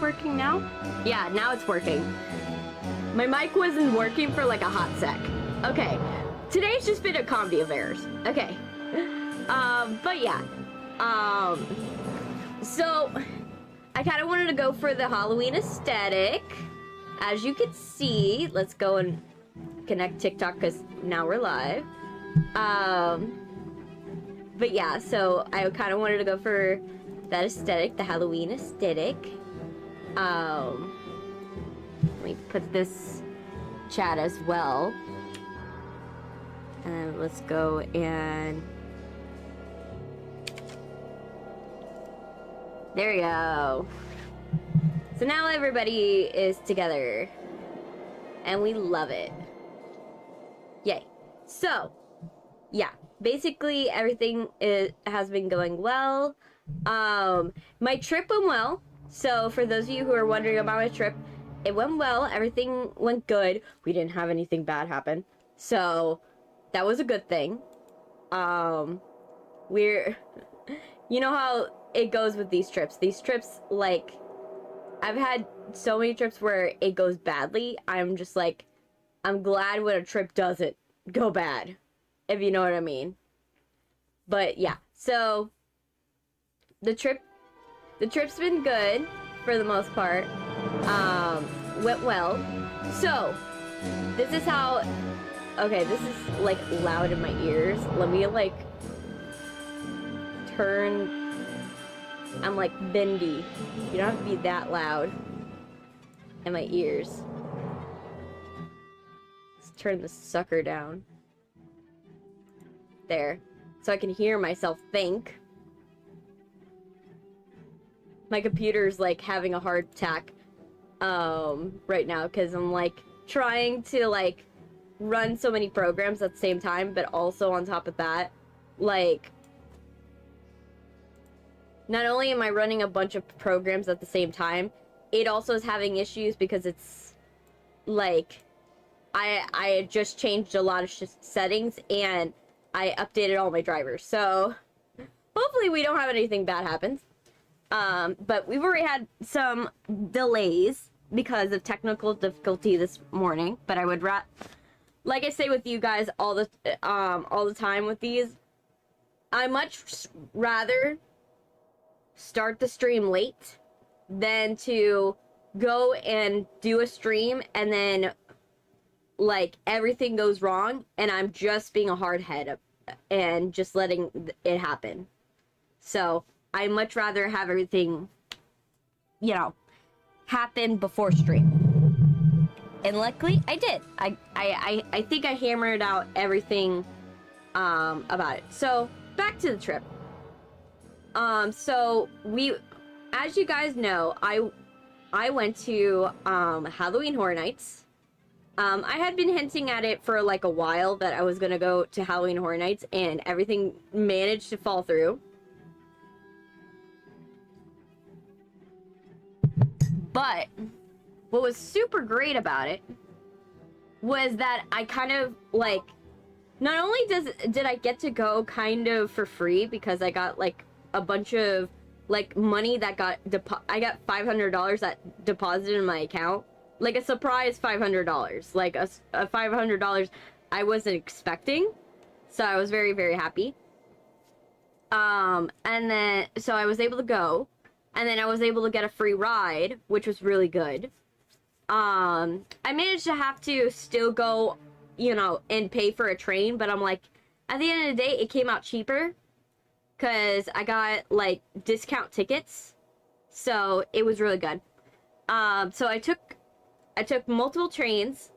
working now? Yeah, now it's working. My mic wasn't working for like a hot sec. Okay, today's just been a comedy of errors. Okay, but yeah, so I kind of wanted to go for the Halloween aesthetic. As you can see, let's go and connect TikTok because now we're live. But yeah, so I kind of wanted to go for that aesthetic, the Halloween aesthetic. Let me put this chat as well. And let's go and... There we go. So now everybody is together. And we love it. Yay. So, yeah. Basically, everything has been going well. My trip went well. So, for those of you who are wondering about my trip, it went well. Everything went good. We didn't have anything bad happen. So, that was a good thing. You know how it goes with these trips. These trips, like, I've had so many trips where it goes badly. I'm just like, I'm glad when a trip doesn't go bad, if you know what I mean. But yeah, so the trip's been good for the most part. Went well. So this is how, okay, this is like loud in my ears. Let me like turn. I'm like Bendy. You don't have to be that loud in my ears. Let's turn the sucker down. There. So I can hear myself think. My computer's like having a heart attack right now because I'm like trying to like run so many programs at the same time, but also on top of that, like, not only am I running a bunch of programs at the same time, it also is having issues because it's like I had just changed a lot of settings and I updated all my drivers. So hopefully we don't have anything bad happen. But we've already had some delays because of technical difficulty this morning. But I would like I say with you guys all the time with these, I much rather start the stream late than to go and do a stream and then like everything goes wrong and I'm just being a hard head and just letting it happen. So I much rather have everything, you know, happen before stream. And luckily I did. I think I hammered out everything about it. So back to the trip. So as you guys know, I went to Halloween Horror Nights. I had been hinting at it for like a while that I was gonna go to Halloween Horror Nights, and everything managed to fall through. But what was super great about it was that I kind of like, not only did I get to go kind of for free because I got like a bunch of like money that I got $500 that deposited in my account, like a surprise $500, like a $500 I wasn't expecting, so I was very, very happy. And then so I was able to go, and then I was able to get a free ride, which was really good. I managed to have to still go, you know, and pay for a train, but I'm like, at the end of the day, it came out cheaper because I got like discount tickets, so it was really good. So I took multiple trains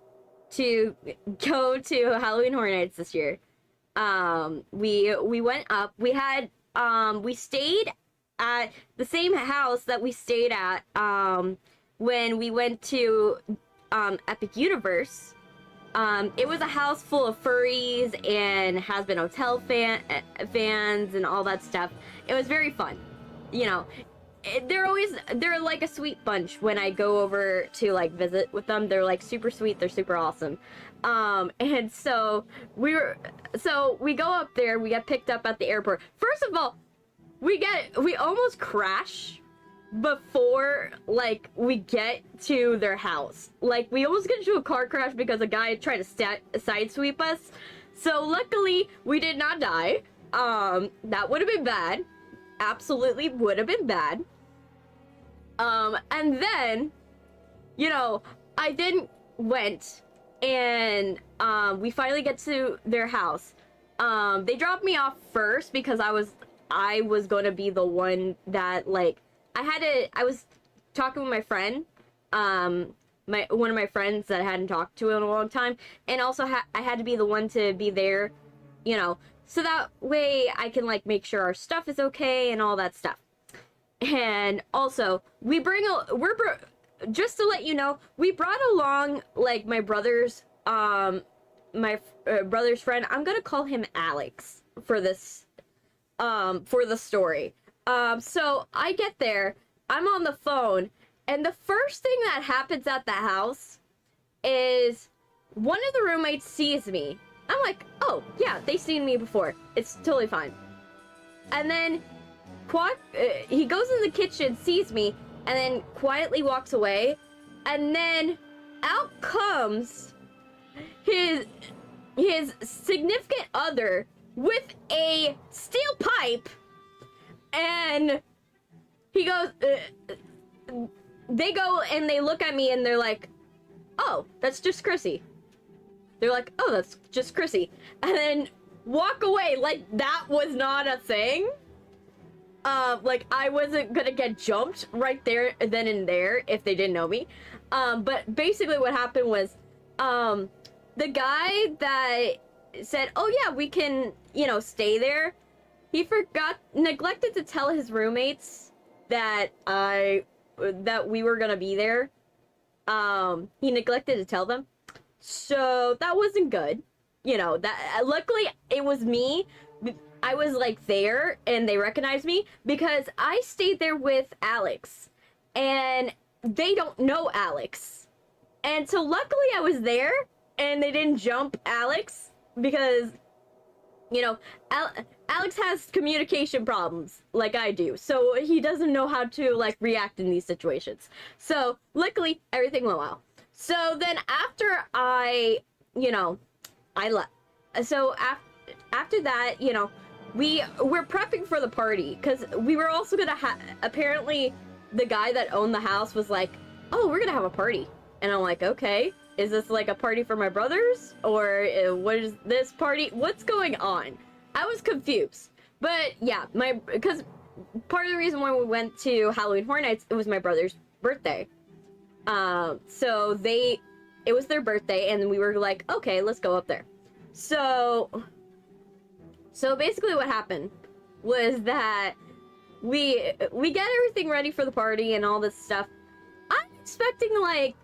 to go to Halloween Horror Nights this year. We went up. We stayed at the same house that we stayed at when we went to Epic Universe. It was a house full of furries and Has-Been Hotel fans and all that stuff. It was very fun. You know, they're like a sweet bunch when I go over to like visit with them. They're like super sweet. They're super awesome. And so we go up there. We get picked up at the airport. First of all, we almost crash before, like, we get to their house. Like, we almost get into a car crash because a guy tried to sidesweep us. So, luckily, we did not die. That would have been bad. Absolutely would have been bad. And then, you know, I then went and, we finally get to their house. They dropped me off first because I was gonna be the one that, like, I was talking with my friend, one of my friends that I hadn't talked to in a long time, and also I had to be the one to be there, you know, so that way I can, like, make sure our stuff is okay and all that stuff. And also, just to let you know, we brought along, like, my brother's brother's friend. I'm gonna call him Alex for this, for the story. So I get there, I'm on the phone, and the first thing that happens at the house is one of the roommates sees me. I'm like, oh, yeah, they've seen me before. It's totally fine. And then he goes in the kitchen, sees me, and then quietly walks away. And then out comes his significant other with a steel pipe, and he goes, they go and they look at me and they're like, oh, that's just Chrissy. They're like, oh, that's just Chrissy. And then walk away like that was not a thing. Like, I wasn't gonna get jumped right there, then and there, if they didn't know me. But basically what happened was, the guy that said, oh yeah, we can, you know, stay there, he neglected to tell his roommates that we were gonna be there. He neglected to tell them. So that wasn't good. You know, that luckily it was me. I was, like, there and they recognized me because I stayed there with Alex and they don't know Alex. And so luckily I was there and they didn't jump Alex because, you know, Alex has communication problems like I do. So he doesn't know how to, like, react in these situations. So luckily everything went well. So then after I left. So after that, you know, we're prepping for the party because we were also gonna apparently the guy that owned the house was like, oh, we're gonna have a party. And I'm like, okay, is this like a party for my brothers? Or what is this party? What's going on? I was confused. But yeah, because part of the reason why we went to Halloween Horror Nights, it was my brother's birthday. So it was their birthday and we were like, okay, let's go up there. So basically what happened was that we get everything ready for the party and all this stuff. I'm expecting, like,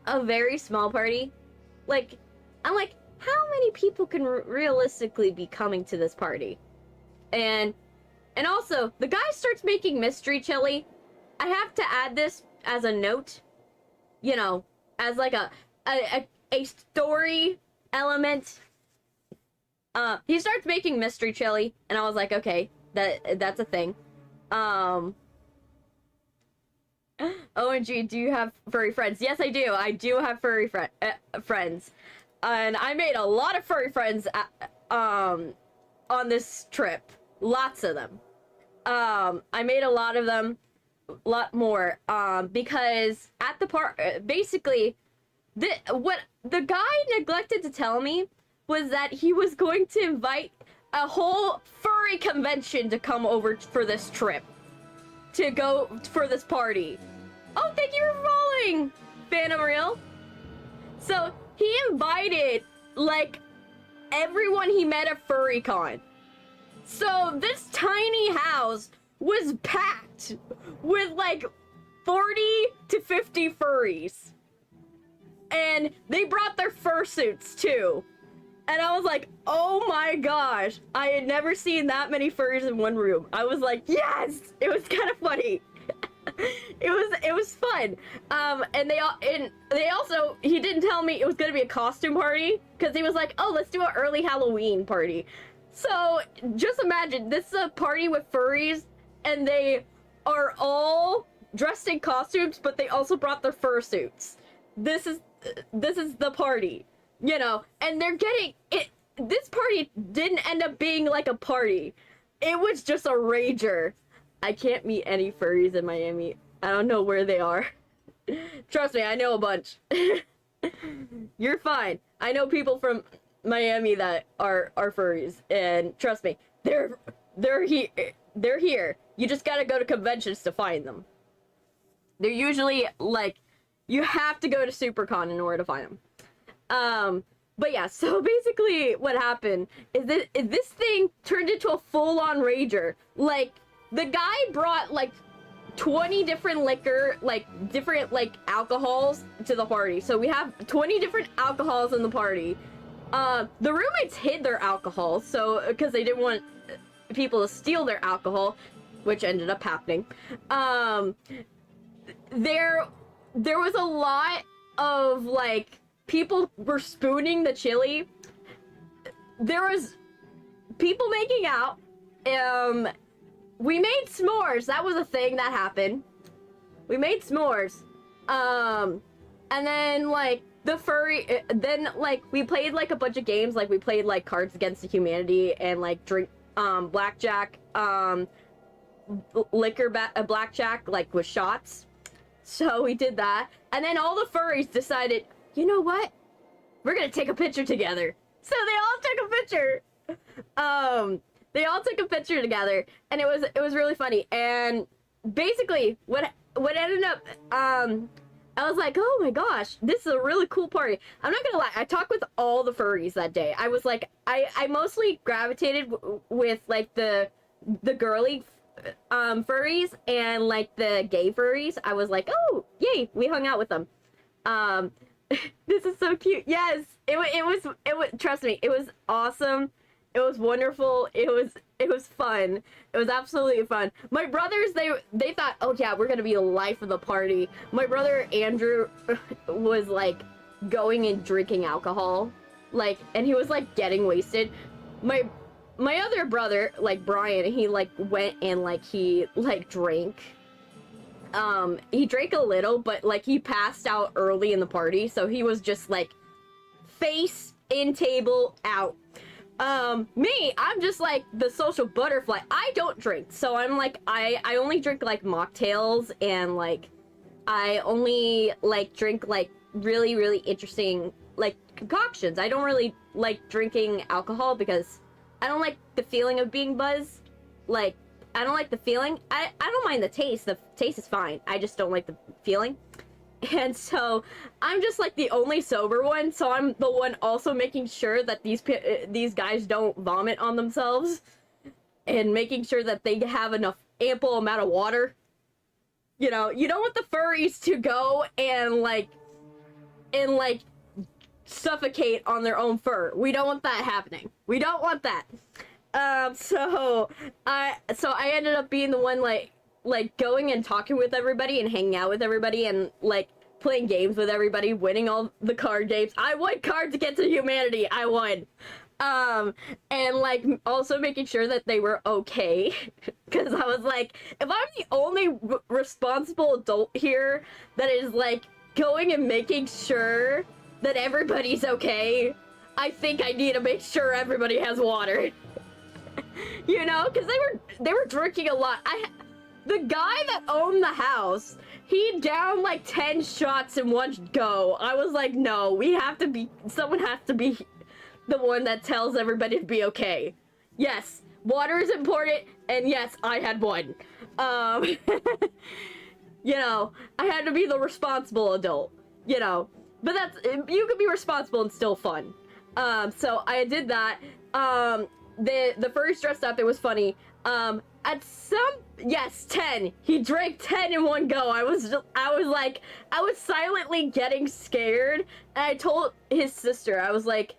a very small party. Like, I'm like, how many people can realistically be coming to this party? And also, the guy starts making mystery chili. I have to add this as a note, you know, as like a story element. He starts making mystery chili, and I was like, okay, that's a thing. OMG, do you have furry friends? Yes, I do. I do have furry friends. And I made a lot of furry friends on this trip. Lots of them. I made a lot of them, a lot more, because at the basically, what the guy neglected to tell me was that he was going to invite a whole furry convention to come over for this trip. To go for this party. Oh, thank you for following, Phantom Real. So, he invited, like, everyone he met at FurryCon. So, this tiny house was packed with, like, 40 to 50 furries. And they brought their fursuits, too. And I was like, oh my gosh, I had never seen that many furries in one room. I was like, yes! It was kind of funny. it was fun. And they also, he didn't tell me it was gonna be a costume party, because he was like, oh, let's do an early Halloween party. So, just imagine, this is a party with furries, and they are all dressed in costumes, but they also brought their fursuits. This is the party, you know, and they're getting it. This party didn't end up being like a party. It was just a rager. I can't meet any furries in Miami. I don't know where they are. Trust me, I know a bunch. You're fine. I know people from Miami that are furries, and trust me, they're here. They're here. You just gotta go to conventions to find them. They're usually like, you have to go to SuperCon in order to find them. But yeah, so basically what happened is that this thing turned into a full-on rager. Like, the guy brought like 20 different different alcohols to the party. So we have 20 different alcohols in the party. The roommates hid their alcohol, so because they didn't want people to steal their alcohol, which ended up happening. There was a lot of like people were spooning the chili. There was people making out. We made s'mores. That was a thing that happened. We made s'mores. And then like the furry, then like we played like a bunch of games. Like we played like Cards Against Humanity and like blackjack, blackjack like with shots. So we did that, and then all the furries decided, you know what? We're gonna take a picture together. So they all took a picture. They all took a picture together, and it was really funny. And basically, what ended up, I was like, oh my gosh, this is a really cool party. I'm not gonna lie, I talked with all the furries that day. I was like, I mostly gravitated with like the girly furries and like the gay furries. I was like, oh yay, we hung out with them. This is so cute. Yes, it was trust me, it was awesome. It was wonderful. It was fun. It was absolutely fun. My brothers, they thought, oh yeah, we're gonna be the life of the party. My brother Andrew was like going and drinking alcohol, like, and he was like getting wasted. My other brother, like Brian, he like went and like he like drank. He drank a little, but like he passed out early in the party, so he was just like face in, table out. Me, I'm just like the social butterfly. I don't drink, so I'm like, I only drink like mocktails, and like I only like drink like really, really interesting like concoctions. I don't really like drinking alcohol because I don't like the feeling of being buzzed. Like, I don't like the feeling. I don't mind the taste. The taste is fine. I just don't like the feeling. And so I'm just like the only sober one, so I'm the one also making sure that these guys don't vomit on themselves, and making sure that they have enough ample amount of water. You know, you don't want the furries to go and like suffocate on their own fur. We don't want that happening. We don't want that. So I ended up being the one like going and talking with everybody and hanging out with everybody and like playing games with everybody, winning all the card games. I won Cards Against Humanity. I won. And like also making sure that they were okay, because I was like, if I'm the only responsible adult here that is like going and making sure that everybody's okay, I think I need to make sure everybody has water. You know, because they were drinking a lot. The guy that owned the house, he downed like 10 shots in one go. I was like, no, someone has to be the one that tells everybody to be okay. Yes, water is important, and yes, I had one. You know, I had to be the responsible adult, you know. But you could be responsible and still fun. So I did that. The furries dressed up, it was funny. Yes, 10. He drank 10 in one go. I was silently getting scared, and I told his sister, I was like,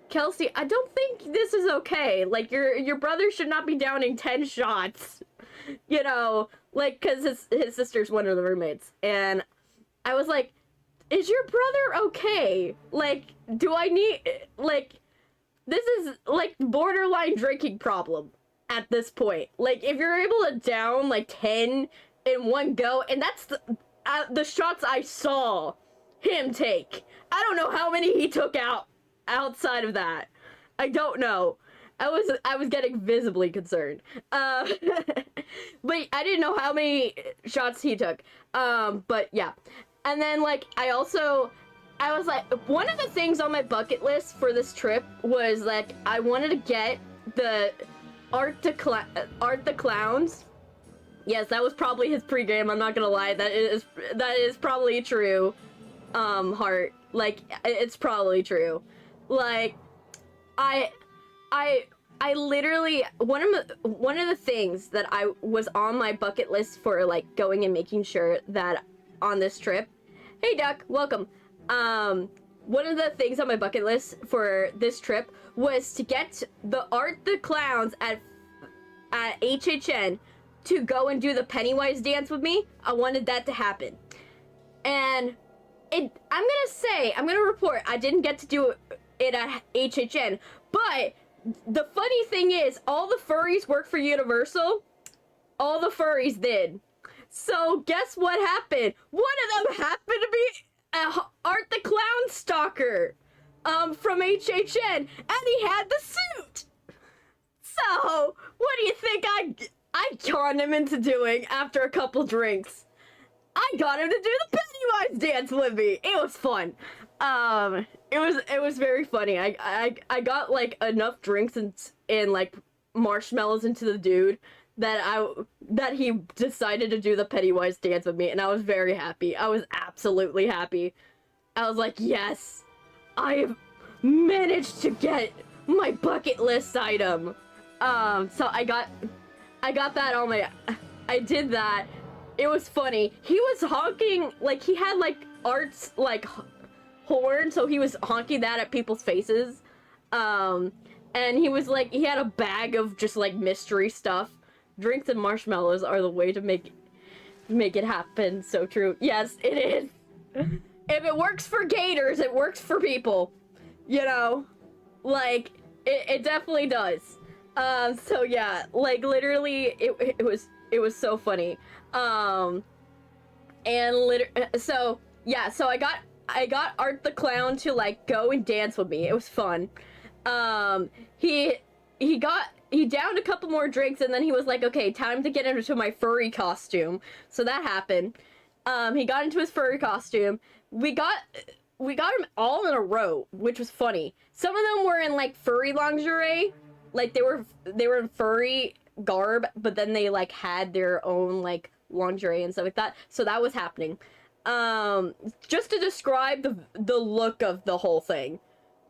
Kelsey, I don't think this is okay. Like, your brother should not be downing 10 shots. You know, like, because his sister's one of the roommates. And I was like, is your brother okay? Like, do I need, like, this is, like, borderline drinking problem at this point. Like, if you're able to down, like, 10 in one go, and that's the shots I saw him take. I don't know how many he took outside of that. I don't know. I was getting visibly concerned. But I didn't know how many shots he took. But yeah. And then, like, I was like, one of the things on my bucket list for this trip was, like, I wanted to get the Art the Clowns. Yes, that was probably his pregame, I'm not gonna lie. That is probably true. Heart. Like, it's probably true. Like, I literally, one of the things that I was on my bucket list for, like, going and making sure that on this trip, hey Duck, welcome. One of the things on my bucket list for this trip was to get the Art the Clowns at HHN to go and do the Pennywise dance with me. I wanted that to happen. And I'm gonna report, I didn't get to do it at HHN, but the funny thing is, all the furries work for Universal. All the furries did. So guess what happened? One of them happened to be Art the Clown Stalker from HHN, and he had the suit. So what do you think I conned him into doing after a couple drinks? I got him to do the Pennywise dance with me. It was fun. It was very funny. I got, like, enough drinks and like marshmallows into the dude that he decided to do the Pennywise dance with me, and I was very happy. I was absolutely happy. I was like, yes, I have managed to get my bucket list item. So I got that on my, I did that. It was funny. He was honking, like, he had, like, Art's, like, horn, so he was honking that at people's faces. And he was, like, he had a bag of just, like, mystery stuff. Drinks and marshmallows are the way to make it happen. So true. Yes, it is. If it works for gators, it works for people. You know? Like, it definitely does. So yeah, like, literally, it was so funny. So yeah, so I got Art the Clown to, like, go and dance with me. It was fun. He downed a couple more drinks, and then he was like, okay, time to get into my furry costume. So that happened. He got into his furry costume. We got him all in a row, which was funny. Some of them were in, like, furry lingerie. Like, they were in furry garb, but then they, like, had their own, like, lingerie and stuff like that. So that was happening. Just to describe the look of the whole thing.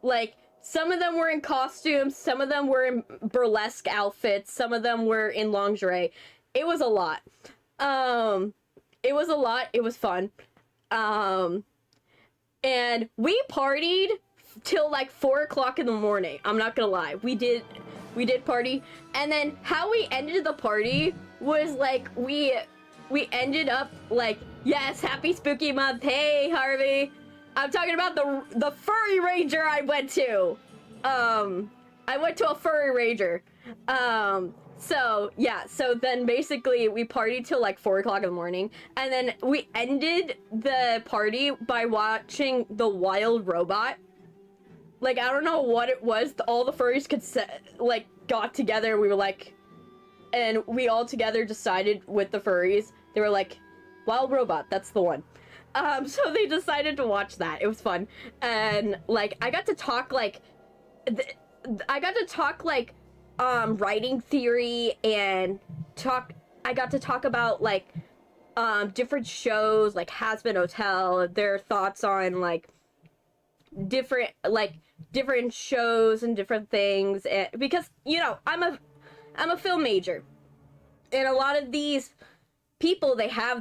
Like, some of them were in costumes, some of them were in burlesque outfits, some of them were in lingerie. It was a lot. It was fun. And we partied till, like, 4 o'clock in the morning. I'm not gonna lie. We did party. And then how we ended the party was, like, we ended up, like, yes, happy spooky month. Hey, Harvey. I'm talking about the furry ranger I went to. I went to a furry ranger. So yeah, so then basically we partied till, like, 4 o'clock in the morning, and then we ended the party by watching The Wild Robot. Like, I don't know what it was, all the furries got together, we were like, and we all together decided with the furries, they were like, Wild Robot, that's the one. So they decided to watch that. It was fun. And, like, I got to talk, like, writing theory, and I got to talk about, like, different shows, like Hazbin Hotel, their thoughts on, like, different shows and different things, and because, you know, I'm a film major, and a lot of these people, they have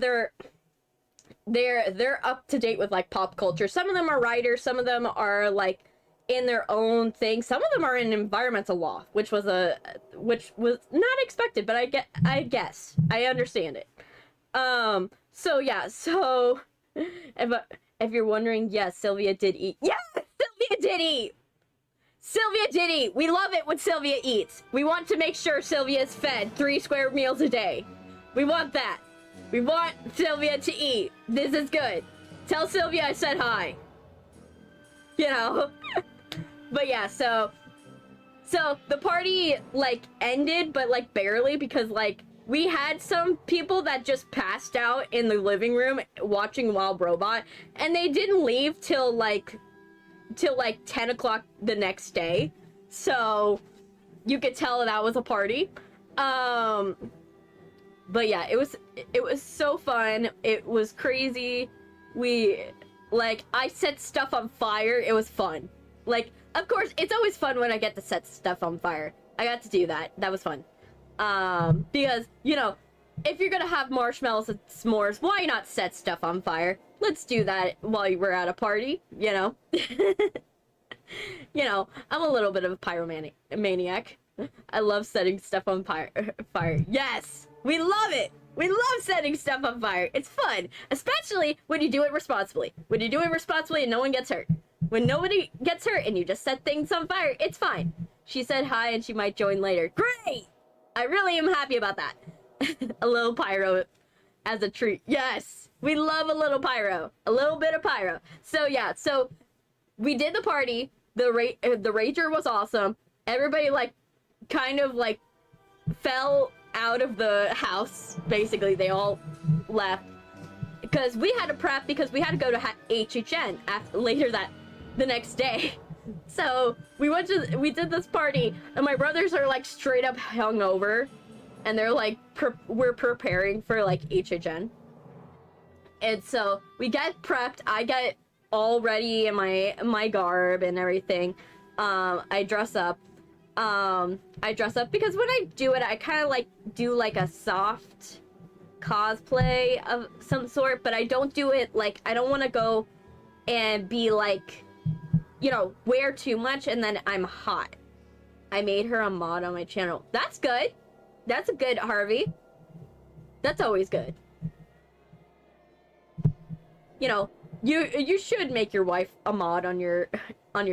they're up to date with, like, pop culture. Some of them are writers, some of them are, like, in their own thing. Some of them are in environmental law, which was not expected, but I guess I understand it. So yeah, so if you're wondering, yes, Sylvia did eat. Yes, Sylvia did eat. Sylvia did eat. We love it when Sylvia eats. We want to make sure Sylvia is fed 3 square meals a day. We want that. We want Sylvia to eat. This is good. Tell Sylvia I said hi. You know? But yeah, so the party, like, ended, but, like, barely, because, like, we had some people that just passed out in the living room watching Wild Robot, and they didn't leave till, like, 10 o'clock the next day. So, you could tell that was a party. But yeah, it was so fun. It was crazy. I set stuff on fire. It was fun. Like, of course, it's always fun when I get to set stuff on fire. I got to do that. That was fun. Because, you know, if you're gonna have marshmallows and s'mores, why not set stuff on fire? Let's do that while we're at a party, you know? You know, I'm a little bit of a pyromaniac. I love setting stuff on fire. Yes! We love it! We love setting stuff on fire. It's fun, especially when you do it responsibly. When you do it responsibly and no one gets hurt. When nobody gets hurt and you just set things on fire, it's fine. She said hi and she might join later. Great! I really am happy about that. A little pyro as a treat. Yes! We love a little pyro. A little bit of pyro. So yeah, so we did the party. The rager was awesome. Everybody, like, kind of, like, fell out of the house. Basically, they all left. Because we had to prep because we had to go to HHN the next day. So we did this party, and my brothers are, like, straight up hungover, and they're like, we're preparing for, like, HHN. And so we get prepped. I get all ready in my garb and everything. I dress up because when I do it, I kind of like do like a soft cosplay of some sort, but I don't do it like, I don't want to go and be like, you know, wear too much and then I'm hot. I made her a mod on my channel. That's good. That's a good Harvey. That's always good. You know, you should make your wife a mod on your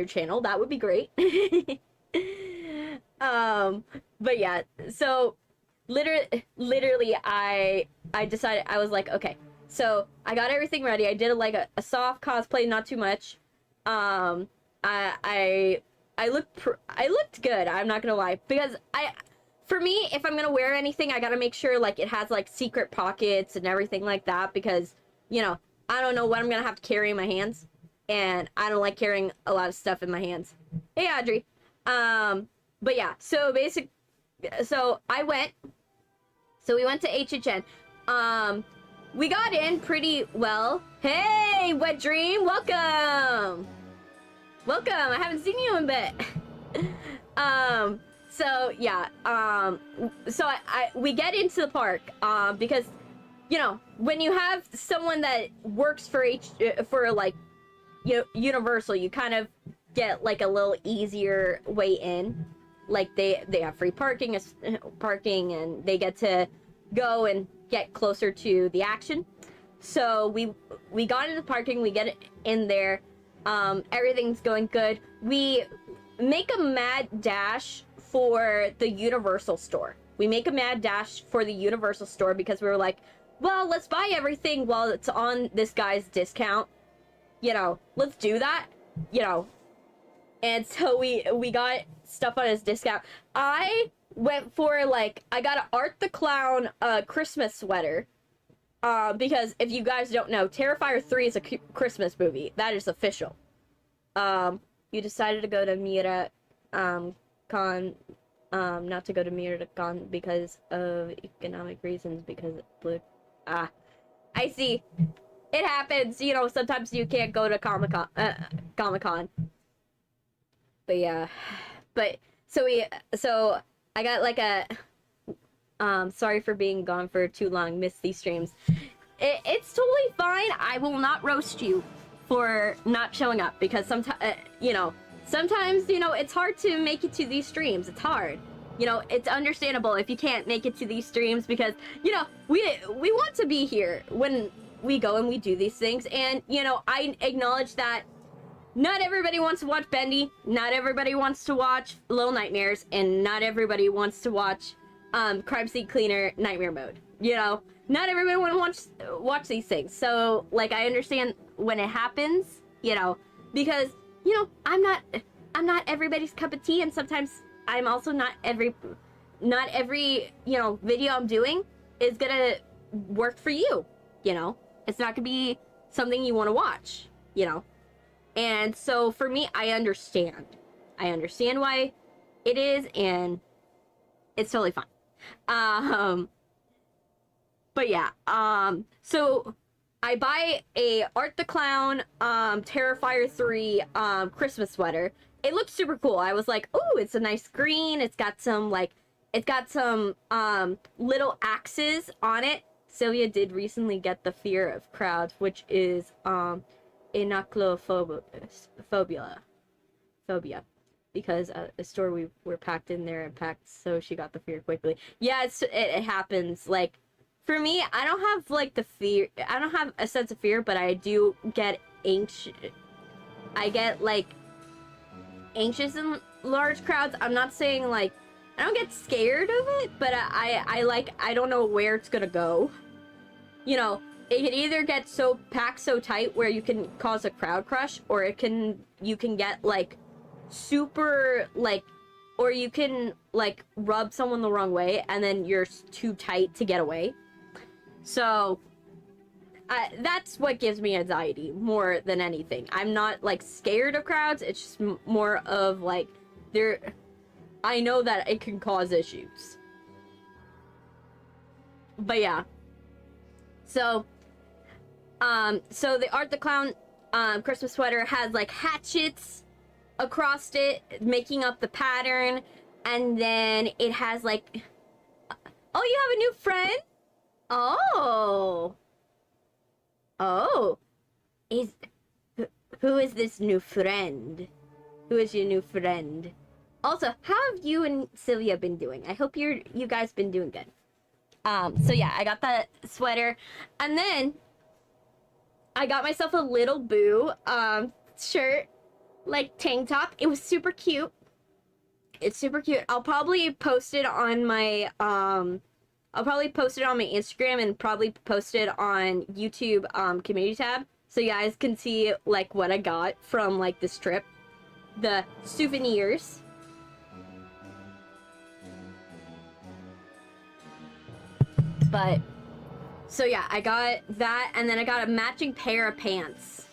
channel. That would be great. But yeah, so literally I decided, I was like, okay, so I got everything ready. I did a soft cosplay, not too much. I looked good, I'm not gonna lie, because for me, if I'm gonna wear anything, I gotta make sure like it has like secret pockets and everything like that, because, you know, I don't know what I'm gonna have to carry in my hands, and I don't like carrying a lot of stuff in my hands. Hey, Audrey. But yeah, so we went to HHN. We got in pretty well. Hey, Wet Dream, welcome. Welcome, I haven't seen you in a bit. So yeah, so we get into the park, because, you know, when you have someone that works for Universal, you kind of get like a little easier way in. Like they have free parking, and they get to go and get closer to the action. So we got into parking, we get in there, everything's going good. We make a mad dash for the Universal store. We make a mad dash for the Universal store because we were like, well, let's buy everything while it's on this guy's discount. You know, let's do that, you know. And so we got stuff on his discount. I went for, like, I got an Art the Clown Christmas sweater. Because if you guys don't know, Terrifier 3 is a Christmas movie. That is official. You decided to go to Mira Con, not to go to Mira Con because of economic reasons, because I see. It happens, you know, sometimes you can't go to Comic-Con. But yeah, so I got like a, sorry for being gone for too long, missed these streams. It's totally fine. I will not roast you for not showing up, because sometimes, you know, it's hard to make it to these streams. It's hard. You know, it's understandable if you can't make it to these streams, because, you know, we want to be here when we go and we do these things. And, you know, I acknowledge that not everybody wants to watch Bendy, not everybody wants to watch Little Nightmares, and not everybody wants to watch Crime Scene Cleaner Nightmare Mode. You know, not everybody want to watch these things. So, like, I understand when it happens, you know, because, you know, I'm not everybody's cup of tea, and sometimes I'm also not every, you know, video I'm doing is gonna work for you, you know? It's not gonna be something you want to watch, you know? And so, for me, I understand. I understand why it is, and it's totally fine. But yeah, so I buy a Art the Clown, Terrifier 3, Christmas sweater. It looks super cool. I was like, oh, it's a nice green. It's got some, little axes on it. Sylvia did recently get the fear of crowds, which is, phobia. Because a store we were packed in there and packed, so she got the fear quickly. Yeah, it happens. Like, for me, I don't have, like, the fear. I don't have a sense of fear, but I do get anxious. I get, like, anxious in large crowds. I'm not saying, like, I don't get scared of it, but I don't know where it's gonna go. You know, it can either get so packed so tight where you can cause a crowd crush, or you can get, like, super, like, or you can, like, rub someone the wrong way and then you're too tight to get away. So that's what gives me anxiety more than anything. I'm not, like, scared of crowds. It's just more of, like, I know that it can cause issues. But yeah, so the Art the Clown Christmas sweater has, like, hatchets across it, making up the pattern, and then it has, like, oh, you have a new friend? Oh, who is this new friend? Who is your new friend? Also, how have you and Sylvia been doing? I hope you guys been doing good. So yeah, I got that sweater, and then I got myself a Little Boo shirt, like, tank top. It was super cute. It's super cute. I'll probably post it on my Instagram, and probably post it on YouTube community tab, so you guys can see, like, what I got from, like, this trip, the souvenirs. But so yeah, I got that, and then I got a matching pair of pants.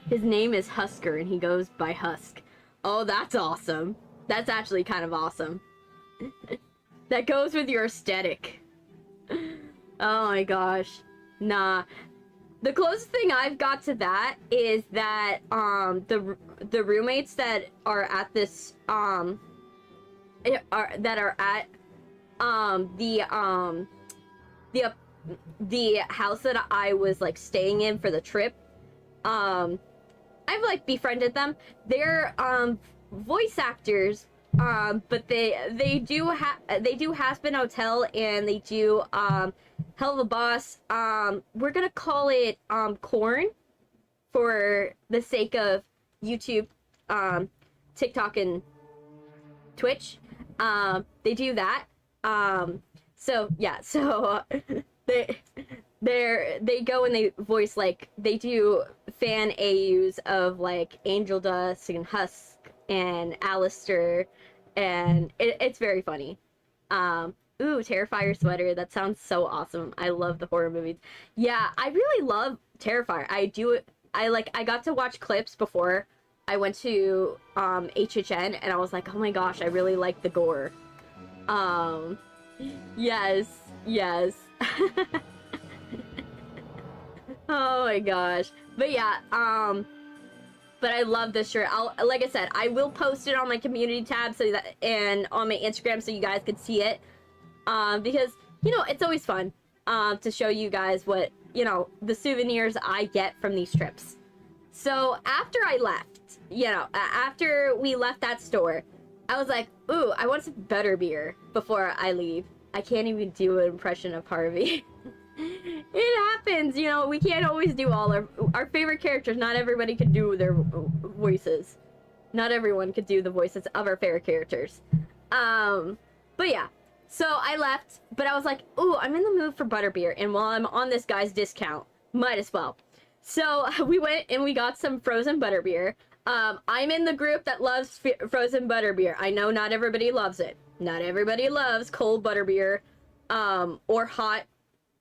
His name is Husker, and he goes by Husk. Oh, that's awesome. That's actually kind of awesome. That goes with your aesthetic. Oh my gosh. Nah. The closest thing I've got to that is that, the roommates that are at this, the house that I was, like, staying in for the trip, I've, like, befriended them. They're voice actors, but they do Hazbin Hotel, and they do Hell of a Boss. We're gonna call it Corn for the sake of YouTube, TikTok, and Twitch. They do that. So yeah, so they go and they voice, like, they do fan AUs of, like, Angel Dust and Husk and Alistair, and it's very funny. Ooh, Terrifier sweater. That sounds so awesome. I love the horror movies. Yeah, I really love Terrifier. I got to watch clips before I went to HHN, and I was like, oh my gosh, I really like the gore. Yes. Oh my gosh. But yeah, but I love this shirt. Like I said, I will post it on my community tab and on my Instagram, so you guys can see it. Because, you know, it's always fun to show you guys what, you know, the souvenirs I get from these trips. So after I left, you know, after we left that store, I was like, ooh, I want some butterbeer before I leave. I can't even do an impression of Harvey. It happens, you know, we can't always do all our favorite characters. Not everybody can do their voices. Not everyone could do the voices of our favorite characters. But yeah, So I left, but I was like, ooh, I'm in the mood for butterbeer, and while I'm on this guy's discount, might as well. So we went and we got some frozen butterbeer. I'm in the group that loves frozen butterbeer. I know not everybody loves it. Not everybody loves cold butterbeer, or hot,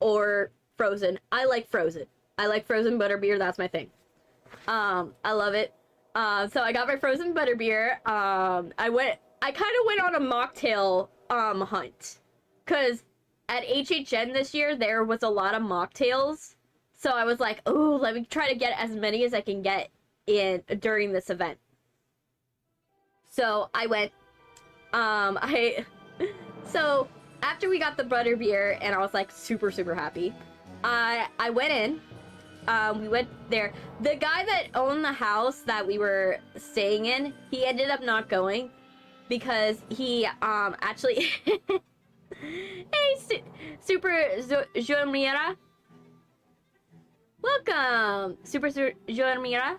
or frozen. I like frozen. I like frozen butterbeer. That's my thing. I love it. So I got my frozen butterbeer. I kind of went on a mocktail hunt, cause at HHN this year there was a lot of mocktails, so I was like, oh, let me try to get as many as I can get in during this event. So I went, so after we got the butterbeer and I was like super happy, I went in. We went there. The guy that owned the house that we were staying in, he ended up not going because he actually hey, Super Joamira, welcome. Super Joamira,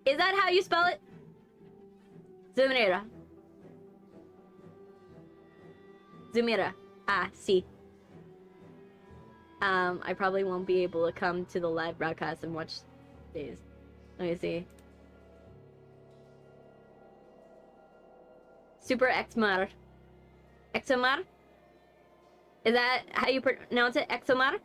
is that how you spell it? Zumira. See. I probably won't be able to come to the live broadcast and watch these. Let me see. Super Exmar. Exomar? Is that how you pronounce it? Exomar?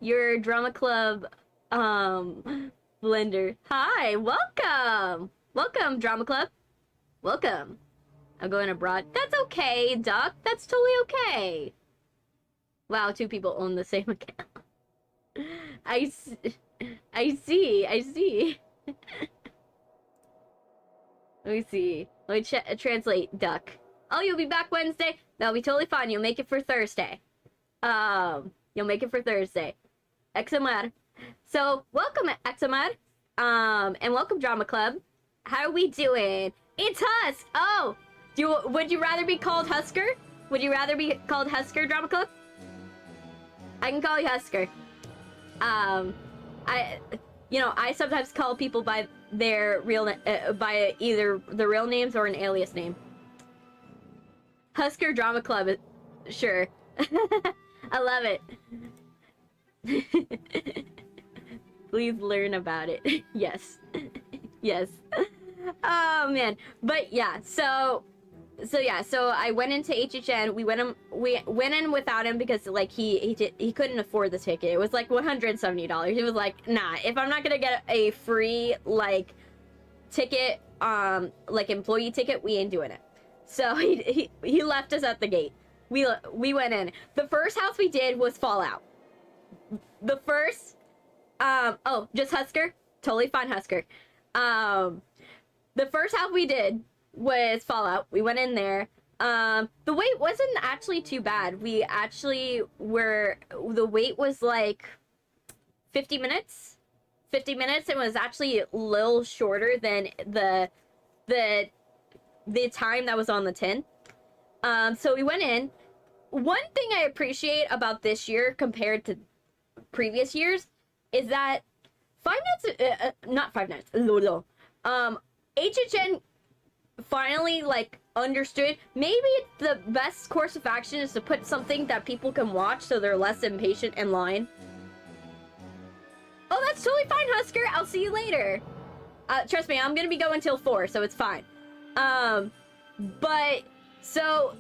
Your drama club, blender. Hi, welcome! Welcome, drama club. Welcome. I'm going abroad. That's okay, Duck. That's totally okay. Wow, 2 people own the same account. I see. Let me see. Let me translate, Duck. Oh, you'll be back Wednesday? That'll be totally fine. You'll make it for Thursday. You'll make it for Thursday. Exomar. So, welcome, Exomar. And welcome, Drama Club. How are we doing? It's Husk! Oh! Would you rather be called Husker? Would you rather be called Husker, Drama Club? I can call you Husker. I sometimes call people by their real by either the real names or an alias name. Husker Drama Club, sure. I love it. Please learn about it. Yes. Yes. Oh man. But yeah, so I went into HHN. We went in without him because like he couldn't afford the ticket. It was like $170. He was like, nah, if I'm not gonna get a free like ticket, like employee ticket, we ain't doing it. So he left us at the gate. We went in. The first house we did was Fallout. The first just Husker? Totally fine, Husker. The first house we did was Fallout. We went in there. The wait wasn't actually too bad. The wait was like 50 minutes. 50 minutes. It was actually a little shorter than the time that was on the tin. So we went in. One thing I appreciate about this year compared to previous years is that HHN finally like understood maybe the best course of action is to put something that people can watch so they're less impatient in line. Oh, that's totally fine, Husker. I'll see you later. Trust me, I'm gonna be going till 4, so it's fine. But so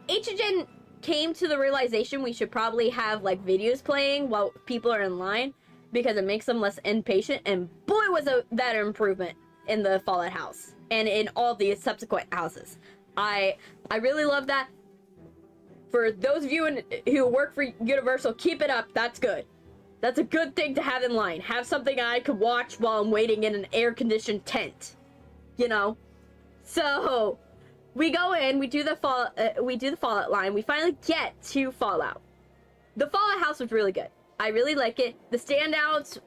HHN came to the realization we should probably have like videos playing while people are in line because it makes them less impatient, and boy was that an improvement in the Fallout house and in all the subsequent houses. I really love that. For those of you who work for Universal, keep it up. That's good. That's a good thing to have in line. Have something I could watch while I'm waiting in an air-conditioned tent. You know? So we go in, we do the Fallout line. We finally get to Fallout. The Fallout house was really good. I really like it. The standouts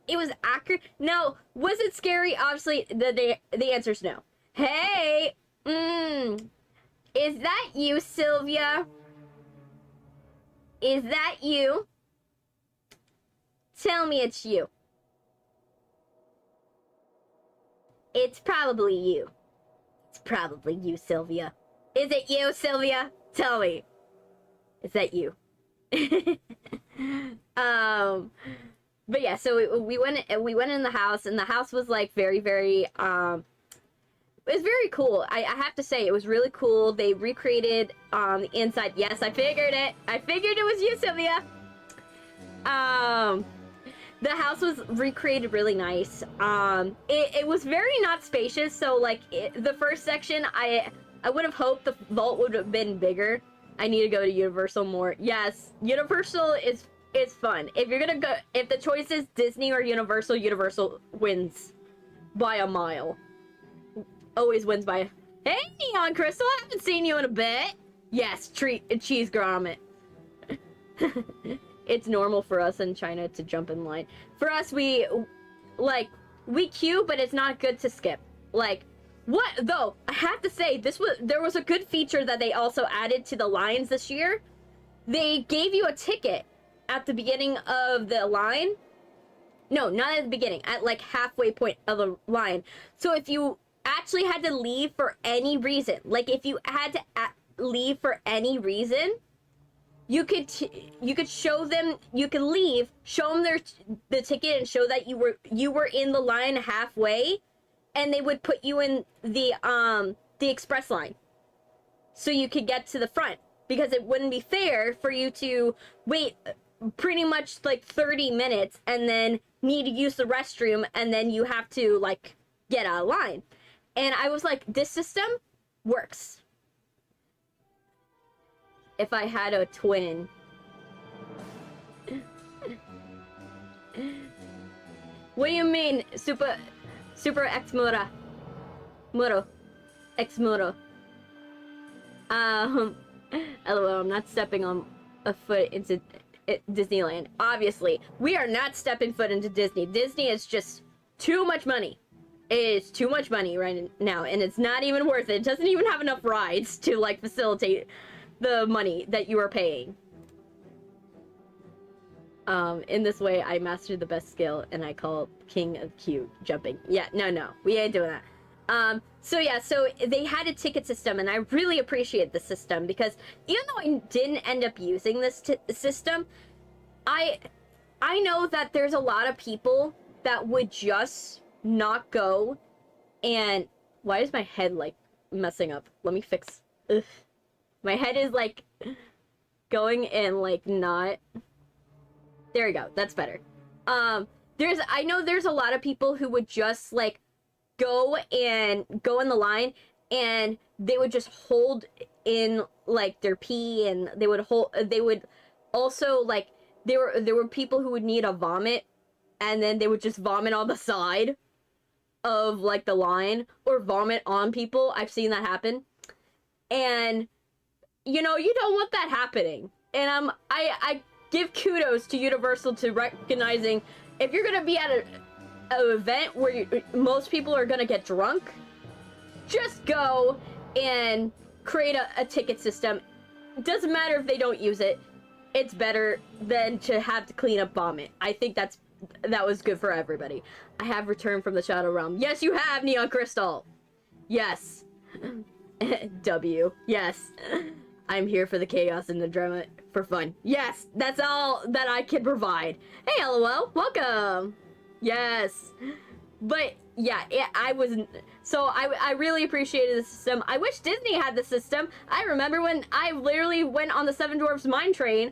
it was accurate. Now, was it scary? Obviously, the answer's no. Hey, is that you, Sylvia? Is that you? Tell me it's you. It's probably you. It's probably you, Sylvia. Is it you, Sylvia? Tell me. Is that you? But yeah, so we went in the house, and the house was like very, very it was very cool. I have to say, it was really cool. They recreated the inside. Yes, I figured it. I figured it was you, Sylvia. The house was recreated really nice. It was very not spacious. So like the first section, I would have hoped the vault would have been bigger. I need to go to Universal more. Yes, Universal is fun. If you're gonna go, if the choice is Disney or Universal, Universal wins by a mile. Always wins by. Hey, Neon Crystal, I haven't seen you in a bit. Yes, cheese grommet. It's normal for us in China to jump in line. For us, we queue, but it's not good to skip. Like, what though? I have to say, there was a good feature that they also added to the lines this year. They gave you a ticket at the beginning of the line. No, not at the beginning, at like halfway point of the line. So if you actually had to leave for any reason, like if you had to leave for any reason, you could show them, you could leave, show them the ticket and show that you were in the line halfway, and they would put you in the express line so you could get to the front, because it wouldn't be fair for you to wait pretty much like 30 minutes and then need to use the restroom, and then you have to like get out of line. And I was like, this system works. If I had a twin. What do you mean, super ex muro? Ex muro. LOL, I'm not stepping on a foot into Disneyland. Obviously, we are not stepping foot into Disney. Disney is just too much money. It is too much money right now, and it's not even worth it. It doesn't even have enough rides to like facilitate the money that you are paying. In this way, I mastered the best skill, and I call King of Cute jumping. Yeah, no, we ain't doing that. So yeah, so they had a ticket system, and I really appreciate the system, because even though I didn't end up using this system, I know that there's a lot of people that would just not go. And why is my head like messing up? Let me fix. Ugh. My head is like going and like not. There we go. That's better. I know there's a lot of people who would just like go in the line, and they would just hold in like their pee, and they would also like there were people who would need a vomit, and then they would just vomit on the side of like the line, or vomit on people. I've seen that happen. And you know, you don't want that happening. And I give kudos to Universal to recognizing, if you're gonna be at an event where most people are gonna get drunk, just go and create a ticket system. It doesn't matter if they don't use it. It's better than to have to clean up vomit. I think that was good for everybody. I have returned from the Shadow Realm. Yes, you have, Neon Crystal. Yes. W. Yes. I'm here for the chaos and the drama for fun. Yes, that's all that I can provide. Hey, LOL, welcome. Yes. But yeah, I really appreciated the system. I wish Disney had the system. I remember when I literally went on the Seven Dwarfs Mine Train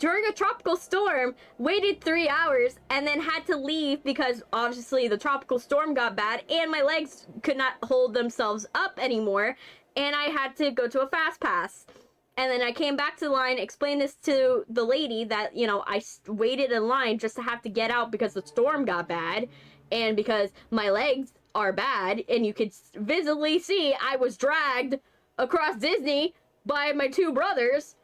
during a tropical storm, waited 3 hours, and then had to leave because obviously the tropical storm got bad and my legs could not hold themselves up anymore, and I had to go to a fast pass. And then I came back to the line, explained this to the lady that, you know, I waited in line just to have to get out because the storm got bad, and because my legs are bad, and you could visibly see I was dragged across Disney by my two brothers.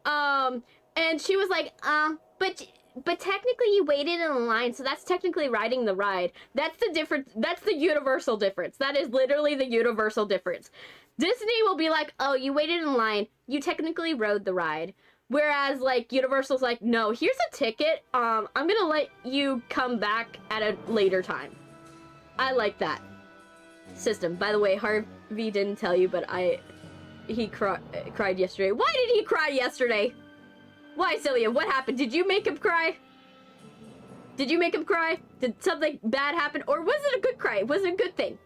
And she was like, but technically you waited in a line, so that's technically riding the ride. That's the difference. That's the universal difference. That is literally the universal difference. Disney will be like, oh, you waited in line, you technically rode the ride. Whereas, like, Universal's like, no, here's a ticket, I'm gonna let you come back at a later time. I like that. system. By the way, Harvey didn't tell you, but he cried yesterday. Why did he cry yesterday? Why, Celia? What happened? Did you make him cry? Did you make him cry? Did something bad happen? Or was it a good cry? Was it a good thing?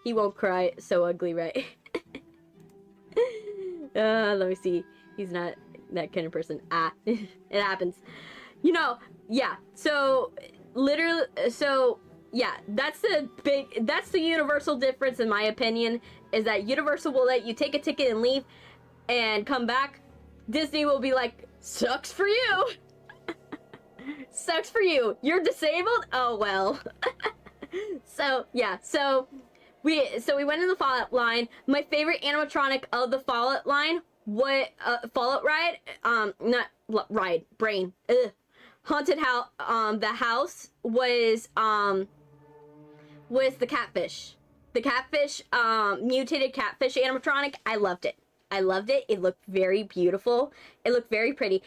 He won't cry. So ugly, right? Let me see. He's not that kind of person. It happens. You know, yeah. So, literally, yeah, that's the universal difference in my opinion, is that Universal will let you take a ticket and leave and come back. Disney will be like, sucks for you. Sucks for you. You're disabled? Oh, well. So, yeah, so we went in the Fallout line. My favorite animatronic of the Fallout line, Fallout ride, not ride, brain, ugh. Haunted house, the house was the catfish. The catfish, mutated catfish animatronic, I loved it. I loved it. It looked very beautiful. It looked very pretty.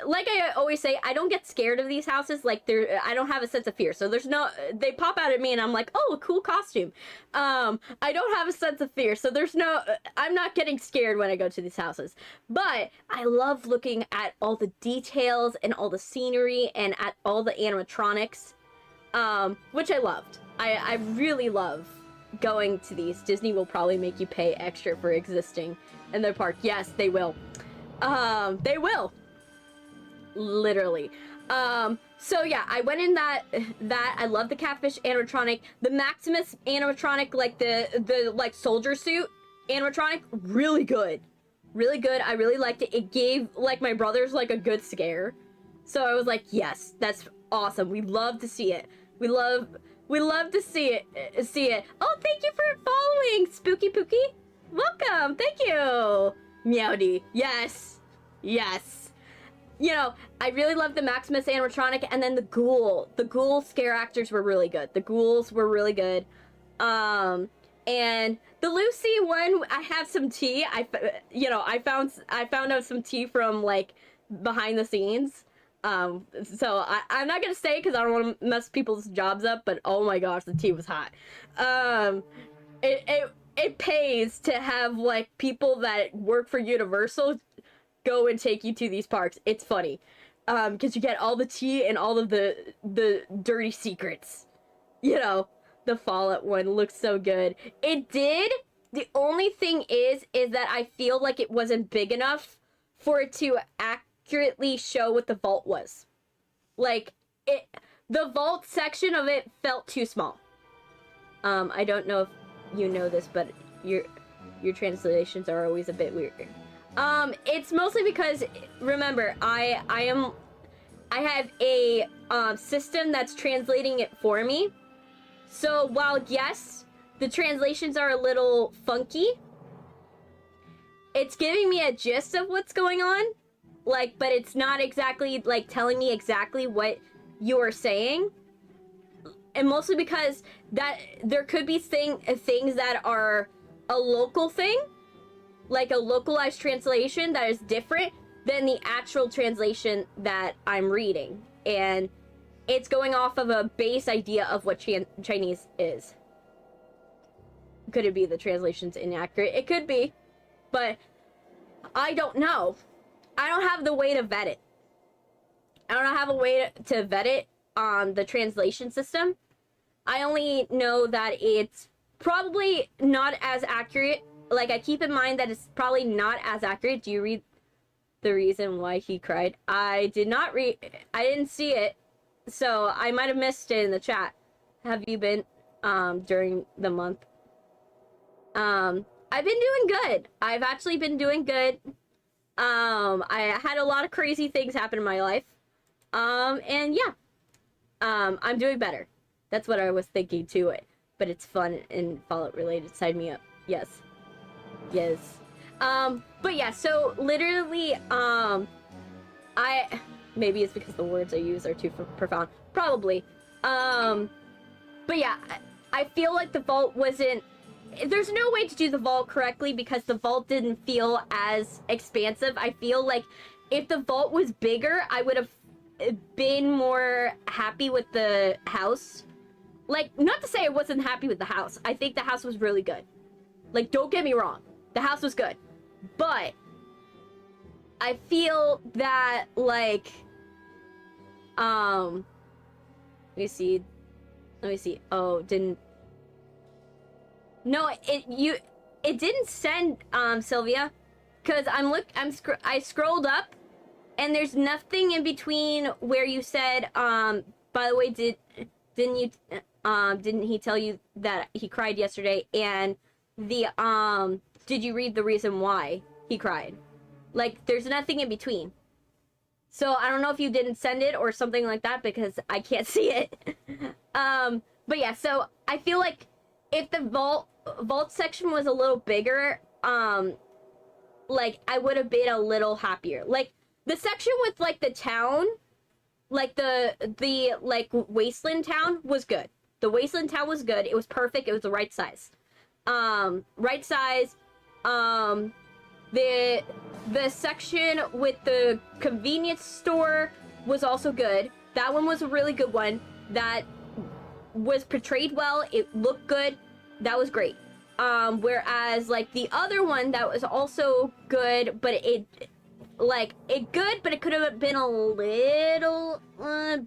Like I always say, I don't get scared of these houses. Like, I don't have a sense of fear. So there's no, they pop out at me and I'm like, oh, a cool costume. I don't have a sense of fear. So there's no, I'm not getting scared when I go to these houses. But I love looking at all the details and all the scenery and at all the animatronics, which I loved. I really love going to these. Disney will probably make you pay extra for existing in their park. Yes, they will. They will. Literally. So yeah, I went in that I love the catfish animatronic, the Maximus animatronic, like the like soldier suit animatronic, really good. Really good. I really liked it. It gave like my brothers like a good scare. So I was like, yes, that's awesome. We love to see it. We love to see it. Oh, thank you for following, Spooky Pookie. Welcome. Thank you. Meowdy. Yes. Yes. You know, I really love the Maximus animatronic, and then the ghoul. The ghoul scare actors were really good. The ghouls were really good. And the Lucy one, I have some tea. I found out some tea from like behind the scenes. So I'm not gonna say because I don't want to mess people's jobs up, but oh my gosh, the tea was hot. It pays to have like people that work for Universal go and take you to these parks. It's funny, because you get all the tea and all of the dirty secrets. You know, the Fallout one looks so good. It did. The only thing is that I feel like it wasn't big enough for it to accurately show what the vault was. Like, the vault section of it felt too small. I don't know if you know this, but your translations are always a bit weird. It's mostly because, remember, I have a system that's translating it for me. So while yes, the translations are a little funky, it's giving me a gist of what's going on. Like, but it's not exactly like telling me exactly what you're saying. And mostly because that there could be things that are a local thing, like a localized translation that is different than the actual translation that I'm reading. And it's going off of a base idea of what Chinese is. Could it be the translation's inaccurate? It could be, but I don't know. I don't have the way to vet it. I don't have a way to vet it on the translation system. I only know that it's probably not as accurate. Like, I keep in mind that it's probably not as accurate. Do you read the reason why he cried? I did not read. I didn't see it, so I might have missed it in the chat. Have you been during the month? I've been doing good. I've actually been doing good. I had a lot of crazy things happen in my life. And yeah. I'm doing better. That's what I was thinking too. But it's fun and Fallout related. Sign me up. Yes. Yes. But yeah, so literally, maybe it's because the words I use are too profound. Probably. But yeah, I feel like the vault wasn't, there's no way to do the vault correctly because the vault didn't feel as expansive. I feel like if the vault was bigger, I would have been more happy with the house. Like, not to say I wasn't happy with the house. I think the house was really good. Like, don't get me wrong. The house was good. But I feel that, like, let me see. Oh, didn't. No, it didn't send, Sylvia. Cause I scrolled up and there's nothing in between where you said, by the way, didn't he tell you that he cried yesterday? And the, did you read the reason why he cried? Like, there's nothing in between. So I don't know if you didn't send it or something like that because I can't see it. But yeah, so I feel like if the vault section was a little bigger, like I would have been a little happier. Like the section with like the town, like the like wasteland town was good. The wasteland town was good. It was perfect. It was the right size. Right size. The section with the convenience store was also good. That one was a really good one. That was portrayed well. It looked good. That was great. Whereas like the other one that was also good, but it good, but it could have been a little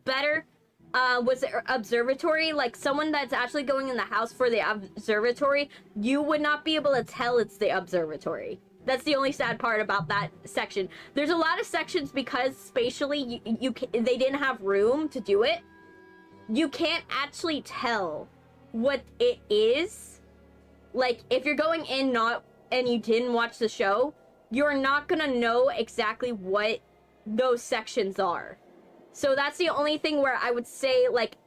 better. Was the observatory. Like someone that's actually going in the house for the observatory, you would not be able to tell it's the observatory. That's the only sad part about that section. There's a lot of sections because spatially they didn't have room to do it. You can't actually tell what it is. Like if you're going in and you didn't watch the show, you're not gonna know exactly what those sections are. So that's the only thing where I would say like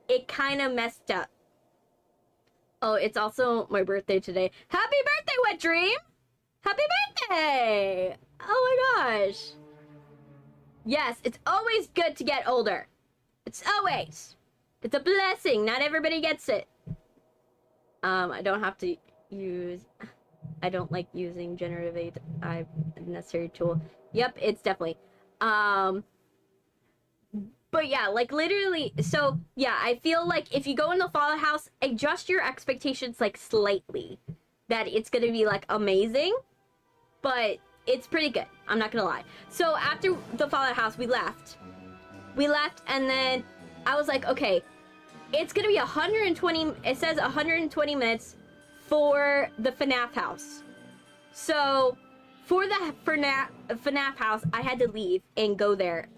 it kind of messed up. Oh, it's also my birthday today. Happy birthday, Wet Dream! Happy birthday! Oh my gosh. Yes, it's always good to get older. It's always. It's a blessing. Not everybody gets it. I don't have to use... I don't like using generative AI necessary tool. Yep, it's definitely. But yeah, like literally, so yeah, I feel like if you go in the Fallout house, adjust your expectations like slightly. That it's gonna be like amazing. But it's pretty good. I'm not gonna lie. So after the Fallout house, we left. And then I was like, okay, it's gonna be 120, it says 120 minutes for the FNAF house. So for the FNAF house, I had to leave and go there.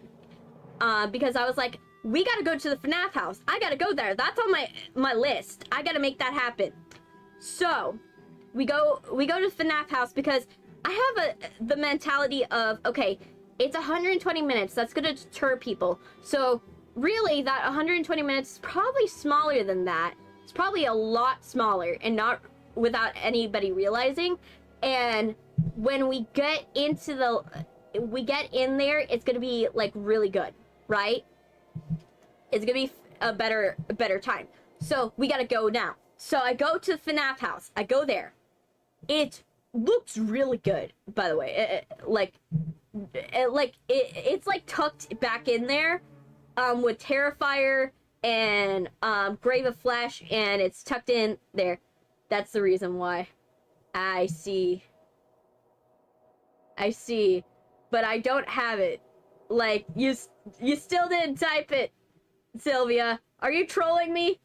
Because I was like, we gotta go to the FNAF house. I gotta go there. That's on my list. I gotta make that happen. So we go to FNAF house because I have the mentality of, okay, it's 120 minutes. That's gonna deter people. So really, that 120 minutes is probably smaller than that. It's probably a lot smaller and not without anybody realizing. And when we get in there, it's gonna be like really good, right? It's gonna be a better time. So we gotta go now. So I go to the FNAF house. I go there. It looks really good, by the way. It's like tucked back in there, with Terrifier and Grave of Flesh, and it's tucked in there. That's the reason why. I see, but I don't have it. Like you still didn't type it, Sylvia. Are you trolling me?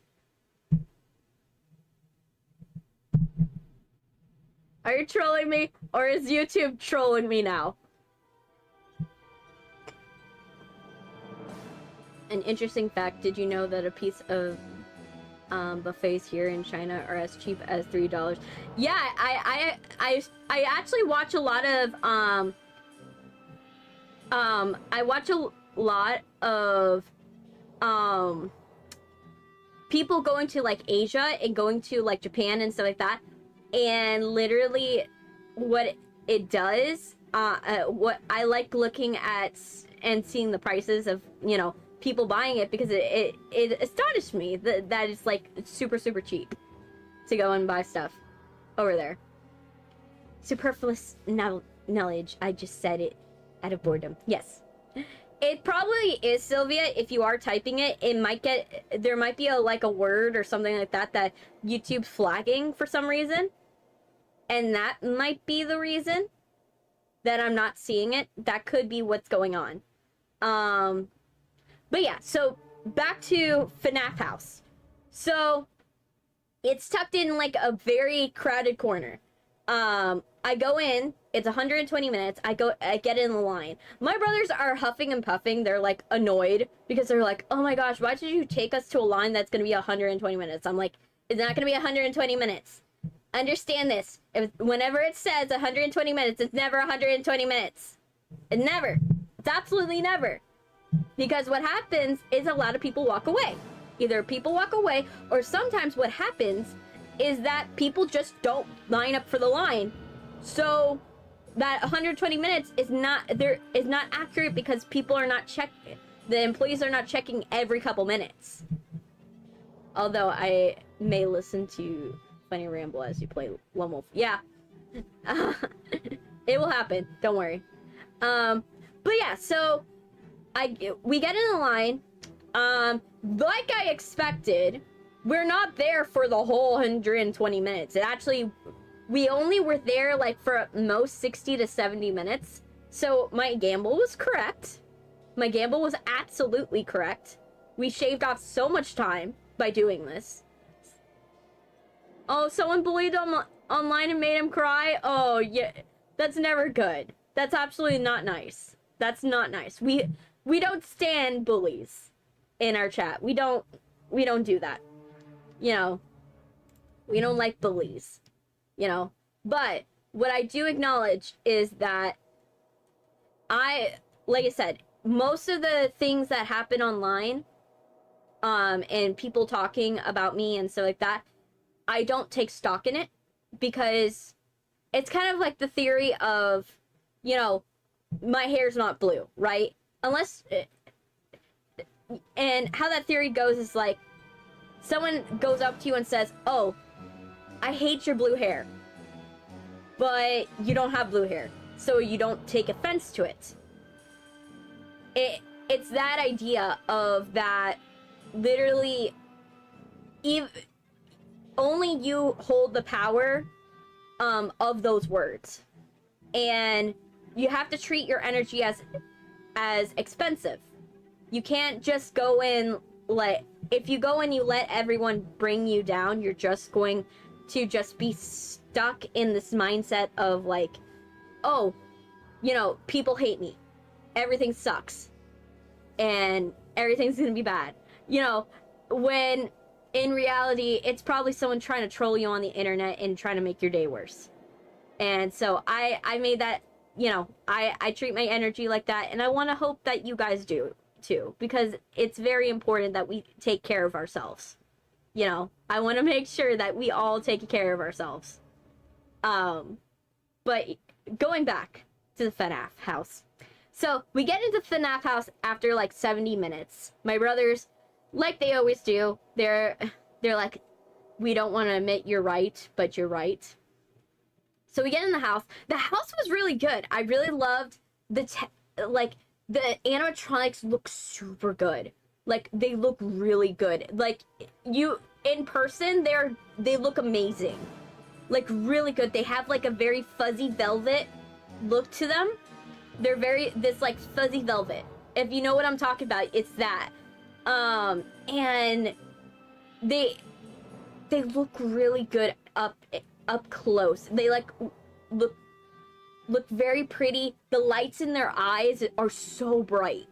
Are you trolling me? Or is YouTube trolling me now? An interesting fact, did you know that a piece of buffets here in China are as cheap as $3? Yeah, I actually watch a lot of I watch a lot of people going to like Asia and going to like Japan and stuff like that. And literally what it does, what I like looking at and seeing the prices of, you know, people buying it, because it astonished me that it's like super cheap to go and buy stuff over there. Superfluous knowledge, I just said it out of boredom. Yes. It probably is, Sylvia. If you are typing it, there might be a word or something like that that YouTube's flagging for some reason. And that might be the reason that I'm not seeing it. That could be what's going on. But yeah, so back to FNAF house. So it's tucked in like a very crowded corner. I go in, it's 120 minutes, I get in the line. My brothers are huffing and puffing, they're like annoyed, because they're like, oh my gosh, why did you take us to a line that's gonna be 120 minutes? I'm like, it's not gonna be 120 minutes. Understand this, whenever it says 120 minutes, it's never 120 minutes. It never. It's absolutely never. Because what happens is a lot of people walk away. Either people walk away, or sometimes what happens is that people just don't line up for the line. So that 120 minutes is not accurate because people are not checking. The employees are not checking every couple minutes. Although I may listen to Funny Ramble as you play Lone Wolf. Yeah. It will happen. Don't worry. But yeah, so we get in the line. Like I expected, we're not there for the whole 120 minutes. We only were there like for at most 60 to 70 minutes. So my gamble was correct. My gamble was absolutely correct. We shaved off so much time by doing this. Oh, someone bullied him online and made him cry? Oh, yeah. That's never good. That's absolutely not nice. That's not nice. We don't stand bullies in our chat. We don't do that. You know, we don't like bullies, you know. But what I do acknowledge is that like I said, most of the things that happen online, and people talking about me and stuff like that, I don't take stock in it, because it's kind of like the theory of, you know, my hair's not blue, right? Unless, and how that theory goes is like, someone goes up to you and says, oh, I hate your blue hair, but you don't have blue hair, so you don't take offense to it. It's that idea of that literally only you hold the power of those words, and you have to treat your energy as expensive. You can't just go in if you go and you let everyone bring you down, you're just going to just be stuck in this mindset of like, oh, you know, people hate me, everything sucks, and everything's gonna be bad, you know, when in reality it's probably someone trying to troll you on the internet and trying to make your day worse. And so I made that, you know, I treat my energy like that, and I want to hope that you guys do too, because it's very important that we take care of ourselves. You know, I want to make sure that we all take care of ourselves. But going back to the FNAF house. So we get into FNAF house after like 70 minutes. My brothers, like they always do, they're like, we don't want to admit you're right, but you're right. So we get in the house. The house was really good. I really loved the animatronics look super good. Like, they look really good. Like, in person, they look amazing. Like, really good. They have, like, a very fuzzy velvet look to them. They're this, like, fuzzy velvet. If you know what I'm talking about, it's that. And they look really good up close. They, like, look very pretty. The lights in their eyes are so bright.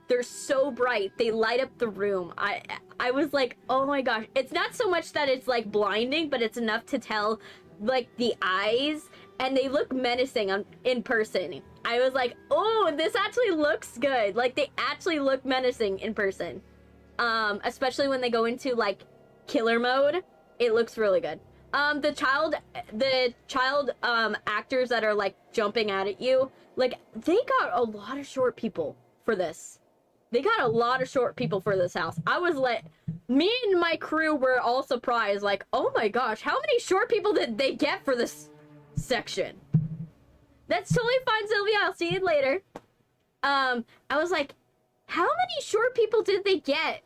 They're so bright. They light up the room. I was like, oh my gosh. It's not so much that it's like blinding, but it's enough to tell like the eyes, and they look menacing in person. I was like, oh, this actually looks good. Like, they actually look menacing in person. Especially when they go into like killer mode. It looks really good. The child actors that are like jumping out at you, like, they got a lot of short people for this. They got a lot of short people for this house. I was like, me and my crew were all surprised, like, oh my gosh, how many short people did they get for this section? That's totally fine, Sylvia, I'll see you later. I was like, how many short people did they get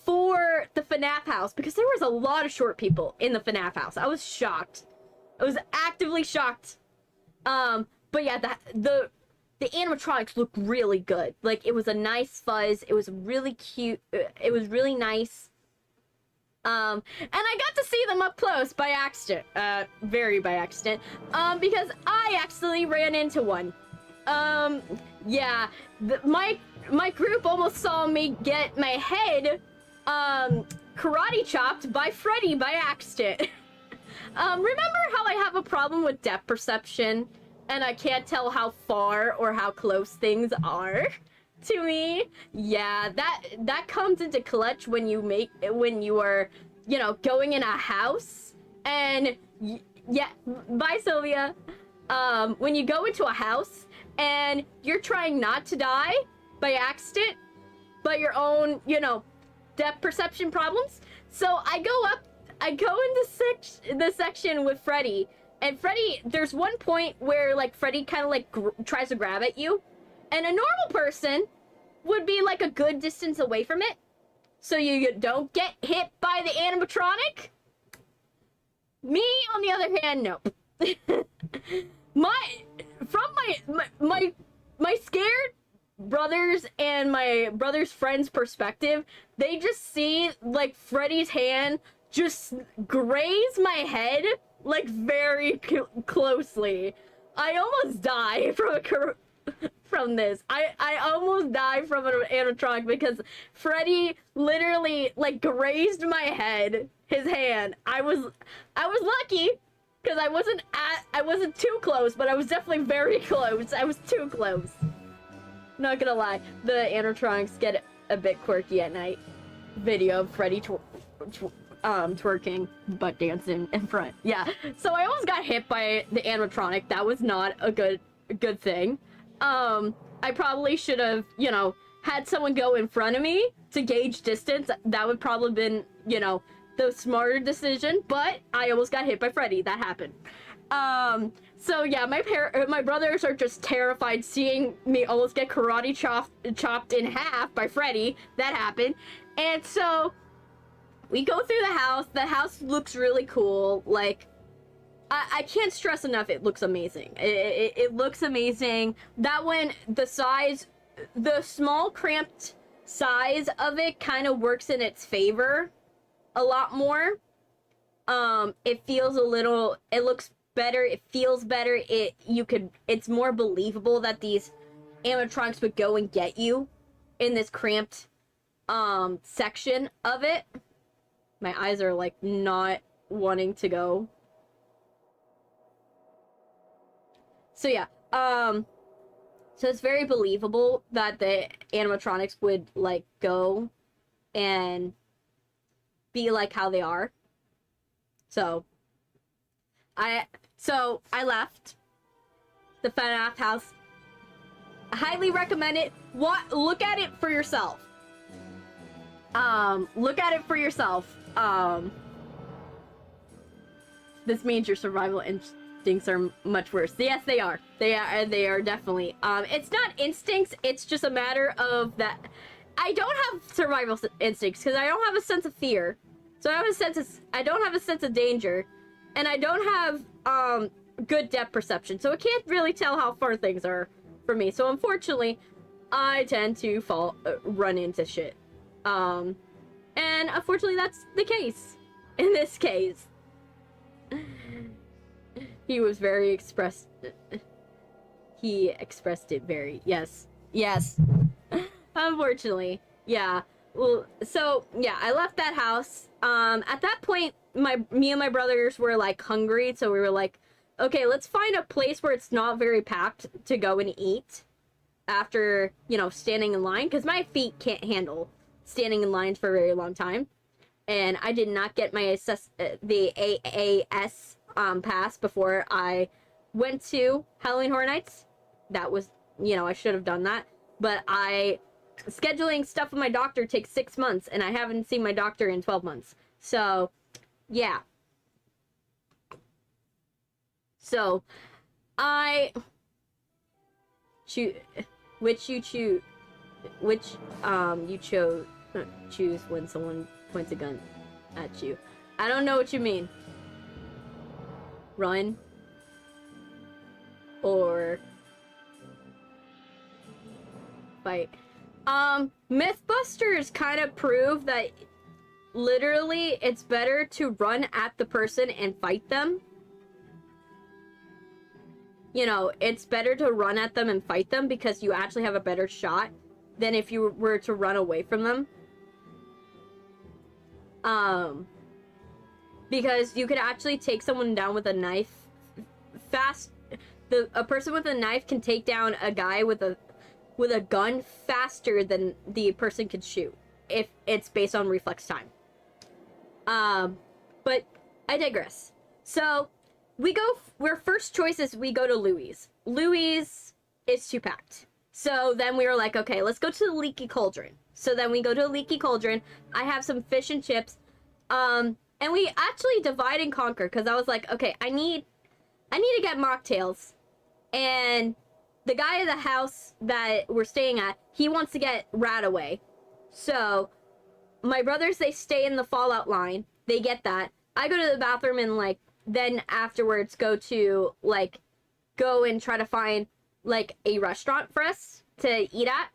for the FNAF house? Because there was a lot of short people in the FNAF house. I was shocked. I was actively shocked. But yeah, the animatronics look really good. Like, it was a nice fuzz. It was really cute. It was really nice. And I got to see them up close by accident. Very by accident. Because I accidentally ran into one. Yeah, my group almost saw me get my head, karate chopped by Freddy by accident. Remember how I have a problem with depth perception? And I can't tell how far or how close things are to me? Yeah, that comes into clutch when you are, you know, going in a house. And, yeah, bye, Sylvia. When you go into a house and you're trying not to die by accident, but your own, you know, depth perception problems. So I go into the section with Freddy, and Freddy, there's one point where, like, Freddy kind of, like, tries to grab at you, and a normal person would be, like, a good distance away from it, so you don't get hit by the animatronic. Me, on the other hand, no. my scared brothers and my brother's friends' perspective, they just see, like, Freddy's hand just graze my head, like, very closely. I almost die from this. I almost died from an animatronic because Freddy literally, like, grazed my head, his hand. I was lucky because I wasn't too close, but I was definitely very close. I was too close. Not gonna lie, the animatronics get a bit quirky at night. Video of Freddy twerking, butt dancing in front. Yeah, so I almost got hit by the animatronic. That was not a good thing. I probably should have, you know, had someone go in front of me to gauge distance. That would probably been, you know, the smarter decision, but I almost got hit by Freddy. That happened. So yeah, my brothers are just terrified seeing me almost get karate chopped in half by Freddy. That happened. And so we go through the house. The house looks really cool. Like, I can't stress enough, it looks amazing. It looks amazing. That one, the small cramped size of it kind of works in its favor a lot more. It feels it looks better, it feels better, it's more believable that these animatronics would go and get you in this cramped, section of it. My eyes are, like, not wanting to go. So yeah, so it's very believable that the animatronics would, like, go and be like how they are. So I left the FNAF house. I highly recommend it. Look at it for yourself. Look at it for yourself. This means your survival instincts are much worse. Yes, they are. They are definitely. It's not instincts, it's just a matter of that I don't have survival instincts because I don't have a sense of fear. So I don't have a sense of danger, and I don't have good depth perception. So I can't really tell how far things are for me. So unfortunately, I tend to run into shit. And unfortunately, that's the case in this case. He was very he expressed it very, yes. Unfortunately, yeah. Well, so yeah, I left that house. At that point, me and my brothers were, like, hungry, so we were like, okay, let's find a place where it's not very packed to go and eat after, you know, standing in line, because my feet can't handle standing in lines for a very long time. And I did not get my the AAS pass before I went to Halloween Horror Nights. That was, you know, I should have done that. But scheduling stuff with my doctor takes 6 months, and I haven't seen my doctor in 12 months. So, yeah. So, which you choose? which you choose when someone points a gun at you. I don't know what you mean. Run. Or fight. Mythbusters kind of prove that literally it's better to run at the person and fight them. You know, it's better to run at them and fight them because you actually have a better shot than if you were to run away from them. Because you could actually take someone down with a knife fast. A person with a knife can take down a guy with a gun faster than the person can shoot if it's based on reflex time. But I digress. So we're first choices, we go to Louis. Louis is too packed. So then we were like, okay, let's go to the Leaky Cauldron. So then we go to the Leaky Cauldron. I have some fish and chips. And we actually divide and conquer because I was like, okay, I need to get mocktails. And the guy at the house that we're staying at, he wants to get rat away. So my brothers, they stay in the Fallout line. They get that. I go to the bathroom and like then afterwards go and try to find like a restaurant for us to eat at.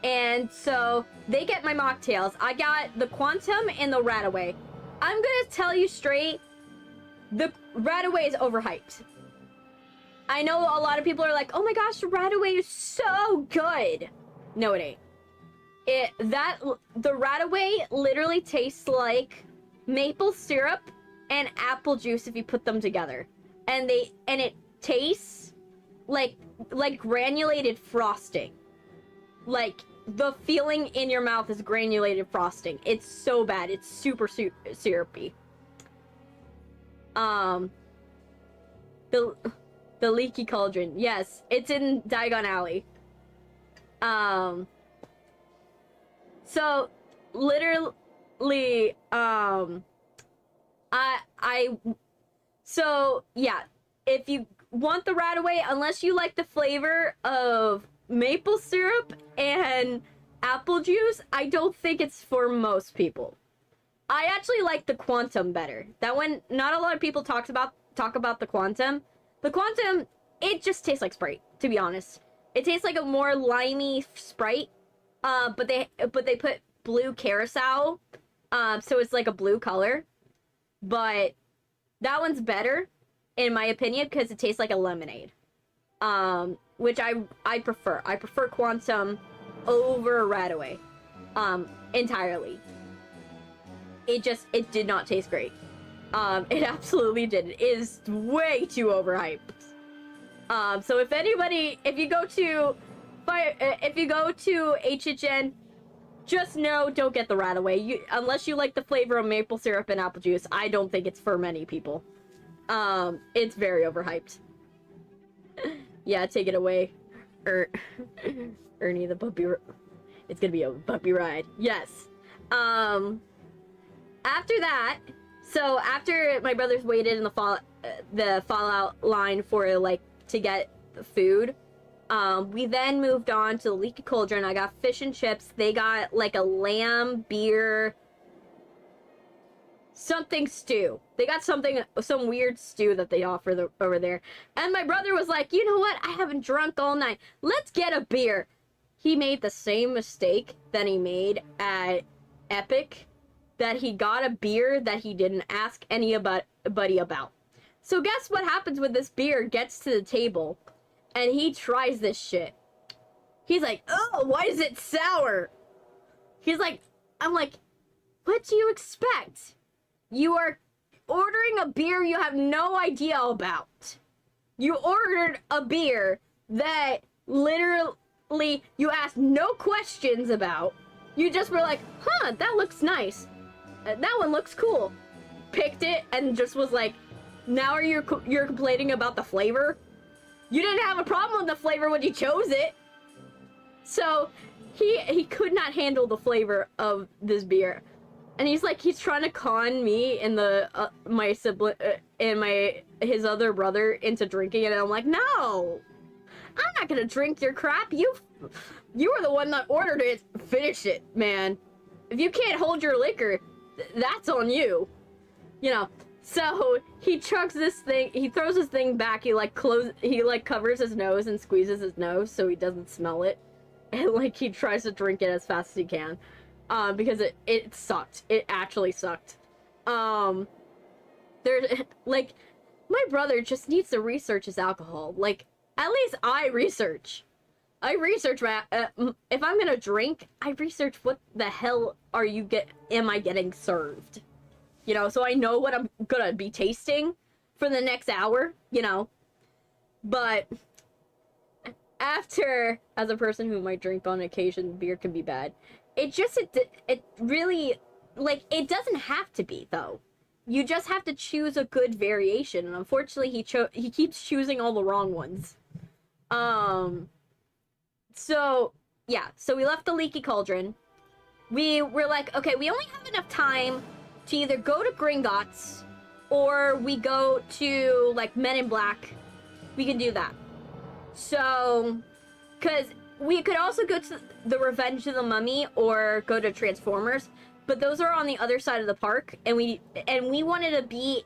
And so they get my mocktails. I got the Quantum and the Rataway. I'm gonna tell you straight, the Rataway is overhyped. I know a lot of people are like, oh my gosh, the Rataway is so good. No, it ain't. The Rataway literally tastes like maple syrup and apple juice if you put them together. And it tastes like granulated frosting. Like, the feeling in your mouth is granulated frosting. It's so bad. It's super syrupy. The Leaky Cauldron. Yes, it's in Diagon Alley. So, literally, so, yeah. If you want the Rataway, unless you like the flavor of maple syrup and apple juice, I don't think it's for most people. I actually like the Quantum better. That one, not a lot of people talk about the Quantum. The Quantum, it just tastes like Sprite, to be honest. It tastes like a more limey Sprite, but they put blue carousel, so it's like a blue color. But that one's better, in my opinion, because it tastes like a lemonade. Which I prefer. I prefer Quantum over Rataway. Entirely. It did not taste great. It absolutely didn't. It is way too overhyped. So if you go to HHN, just know, don't get the Rataway. Unless you like the flavor of maple syrup and apple juice, I don't think it's for many people. It's very overhyped. Yeah, take it away. Ernie the puppy. It's gonna be a puppy ride. Yes. After that, so after my brothers waited in the Fallout line for like to get food, we then moved on to the Leaky Cauldron. I got fish and chips. They got like a lamb beer something stew. They got some weird stew that they offer over there. And my brother was like, you know what? I haven't drunk all night. Let's get a beer. He made the same mistake that he made at Epic, that he got a beer that he didn't ask anybody about. So guess what happens when this beer gets to the table and he tries this shit? He's like, oh, why is it sour? I'm like, what do you expect? You are ordering a beer you have no idea about. You ordered a beer that literally you asked no questions about. You just were like, huh, that looks nice. That one looks cool. Picked it and just was like, now you're complaining about the flavor? You didn't have a problem with the flavor when you chose it. So he could not handle the flavor of this beer. And he's like, he's trying to con me and my sibling and his other brother into drinking it, and I'm like, no, I'm not gonna drink your crap. You were the one that ordered it. Finish it, man. If you can't hold your liquor, that's on you. You know. So he chugs this thing. He throws his thing back. He like covers his nose and squeezes his nose so he doesn't smell it, and like he tries to drink it as fast as he can, because it sucked. It actually sucked. There's like, my brother just needs to research his alcohol. Like, at least I research my if I'm gonna drink, I research what the hell am I getting served. You know, so I know what I'm gonna be tasting for the next hour, you know. But after, as a person who might drink on occasion, beer can be bad. It really, like, it doesn't have to be, though. You just have to choose a good variation, and unfortunately he keeps choosing all the wrong ones. So yeah, so we left the leaky cauldron. We were like, okay, we only have enough time to either go to Gringotts or we go to, like, Men in Black. We can do that. So, because we could also go to the Revenge of the Mummy or go to Transformers, but those are on the other side of the park, and we wanted to be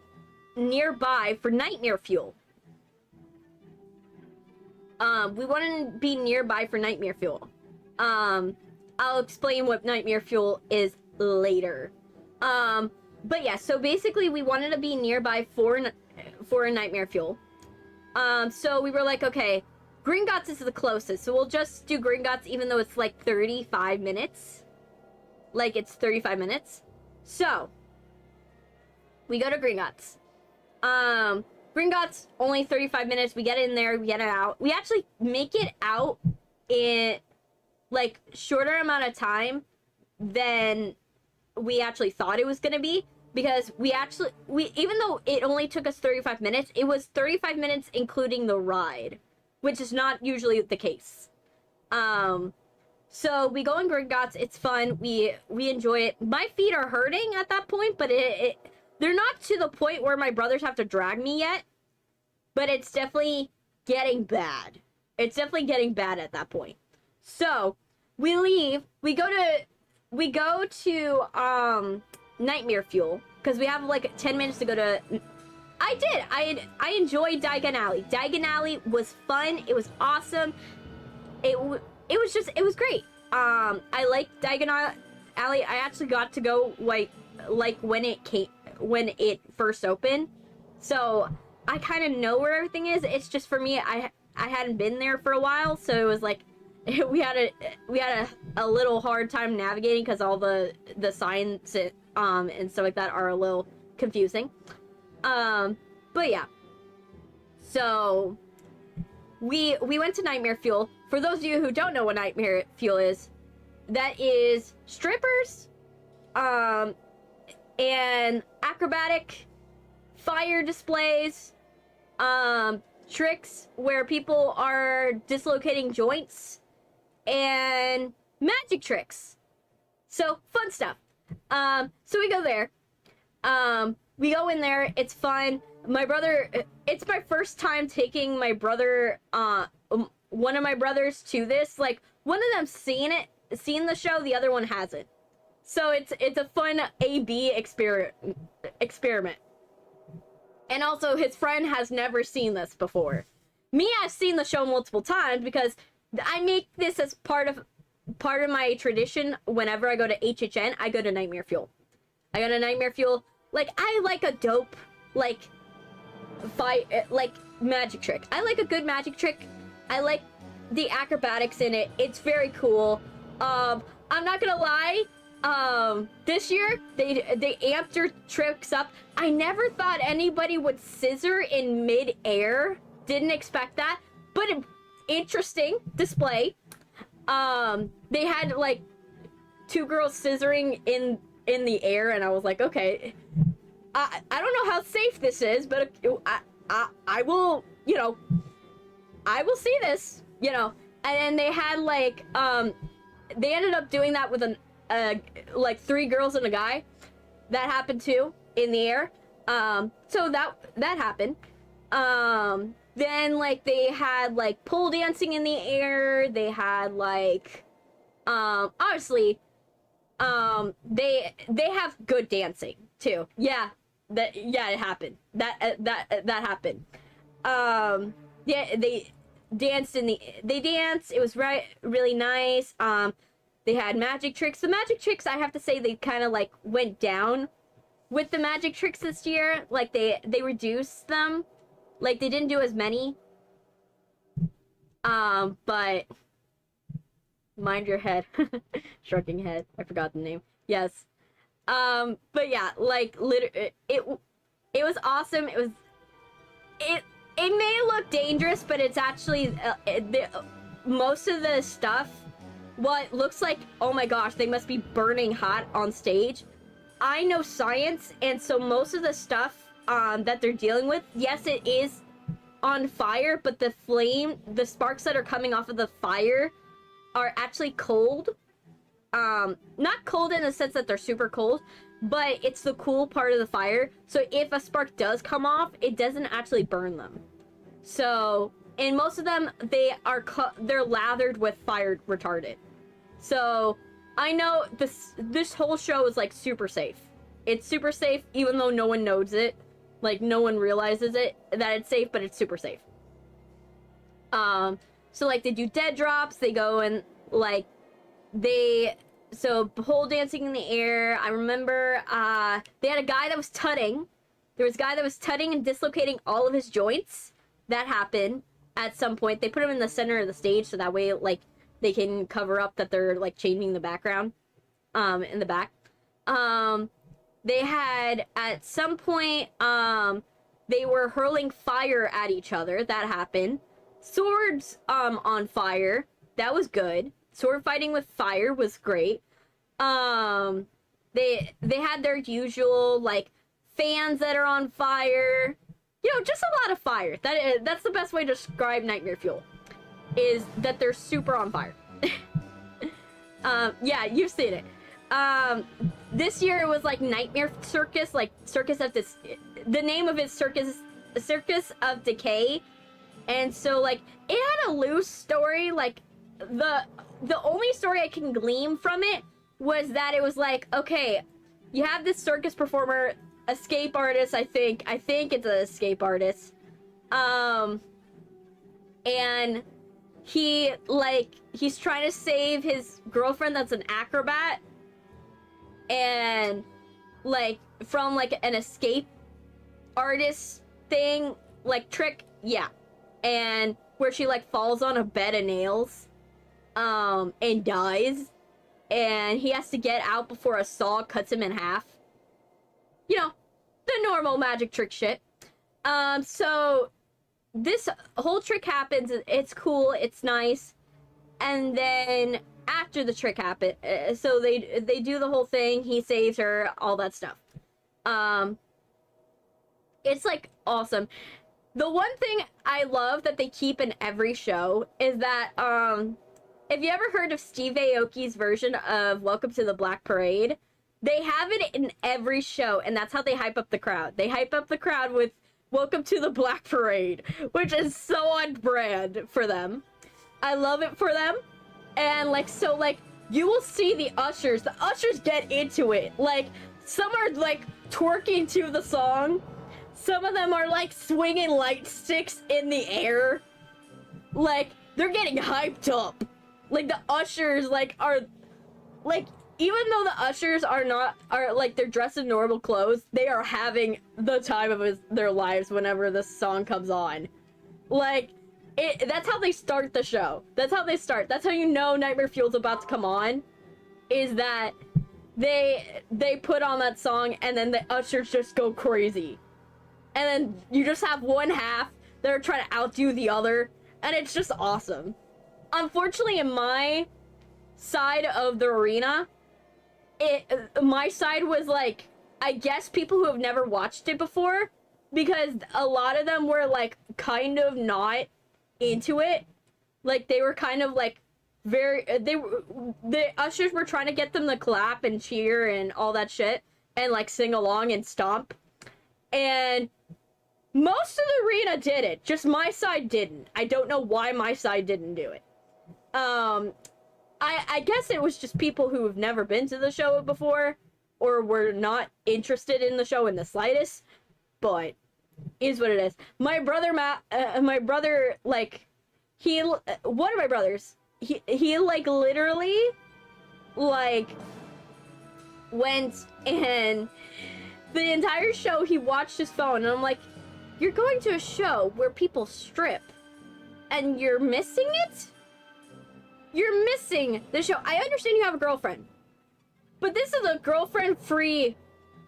nearby for Nightmare Fuel. We wanted to be nearby for Nightmare Fuel. I'll explain what Nightmare Fuel is later. But yeah, so basically we wanted to be nearby for a Nightmare Fuel. So we were like, okay, Gringotts is the closest, so we'll just do Gringotts even though it's like 35 minutes. Like, it's 35 minutes. So, we go to Gringotts. Gringotts, only 35 minutes. We get in there, we get it out. We actually make it out in, like, shorter amount of time than we actually thought it was gonna be, because even though it only took us 35 minutes, it was 35 minutes including the ride, which is not usually the case. So we go in Gringotts, it's fun, we enjoy it. My feet are hurting at that point, but they're not to the point where my brothers have to drag me yet, but it's definitely getting bad. It's definitely getting bad at that point. So we leave, we go to Nightmare Fuel, because we have like 10 minutes to go to. I enjoyed Diagon Alley. Diagon Alley was fun. It was awesome. It was great. I liked Diagon Alley. I actually got to go like when it first opened, so I kind of know where everything is. It's just, for me, I hadn't been there for a while, so it was like we had a little hard time navigating, because all the signs and stuff like that are a little confusing. But yeah, so we went to Nightmare Fuel. For those of you who don't know what Nightmare Fuel is, that is strippers, and acrobatic fire displays, tricks where people are dislocating joints, and magic tricks. So, fun stuff. So we go there. We go in there, it's fun. My brother, it's my first time taking my brother, one of my brothers to this. Like, one of them's seen the show, the other one hasn't. So it's a fun A-B experiment. And also, his friend has never seen this before. Me, I've seen the show multiple times, because I make this as part of my tradition. Whenever I go to HHN, I go to Nightmare Fuel. I go to Nightmare Fuel. Like, I like a dope, like magic trick. I like a good magic trick. I like the acrobatics in it. It's very cool. I'm not gonna lie. This year, they amped their tricks up. I never thought anybody would scissor in mid-air. Didn't expect that. But interesting display. They had, like, two girls scissoring in the air, and I was like, okay, I don't know how safe this is, but I will, you know, I will see this, you know. And then they had, like, they ended up doing that with like 3 girls and a guy. that happened too in the air. So that happened. Then like they had like pole dancing in the air. They had like obviously they have good dancing too. Yeah, it happened. That happened. Yeah, they danced they danced. It was really nice. They had magic tricks. The magic tricks, I have to say, they kind of like went down with the magic tricks this year. Like they reduced them. Like they didn't do as many. But mind your head. Shrugging head. I forgot the name. Yes. But yeah, like it was awesome. It may look dangerous, but it's actually most of the stuff, what looks like, oh my gosh, they must be burning hot on stage. I know science, and so most of the stuff that they're dealing with, yes, it is on fire, but the sparks that are coming off of the fire are actually cold. Not cold in the sense that they're super cold, but it's the cool part of the fire. So if a spark does come off, it doesn't actually burn them. So, and most of them, they're lathered with fire retardant. So I know this whole show is like super safe. It's super safe, even though no one knows it. Like no one realizes it that it's safe, but it's super safe. So like they do dead drops. They go and like so pole dancing in the air. I remember they had a guy that was tutting. There was a guy that was tutting and dislocating all of his joints. That happened at some point. They put him in the center of the stage so that way like they can cover up that they're like changing the background in the back. They had at some point they were hurling fire at each other. That happened. Swords on fire. That was good. Sword fighting with fire was great. They had their usual like fans that are on fire. You know, just a lot of fire. That's the best way to describe Nightmare Fuel. Is that they're super on fire. Yeah, you've seen it. This year it was like Nightmare Circus, like Circus of this. The name of it Circus of Decay, and so like it had a loose story. Like the only story I can glean from it was that it was like, okay, you have this circus performer, escape artist. I think it's an escape artist, and he's trying to save his girlfriend that's an acrobat, and like from like an escape artist thing, like trick, yeah, and where she like falls on a bed of nails and dies, and he has to get out before a saw cuts him in half. You know, the normal magic trick shit. So this whole trick happens. It's cool. It's nice. And then after the trick happens, so they do the whole thing. He saves her. All that stuff. It's like awesome. The one thing I love that they keep in every show is that if you ever heard of Steve Aoki's version of Welcome to the Black Parade, they have it in every show, and that's how they hype up the crowd. They hype up the crowd with Welcome to the Black Parade, which is so on brand for them. I love it for them. And like, so like, you will see the ushers get into it. Like, some are like twerking to the song. Some of them are like swinging light sticks in the air. Like, they're getting hyped up. Like, the ushers like are like, even though the ushers are like, they're dressed in normal clothes, they are having the time of their lives whenever this song comes on. Like, that's how they start the show. That's how they start. That's how you know Nightmare Fuel's about to come on. Is that they put on that song and then the ushers just go crazy. And then you just have one half that are trying to outdo the other. And it's just awesome. Unfortunately, in my side of the arena, my side was like, I guess people who have never watched it before, because a lot of them were like kind of not into it. Like, they were kind of like the ushers were trying to get them to clap and cheer and all that shit, and like sing along and stomp. And most of the arena did it, just my side didn't. I don't know why my side didn't do it. I guess it was just people who have never been to the show before, or were not interested in the show in the slightest, but is what it is. My brother, like, one of my brothers, he like, literally, like, went and the entire show, he watched his phone, and I'm like, you're going to a show where people strip, and you're missing it? You're missing the show. I understand you have a girlfriend, but this is a girlfriend-free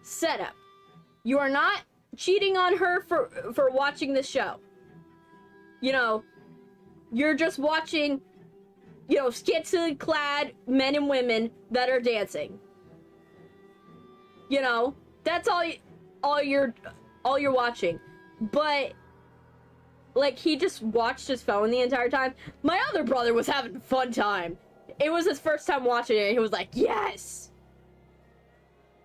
setup. You are not cheating on her for watching the show. You know, you're just watching, you know, scantily clad men and women that are dancing. You know, that's all you're watching. But like, he just watched his phone the entire time. My other brother was having a fun time. It was his first time watching it, and he was like, yes!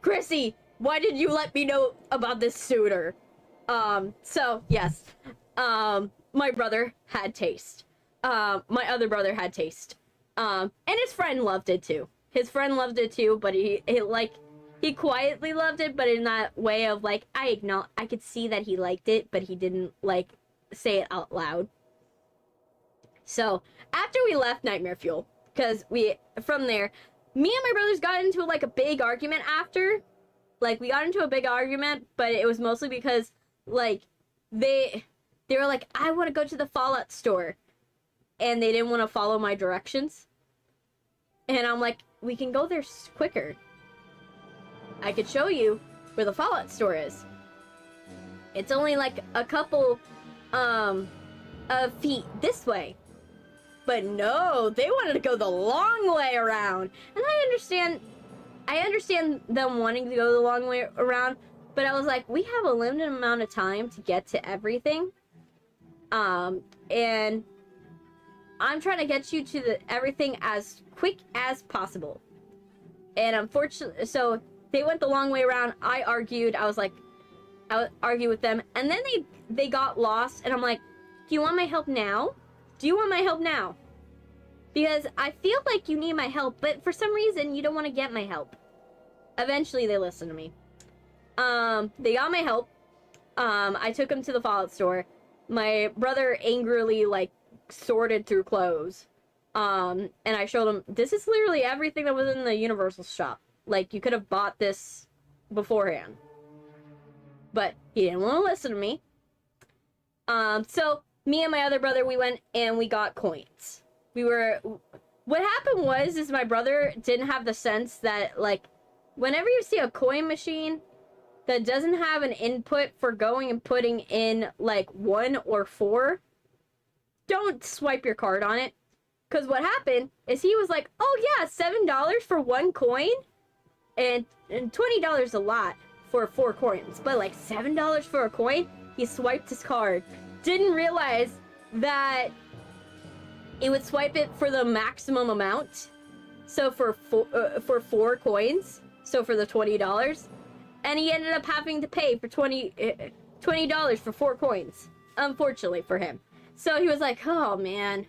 Chrissy, why did you let me know about this sooner? So, yes. My brother had taste. My other brother had taste. And his friend loved it too. His friend loved it too, but he quietly loved it, but in that way of, like, I could see that he liked it, but he didn't, like, say it out loud. So, after we left Nightmare Fuel, because from there, me and my brothers got into, like, a big argument after. Like, we got into a big argument, but it was mostly because, like, they were like, I want to go to the Fallout store. And they didn't want to follow my directions. And I'm like, we can go there quicker. I could show you where the Fallout store is. It's only, like, a couple of feet this way. But no, they wanted to go the long way around. And I understand them wanting to go the long way around, but I was like, we have a limited amount of time to get to everything. And I'm trying to get you to everything as quick as possible. And unfortunately, so they went the long way around. I argued. I would argue with them, and then they got lost, and I'm like, do you want my help now? Do you want my help now? Because I feel like you need my help, but for some reason you don't want to get my help. Eventually they listened to me. They got my help. I took them to the Fallout store. My brother angrily, like, sorted through clothes. And I showed him, this is literally everything that was in the Universal shop. Like, you could have bought this beforehand. But he didn't want to listen to me. So me and my other brother, we went and we got coins. What happened is my brother didn't have the sense that, like, whenever you see a coin machine that doesn't have an input for going and putting in, like, 1 or 4, don't swipe your card on it. Because what happened is he was like, oh yeah, $7 for 1 coin? And $20 a lot for 4 coins. But, like, $7 for a coin? He swiped his card. Didn't realize that it would swipe it for the maximum amount. So for 4 coins. So for the $20. And he ended up having to pay for $20 for 4 coins. Unfortunately for him. So he was like, oh man.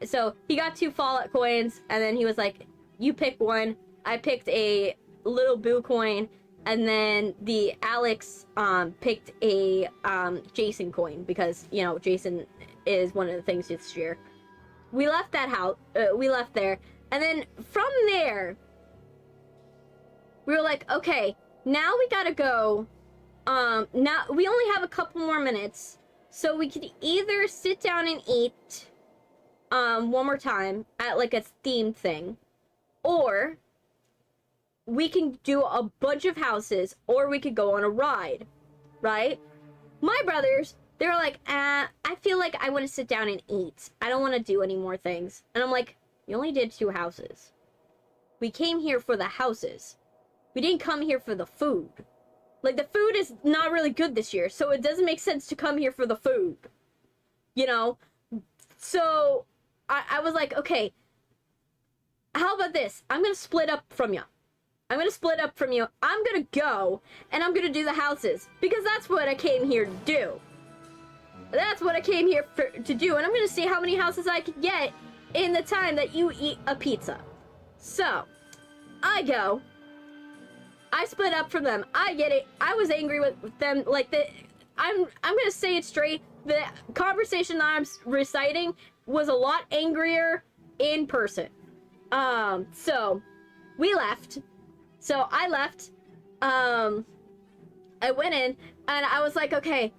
So he got 2 Fallout coins, and then he was like, you pick one. I picked a little Boo coin, and then the Alex picked a Jason coin, because, you know, Jason is one of the things this year. We left that house, we left there, and then from there, we were like, okay, now we gotta go. Now we only have a couple more minutes, so we could either sit down and eat one more time at, like, a themed thing, or we can do a bunch of houses, or we could go on a ride, right? My brothers, they were like, I feel like I want to sit down and eat. I don't want to do any more things. And I'm like, you only did 2 houses. We came here for the houses. We didn't come here for the food. Like, the food is not really good this year, so it doesn't make sense to come here for the food. You know? So, I was like, okay, how about this? I'm gonna split up from you. I'm gonna split up from you. I'm gonna go, and I'm gonna do the houses, because that's what I came here to do. That's what I came here to do, and I'm gonna see how many houses I can get in the time that you eat a pizza. So, I go. I split up from them. I get it. I was angry with them. Like, I'm gonna say it straight. The conversation that I'm reciting was a lot angrier in person. So, we left. So, I left. I went in, and I was like, okay.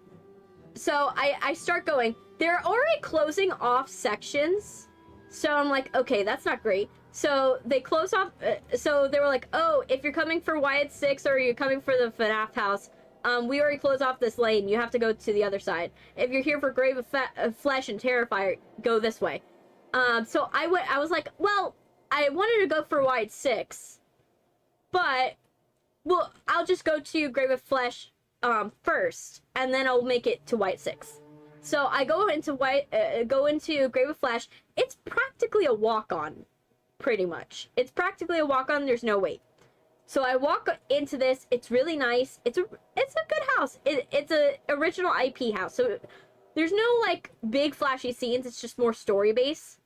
So, I start going. They're already closing off sections. So, I'm like, okay, that's not great. So, they close off. So, they were like, oh, if you're coming for Wyatt 6 or you're coming for the FNAF house, we already closed off this lane. You have to go to the other side. If you're here for Grave of Flesh and Terrifier, go this way. So, I was like, well, I wanted to go for Wyatt 6. But, well, I'll just go to Grave of Flesh first, and then I'll make it to Wyatt 6. So I go into Grave of Flesh. It's practically a walk-on, pretty much. It's practically a walk-on. There's no wait. So I walk into this. It's really nice. It's a good house. It's a original IP house. So there's no like big flashy scenes. It's just more story based.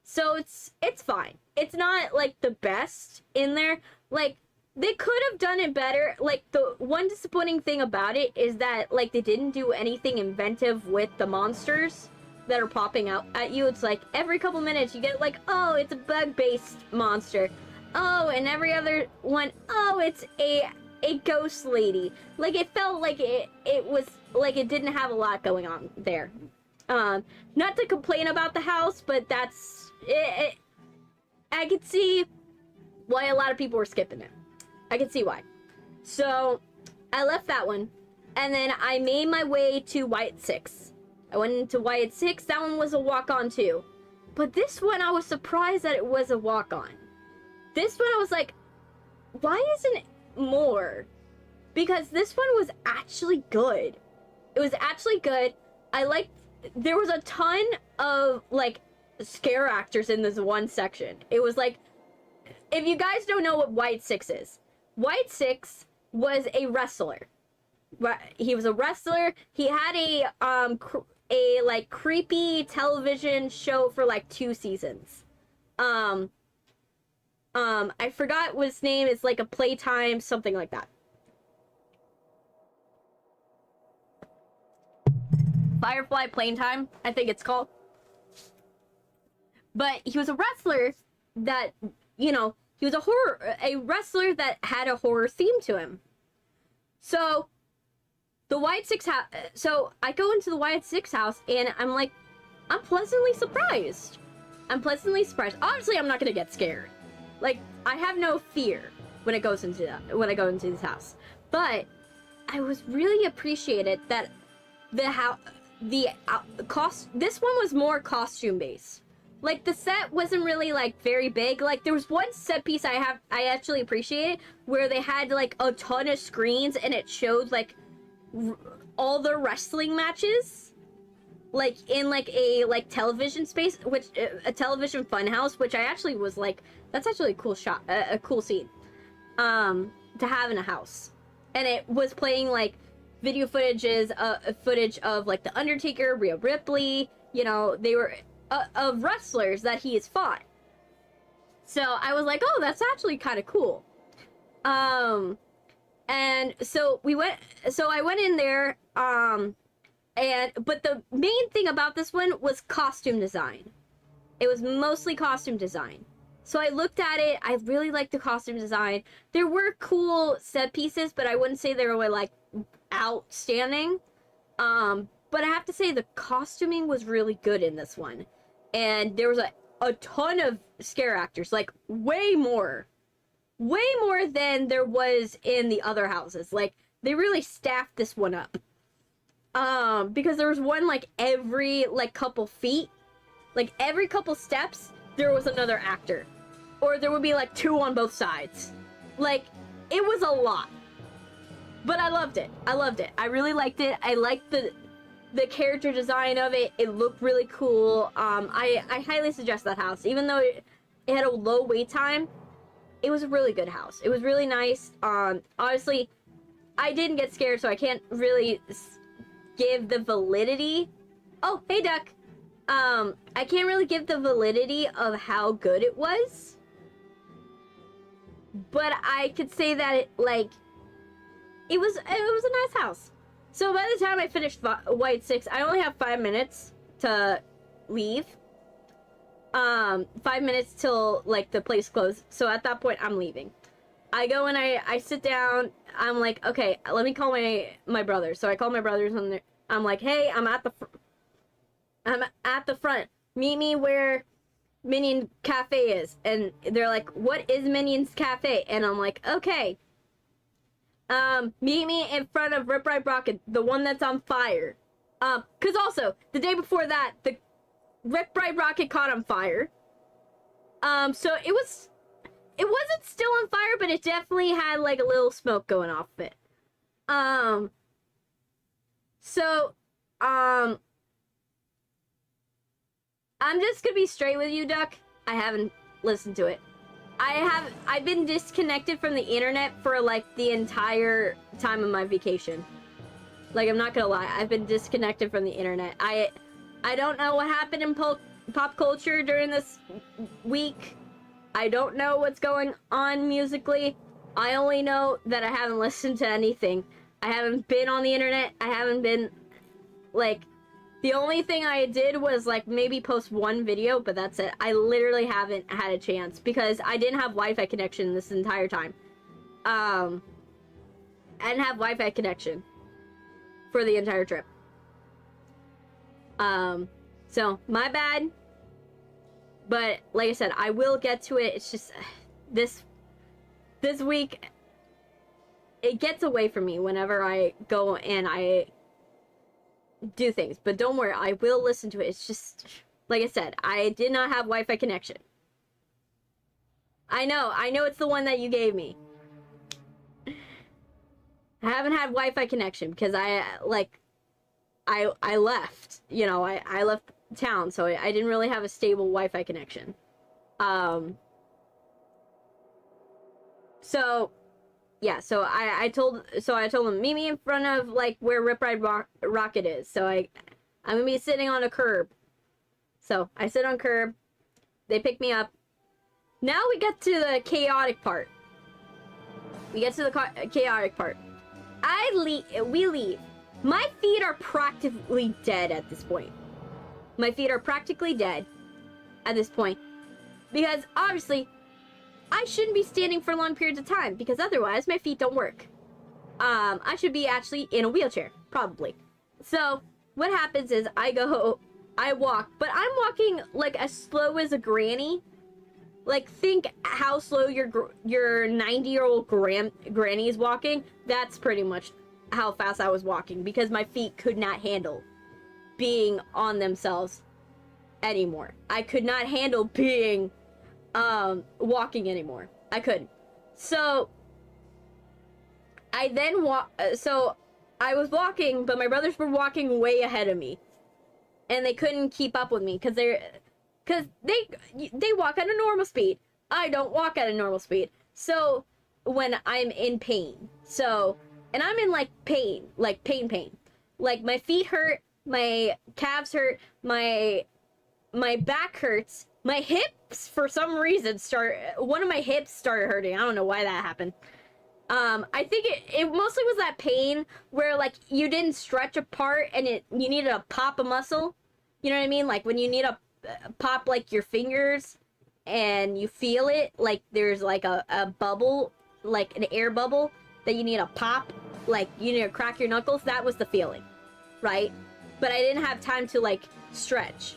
So it's fine. It's not like the best in there. Like, they could have done it better. Like, the one disappointing thing about it is that, like, they didn't do anything inventive with the monsters that are popping out at you. It's like, every couple minutes you get, like, oh, it's a bug-based monster. Oh, and every other one, oh, it's a ghost lady. Like, it felt like it was, like, it didn't have a lot going on there. Not to complain about the house, but that's, I could see why a lot of people were skipping it. I can see why. So, I left that one, and then I made my way to Wyatt 6. I went into Wyatt 6. That one was a walk-on too. But this one, I was surprised that it was a walk-on. This one, I was like, why isn't it more? Because this one was actually good. It was actually good. There was a ton of, like, scare actors in this one section. It was like, if you guys don't know what Wyatt 6 is, Wyatt 6 was a wrestler. He was a wrestler. He had a like creepy television show for like 2 seasons. I forgot what his name is, like a Playtime, something like that. Firefly Playtime, I think it's called. But he was a wrestler that, you know, he was a wrestler that had a horror theme to him. So, the Wyatt 6 house, so I go into the Wyatt 6 house, and I'm like, I'm pleasantly surprised. I'm pleasantly surprised. Obviously, I'm not gonna get scared. Like, I have no fear when I go into this house. But, I was really appreciated that this one was more costume based. Like, the set wasn't really, like, very big. Like, there was one set piece I actually appreciated, where they had, like, a ton of screens, and it showed, like, all the wrestling matches, like, in, like, a, like, television space, which, a television funhouse, which I actually was, like, that's actually a cool shot, a cool scene, to have in a house. And it was playing, like, video footage of, like, The Undertaker, Rhea Ripley, you know, they were... of wrestlers that he has fought. So I was like, oh, that's actually kind of cool. And so I went in there, but the main thing about this one was costume design. It was mostly costume design. So I looked at it, I really liked the costume design. There were cool set pieces, but I wouldn't say they were, like, outstanding. But I have to say the costuming was really good in this one. And there was a ton of scare actors, like way more than there was in the other houses. Like, they really staffed this one up. Because there was one, like, every, like, couple feet. Like, every couple steps, there was another actor. Or there would be, like, 2 on both sides. Like, it was a lot. But I loved it. I really liked it. I liked the character design of it. It looked really cool. I highly suggest that house. Even though it had a low wait time, it was a really good house. It was really nice. Honestly, I didn't get scared, so I can't really give the validity. Oh, hey, Duck. I can't really give the validity of how good it was. But I could say that it was a nice house. So by the time I finished White 6, I only have 5 minutes to leave. 5 minutes till like the place closed. So at that point, I'm leaving. I go and I sit down. I'm like, okay, let me call my brothers. So I call my brothers and I'm like, hey, I'm at the front. Meet me where Minion Cafe is. And they're like, what is Minion's Cafe? And I'm like, okay. Meet me in front of Rip Ride Rocket, the one that's on fire. Cause also, the day before that, the Rip Ride Rocket caught on fire. So it wasn't still on fire, but it definitely had like a little smoke going off of it. I'm just gonna be straight with you, Duck. I haven't listened to it. I've been disconnected from the internet for like the entire time of my vacation. Like, I'm not gonna lie, I've been disconnected from the internet. I don't know what happened in pop culture during this week. I don't know what's going on musically. I only know that I haven't listened to anything. I haven't been on the internet. I haven't been, like, the only thing I did was, like, maybe post one video, but that's it. I literally haven't had a chance because I didn't have Wi-Fi connection this entire time. I didn't have Wi-Fi connection for the entire trip. So, my bad. But, like I said, I will get to it. It's just, this week, it gets away from me whenever I go and I do things. But don't worry, I will listen to it. It's just, like I said, I did not have Wi-Fi connection. I know it's the one that you gave me. I haven't had Wi-Fi connection because I left, you know, I left town, so I didn't really have a stable Wi-Fi connection. So yeah, so I told them, meet me in front of like where Rip Ride Rocket is. So I'm gonna be sitting on a curb. So I sit on curb, they pick me up. Now we get to the chaotic part. We leave. My feet are practically dead at this point. Because obviously, I shouldn't be standing for long periods of time because otherwise my feet don't work. I should be actually in a wheelchair, probably. So what happens is I walk, but I'm walking like as slow as a granny. Like, think how slow your 90-year-old granny is walking. That's pretty much how fast I was walking because my feet could not handle being on themselves anymore. I could not handle being walking anymore. I couldn't. So I then I was walking, but my brothers were walking way ahead of me, and they couldn't keep up with me because they walk at a normal speed. I don't walk at a normal speed. So when I'm in pain, and I'm in like pain, like pain. Like my feet hurt, my calves hurt, my back hurts, my hips for some reason one of my hips started hurting. I don't know why that happened. I think it mostly was that pain where like you didn't stretch a part and you needed to pop a muscle. You know what I mean? Like when you need to pop like your fingers and you feel it, like there's like a bubble, like an air bubble that you need to pop, like you need to crack your knuckles. That was the feeling, right? But I didn't have time to like stretch.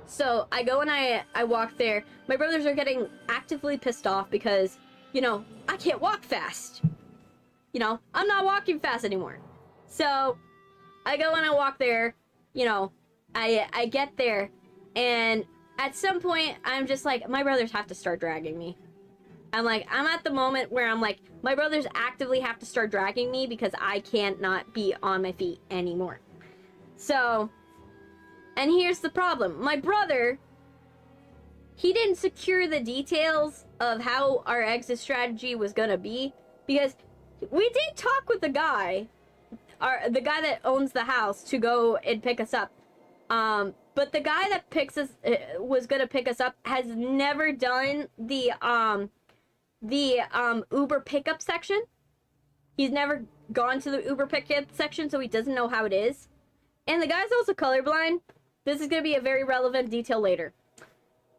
So I go and I walk there. My brothers are getting actively pissed off because, you know, I can't walk fast. You know, I'm not walking fast anymore. So I go and I walk there, you know, I get there, and at some point I'm just like, my brothers have to start dragging me. I'm at the moment where I'm like, my brothers actively have to start dragging me because I can't not be on my feet anymore. So, and here's the problem. My brother he didn't secure the details of how our exit strategy was gonna be, because we did talk with the guy, the guy that owns the house, to go and pick us up. But the guy that was gonna pick us up has never done the Uber pickup section. He's never gone to the Uber pickup section, so he doesn't know how it is. And the guy's also colorblind. This is gonna be a very relevant detail later.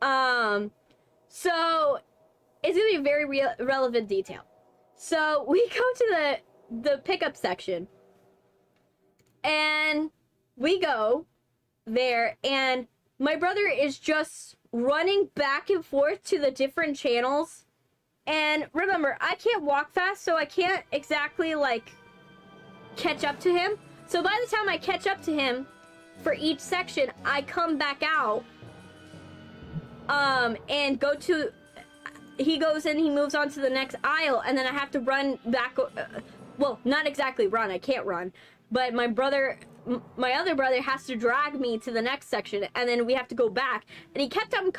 So it's gonna be a very relevant detail. So we go to the pickup section, and we go there, and my brother is just running back and forth to the different channels. And remember, I can't walk fast, so I can't exactly, like, catch up to him. So by the time I catch up to him for each section, I come back out, and go to, he goes and he moves on to the next aisle, and then I have to run back, well, not exactly run, I can't run, but my other brother has to drag me to the next section, and then we have to go back. And he kept on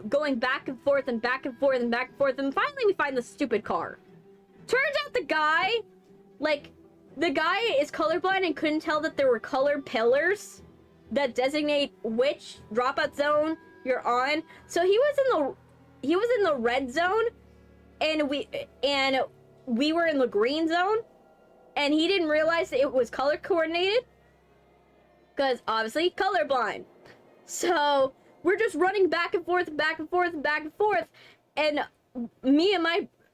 going back and forth and back and forth and back and forth, and finally we find the stupid car. Turns out the guy is colorblind and couldn't tell that there were colored pillars that designate which dropout zone you're on. So he was in the red zone, and we were in the green zone, and he didn't realize that it was color coordinated, because obviously colorblind. So we're just running back and forth and back and forth and back and forth, and me and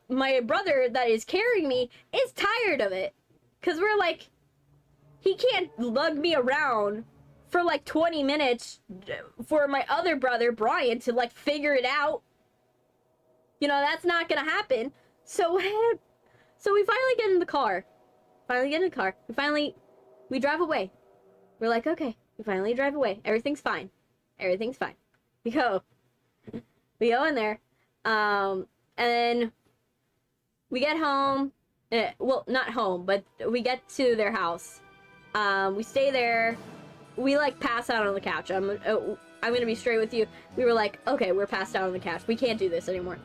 my brother that is carrying me is tired of it, because we're like, he can't lug me around for like 20 minutes for my other brother Brian to like figure it out. You know, that's not gonna happen. So we finally get in the car. We drive away. We're like, okay, we finally drive away. Everything's fine. We go in there, and then we get home. Well, not home, but we get to their house. We stay there. We like pass out on the couch. I'm gonna be straight with you. We were like, okay, we're passed out on the couch. We can't do this anymore.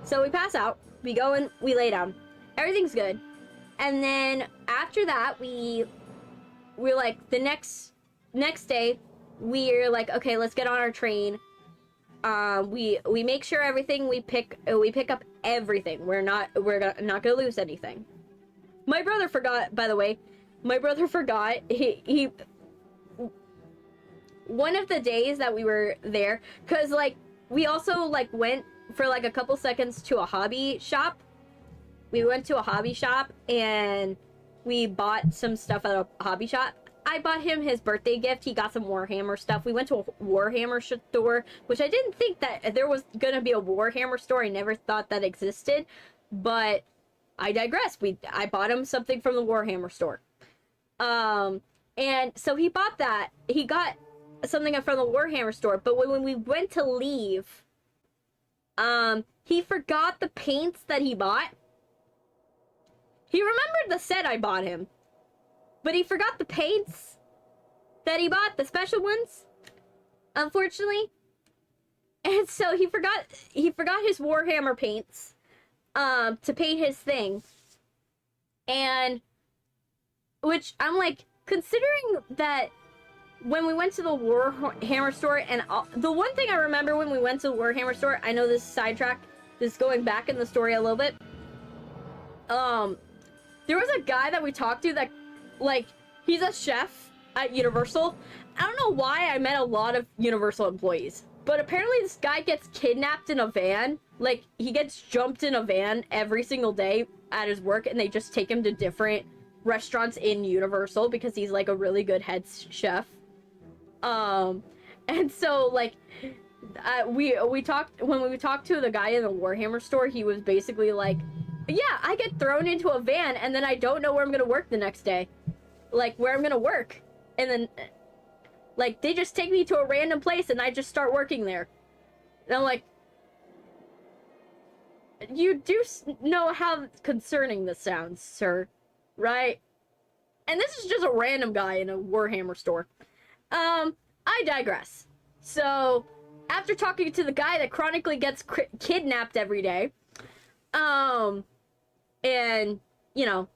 So we pass out. We go and we lay down. Everything's good. And then after that, we're like, the next day, we're like, okay, let's get on our train. We make sure everything we pick up everything. We're not gonna lose anything. My brother forgot, by the way. He one of the days that we were there, because like we also like went for like a couple seconds to a hobby shop. We went to a hobby shop and we bought some stuff at a hobby shop. I bought him his birthday gift. He got some Warhammer stuff. We went to a Warhammer store, which I didn't think that there was gonna be a Warhammer store. I never thought that existed, but I digress. I bought him something from the Warhammer store. And so he bought that. He got something from the Warhammer store, but when we went to leave, he forgot the paints that he bought. He remembered the set I bought him, but he forgot the paints that he bought, the special ones, unfortunately. And so he forgot his Warhammer paints, to paint his thing. And, which I'm like, considering that when we went to the Warhammer store, and the one thing I remember when we went to the Warhammer store, I know this is sidetrack, this is going back in the story a little bit. There was a guy that we talked to that, like, he's a chef at Universal. I don't know why I met a lot of Universal employees, but apparently this guy gets kidnapped in a van. Like, he gets jumped in a van every single day at his work, and they just take him to different restaurants in Universal because he's like a really good head chef. And so like we talked, when we talked to the guy in the Warhammer store, he was basically like, yeah, I get thrown into a van and then I don't know where I'm gonna work the next day, like where I'm gonna work, and then like they just take me to a random place and I just start working there. And I'm like, you do know how concerning this sounds, sir, right? And this is just a random guy in a Warhammer store. I digress. So after talking to the guy that chronically gets kidnapped every day, and, you know,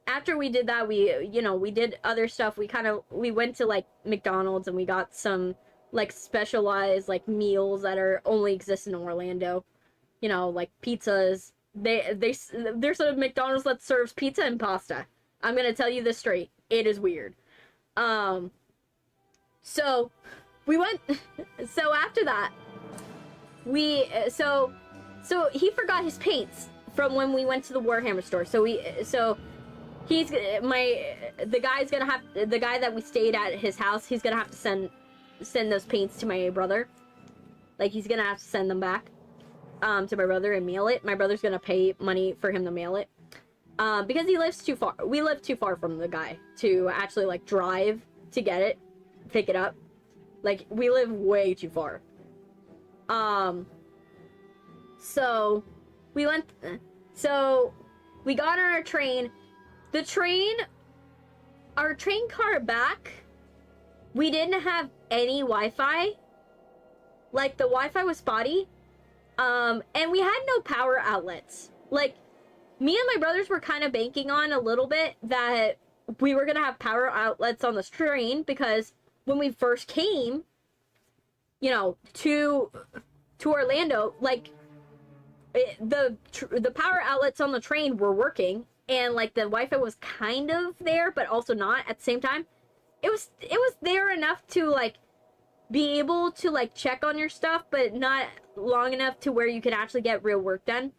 after we did that, we did other stuff. We went to, like, McDonald's and we got some, like, specialized, like, meals that only exist in Orlando. You know, like, pizzas. There's a McDonald's that serves pizza and pasta. I'm gonna tell you this straight. It is weird. So, we went, so after that, so he forgot his paints from when we went to the Warhammer store. The guy that we stayed at his house, he's gonna have to send those paints to my brother. Like, he's gonna have to send them back, to my brother and mail it. My brother's gonna pay money for him to mail it. Because he lives too far. We live too far from the guy to actually, like, drive to get it, pick it up. Like, we live way too far. So we got on our train. Our train car back, we didn't have any Wi-Fi. Like, the Wi-Fi was spotty. And we had no power outlets. Like, me and my brothers were kind of banking on a little bit that we were gonna have power outlets on this train, because when we first came, you know, to Orlando, like, the power outlets on the train were working, and, like, the Wi-Fi was kind of there, but also not at the same time. It was there enough to, like, be able to, like, check on your stuff, but not long enough to where you could actually get real work done.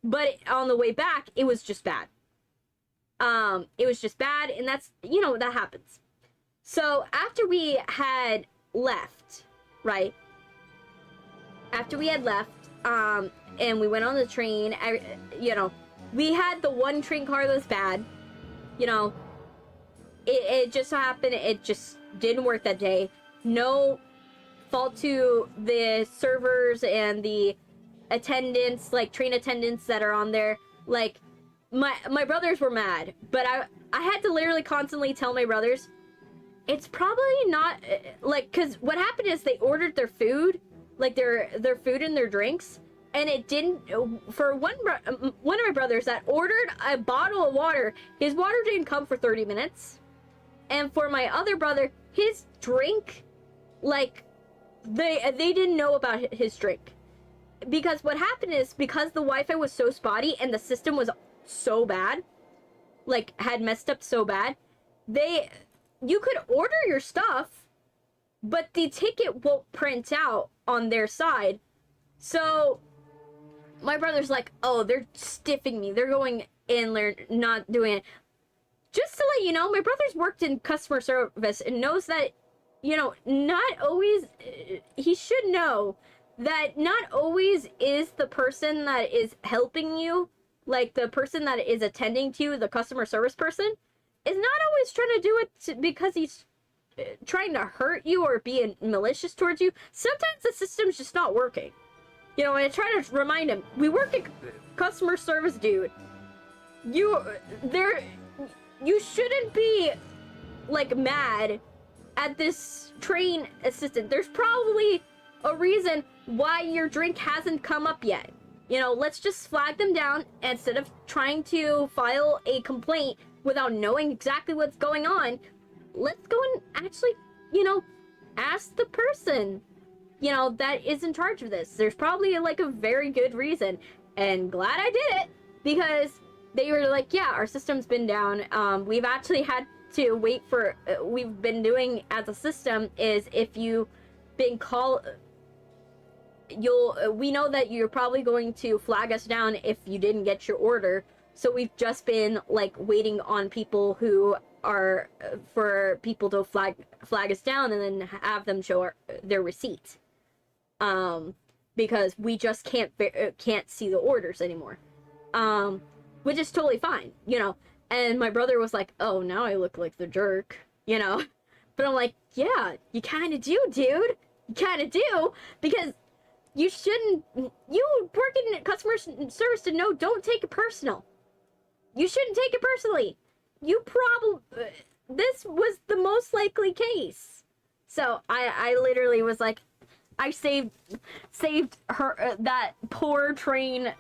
But on the way back, it was just bad. It was just bad, and that's, you know, that happens. So, after we had left, right? After we had left, and we went on the train, you know, we had the one train car that was bad. You know, it just so happened, it just didn't work that day. No fault to the servers and the attendants, like, train attendants that are on there. Like, my brothers were mad, but I had to literally constantly tell my brothers, it's probably not, like, because what happened is they ordered their food, like, their food and their drinks, and it didn't, for one of my brothers that ordered a bottle of water, his water didn't come for 30 minutes. And for my other brother, his drink, like, they didn't know about his drink. Because what happened is, because the Wi-Fi was so spotty and the system was so bad, like, had messed up so bad, you could order your stuff, but the ticket won't print out on their side. So my brother's like, oh, they're stiffing me. They're going in, they're not doing it. Just to let you know, my brother's worked in customer service and knows that, you know, not always, he should know that not always is the person that is helping you, like, the person that is attending to you, the customer service person, is not always trying to do it because he's trying to hurt you or be malicious towards you. Sometimes the system's just not working. You know, and I try to remind him, we work at customer service, dude. You shouldn't be, like, mad at this train assistant. There's probably a reason why your drink hasn't come up yet. You know, let's just flag them down instead of trying to file a complaint without knowing exactly what's going on. Let's go and actually, you know, ask the person, you know, that is in charge of this. There's probably, like, a very good reason. And glad I did it, because they were like, yeah, our system's been down. We've actually had to wait for, we've been doing as a system is, if you've been called, we know that you're probably going to flag us down if you didn't get your order. So we've just been, like, waiting on people who are, for people to flag us down and then have them show their receipt. Because we just can't see the orders anymore. Which is totally fine, you know. And my brother was like, oh, now I look like the jerk, you know. But I'm like, yeah, you kind of do, dude. You kind of do, because you shouldn't, you work in customer service to know, don't take it personal. You shouldn't take it personally. You probably, this was the most likely case. So I literally was like, I saved her, that poor train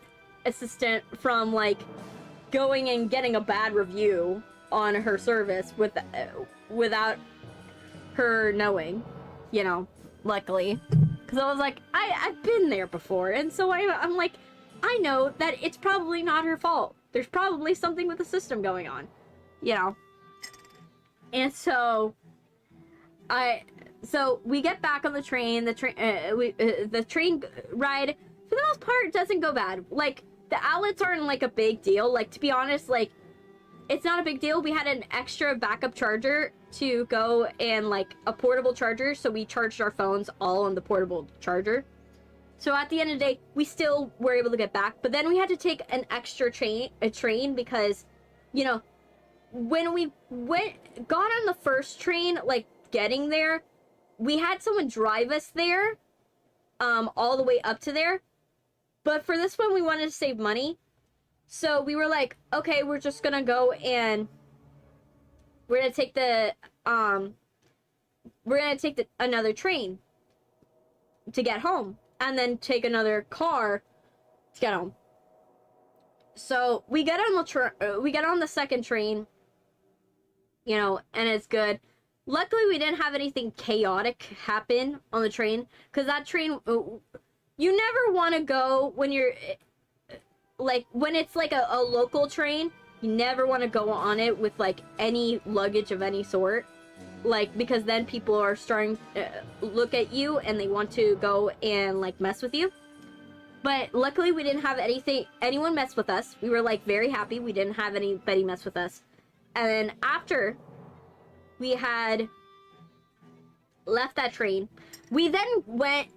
assistant from like going and getting a bad review on her service without her knowing, you know, luckily. Because I was like, I've been there before, and so I'm like, I know that it's probably not her fault. There's probably something with the system going on, you know. And so so we get back on the train. The train ride, for the most part, doesn't go bad. Like, the outlets aren't like a big deal. Like, to be honest, like, it's not a big deal. We had an extra backup charger to go, and like a portable charger, so we charged our phones all on the portable charger. So at the end of the day, we still were able to get back. But then we had to take an extra train because, you know, when we got on the first train, like getting there, we had someone drive us there, all the way up to there. But for this one, we wanted to save money. So we were like, okay, we're just gonna go and we're gonna take another train to get home, and then take another car to get home. So we get on the second train, you know, and it's good. Luckily, we didn't have anything chaotic happen on the train, because that train, you never want to go when you're, like, when it's like a local train, you never want to go on it with like any luggage of any sort, like, because then people are starting to look at you and they want to go and like mess with you. But luckily we didn't have anyone mess with us. We were like very happy we didn't have anybody mess with us. And then after we had left that train, we then left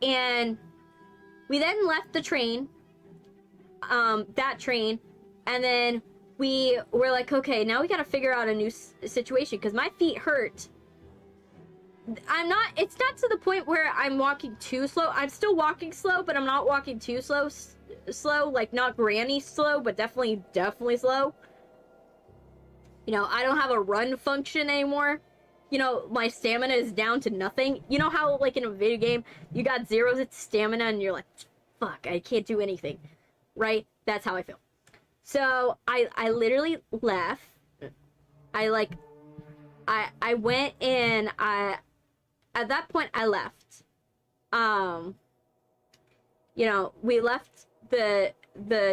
the train, that train, and then we were like, okay, now we gotta figure out a new situation, because my feet hurt. It's not to the point where I'm walking too slow. I'm still walking slow, but I'm not walking too slow, like not granny slow, but definitely slow. You know, I don't have a run function anymore. You know, my stamina is down to nothing. You know how, like, in a video game, you got 0 stamina and you're like, fuck, I can't do anything, right? That's how I feel. So I literally left. I went and at that point I left. You know, we left the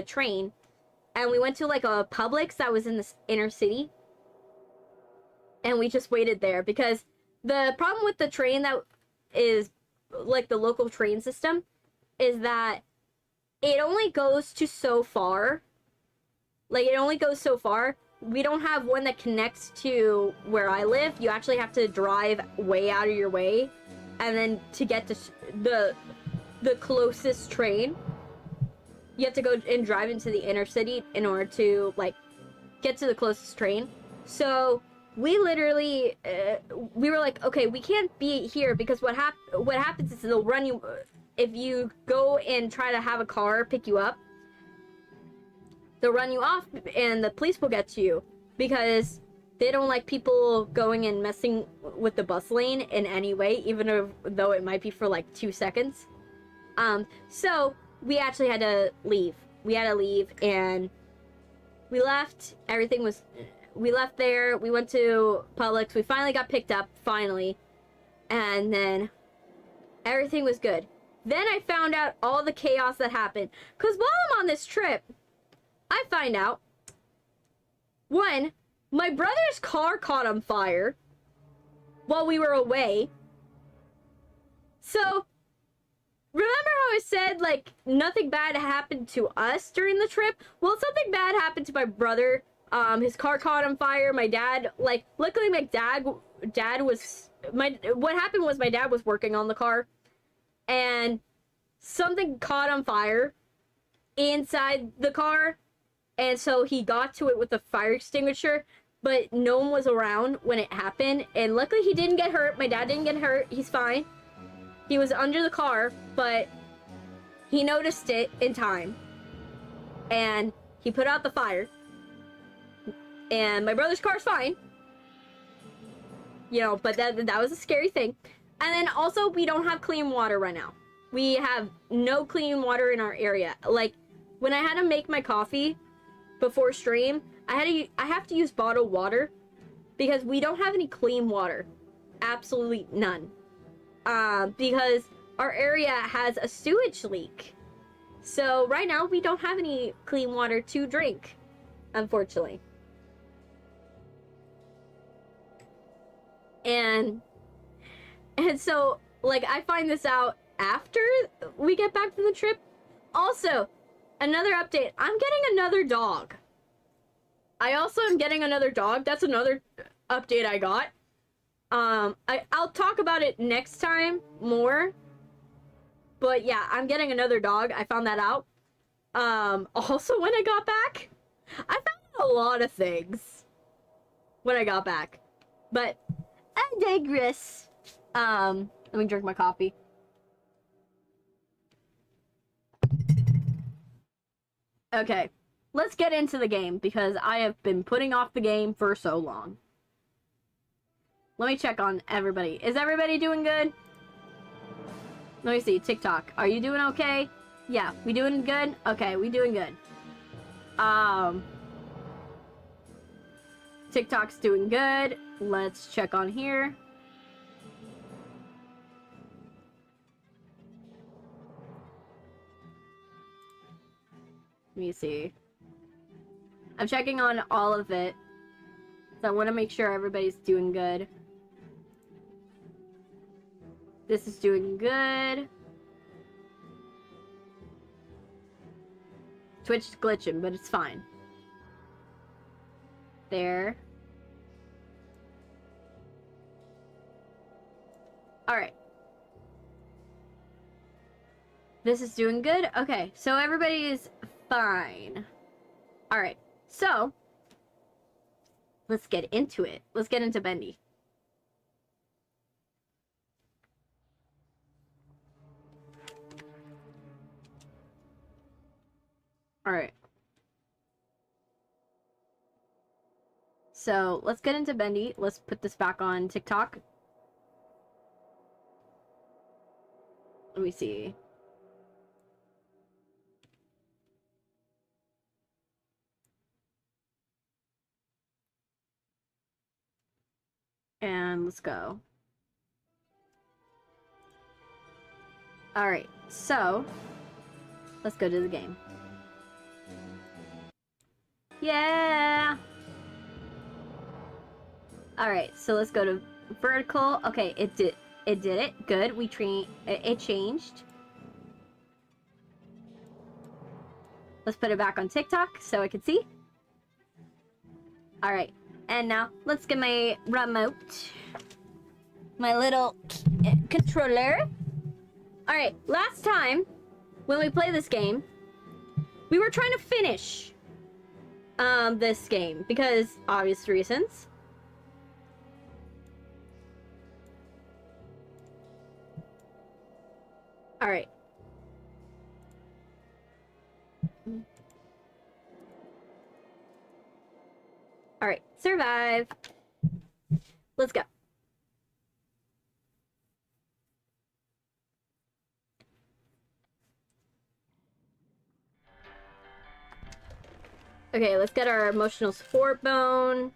train and we went to like a Publix that was in this inner city. And we just waited there, because the problem with the train that is like the local train system is that it only goes to so far. Like, it only goes so far. We don't have one that connects to where I live. You actually have to drive way out of your way, and then to get to the closest train, you have to go and drive into the inner city in order to like get to the closest train. So we literally we were like, okay, we can't be here, because what happens is they'll run you if you go and try to have a car pick you up. They'll run you off and the police will get to you, because they don't like people going and messing with the bus lane in any way, even though it might be for like 2 seconds. So we actually had to leave. We had to leave, and we left. We left there. We went to Publix. We finally got picked up, finally. And then everything was good. Then I found out all the chaos that happened. Because while I'm on this trip, I find out, one, my brother's car caught on fire while we were away. So, remember how I said, like, nothing bad happened to us during the trip? Well, something bad happened to my brother. His car caught on fire. My dad, like, luckily my dad was, what happened was my dad was working on the car, and something caught on fire inside the car. And so he got to it with a fire extinguisher, but no one was around when it happened. And luckily he didn't get hurt. My dad didn't get hurt. He's fine. He was under the car, but he noticed it in time. And he put out the fire. And my brother's car's fine. You know, but that was a scary thing. And then also, we don't have clean water right now. We have no clean water in our area. Like, when I had to make my coffee before stream, I have to use bottled water because we don't have any clean water. Absolutely none. Because our area has a sewage leak. So right now, we don't have any clean water to drink, unfortunately. And so, like, I find this out after we get back from the trip. Also, another update. I'm getting another dog. I also am getting another dog. That's another update I got. I'll talk about it next time more. But yeah, I'm getting another dog. I found that out. Also, when I got back, I found a lot of things when I got back. But I digress. Let me drink my coffee. Okay, let's get into the game because I have been putting off the game for so long. Let me check on everybody. Is everybody doing good? Let me see. TikTok. Are you doing okay? Yeah, we doing good? Okay, we doing good. TikTok's doing good. Let's check on here. Let me see. I'm checking on all of it. So I want to make sure everybody's doing good. This is doing good. Twitch is glitching, but it's fine. There. Alright. This is doing good? Okay, so everybody is fine. Alright, so let's get into it. Let's get into Bendy. Alright. So let's get into Bendy. Let's put this back on TikTok. Let me see. And let's go. Alright, so let's go to the game. Yeah! Alright, so let's go to vertical. Okay, it did it. Good. It changed. Let's put it back on TikTok so I can see. Alright, and now let's get my remote. My little controller. Alright, last time when we played this game, we were trying to finish this game because obvious reasons. Alright. Alright, survive. Let's go. Okay, let's get our emotional support bone.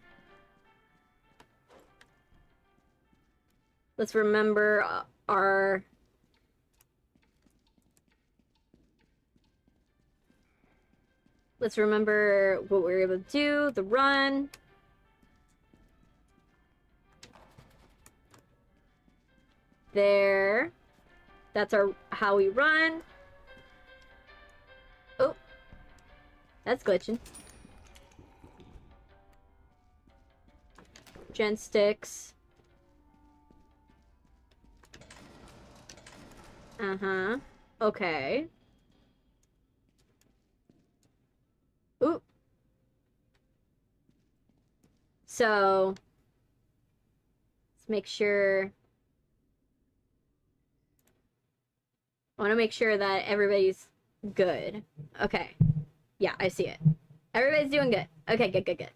Let's remember our... Let's remember what we were able to do, the run. There. That's how we run. Oh. That's glitching. Gen sticks. Uh-huh. Okay. Ooh. So, let's make sure. I want to make sure that everybody's good. Okay. Yeah, I see it. Everybody's doing good. Okay, good, good, good.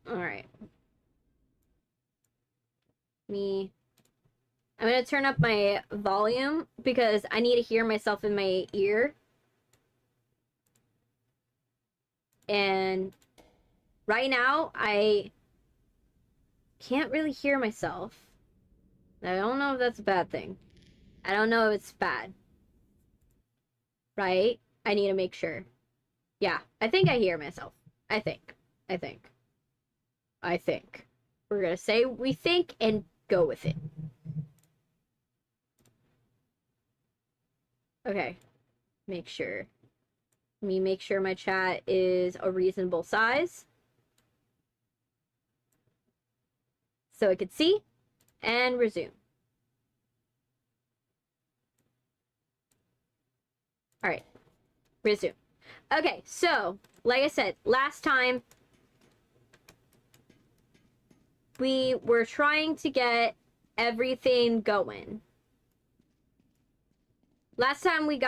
Alright. I'm gonna turn up my volume because I need to hear myself in my ear. And right now, I can't really hear myself. I don't know if that's a bad thing. I don't know if it's bad. Right? I need to make sure. Yeah, I think I hear myself. I think. We're gonna say we think and go with it. Okay. Make sure. Make sure my chat is a reasonable size. So I could see. And resume. Alright. Resume. Okay, so, like I said, last time we were trying to get everything going. Last time we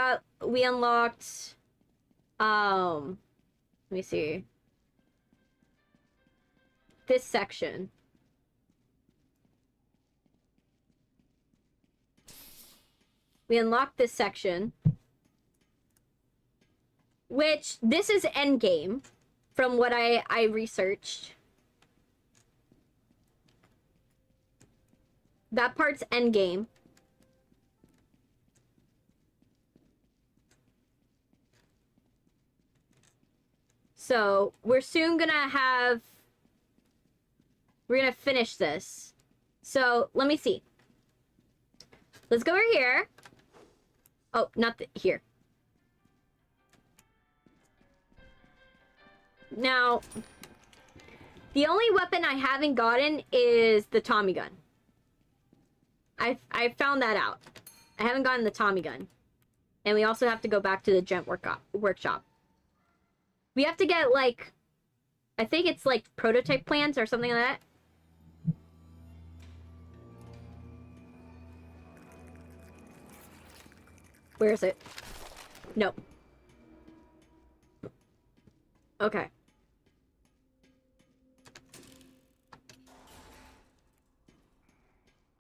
unlocked, let me see, this section. We unlocked this section, which this is endgame from what I researched. That part's endgame. So we're soon gonna finish this. So let me see. Let's go over here. Oh, not here. Now, the only weapon I haven't gotten is the Tommy gun. I found that out. I haven't gotten the Tommy gun. And we also have to go back to the gent workshop. We have to get, like, I think it's, like, prototype plans or something like that. Where is it? No. Okay.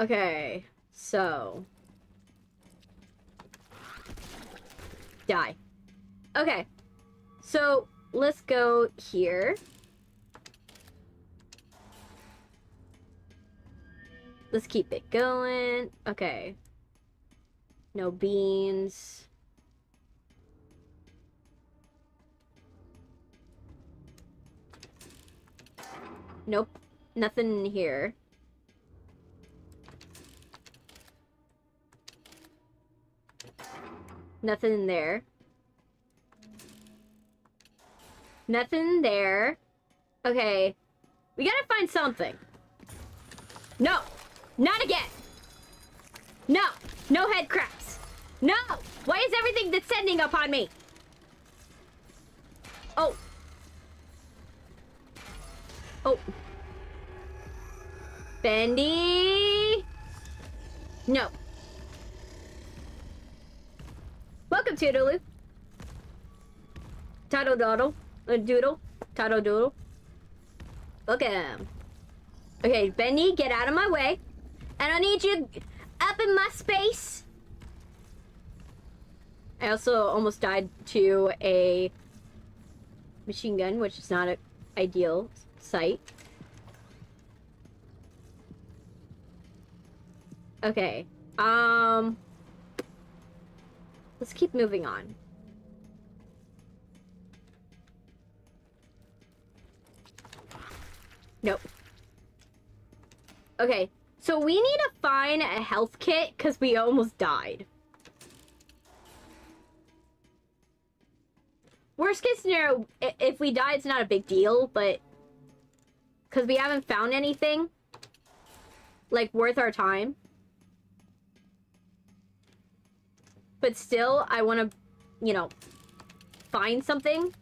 Okay, so... Die. Okay. So, let's go here. Let's keep it going. Okay. No beans. Nope. Nothing in here. Nothing in there. Nothing there. Okay. We gotta find something. No! Not again! No! No head crabs! No! Why is everything descending upon me? Oh. Oh. Bendy! No. Welcome, Toodaloo. Toddle Doddle. Doodle. Toddle Doodle. Welcome. Okay, Bendy, get out of my way. I don't need you up in my space. I also almost died to a machine gun, which is not an ideal sight. Okay. Let's keep moving on. Nope. Okay, so we need to find a health kit because we almost died. Worst case scenario, if we die, it's not a big deal, but because we haven't found anything like worth our time. But still, I want to, you know, find something.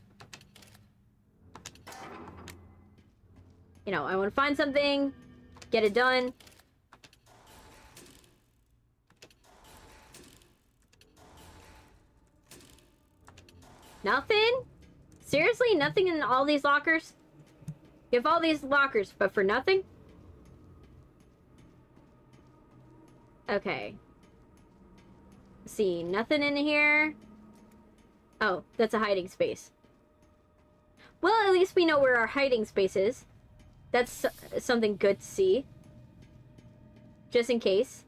You know, I want to find something, get it done. Nothing? Seriously? Nothing in all these lockers? You have all these lockers, but for nothing? Okay. Let's see, nothing in here. Oh, that's a hiding space. Well, at least we know where our hiding space is. That's something good to see. Just in case.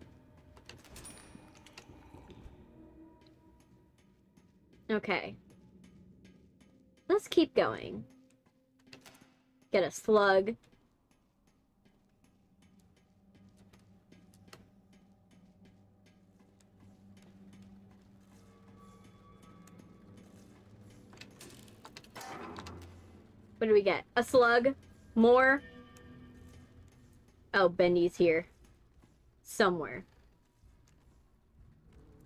Okay. Let's keep going. Get a slug. What do we get? A slug? More? Oh, Bendy's here. Somewhere.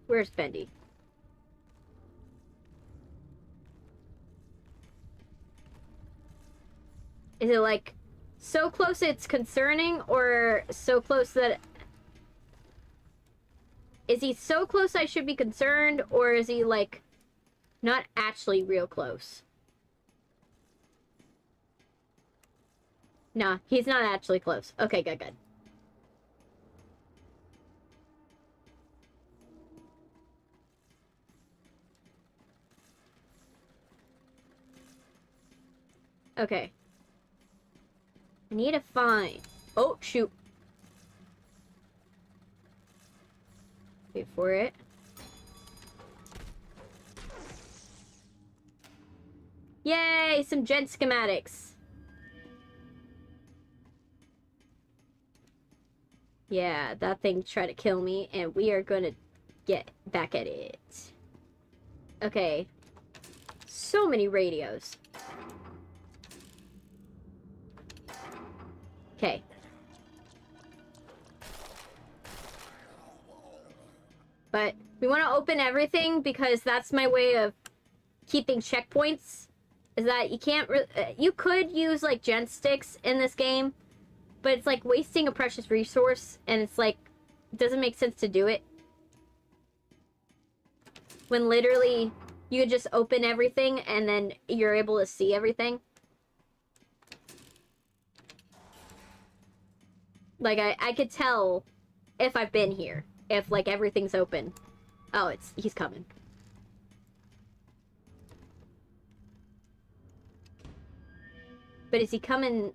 Where's Bendy? Is it like so close it's concerning, or so close that... Is he so close I should be concerned, or is he like not actually real close? Nah, he's not actually close. Okay, good, good. Okay. I need to find... Oh, shoot. Wait for it. Yay, some gen schematics. Yeah, that thing tried to kill me, and we are gonna get back at it. Okay. So many radios. Okay. But we want to open everything because that's my way of keeping checkpoints. Is that you can't... you could use, like, gen sticks in this game, but it's, like, wasting a precious resource, and it's, like, it doesn't make sense to do it. When literally, you could just open everything, and then you're able to see everything. Like, I could tell if I've been here. If, like, everything's open. Oh, he's coming. But is he coming...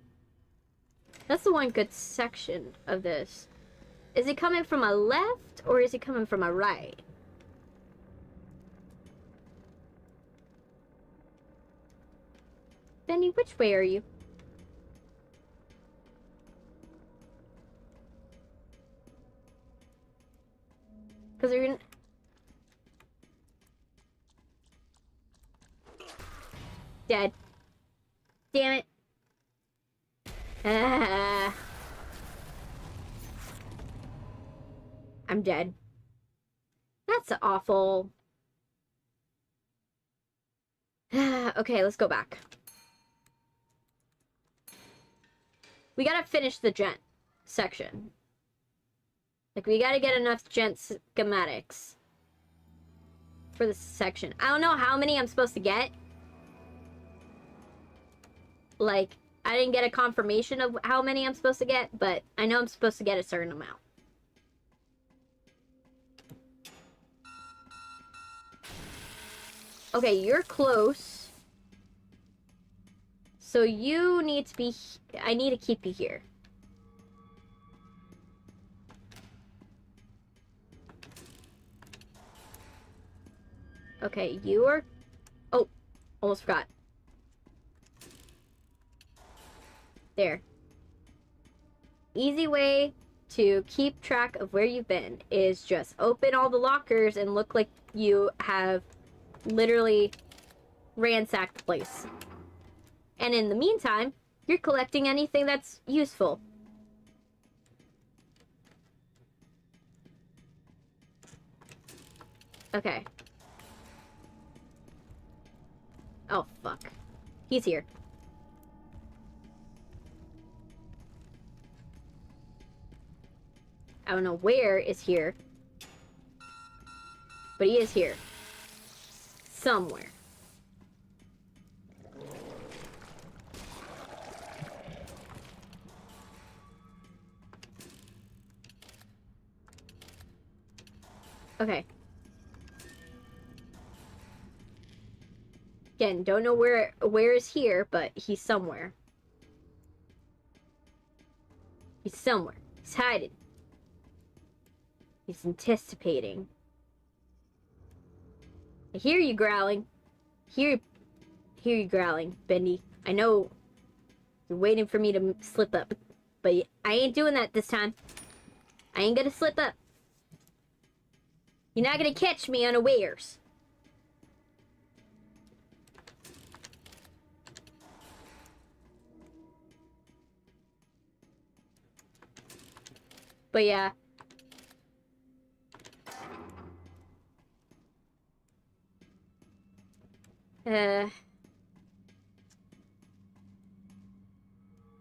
That's the one good section of this. Is he coming from a left, or is he coming from a right? Bendy, which way are you? Because you're in... Dead. Damn it. Ah. I'm dead. That's awful. Okay, let's go back. We gotta finish the gent section. Like, we gotta get enough gent schematics for this section. I don't know how many I'm supposed to get. Like, I didn't get a confirmation of how many I'm supposed to get, but I know I'm supposed to get a certain amount. Okay, you're close. So you need to be... I need to keep you here. Okay, you are... Oh, almost forgot. There. Easy way to keep track of where you've been is just open all the lockers and look like you have literally ransacked the place. And in the meantime, you're collecting anything that's useful. Okay. Oh, fuck. He's here. I don't know where is here. But he is here. Somewhere. Okay. Again, don't know where is here, but he's somewhere. He's somewhere. He's hiding. He's anticipating. I hear you growling. Hear you growling, Bendy. I know you're waiting for me to slip up, but I ain't doing that this time. I ain't gonna slip up. You're not gonna catch me unawares. But yeah.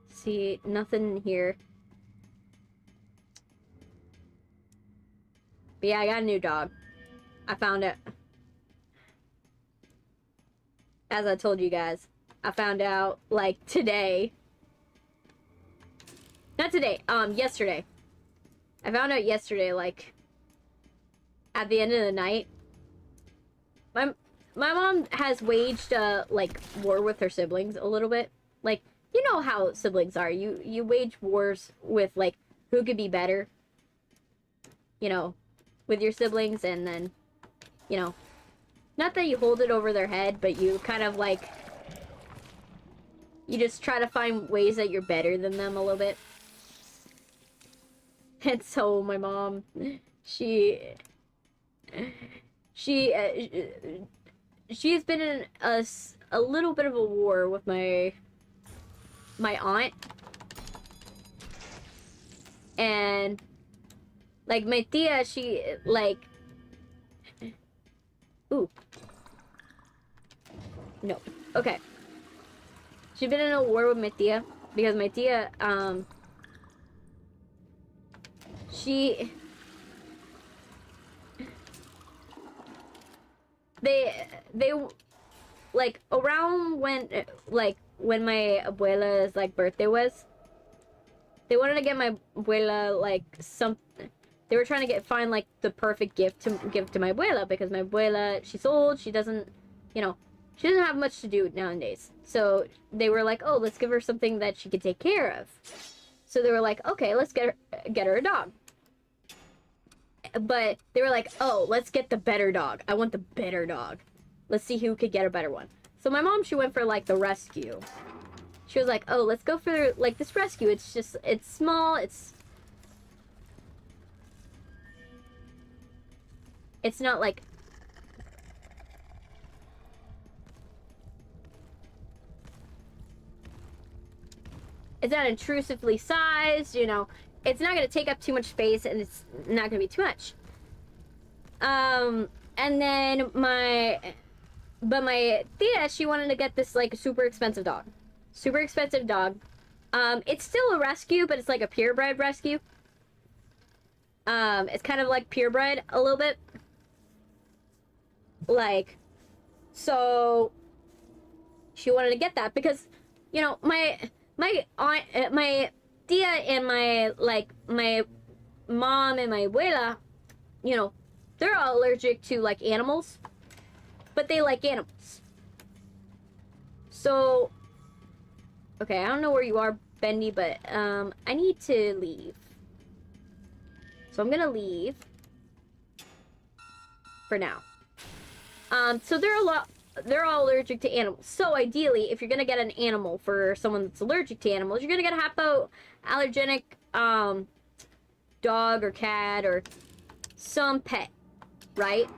See, nothing here. But yeah, I got a new dog. I found it. As I told you guys, I found out, like, today. Not today, yesterday. I found out yesterday, like, at the end of the night. My mom has waged a, like, war with her siblings a little bit. Like, you know how siblings are. You wage wars with, like, who could be better. You know, with your siblings, and then, you know, not that you hold it over their head, but you kind of, like, you just try to find ways that you're better than them a little bit. And so my mom, she's been in a little bit of a war with my aunt. And, like, my tia, she, like... Ooh. No. Okay. She's been in a war with my tia, because my tia, they like, around when, like, when my abuela's, like, birthday was, they wanted to get my abuela, like, they were trying to find, like, the perfect gift to give to my abuela, because my abuela, she's old, she doesn't, you know, she doesn't have much to do nowadays. So they were like, oh, let's give her something that she could take care of. So they were like, okay, let's get her a dog. But they were like, oh, let's get the better dog. I want the better dog. Let's see who could get a better one. So my mom, she went for, like, the rescue. She was like, oh, let's go for, like, this rescue. It's just, it's small, it's not, like... It's not intrusively sized, you know. It's not going to take up too much space, and it's not going to be too much. And then my tia, she wanted to get this, like, super expensive dog. Super expensive dog. It's still a rescue, but it's like a purebred rescue. It's kind of like purebred a little bit. Like, so she wanted to get that because, you know, my aunt, my tia and my mom and my abuela, you know, they're all allergic to, like, animals, but they like animals. So, okay, I don't know where you are, Bendy, but I need to leave. So I'm gonna leave for now. So they're all allergic to animals. So ideally, if you're gonna get an animal for someone that's allergic to animals, you're gonna get a hypoallergenic dog or cat or some pet, right?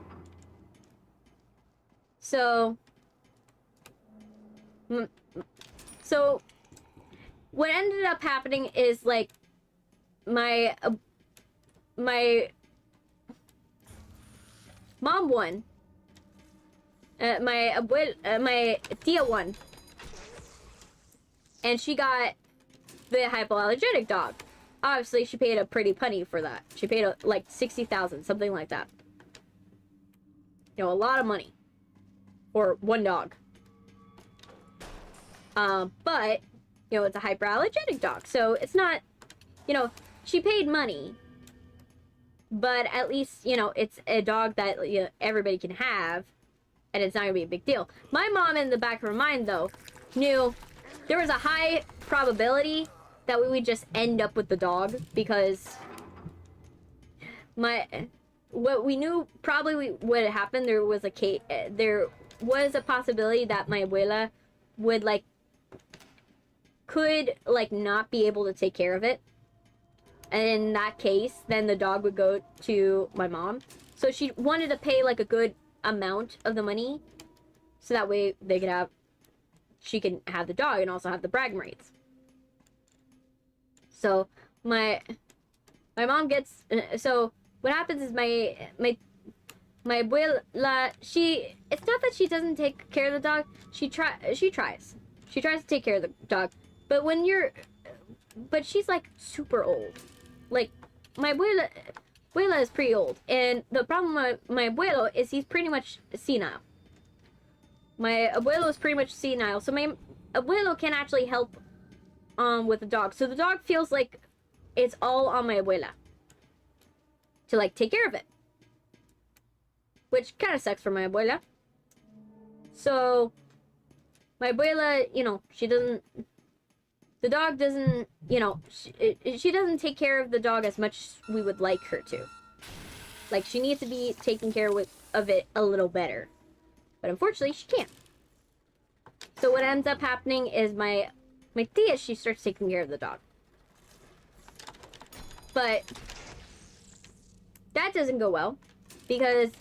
So what ended up happening is, like, my mom won. My tia won. And she got the hypoallergenic dog. Obviously, she paid a pretty penny for that. She paid, like, 60,000, something like that. You know, a lot of money for one dog. But, you know, it's a hypoallergenic dog, so it's not, you know, she paid money. but at least, you know, it's a dog that, you know, everybody can have, and it's not gonna be a big deal. My mom, in the back of her mind, though, knew there was a high probability that we would just end up with the dog, because what we knew probably would happen, there was a possibility that my abuela would, like, could, like, not be able to take care of it. And in that case, then the dog would go to my mom. So she wanted to pay, like, a good amount of the money, so that way she can have the dog and also have the bragging rights. So my mom gets, so what happens is my abuela, it's not that she doesn't take care of the dog. She tries to take care of the dog, but she's, like, super old. Like, my abuela is pretty old, and the problem with my abuelo is he's pretty much senile. My abuelo is pretty much senile, so my abuelo can't actually help with the dog. So the dog feels like it's all on my abuela to, like, take care of it, which kind of sucks for my abuela. So my abuela, you know, the dog doesn't, you know, she doesn't take care of the dog as much as we would like her to. Like, she needs to be taking care of it a little better. But unfortunately, she can't. So what ends up happening is my tia, she starts taking care of the dog. But that doesn't go well, because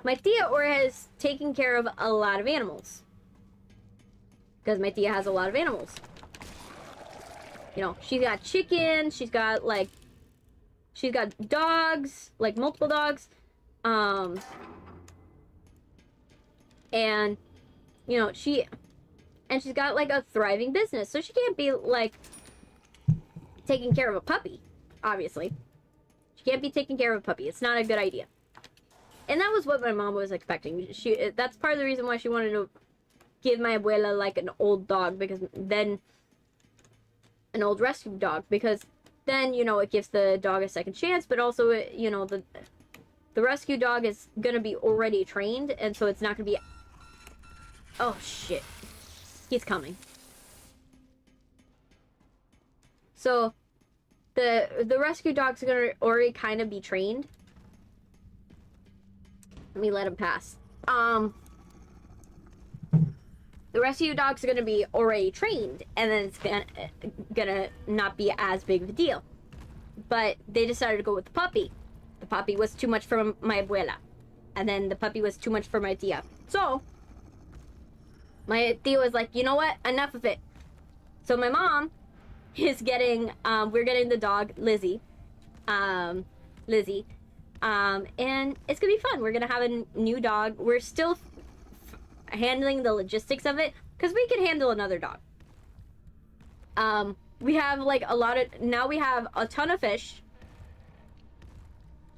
my tia has taken care of a lot of animals. Because my tia has a lot of animals. You know, she's got chickens, she's got dogs, like, multiple dogs. And, you know, she's got, like, a thriving business. So she can't be, like, taking care of a puppy, obviously. She can't be taking care of a puppy. It's not a good idea. And that was what my mom was expecting. That's part of the reason why she wanted to give my abuela, like, an old dog, because then an old rescue dog, because then, you know, it gives the dog a second chance, but also, you know, the rescue dog is gonna be already trained, and so it's not gonna be... Oh, shit. He's coming. So, the rescue dog's gonna already kind of be trained. Let me let him pass. The rescue dog's gonna be already trained, and then it's gonna not be as big of a deal. But they decided to go with the puppy. The puppy was too much for my abuela, and then the puppy was too much for my tia. So my tia was like, you know what? Enough of it. So my mom is getting, we're getting the dog Lizzie, and it's gonna be fun. We're gonna have a new dog. We're still handling the logistics of it, because we can handle another dog. We have, like, now we have a ton of fish.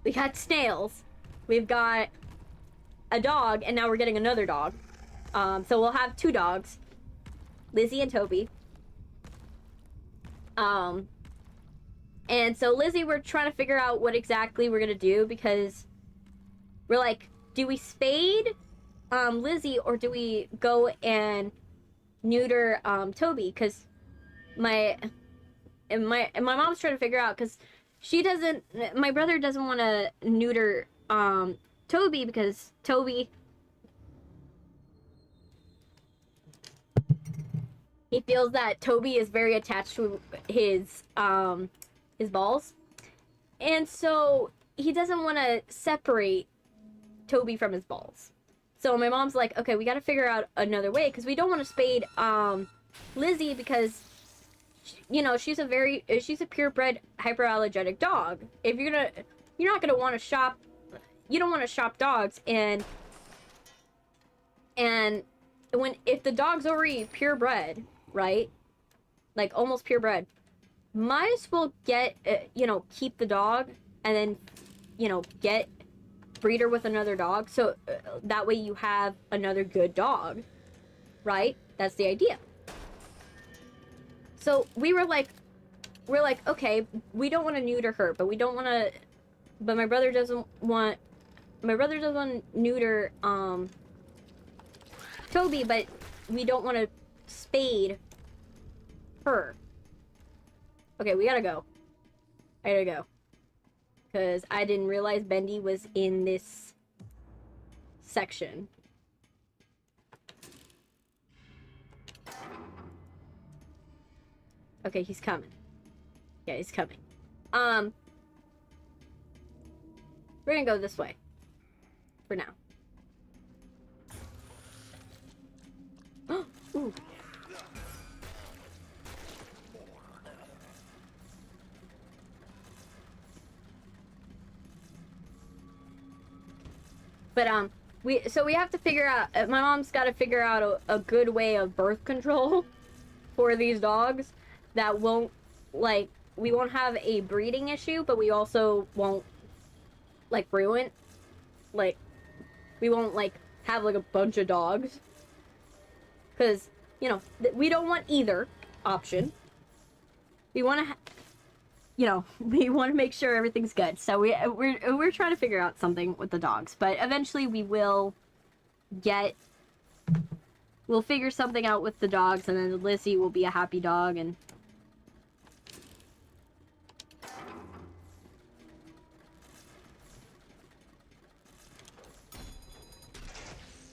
We got snails. We've got a dog, and now we're getting another dog. So we'll have 2 dogs, Lizzie and Toby. And so Lizzie, we're trying to figure out what exactly we're gonna do, because we're like, do we spade Lizzie, or do we go and neuter Toby? Because my mom's trying to figure out, because my brother doesn't want to neuter Toby, because Toby, he feels that Toby is very attached to his balls, and so he doesn't want to separate Toby from his balls. So my mom's like, okay, we got to figure out another way, because we don't want to spade Lizzie, because, you know, she's a purebred hyperallergenic dog. You're not gonna want to shop. You don't want to shop dogs, and if the dog's already purebred, right? Like, almost purebred, might as well get, you know, keep the dog, and then, you know, get breeder with another dog, so that way you have another good dog, right? That's the idea. So we're like, okay, we don't want to neuter her, but we don't want to But my brother doesn't want neuter Toby, but we don't want to spade her. Okay, we gotta go. I gotta go. Because I didn't realize Bendy was in this section. Okay, he's coming. Yeah, he's coming. We're gonna go this way. For now. Ooh. But we have to figure out, my mom's got to figure out a good way of birth control for these dogs that won't, like, we won't have a breeding issue, but we also won't, like, ruin, like, we won't, like, have, like, a bunch of dogs. Because, you know, we don't want either option. We want to, you know, we want to make sure everything's good. So we're trying to figure out something with the dogs. But eventually we will we'll figure something out with the dogs, and then Lizzie will be a happy dog, and...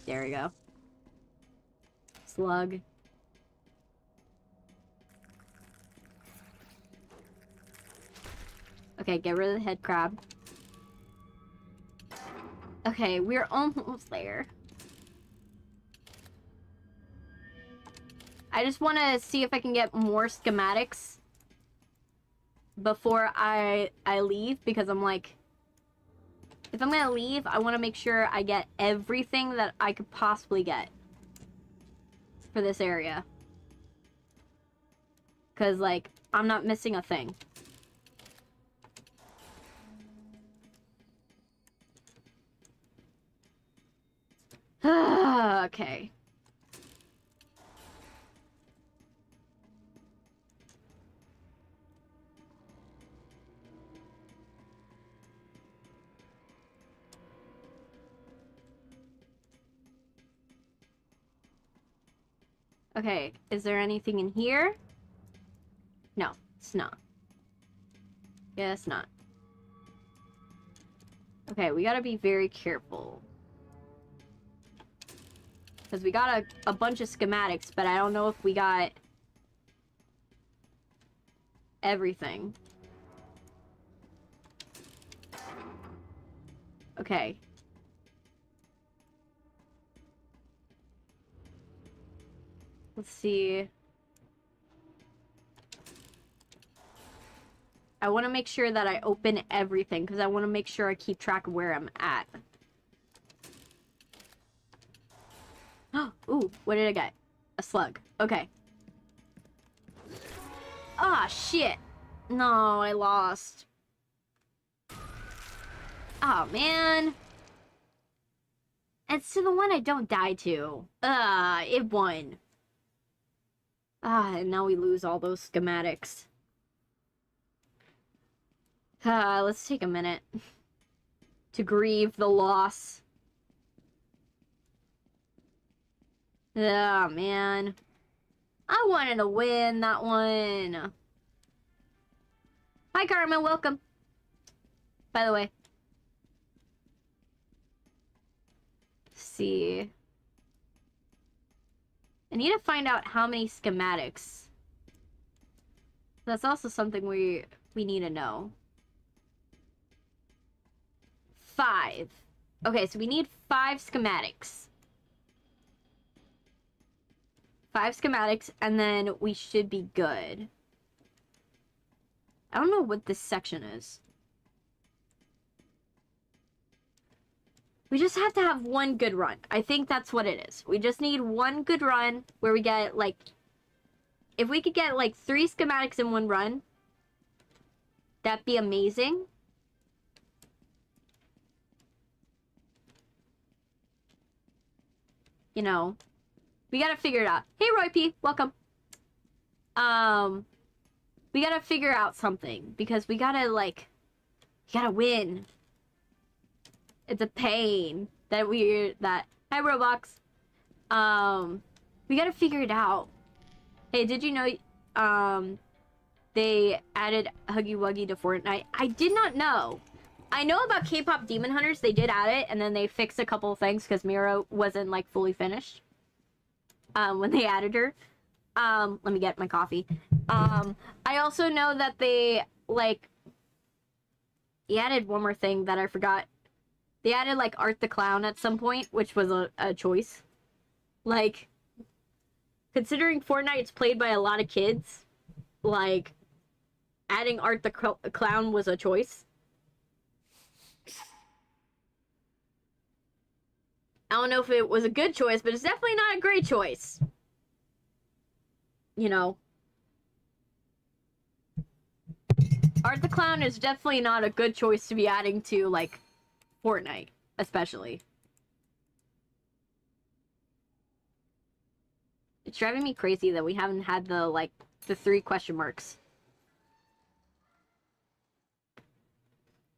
There we go. Slug. Okay, get rid of the head crab. Okay, we're almost there. I just want to see if I can get more schematics before I leave, because I'm like, if I'm gonna leave, I want to make sure I get everything that I could possibly get for this area. Because, like, I'm not missing a thing. Okay. Okay, is there anything in here? No, it's not. Yeah, it's not. Okay, we gotta be very careful. Because we got a bunch of schematics, but I don't know if we got everything. Okay. Let's see. I want to make sure that I open everything, because I want to make sure I keep track of where I'm at. Ooh, what did I get? A slug. Okay. Ah, shit. No, I lost. Oh, man. It's to the one I don't die to. It won. And now we lose all those schematics. Let's take a minute to grieve the loss. Oh, man. I wanted to win that one. Hi, Carmen. Welcome. By the way. Let's see. I need to find out how many schematics. That's also something we need to know. 5. Okay, so we need 5 schematics. 5 schematics, and then we should be good. I don't know what this section is. We just have to have one good run. I think that's what it is. We just need one good run where we get, like... If we could get, like, 3 schematics in one run, that'd be amazing. You know... We gotta figure it out. Hey, Roy P. Welcome. We gotta figure out something. Because we gotta, like... We gotta win. It's a pain that hi Roblox. We gotta figure it out. Hey, did you know, they added Huggy Wuggy to Fortnite? I did not know. I know about K-pop Demon Hunters. They did add it, and then they fixed a couple of things because Miro wasn't, like, fully finished. When they added her. Let me get my coffee. I also know that they, like, he added one more thing that I forgot. They added, like, Art the Clown at some point, which was a choice. Like, considering Fortnite's played by a lot of kids, like, adding Art the Clown was a choice. I don't know if it was a good choice, but it's definitely not a great choice. You know. Art the Clown is definitely not a good choice to be adding to, like, Fortnite, especially. It's driving me crazy that we haven't had the, like, the 3 question marks.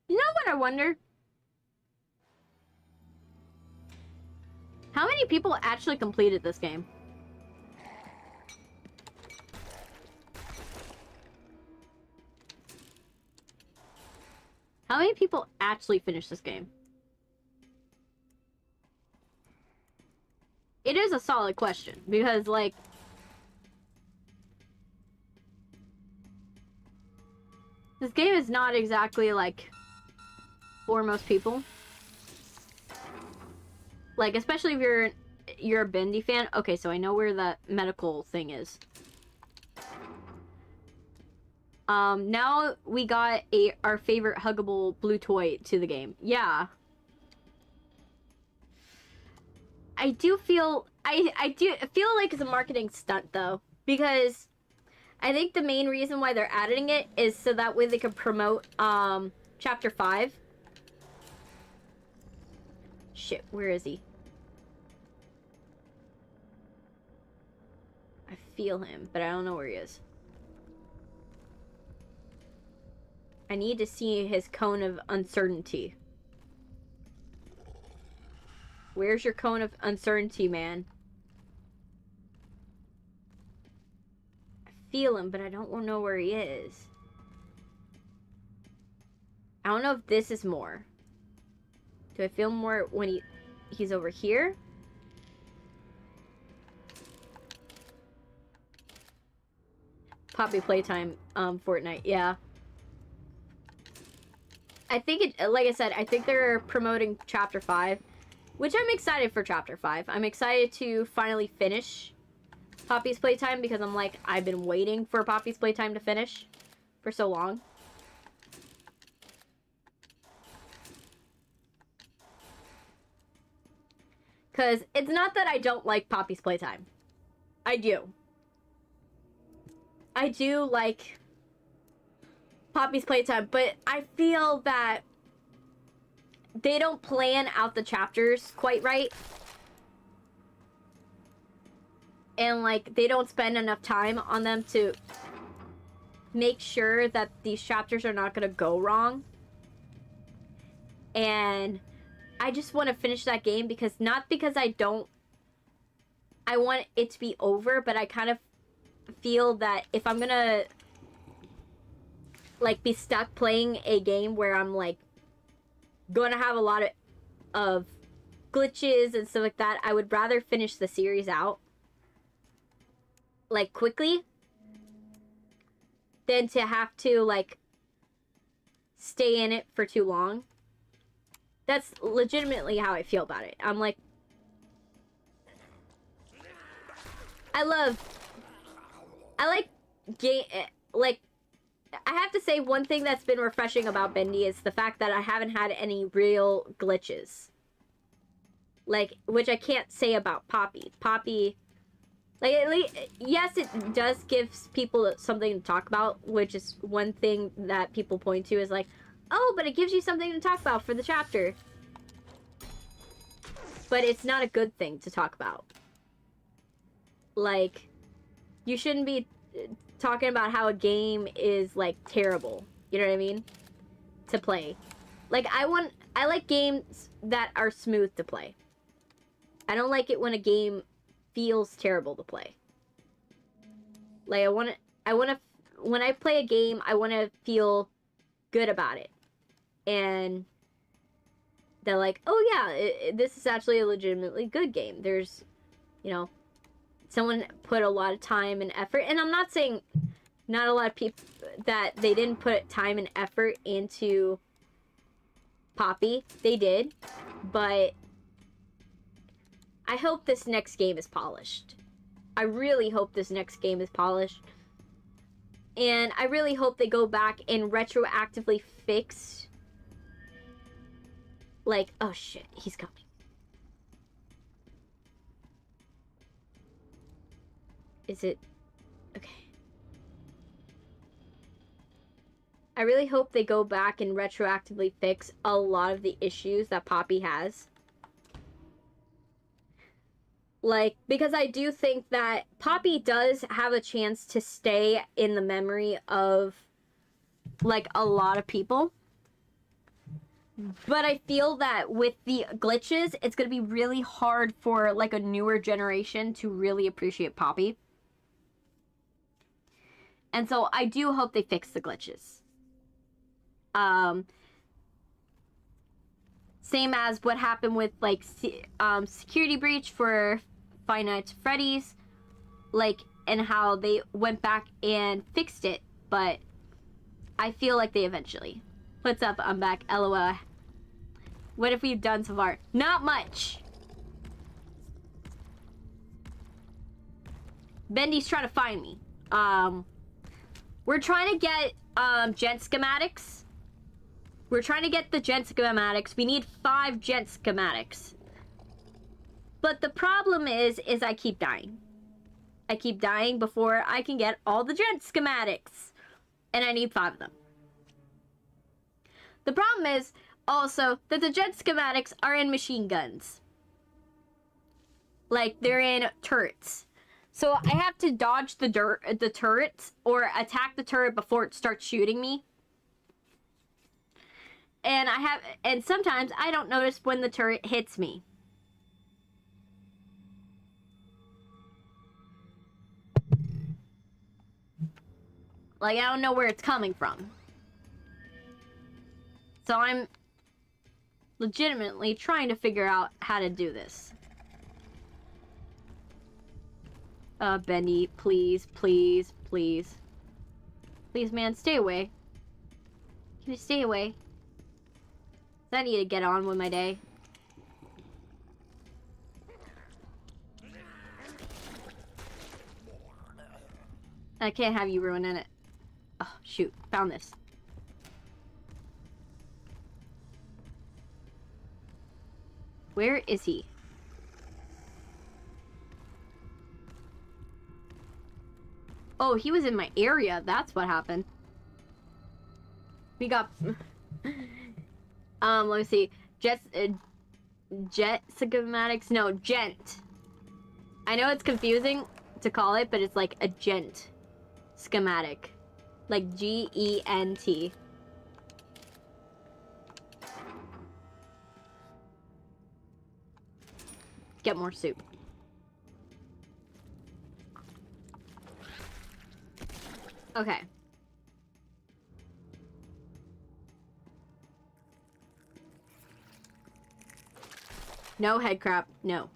You know what I wonder? How many people actually completed this game? How many people actually finished this game? It is a solid question, because, like, this game is not exactly, like, for most people. Like, especially if you're a Bendy fan. Okay, so I know where the medical thing is. Now we got our favorite huggable blue toy to the game. Yeah. I do feel I do feel like it's a marketing stunt though, because I think the main reason why they're adding it is so that way they can promote chapter 5. Shit, where is he? I feel him, but I don't know where he is. I need to see his cone of uncertainty. Where's your cone of uncertainty, man? I feel him, but I don't know where he is. I don't know if this is more. Do I feel more when he's over here? Poppy playtime, Fortnite, yeah. I think like I said, I think they're promoting chapter 5, which I'm excited for chapter 5. I'm excited to finally finish Poppy's playtime because I'm like, I've been waiting for Poppy's playtime to finish for so long. Because it's not that I don't like Poppy's playtime. I do. I do like Poppy's playtime, but I feel that they don't plan out the chapters quite right. And, like, they don't spend enough time on them to make sure that these chapters are not going to go wrong. And I just want to finish that game because, not because I want it to be over, but I kind of feel that if I'm going to, like, be stuck playing a game where I'm, like, going to have a lot of glitches and stuff like that, I would rather finish the series out, like, quickly than to have to, like, stay in it for too long. That's legitimately how I feel about it. I'm like, I like game, like, I have to say one thing that's been refreshing about Bendy is the fact that I haven't had any real glitches. Like, which I can't say about Poppy. Poppy, like, at least, yes, it does give people something to talk about, which is one thing that people point to is like, oh, but it gives you something to talk about for the chapter. But it's not a good thing to talk about. Like, you shouldn't be talking about how a game is, like, terrible. You know what I mean? To play. Like, I I like games that are smooth to play. I don't like it when a game feels terrible to play. Like, when I play a game, I want to feel good about it. And they're like, oh yeah, this is actually a legitimately good game. There's, you know, someone put a lot of time and effort. And I'm not saying not a lot of people, that they didn't put time and effort into Poppy. They did. But I hope this next game is polished. I really hope this next game is polished. And I really hope they go back and retroactively fix... Like, oh shit, he's coming. Is it... Okay. I really hope they go back and retroactively fix a lot of the issues that Poppy has. Like, because I do think that Poppy does have a chance to stay in the memory of, like, a lot of people. But I feel that with the glitches, it's going to be really hard for, like, a newer generation to really appreciate Poppy. And so I do hope they fix the glitches. Same as what happened with, like, security breach for Five Nights at Freddy's. Like, and how they went back and fixed it. But I feel like they eventually. What's up? I'm back. LOL. What have we done so far? Not much. Bendy's trying to find me. We're trying to get gent schematics. We're trying to get the gent schematics. We need 5 gent schematics. But the problem is I keep dying. I keep dying before I can get all the gent schematics. And I need 5 of them. The problem is also that the gent schematics are in machine guns. Like, they're in turrets. So I have to dodge the turrets or attack the turret before it starts shooting me. And sometimes I don't notice when the turret hits me. Like, I don't know where it's coming from. So I'm legitimately trying to figure out how to do this. Bendy, please, please, please. Please, man, stay away. Can you stay away? I need to get on with my day. I can't have you ruining it. Oh, shoot. Found this. Where is he? Oh, he was in my area. That's what happened. We got... let me see. Jet schematics? No, gent. I know it's confusing to call it, but it's like a gent schematic. Like G-E-N-T. Get more soup. Okay. No head crap. No.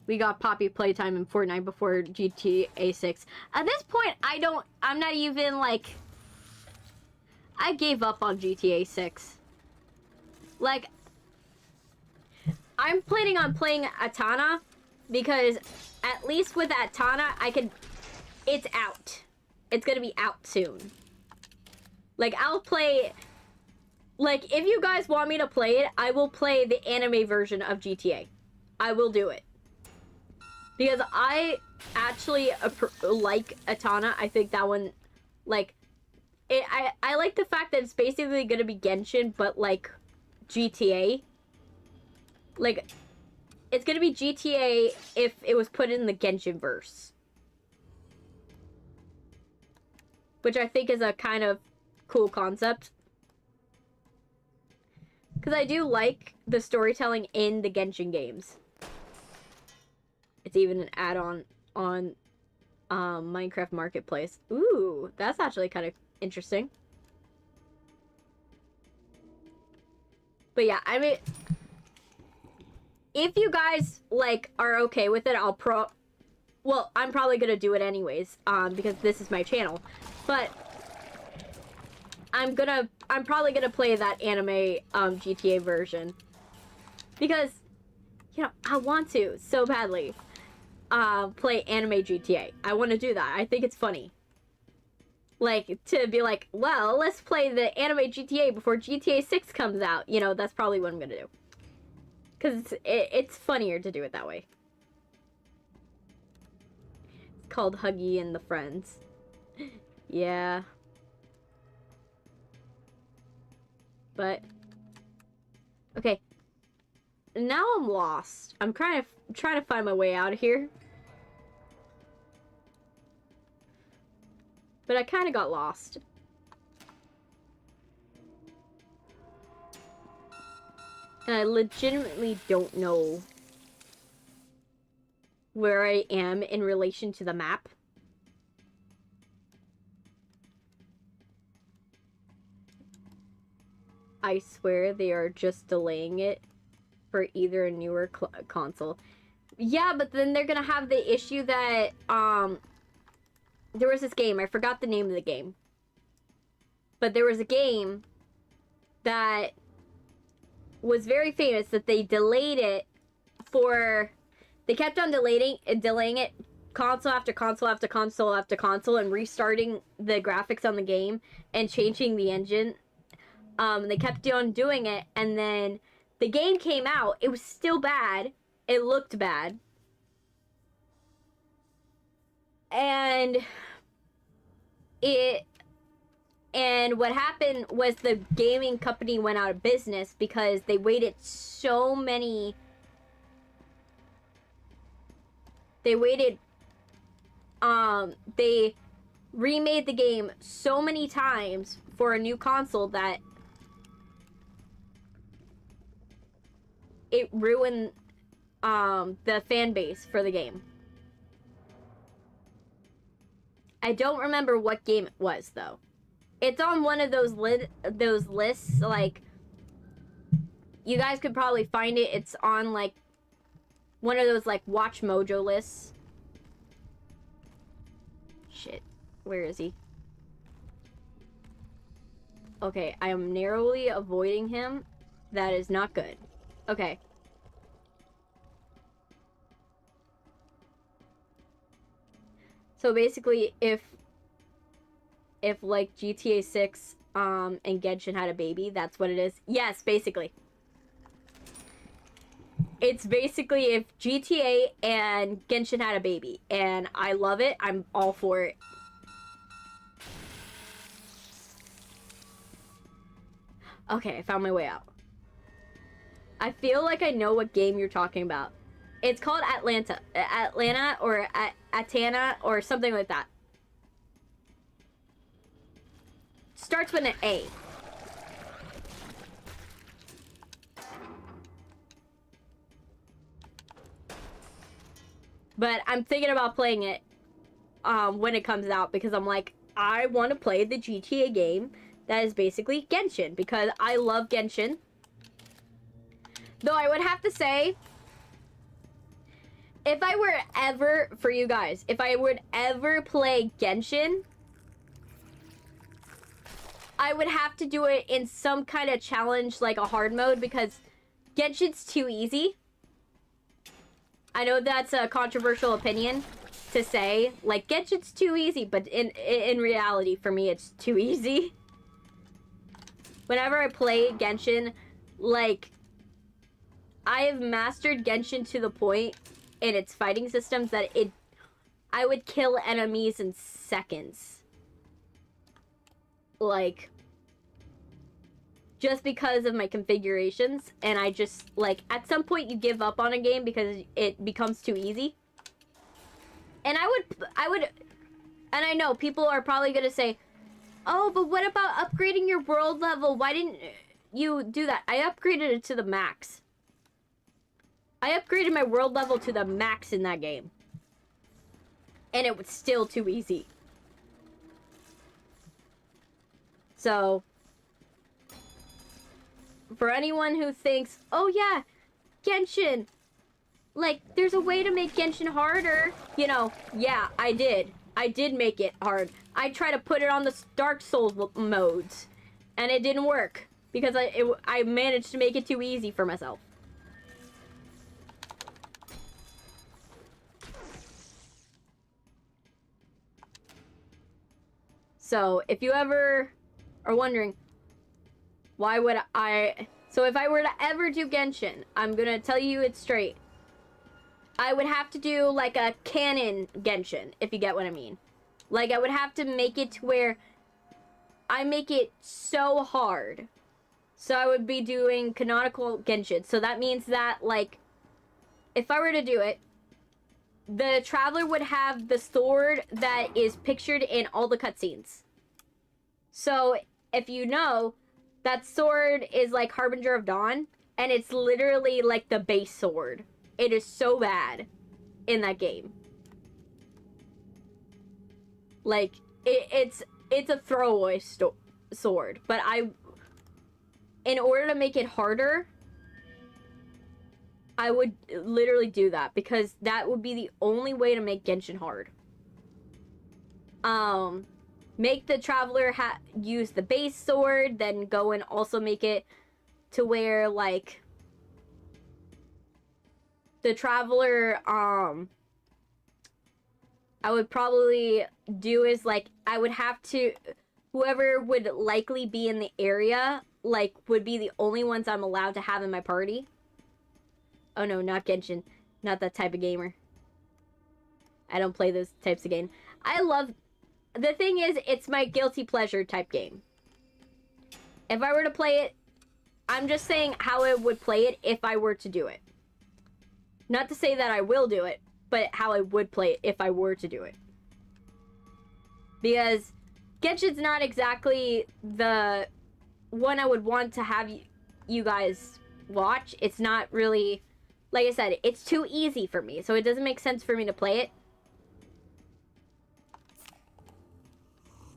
We got Poppy playtime in Fortnite before GTA 6. At this point, I'm not even like... I gave up on GTA 6. Like, I'm planning on playing Atana because at least with Atana, it's out. It's gonna be out soon. Like, I'll play... Like, if you guys want me to play it, I will play the anime version of GTA. I will do it. Because I actually like Atana. I think that one, like... I like the fact that it's basically gonna be Genshin, but, like, GTA. Like, it's gonna be GTA if it was put in the Genshin verse. Which I think is a kind of cool concept. Because I do like the storytelling in the Genshin games. It's even an add-on on Minecraft Marketplace. Ooh, that's actually kind of interesting. But yeah, I mean, if you guys, like, are okay with it, well, I'm probably gonna do it anyways, because this is my channel. But I'm probably gonna play that anime, GTA version. Because, you know, I want to so badly, play anime GTA. I want to do that. I think it's funny. Like, to be like, well, let's play the anime GTA before GTA 6 comes out. You know, that's probably what I'm gonna do. Because it's funnier to do it that way. It's called Huggy and the Friends. Yeah. But, okay. Now I'm lost. I'm trying to find my way out of here. But I kind of got lost. And I legitimately don't know where I am in relation to the map. I swear they are just delaying it for either a newer console. Yeah, but then they're gonna have the issue that, there was this game, I forgot the name of the game. But there was a game that was very famous that they delayed it for... They kept on delaying it console after console after console after console and restarting the graphics on the game and changing the engine. They kept on doing it, and then the game came out. It was still bad. It looked bad. And what happened was the gaming company went out of business because they waited so many... They remade the game so many times for a new console that it ruined the fan base for the game. I don't remember what game it was, though. It's on one of those lists, like, you guys could probably find it. It's on, like, one of those, like, Watch Mojo lists. Shit. Where is he? Okay, I am narrowly avoiding him. That is not good. Okay. So basically, if like GTA 6 and Genshin had a baby, that's what it is. Yes, basically. It's basically if GTA and Genshin had a baby, and I love it. I'm all for it. Okay, I found my way out. I feel like I know what game you're talking about. It's called Atlanta or Atana or something like that. Starts with an A. But I'm thinking about playing it when it comes out because I'm like, I want to play the GTA game that is basically Genshin because I love Genshin. Though I would have to say, if I were ever, for you guys, if I would ever play Genshin, I would have to do it in some kind of challenge, like a hard mode, because Genshin's too easy. I know that's a controversial opinion to say, like, Genshin's too easy, but in reality, for me, it's too easy. Whenever I play Genshin, like, I have mastered Genshin to the point in its fighting systems that I would kill enemies in seconds. Like, just because of my configurations, and I just, like, at some point you give up on a game because it becomes too easy. And I would, and I know people are probably gonna say, Oh, but what about upgrading your world level? Why didn't you do that? I upgraded it to the max. I upgraded my world level to the max in that game. And it was still too easy. So, for anyone who thinks, oh yeah, Genshin, like, there's a way to make Genshin harder. You know, yeah, I did. I did make it hard. I tried to put it on the Dark Souls modes, and it didn't work because I managed to make it too easy for myself. So, if you ever are wondering, why would I... So, if I were to ever do Genshin, I'm gonna tell you it straight. I would have to do, like, a canon Genshin, if you get what I mean. Like, I would have to make it to where I make it so hard. So, I would be doing canonical Genshin. So, that means that, like, if I were to do it, the Traveler would have the sword that is pictured in all the cutscenes. So, if you know, that sword is like Harbinger of Dawn, and it's literally like the base sword. It is so bad in that game. Like, it's a throwaway sword, but in order to make it harder, I would literally do that, because that would be the only way to make Genshin hard. Make the Traveler use the base sword, then go and also make it to where, like, the Traveler, I would probably do is, like, I would have to, whoever would likely be in the area, like, would be the only ones I'm allowed to have in my party. Oh no, not Genshin. Not that type of gamer. I don't play those types of game. The thing is, it's my guilty pleasure type game. If I were to play it, I'm just saying how I would play it if I were to do it. Not to say that I will do it, but how I would play it if I were to do it. Because Genshin's not exactly the one I would want to have you guys watch. It's not really, like I said, it's too easy for me, so it doesn't make sense for me to play it.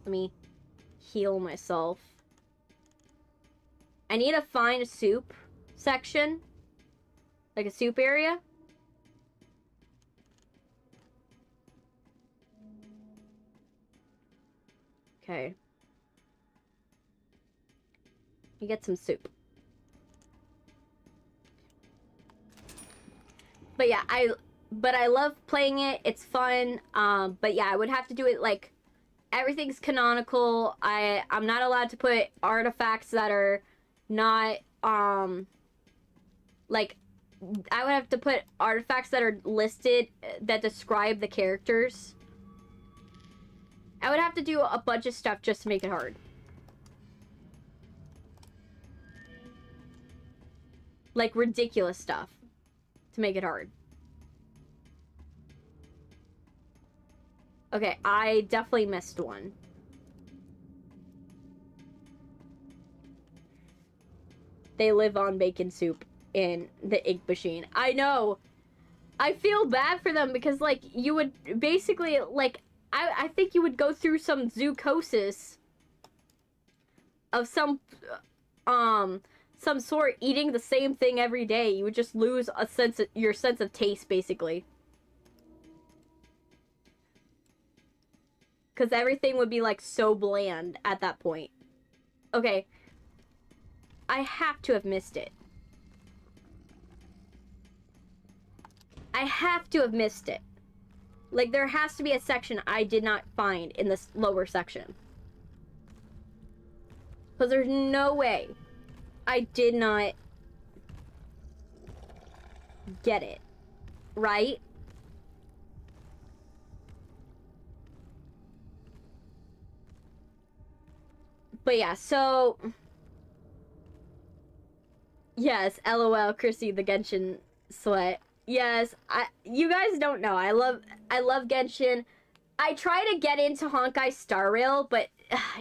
Let me heal myself. I need to find a soup section. Like a soup area. Okay. You get some soup. But yeah, I love playing it. It's fun. But yeah, I would have to do it like everything's canonical. I'm not allowed to put artifacts that are not like, I would have to put artifacts that are listed that describe the characters. I would have to do a bunch of stuff just to make it hard. Like ridiculous stuff to make it hard. Okay, I definitely missed one. They live on bacon soup in the ink machine. I know. I feel bad for them because, like, you would basically, like, I think you would go through some zoochosis of some sort, eating the same thing every day. You would just lose your sense of taste, basically. Because everything would be, like, so bland at that point. Okay. I have to have missed it. I have to have missed it. Like, there has to be a section I did not find in this lower section. Because there's no way I did not get it. Right? But yeah, so... Yes, LOL, Chrissy, the Genshin sweat. Yes, you guys don't know. I love Genshin. I tried to get into Honkai Star Rail, but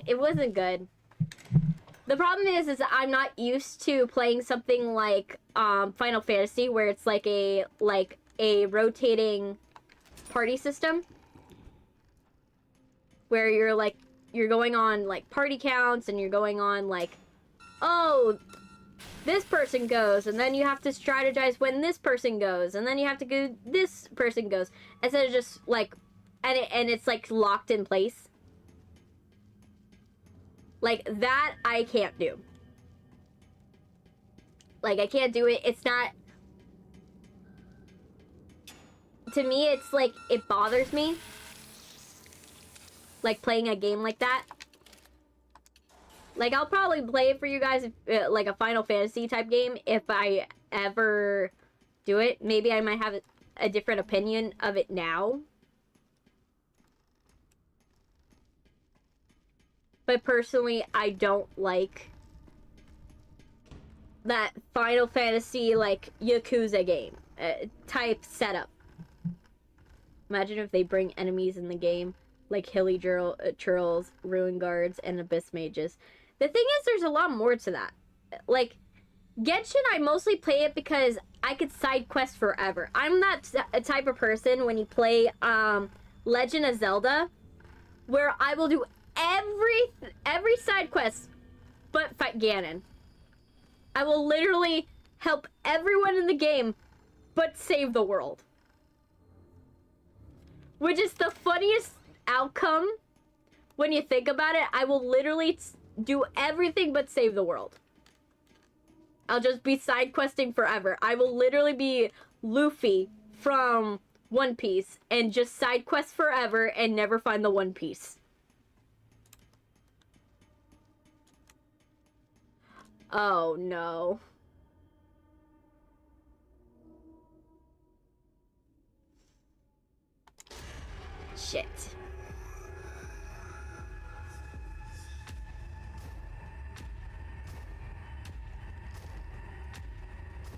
it wasn't good. The problem is I'm not used to playing something like Final Fantasy, where it's like a rotating party system, where you're going on like party counts, and you're going on like, oh, this person goes, and then you have to strategize when this person goes, and then you have to go this person goes, instead of just like, and it's like locked in place. Like that I can't do. Like I can't do it. It's not, to me it's like, it bothers me, like playing a game like that. Like, I'll probably play it for you guys, if, like a Final Fantasy type game, if I ever do it. Maybe I might have a different opinion of it now. But personally, I don't like that Final Fantasy, like, Yakuza game type setup. Imagine if they bring enemies in the game, like Hilly Churls, Ruin Guards, and Abyss Mages. The thing is, there's a lot more to that. Like, Genshin, I mostly play it because I could side quest forever. I'm that type of person when you play Legend of Zelda, where I will do every side quest but fight Ganon. I will literally help everyone in the game but save the world. Which is the funniest outcome when you think about it. I will literally do everything but save the world. I'll just be side questing forever. I will literally be Luffy from One Piece and just side quest forever and never find the One Piece. Oh no. Shit.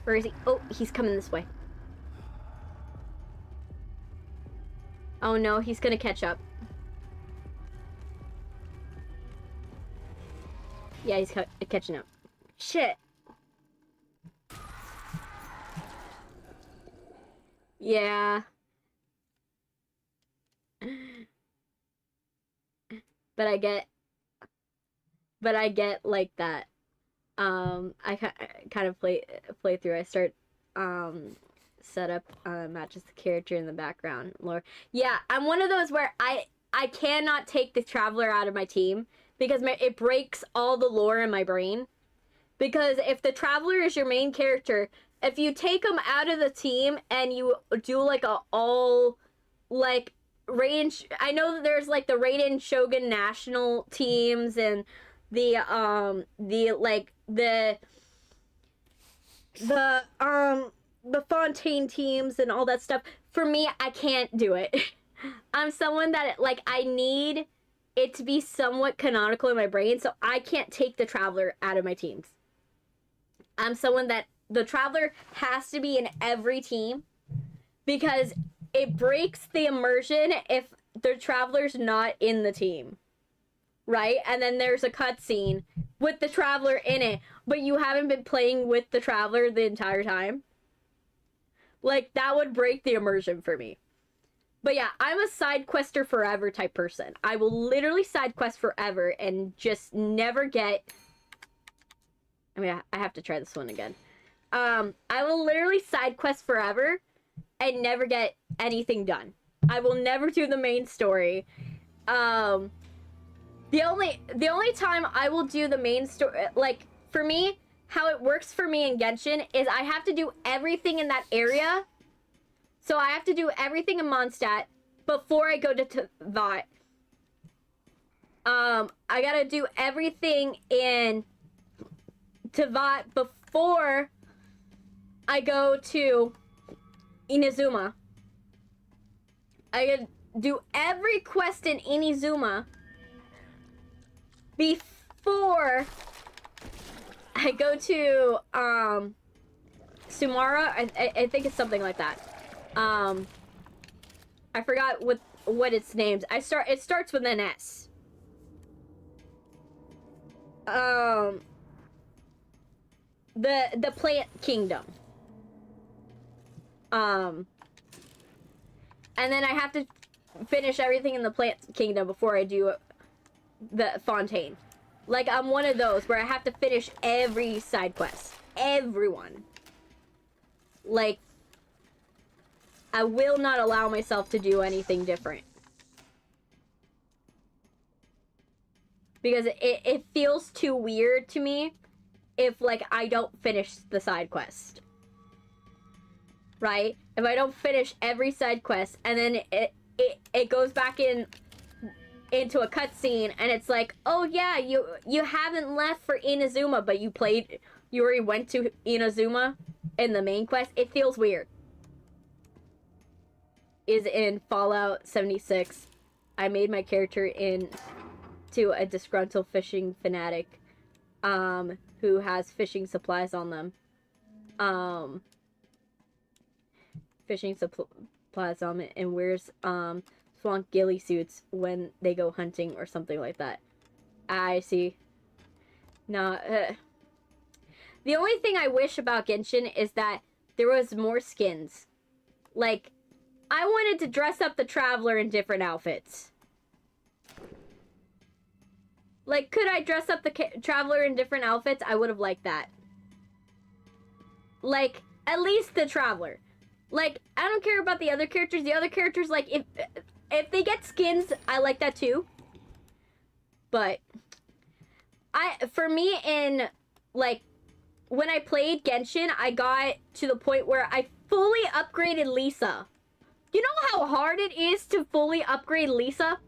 Where is he? Oh, he's coming this way. Oh no, he's gonna catch up. Yeah, he's catching up. Shit. Yeah. But I get like that. I kind of play through. I start set up matches the character in the background lore. Yeah, I'm one of those where I cannot take the Traveler out of my team because it breaks all the lore in my brain. Because if the Traveler is your main character, if you take him out of the team and you do like a all like Raiden, I know that there's like the Raiden Shogun national teams and the Fontaine teams and all that stuff. For me, I can't do it. I'm someone that, like, I need it to be somewhat canonical in my brain, so I can't take the Traveler out of my teams. I'm someone that the Traveler has to be in every team because it breaks the immersion if the Traveler's not in the team. Right? And then there's a cutscene with the Traveler in it, but you haven't been playing with the Traveler the entire time. Like, that would break the immersion for me. But yeah, I'm a side quester forever type person. I will literally side quest forever and just never get... I mean, I have to try this one again. I will literally side quest forever and never get anything done. I will never do the main story. The only time I will do the main story, like, for me, how it works for me in Genshin is I have to do everything in that area. So I have to do everything in Mondstadt before I go to Teyvat. I gotta do everything in Teyvat before I go to Inazuma. I gotta do every quest in Inazuma before I go to Sumara. I think it's something like that. I forgot what what it's named. It starts with an S. The plant kingdom. And then I have to finish everything in the plant kingdom before I do the fontaine. Like, I'm one of those where I have to finish every side quest. Everyone. Like, I will not allow myself to do anything different. Because it feels too weird to me if, like, I don't finish the side quest. Right? If I don't finish every side quest, and then it goes back into a cutscene, and it's like, oh yeah, you haven't left for Inazuma, but you already went to Inazuma in the main quest. It feels weird. Is in Fallout 76. I made my character into a disgruntled fishing fanatic, who has fishing supplies on them. Fishing supplies on it, and wears swamp ghillie suits when they go hunting or something like that. I see. No, the only thing I wish about Genshin is that there was more skins. Like, I wanted to dress up the Traveler in different outfits. Like, could I dress up the Traveler in different outfits? I would have liked that. Like, at least the Traveler. Like, I don't care about the other characters. The other characters, like, if they get skins, I like that too. But for me, in, like, when I played Genshin, I got to the point where I fully upgraded Lisa. You know how hard it is to fully upgrade Lisa?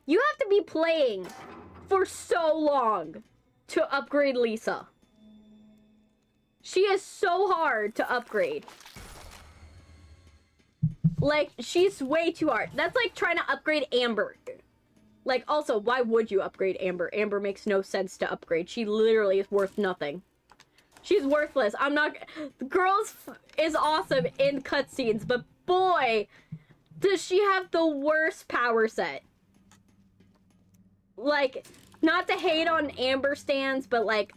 You have to be playing for so long to upgrade Lisa. She is so hard to upgrade. Like, she's way too hard. That's like trying to upgrade Amber. Like, also, why would you upgrade Amber? Amber makes no sense to upgrade. She literally is worth nothing. She's worthless. I'm not... Girls is awesome in cutscenes, but boy, does she have the worst power set. Like, not to hate on Amber stands, but like,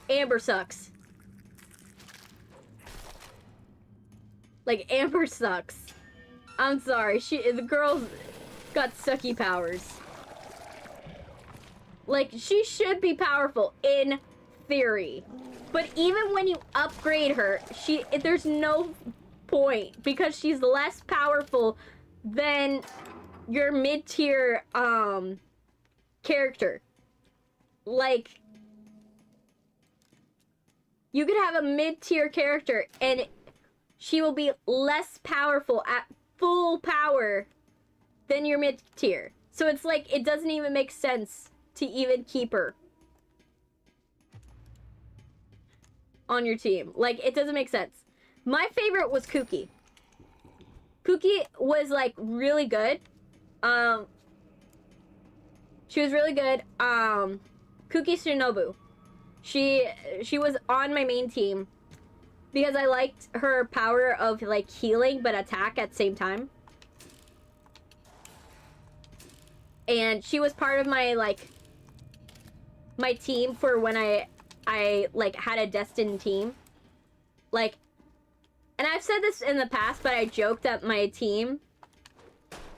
Amber sucks. Like, Amber sucks. I'm sorry. The girl's got sucky powers. Like, she should be powerful in theory. But even when you upgrade her, there's no point because she's less powerful than your mid-tier character. Like, you could have a mid-tier character and she will be less powerful at full power than your mid-tier. So it's like, it doesn't even make sense to even keep her on your team. Like, it doesn't make sense. My favorite was Kuki. Kuki was, like, really good. She was really good. Kuki Shinobu. She was on my main team because I liked her power of, like, healing but attack at the same time. And she was part of my, like, my team for when I like, had a destined team. Like, and I've said this in the past, but I joked that my team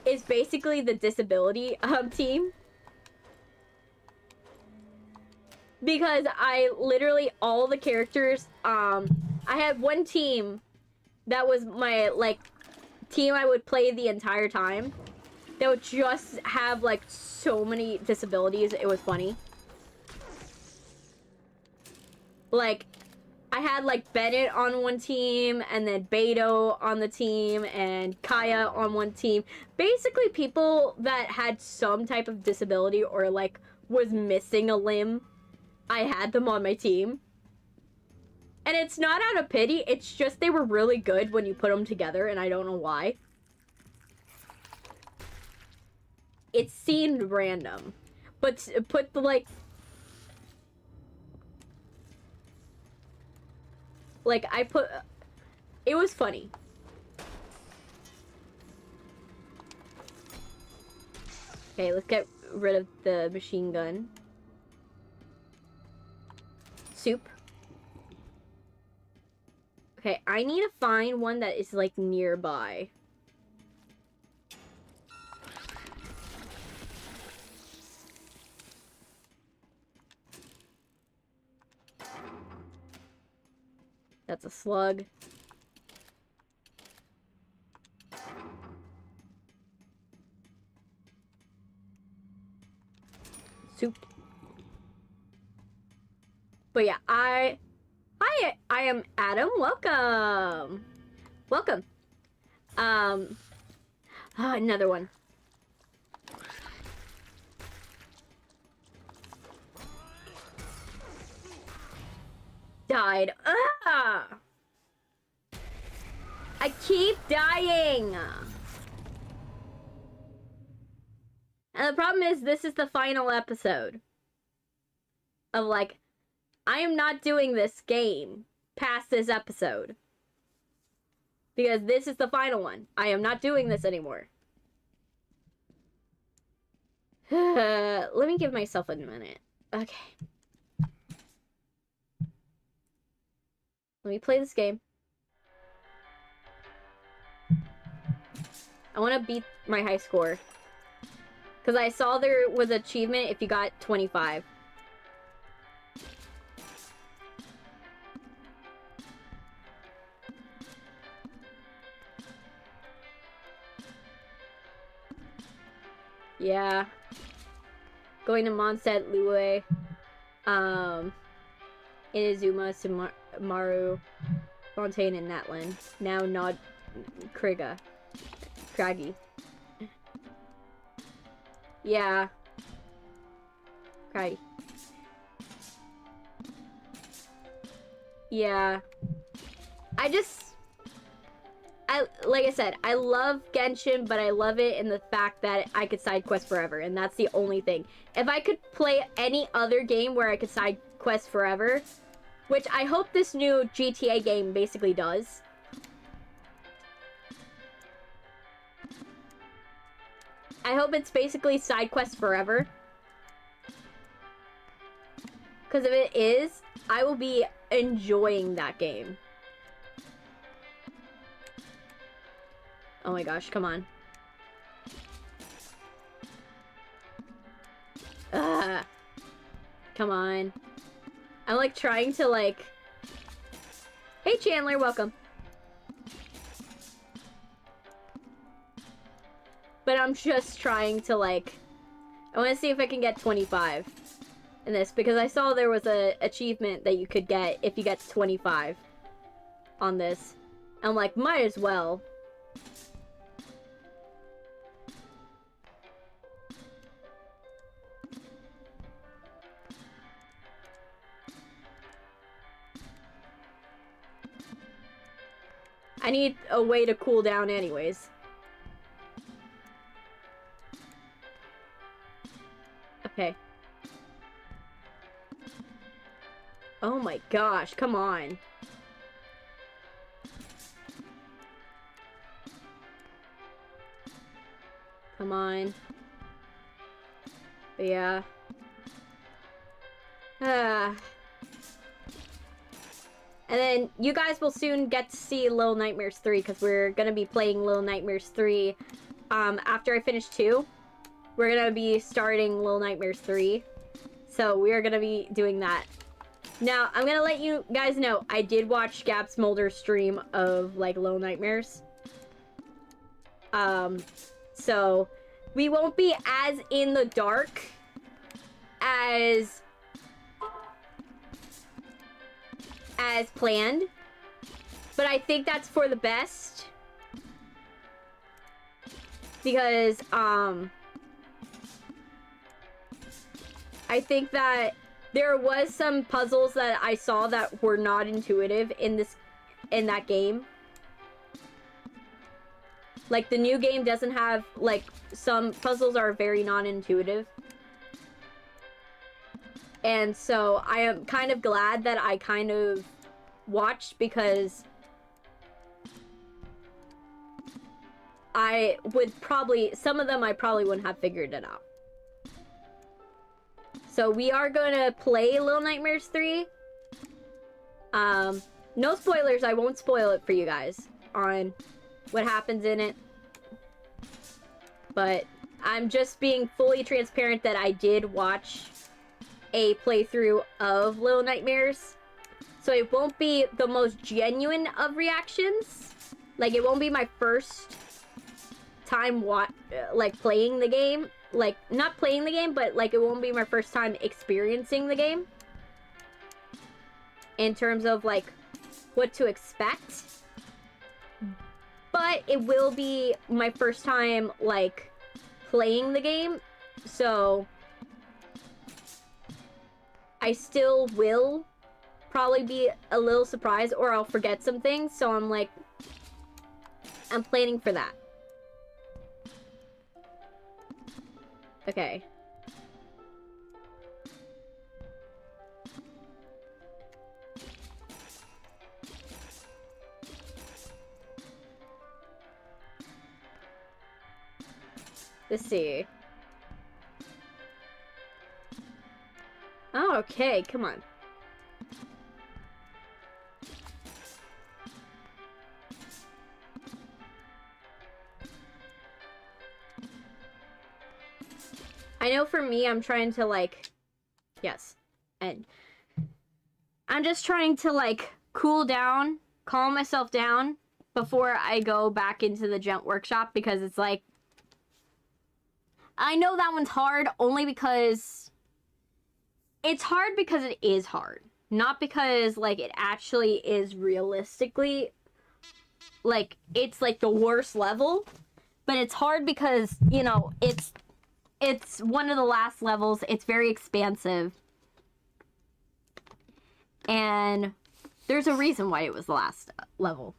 is basically the disability team. Because I literally, all the characters, I had one team that was my, like, team I would play the entire time. That would just have, like, so many disabilities. It was funny. Like, I had, like, Bennett on one team, and then Beto on the team, and Kaya on one team. Basically, people that had some type of disability or, like, was missing a limb. I had them on my team. And it's not out of pity, it's just they were really good when you put them together, and I don't know why. It seemed random. But put the, like... Like, I put... It was funny. Okay, let's get rid of the machine gun. Soup. Okay, I need to find one that is, like, nearby. That's a slug. Soup. But yeah, I am Adam. Welcome. Welcome. Another one. Died. Ah! I keep dying. And the problem is, this is the final episode of, like, I am not doing this game past this episode. Because this is the final one. I am not doing this anymore. Let me give myself a minute. Okay. Let me play this game. I want to beat my high score. Because I saw there was an achievement if you got 25. Yeah. Going to Mondstadt, Lue. Inazuma, Maru, Fontaine, and Natlin. Now not Kriga. Craggy. Yeah. Craggy. Yeah. Like I said, I love Genshin, but I love it in the fact that I could side quest forever, and that's the only thing. If I could play any other game where I could side quest forever, which I hope this new GTA game basically does. I hope it's basically side quest forever. Because if it is, I will be enjoying that game. Oh my gosh, come on. Come on. I'm like trying to like... Hey Chandler, welcome. But I'm just trying to like... I want to see if I can get 25 in this. Because I saw there was a achievement that you could get if you get 25 on this. I'm like, might as well. I need a way to cool down anyways. Okay. Oh my gosh, come on. Come on. But yeah. And then you guys will soon get to see Little Nightmares 3 because we're going to be playing Little Nightmares 3 after I finish 2. We're going to be starting Little Nightmares 3. So we are going to be doing that. Now, I'm going to let you guys know, I did watch Gab Smolder's stream of, like, Little Nightmares. So we won't be as in the dark as planned, but I think that's for the best because I think that there was some puzzles that I saw that were not intuitive in that game. Like the new game doesn't have, like, some puzzles are very non-intuitive. And so I am kind of glad that I kind of watched because I would probably, some of them I probably wouldn't have figured it out. So we are gonna play Little Nightmares 3. No spoilers, I won't spoil it for you guys on what happens in it. But I'm just being fully transparent that I did watch a playthrough of Little Nightmares. So it won't be the most genuine of reactions. Like, it won't be my first time like playing the game. Like, not playing the game, but like it won't be my first time experiencing the game. In terms of like what to expect. But it will be my first time like playing the game. So I still will probably be a little surprised, or I'll forget some things. So I'm like, I'm planning for that. Okay. Let's see. Oh, okay, come on. I know for me, I'm trying to like, yes, and I'm just trying to like cool down, calm myself down before I go back into the gent workshop, because it's like, I know that one's hard only because it's hard because it is hard, not because like it actually is realistically like it's like the worst level, but it's hard because, you know, it's one of the last levels. It's very expansive. And there's a reason why it was the last level.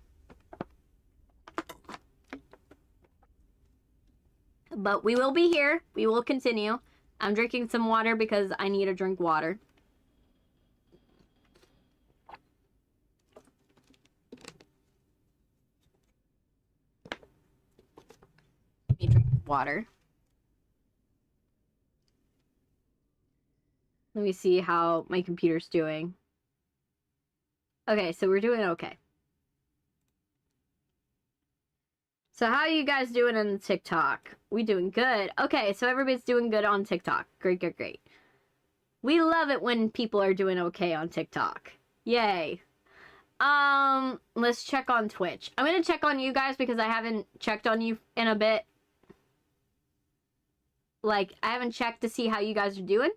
But we will be here. We will continue. I'm drinking some water because I need to drink water. Let me drink water. Let me see how my computer's doing. Okay, so we're doing okay. So how are you guys doing on TikTok? We doing good. Okay, so everybody's doing good on TikTok. Great, great, great. We love it when people are doing okay on TikTok. Yay. Let's check on Twitch. I'm gonna check on you guys because I haven't checked on you in a bit. Like, I haven't checked to see how you guys are doing.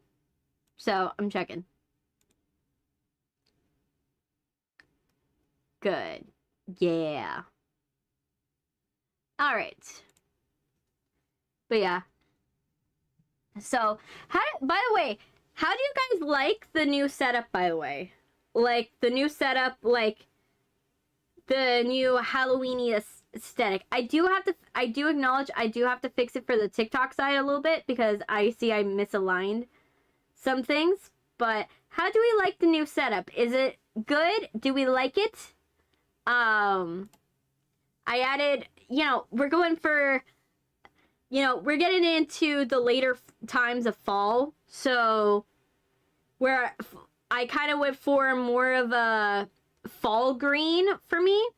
So, I'm checking. Good. Yeah. Alright. But yeah. So, by the way, how do you guys like the new setup, by the way? Like, the new setup, like, the new Halloween-y aesthetic. I do acknowledge I do have to fix it for the TikTok side a little bit because I see I misaligned some things. But how do we like the new setup? Is it good? Do we like it? I added, you know, we're going for, you know, we're getting into the later times of fall. So, where I kind of went for more of a fall green for me.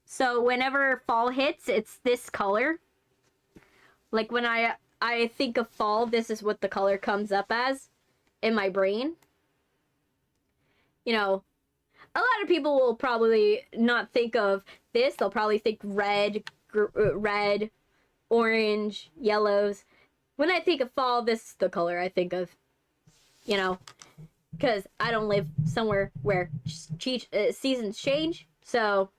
So, whenever fall hits, it's this color. Like, when I think of fall, this is what the color comes up as in my brain. You know, a lot of people will probably not think of this. They'll probably think red, orange, yellows. When I think of fall, this is the color I think of. You know, because I don't live somewhere where seasons change. So,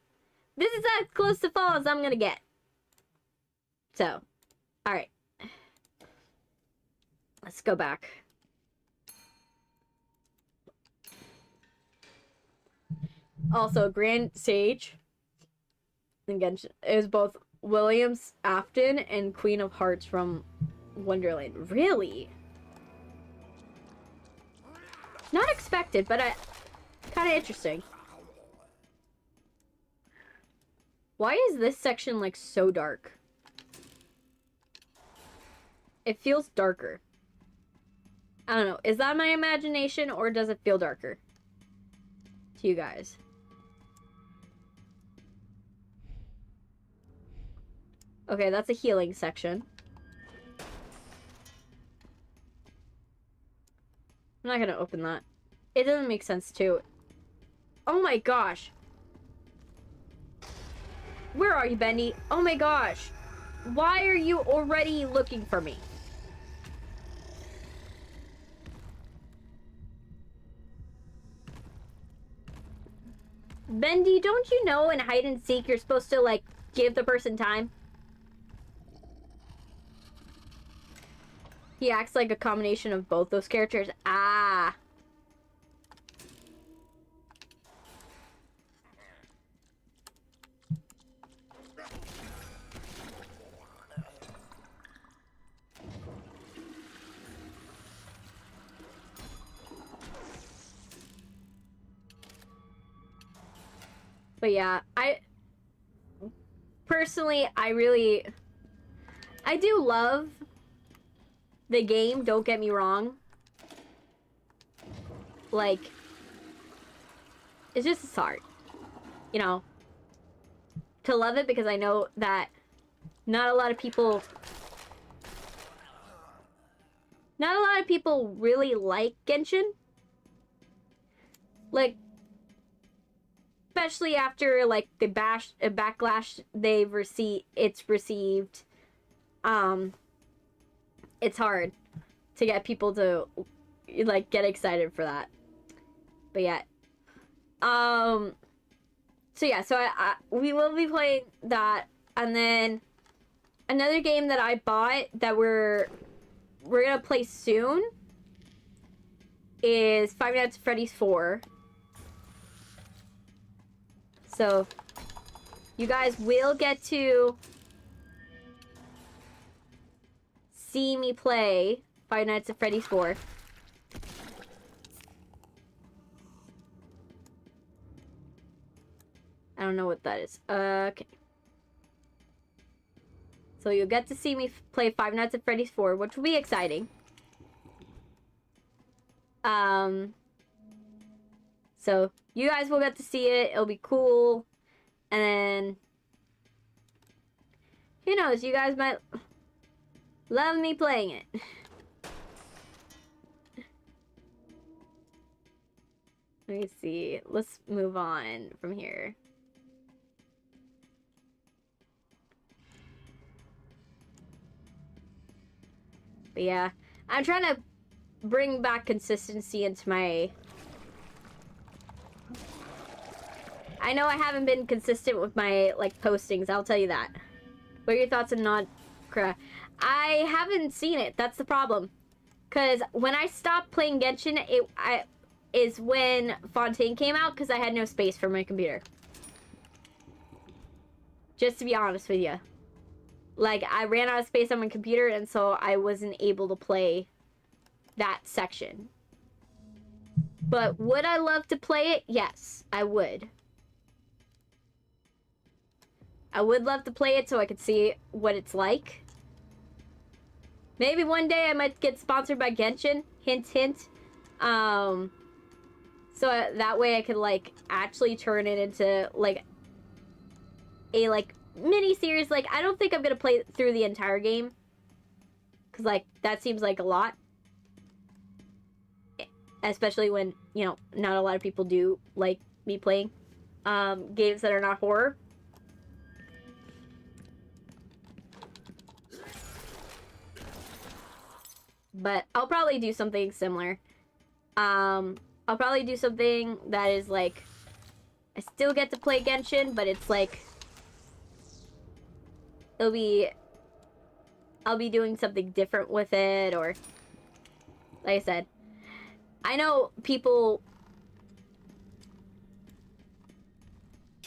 this is as close to fall as I'm going to get. So, alright. Let's go back. Also, Grand Sage, again, is both Williams Afton and Queen of Hearts from Wonderland. Really? Not expected, but kind of interesting. Why is this section, like, so dark? It feels darker. I don't know. Is that my imagination or does it feel darker to you guys? Okay, that's a healing section. I'm not gonna open that. It doesn't make sense too. Oh my gosh. Where are you, Bendy? Oh my gosh. Why are you already looking for me? Bendy, don't you know in hide and seek you're supposed to, like, give the person time? He acts like a combination of both those characters. Ah. But yeah, personally, I do love the game, don't get me wrong. Like, it's just hard, you know, to love it, because I know that not a lot of people really like Genshin. Like, especially after, like, the backlash it's received. It's hard to get people to, like, get excited for that. But yeah. So yeah, so we will be playing that, and then another game that I bought that we're gonna play soon is Five Nights at Freddy's 4. So you guys will get to see me play Five Nights at Freddy's 4. I don't know what that is. Okay. So you'll get to see me play Five Nights at Freddy's 4, which will be exciting. So you guys will get to see it. It'll be cool. And then, who knows, you guys might love me playing it. Let me see. Let's move on from here. But yeah, I'm trying to bring back consistency into my... I know I haven't been consistent with my, like, postings, I'll tell you that. What are your thoughts on Nodcra? I haven't seen it, that's the problem. Because when I stopped playing Genshin, is when Fontaine came out, because I had no space for my computer. Just to be honest with you. Like, I ran out of space on my computer, and so I wasn't able to play that section. But would I love to play it? Yes, I would. I would love to play it so I could see what it's like. Maybe one day I might get sponsored by Genshin. Hint, hint. So that way I could, like, actually turn it into, like, a, like, mini-series. Like, I don't think I'm gonna play through the entire game. Because, like, that seems like a lot. Especially when, you know, not a lot of people do like me playing games that are not horror. But I'll probably do something similar. I'll probably do something that is like, I still get to play Genshin, but it's like, I'll be doing something different with it, or, like I said, I know people...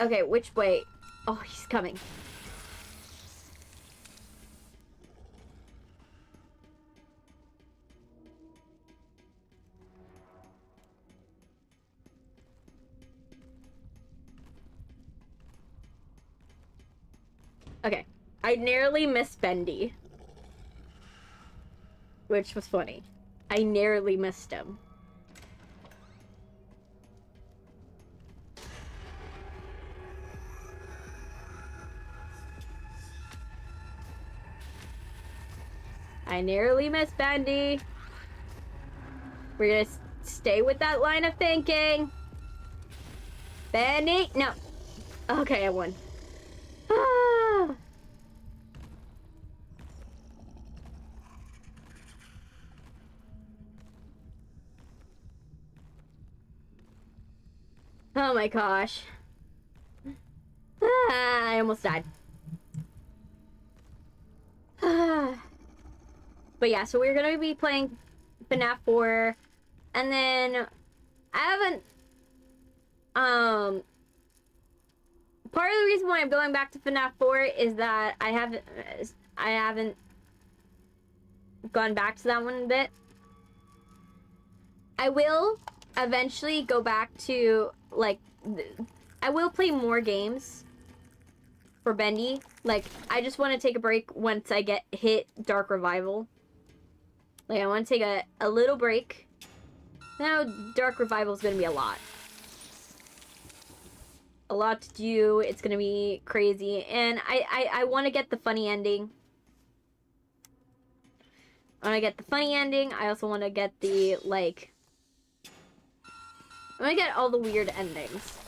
Okay, which way? Oh, he's coming. Okay. I nearly missed Bendy. which was funny. I narrowly missed him. I narrowly missed Bendy. We're gonna stay with that line of thinking. Bendy, no. Okay, I won. Ah. Oh my gosh. Ah, I almost died. But yeah, so we're gonna be playing FNAF 4, and then I haven't, part of the reason why I'm going back to FNAF 4 is that I haven't gone back to that one a bit. I will eventually go back to, like, I will play more games for Bendy. Like, I just want to take a break once I hit Dark Revival. Like, I want to take a little break. Now, Dark Revival is going to be a lot. A lot to do. It's going to be crazy. And I want to get the funny ending. I want to get the funny ending. I also want to get the, like... I want to get all the weird endings.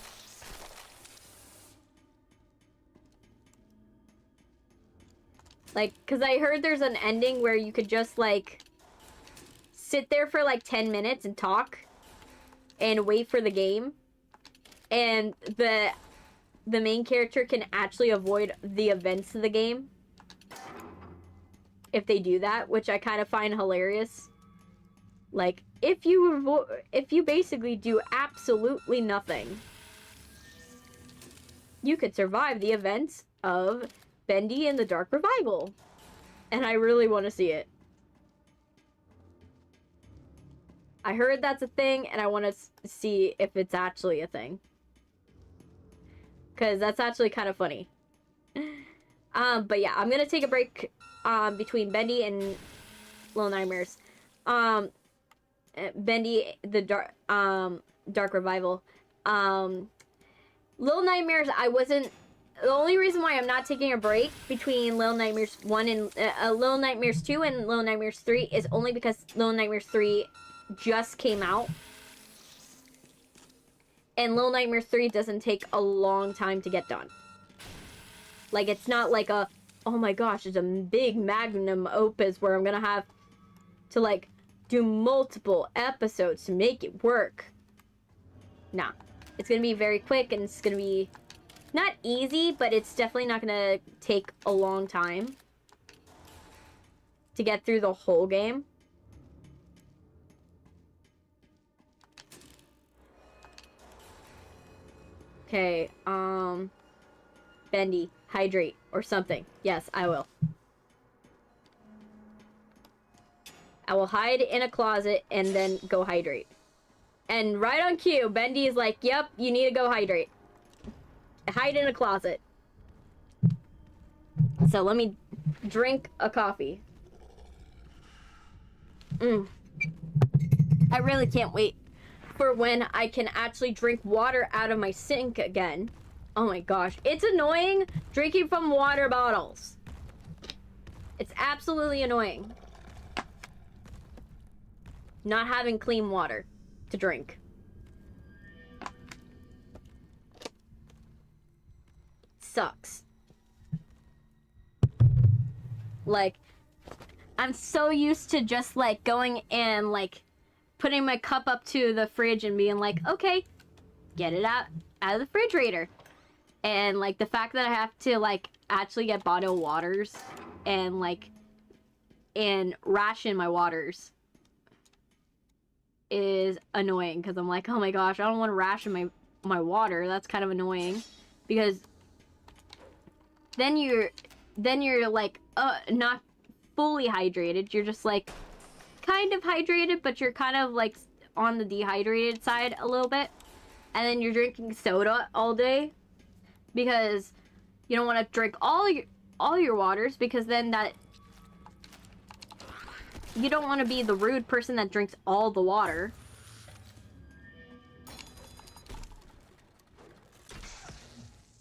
Like, because I heard there's an ending where you could just, like... sit there for like 10 minutes and talk and wait for the game, and the main character can actually avoid the events of the game if they do that, which I kind of find hilarious. Like, if you basically do absolutely nothing, you could survive the events of Bendy and the Dark Revival, and I really want to see it. I heard that's a thing, and I want to see if it's actually a thing. Because that's actually kind of funny. But yeah, I'm going to take a break between Bendy and Little Nightmares. Bendy, the Dark Revival. Little Nightmares, I wasn't... The only reason why I'm not taking a break between Little Nightmares 1 and... Little Nightmares 2 and Little Nightmares 3 is only because Little Nightmares 3... just came out, and Little Nightmares 3 doesn't take a long time to get done. Like, it's not like a, oh my gosh, it's a big magnum opus where I'm gonna have to, like, do multiple episodes to make it work. Nah, it's gonna be very quick, and it's gonna be not easy, but it's definitely not gonna take a long time to get through the whole game. Okay, Bendy, hydrate, or something. Yes, I will. I will hide in a closet and then go hydrate. And right on cue, Bendy is like, yep, you need to go hydrate. Hide in a closet. So let me drink a coffee. I really can't wait for when I can actually drink water out of my sink again. Oh my gosh. It's annoying drinking from water bottles. It's absolutely annoying not having clean water to drink. Sucks. Like, I'm so used to just, like, going and, like, putting my cup up to the fridge and being like, okay, get it out of the refrigerator. And, like, the fact that I have to, like, actually get bottled waters and, like, and ration my waters is annoying, because I'm like, oh my gosh, I don't want to ration my water. That's kind of annoying, because then you're like, not fully hydrated. You're just, like, kind of hydrated, but you're kind of, like, on the dehydrated side a little bit. And then you're drinking soda all day because you don't want to drink all your waters, because then you don't want to be the rude person that drinks all the water.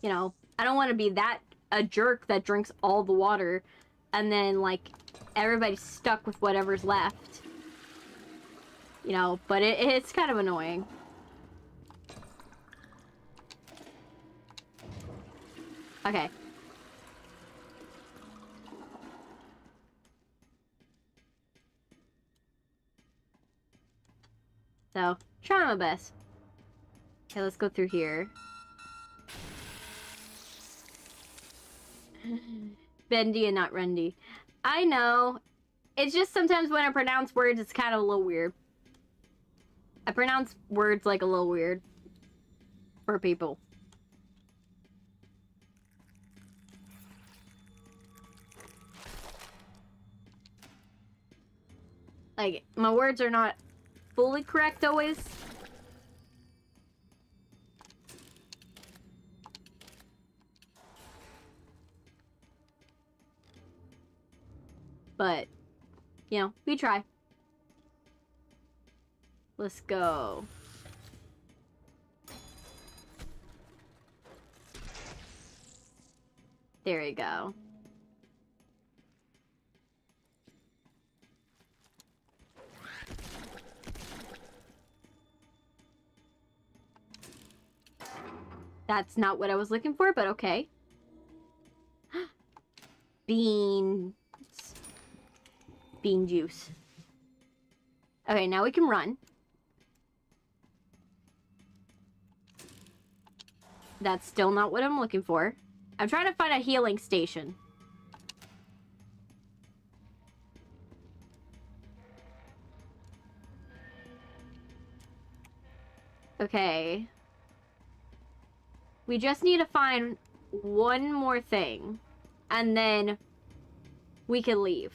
You know, I don't want to be a jerk that drinks all the water and then, like, everybody's stuck with whatever's left. You know, but it's kind of annoying. Okay. So, try my best. Okay, let's go through here. Bendy and not Rendy. I know. It's just sometimes when I pronounce words, it's kind of a little weird. I pronounce words like a little weird. For people. Like, my words are not fully correct always. But, you know, we try. Let's go. There you go. That's not what I was looking for, but okay. Beans. Bean juice. Okay, now we can run. That's still not what I'm looking for. I'm trying to find a healing station. Okay. We just need to find one more thing. And then we can leave.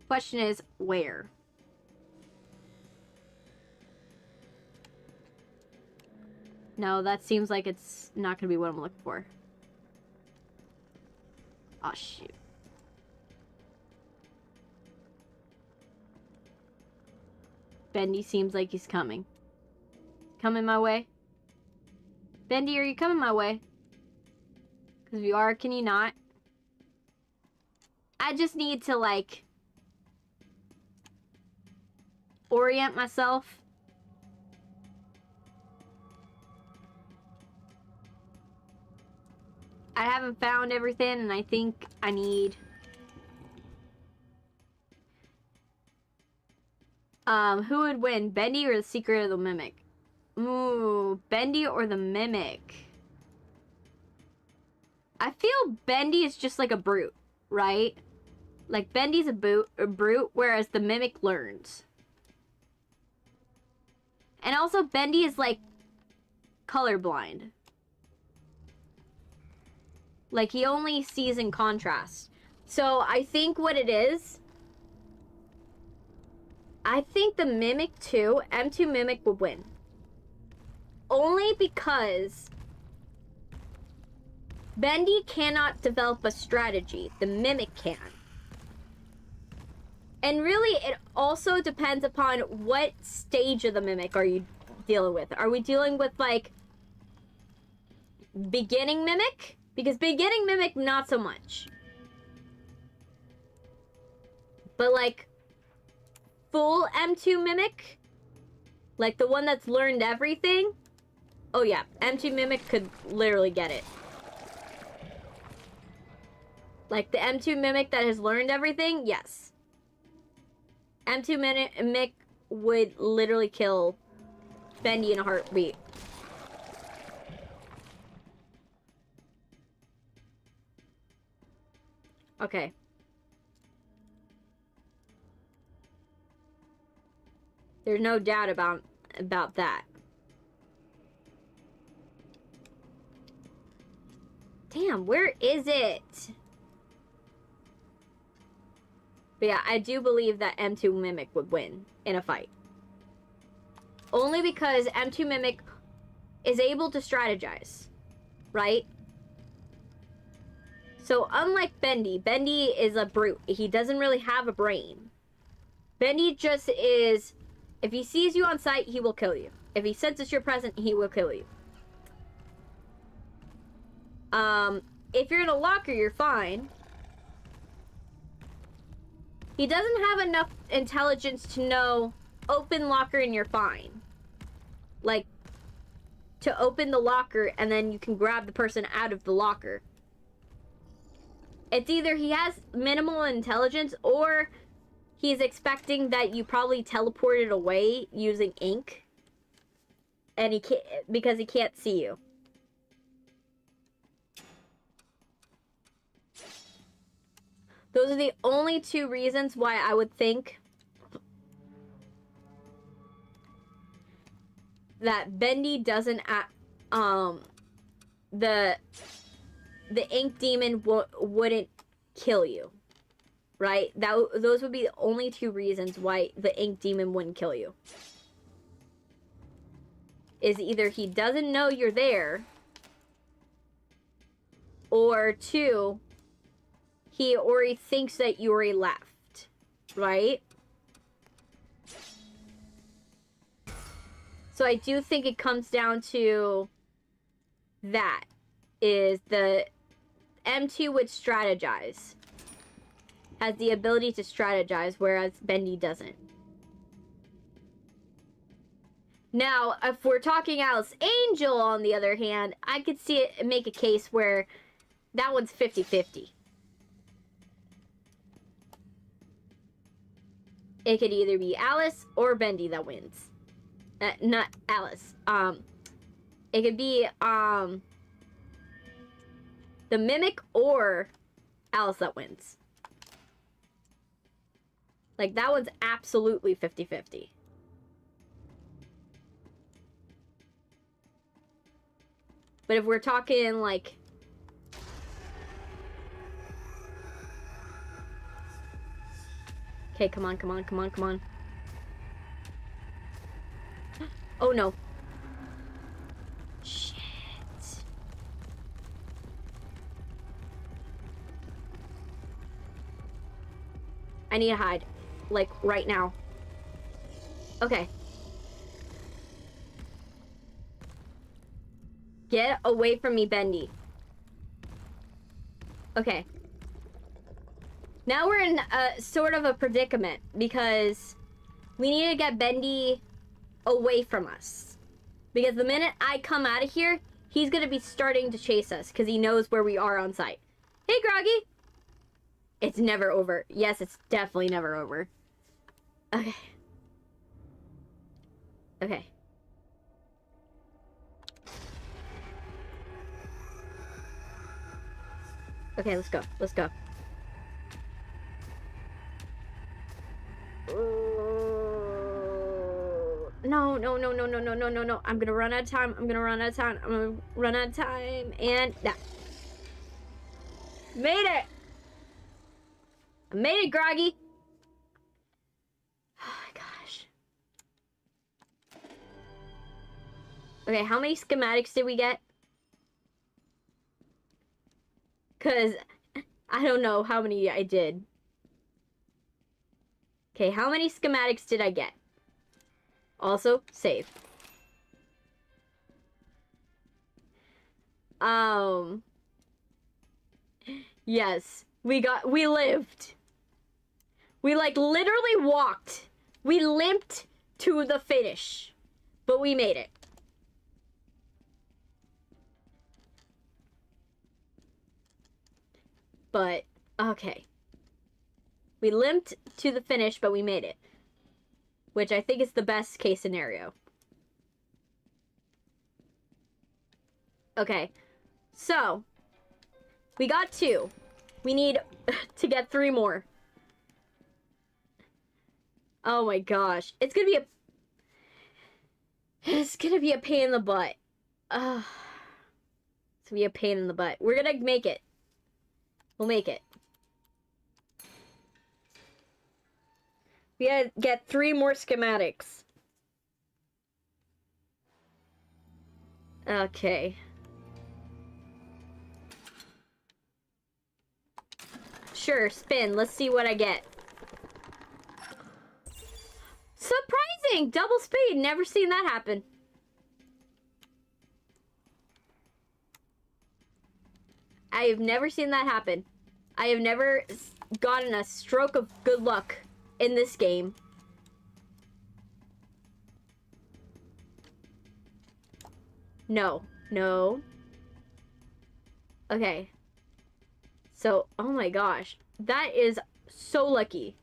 Question is, where? No, that seems like it's not going to be what I'm looking for. Oh, shoot. Bendy seems like he's coming. Coming my way? Bendy, are you coming my way? Because if you are, can you not? I just need to, like, orient myself. I haven't found everything, and I think I need... who would win, Bendy or the Secret of the Mimic? Ooh, Bendy or the Mimic? I feel Bendy is just like a brute, right? Like, Bendy's a brute, whereas the Mimic learns. And also, Bendy is, like, colorblind. Like, he only sees in contrast. So, I think what it is... I think the Mimic 2, M2 Mimic would win. Only because... Bendy cannot develop a strategy. The Mimic can. And really, it also depends upon what stage of the Mimic are you dealing with. Are we dealing with, like, beginning Mimic? Because beginning Mimic, not so much. But, like, full M2 Mimic? Like, the one that's learned everything? Oh, yeah. M2 Mimic could literally get it. Like, the M2 Mimic that has learned everything? Yes. M2 Mimic would literally kill Bendy in a heartbeat. Okay. There's no doubt about that. Damn, where is it? But yeah, I do believe that M2 Mimic would win in a fight. Only because M2 Mimic is able to strategize, right? So unlike Bendy, Bendy is a brute. He doesn't really have a brain. Bendy just is, if he sees you on sight, he will kill you. If he senses you're present, he will kill you. If you're in a locker, you're fine. He doesn't have enough intelligence to know, open locker and you're fine. Like, to open the locker and then you can grab the person out of the locker. It's either he has minimal intelligence or he's expecting that you probably teleported away using ink. And he can't, because he can't see you. Those are the only two reasons why I would think that Bendy doesn't the ink demon wouldn't kill you, right? Those would be the only two reasons why the ink demon wouldn't kill you. Is either he doesn't know you're there, or two, he already thinks that you already left, right? So I do think it comes down to that, is the M2 would strategize. Has the ability to strategize, whereas Bendy doesn't. Now, if we're talking Alice Angel, on the other hand, I could see it make a case where that one's 50-50. It could either be Alice or Bendy that wins. Not Alice. It could be, the Mimic or Alice that wins. Like, that one's absolutely 50-50. But if we're talking, like... Okay, come on, come on, come on, come on. Oh, no. Shit. I need to hide. Like, right now. Okay. Get away from me, Bendy. Okay. Now we're in a sort of a predicament because we need to get Bendy away from us. Because the minute I come out of here, he's going to be starting to chase us because he knows where we are on site. Hey, Groggy! It's never over. Yes, it's definitely never over. Okay. Okay. Okay, let's go. Let's go. No, no, no, no, no, no, no, no, no. I'm gonna run out of time. I'm gonna run out of time. I'm gonna run out of time. And that. Made it! I made it, Groggy! Oh my gosh. Okay, how many schematics did we get? Because I don't know how many I did. Okay, how many schematics did I get? Also, save. Yes, we lived. We, like, literally walked. We limped to the finish. But we made it. But, okay. We limped to the finish, but we made it. Which I think is the best case scenario. Okay. So, we got 2. We need to get 3 more. Oh my gosh. It's gonna be a pain in the butt. It's gonna be a pain in the butt. We're gonna make it. We'll make it. We gotta get 3 more schematics. Okay. Sure, spin. Let's see what I get. Surprising! Double speed. Never seen that happen. I have never seen that happen. I have never gotten a stroke of good luck in this game. No. No. Okay. So, oh my gosh. That is so lucky.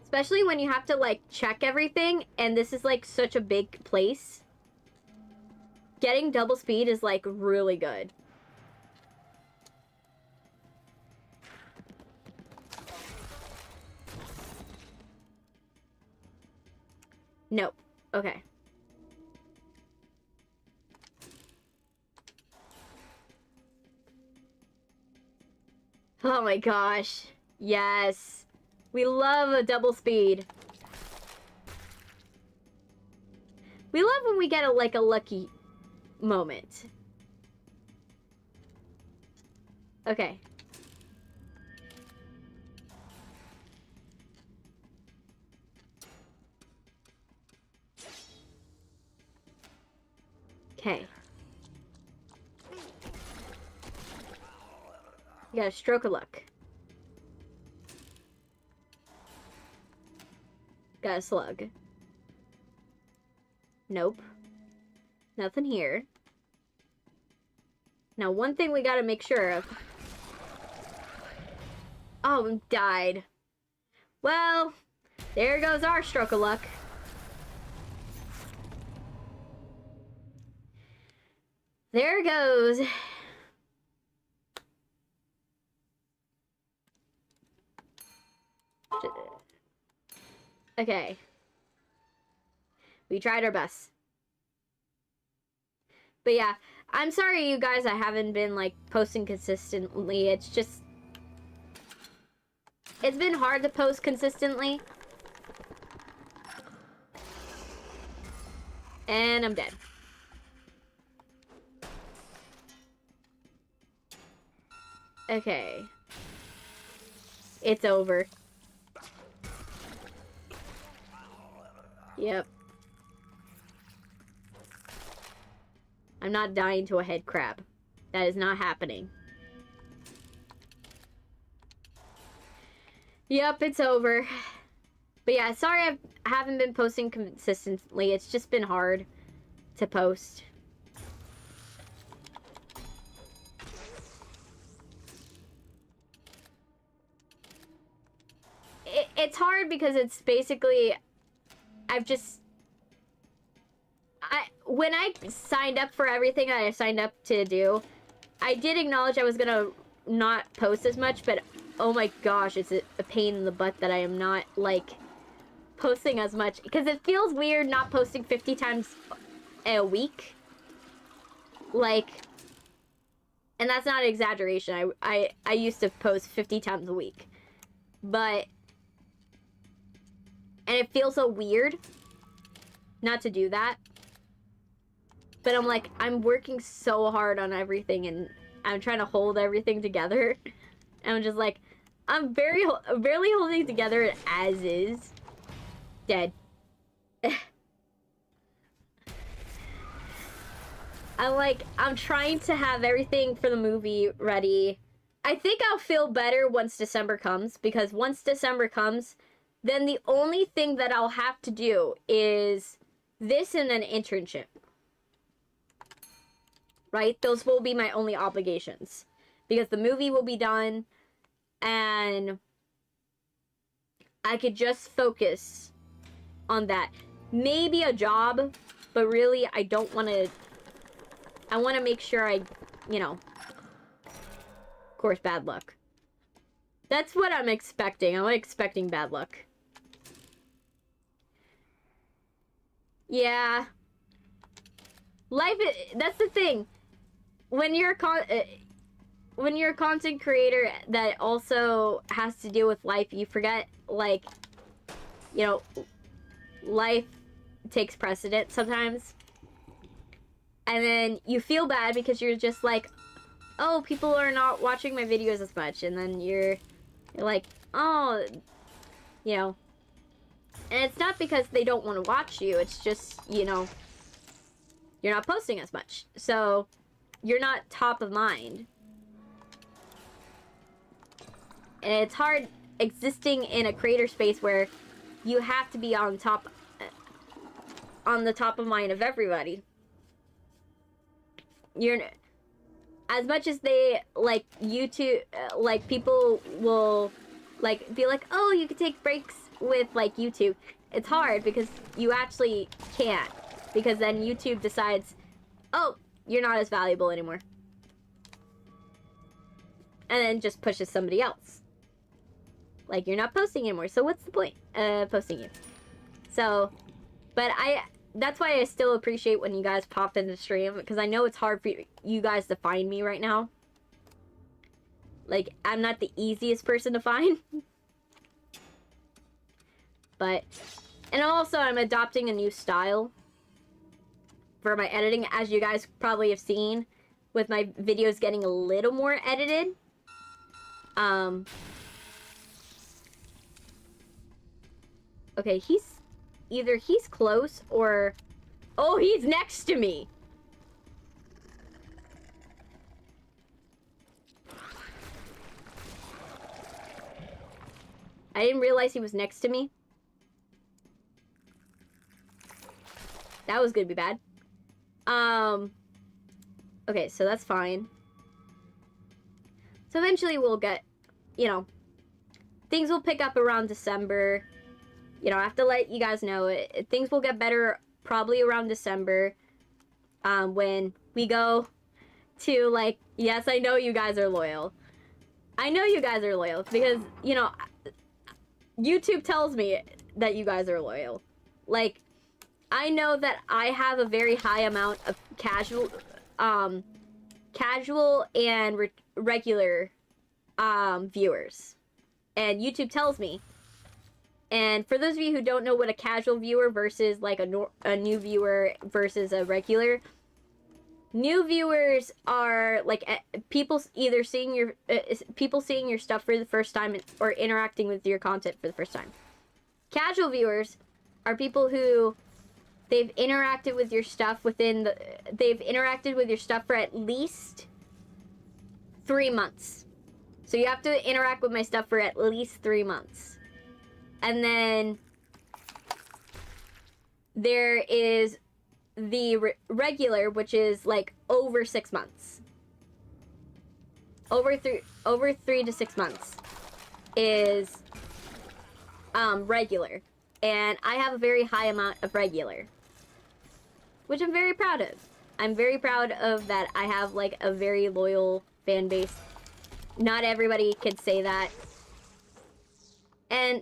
Especially when you have to, like, check everything, and this is, like, such a big place. Getting double speed is, like, really good. Nope. Okay. Oh my gosh. Yes. We love a double speed. We love when we get a, like, a lucky moment. Okay. Okay. You got a stroke of luck. Got a slug. Nope. Nothing here. Now, one thing we gotta make sure of. Oh, died. Well, there goes our stroke of luck. There goes. Okay. We tried our best. But yeah, I'm sorry you guys I haven't been, like, posting consistently. It's just... It's been hard to post consistently. And I'm dead. Okay. It's over. Yep. I'm not dying to a head crab. That is not happening. Yep, it's over. But yeah, sorry I haven't been posting consistently. It's just been hard to post. It's hard because it's basically... when I signed up for everything that I signed up to do, I did acknowledge I was gonna not post as much, but oh my gosh, it's a pain in the butt that I am not, like, posting as much. Because it feels weird not posting 50 times a week. Like, and that's not an exaggeration. I used to post 50 times a week. But, and it feels so weird not to do that. But I'm like, I'm working so hard on everything and I'm trying to hold everything together. And I'm just like, I'm barely holding together as is. Dead. I'm trying to have everything for the movie ready. I think I'll feel better once December comes, because once December comes, then the only thing that I'll have to do is this and an internship. Right? Those will be my only obligations. Because the movie will be done, and I could just focus on that. Maybe a job, but really, I don't want to... I want to make sure I, you know... Of course, bad luck. That's what I'm expecting. I'm expecting bad luck. Yeah. Life, that's the thing. When you're a content creator that also has to deal with life, you forget, like, you know, life takes precedent sometimes. And then you feel bad because you're just like, oh, people are not watching my videos as much. And then you're like, oh, you know. And it's not because they don't want to watch you. It's just, you know, you're not posting as much. So you're not top of mind. And it's hard existing in a creator space where you have to be on the top of mind of everybody. You're, as much as they, like, YouTube, like, people will, like, be like, oh, you can take breaks with, like, YouTube. It's hard because you actually can't. Because then YouTube decides, oh, you're not as valuable anymore. And then just pushes somebody else. Like, you're not posting anymore, so what's the point of posting you? So, but that's why I still appreciate when you guys pop into the stream, because I know it's hard for you guys to find me right now. Like, I'm not the easiest person to find. But, and also I'm adopting a new style for my editing, as you guys probably have seen, with my videos getting a little more edited. Okay, either he's close or... Oh, he's next to me! I didn't realize he was next to me. That was gonna be bad. Okay, so that's fine. So eventually we'll get, you know, things will pick up around December. You know, I have to let you guys know, things will get better probably around December, when we go to, like, yes, I know you guys are loyal. I know you guys are loyal because, you know, YouTube tells me that you guys are loyal. Like, I know that I have a very high amount of casual and regular, viewers. And YouTube tells me. And for those of you who don't know what a casual viewer versus like a new viewer versus a regular, new viewers are like people either seeing your stuff for the first time or interacting with your content for the first time. Casual viewers are people who they've interacted with your stuff for at least 3 months. So you have to interact with my stuff for at least 3 months. And then there is the regular, which is like over 6 months. Over 3 to 6 months is regular. And I have a very high amount of regular, which I'm very proud of. I'm very proud of that. I have like a very loyal fan base. Not everybody can say that. And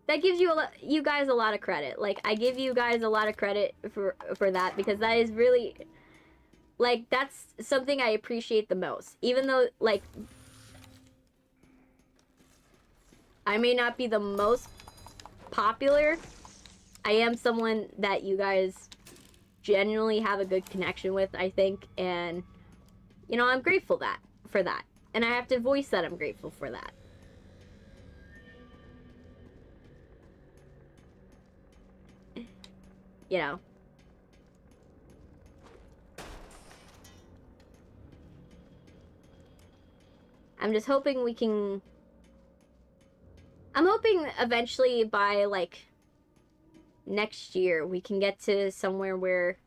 that gives you guys a lot of credit. Like, I give you guys a lot of credit for that, because that is really, like, that's something I appreciate the most. Even though, like, I may not be the most popular, I am someone that you guys genuinely have a good connection with, I think, and, you know, I'm grateful for that. And I have to voice that I'm grateful for that. You know. I'm just hoping we can... I'm hoping eventually by, like, next year we can get to somewhere where,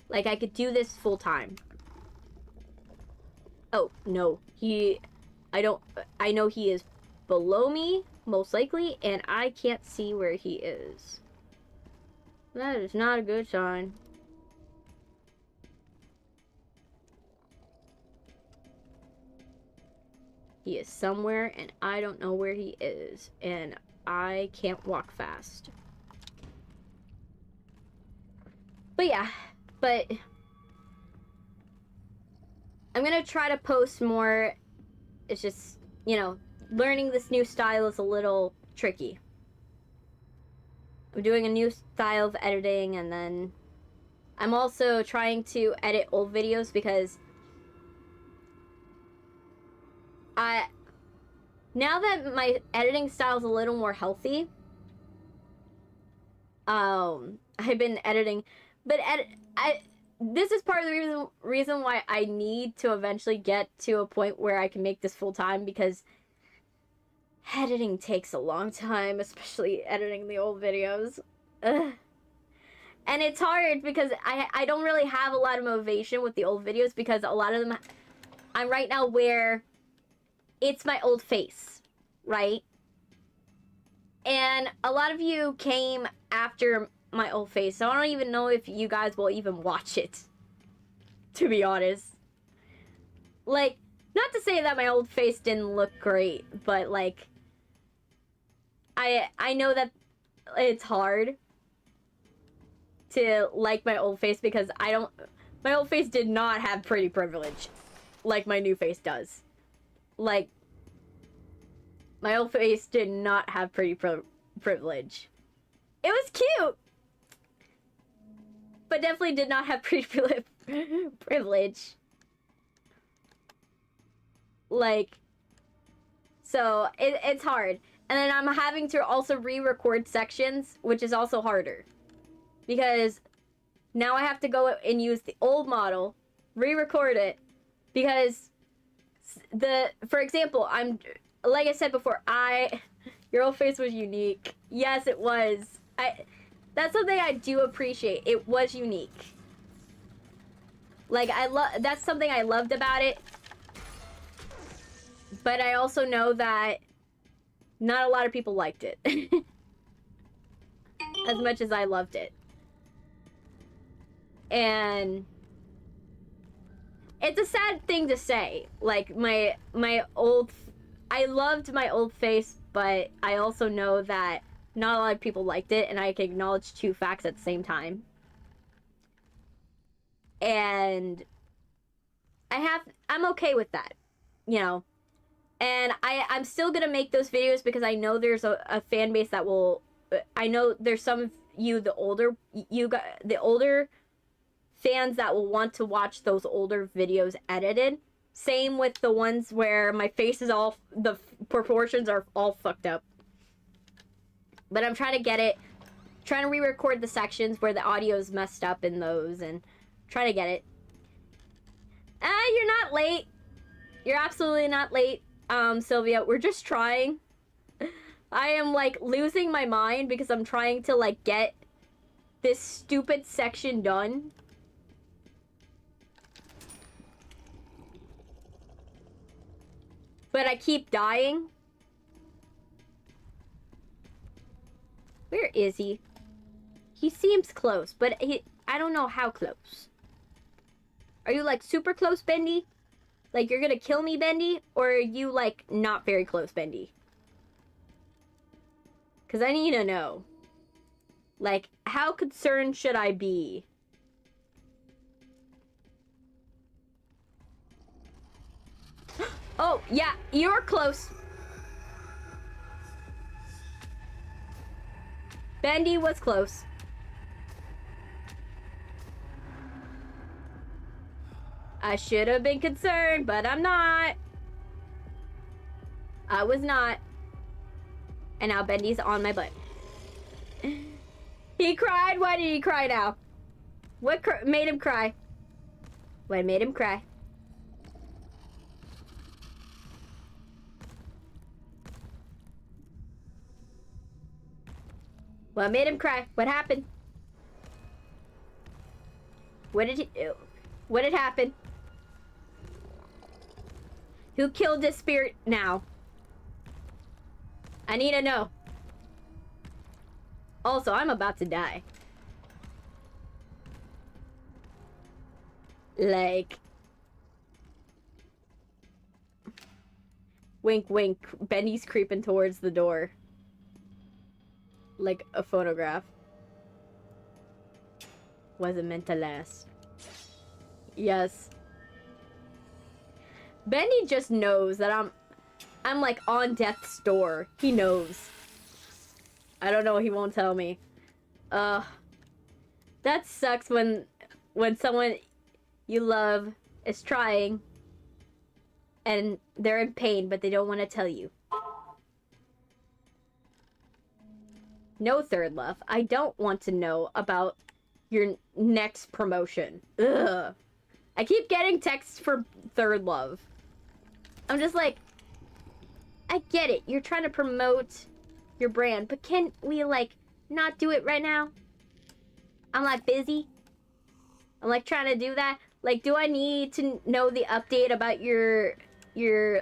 like, I could do this full time. Oh, no. I know he is below me, most likely, and I can't see where he is. That is not a good sign. He is somewhere, and I don't know where he is, and I can't walk fast. But yeah, I'm gonna try to post more. It's just, you know, learning this new style is a little tricky. I'm doing a new style of editing, and then I'm also trying to edit old videos because now that my editing style is a little more healthy, I've been editing, but this is part of the reason why I need to eventually get to a point where I can make this full time, because editing takes a long time, especially editing the old videos. Ugh. And it's hard because I don't really have a lot of motivation with the old videos, because a lot of them, I'm right now where it's my old face, right? And a lot of you came after my old face, so I don't even know if you guys will even watch it, to be honest. Like, not to say that my old face didn't look great, but like, I know that it's hard to like my old face, because my old face did not have pretty privilege like my new face does. Like, my old face did not have pretty privilege. It was cute, but definitely did not have pretty privilege. Like, so it's hard. And then I'm having to also re-record sections, which is also harder, because now I have to go and use the old model, re-record it, because for example, like I said before, your old face was unique. Yes, it was. That's something I do appreciate. It was unique. Like, that's something I loved about it. But I also know that not a lot of people liked it as much as I loved it. And it's a sad thing to say. Like, I loved my old face, but I also know that not a lot of people liked it, and I can acknowledge two facts at the same time. And I'm okay with that, you know. And I'm still gonna make those videos, because I know there's a fan base that will. I know there's some of you, the older fans, that will want to watch those older videos edited. Same with the ones where my face is the proportions are all fucked up. But I'm trying to re-record the sections where the audio is messed up in those, and try to get it. You're not late. You're absolutely not late, Sylvia. We're just trying. I am, like, losing my mind because I'm trying to, like, get this stupid section done. But I keep dying. Where is he? He seems close, but I don't know how close. Are you, like, super close, Bendy? Like, you're gonna kill me, Bendy? Or are you, like, not very close, Bendy? Because I need to know. Like, how concerned should I be? Oh, yeah, you're close. Bendy was close. I should have been concerned, but I'm not. I was not. And now Bendy's on my butt. He cried? Why did he cry now? What made him cry? What made him cry? What made him cry? What happened? What did he do? What had happened? Who killed this spirit now? I need to know. Also, I'm about to die. Like... Wink, wink. Bendy's creeping towards the door. Like a photograph. Wasn't meant to last. Yes. Bendy just knows that I'm like on death's door. He knows. I don't know, he won't tell me. That sucks when someone you love is trying and they're in pain, but they don't want to tell you. No, Third Love. I don't want to know about your next promotion. Ugh. I keep getting texts for Third Love. I'm just like, I get it. You're trying to promote your brand, but can we, like, not do it right now? I'm, like, busy. I'm, like, trying to do that. Like, do I need to know the update about your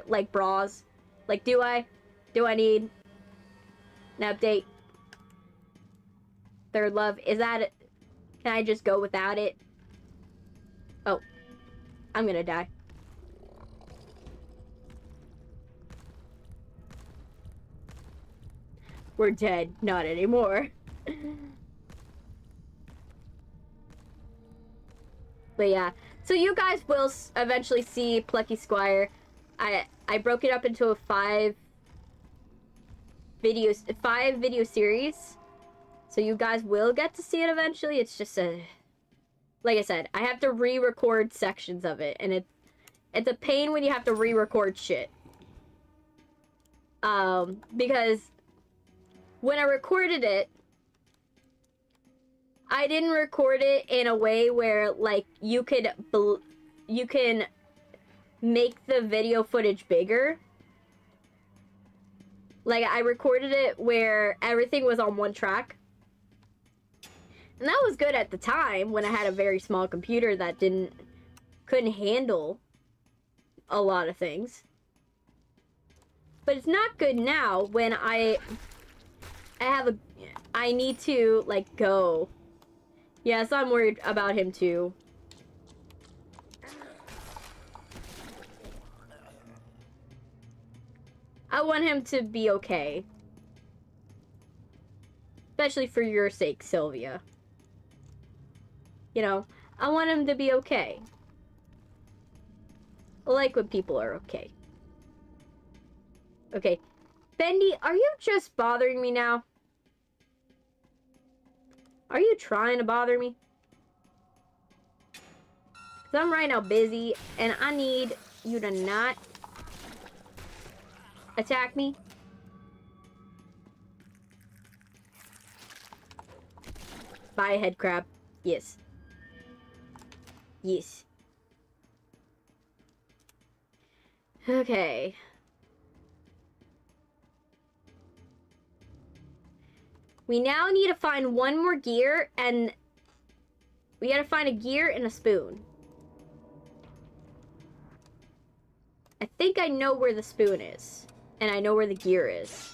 like, bras? Like, do I need an update? Third Love, is that it? Can I just go without it? Oh, I'm gonna die. We're dead. Not anymore. But yeah, so you guys will eventually see Plucky Squire. I broke it up into a 5 video series. So you guys will get to see it eventually. It's just like I said, I have to re-record sections of it, and it's a pain when you have to re-record shit. Because when I recorded it, I didn't record it in a way where, like, you can make the video footage bigger. Like, I recorded it where everything was on one track. And that was good at the time when I had a very small computer that couldn't handle a lot of things. But it's not good now when I need to, like, go. Yes, I'm worried about him too. I want him to be okay. Especially for your sake, Sylvia. You know, I want him to be okay. I like when people are okay. Okay. Bendy, are you just bothering me now? Are you trying to bother me? Because I'm right now busy, and I need you to not attack me. Bye, head crab. Yes. Yes. Okay. We now need to find one more gear, and we gotta find a gear and a spoon. I think I know where the spoon is, and I know where the gear is.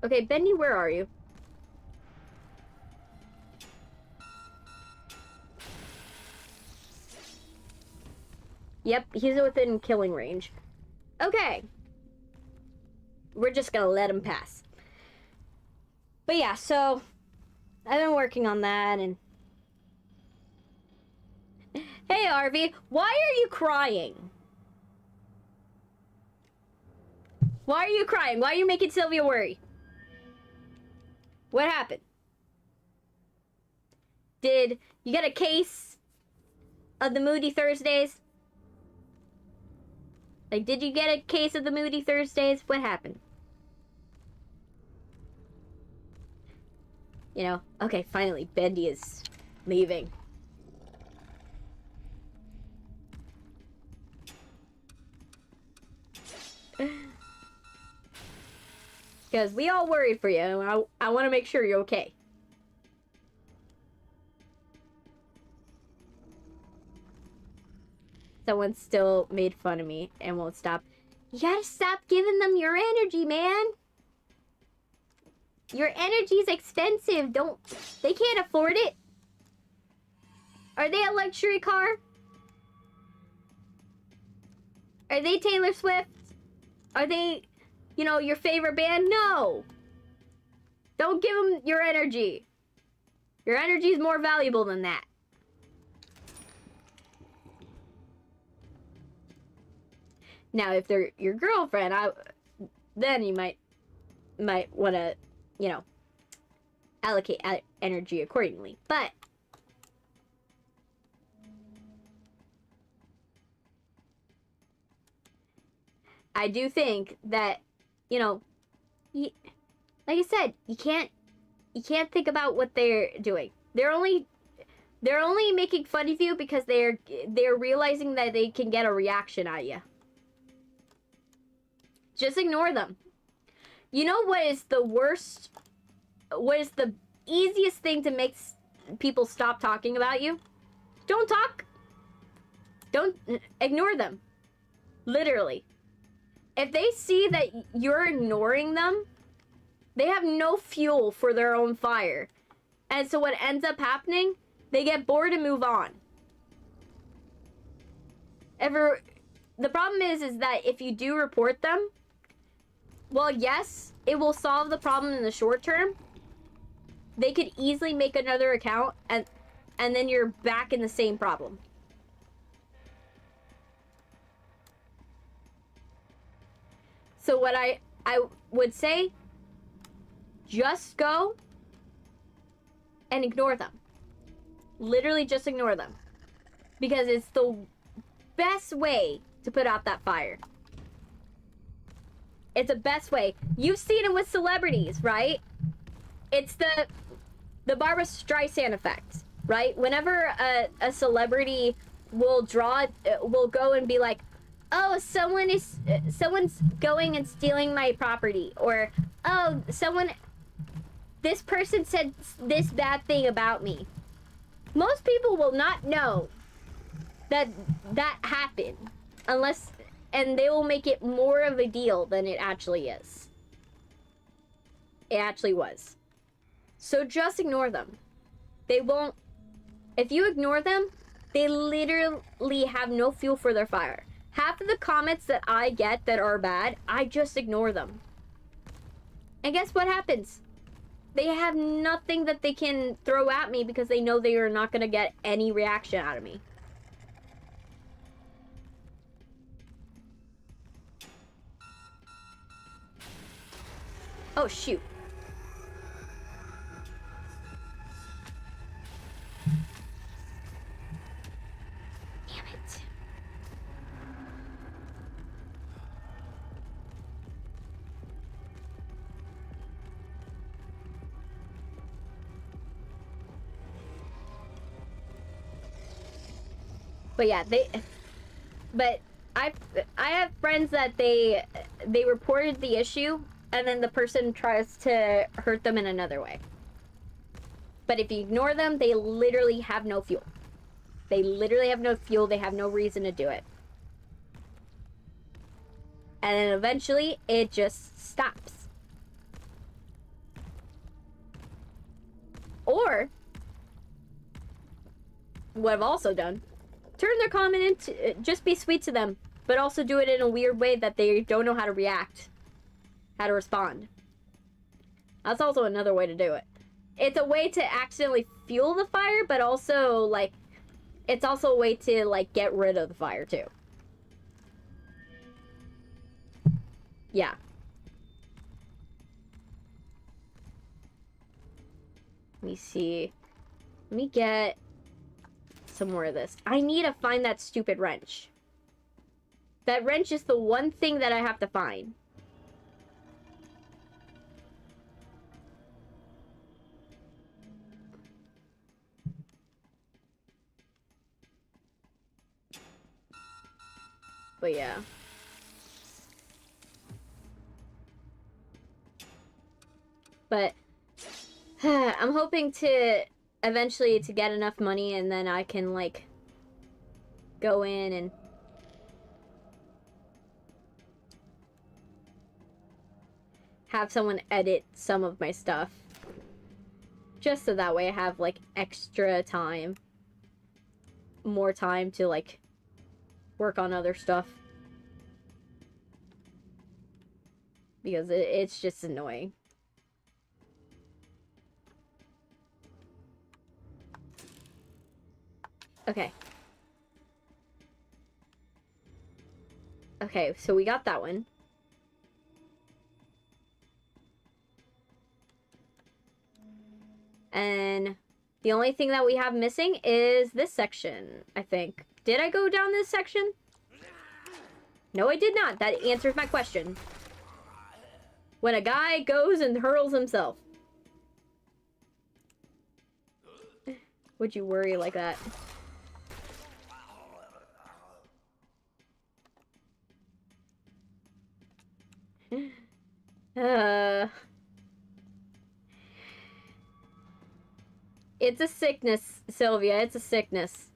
Okay, Bendy, where are you? Yep, he's within killing range. Okay. We're just gonna let him pass. But yeah, so I've been working on that, and hey, Arvy, why are you crying? Why are you crying? Why are you making Sylvia worry? What happened? Did you get a case of the Moody Thursdays? Like, did you get a case of the Moody Thursdays? What happened? You know, okay, finally, Bendy is leaving. Because we all worry for you, and I want to make sure you're okay. Someone still made fun of me and won't stop. You gotta stop giving them your energy, man. Your energy's expensive. They can't afford it. Are they a luxury car? Are they Taylor Swift? Are they, you know, your favorite band? No. Don't give them your energy. Your energy is more valuable than that. Now, if they're your girlfriend, then you might want to, you know, allocate energy accordingly. But I do think that, you know, like I said, you can't think about what they're doing. They're only making fun of you because they're realizing that they can get a reaction at you. Just ignore them. You know what is the worst? What is the easiest thing to make people stop talking about you? Don't talk. Don't ignore them. Literally. If they see that you're ignoring them, they have no fuel for their own fire. And so what ends up happening, they get bored and move on. The problem is that if you do report them, well, yes, it will solve the problem in the short term. They could easily make another account and then you're back in the same problem. So what I would say, just go and ignore them. Literally just ignore them. Because it's the best way to put out that fire. It's the best way. You've seen it with celebrities, right? It's the Barbra Streisand effect, right? Whenever a celebrity will go and be like, oh, someone's going and stealing my property, or oh, this person said this bad thing about me. Most people will not know that happened and they will make it more of a deal than it actually is. It actually was. So just ignore them. They won't, if you ignore them, they literally have no fuel for their fire. Half of the comments that I get that are bad, I just ignore them. And guess what happens? They have nothing that they can throw at me because they know they are not going to get any reaction out of me. Oh, shoot. Damn it. But yeah, I have friends that they reported the issue and then the person tries to hurt them in another way. But if you ignore them, they literally have no fuel. They literally have no fuel. They have no reason to do it. And then eventually it just stops. Or what I've also done, turn their comment into, just be sweet to them, but also do it in a weird way that they don't know how to react, how to respond. That's also another way to do it. It's a way to accidentally fuel the fire, but also, like, it's also a way to, like, get rid of the fire, too. Yeah. Let me see. Let me get some more of this. I need to find that stupid wrench. That wrench is the one thing that I have to find. But yeah. But I'm hoping to eventually to get enough money and then I can like go in and have someone edit some of my stuff. Just so that way I have like extra time. More time to like work on other stuff. Because it's just annoying. Okay. Okay, so we got that one. And the only thing that we have missing is this section, I think. Did I go down this section? No, I did not. That answers my question. When a guy goes and hurls himself. Would you worry like that? It's a sickness, Sylvia. It's a sickness.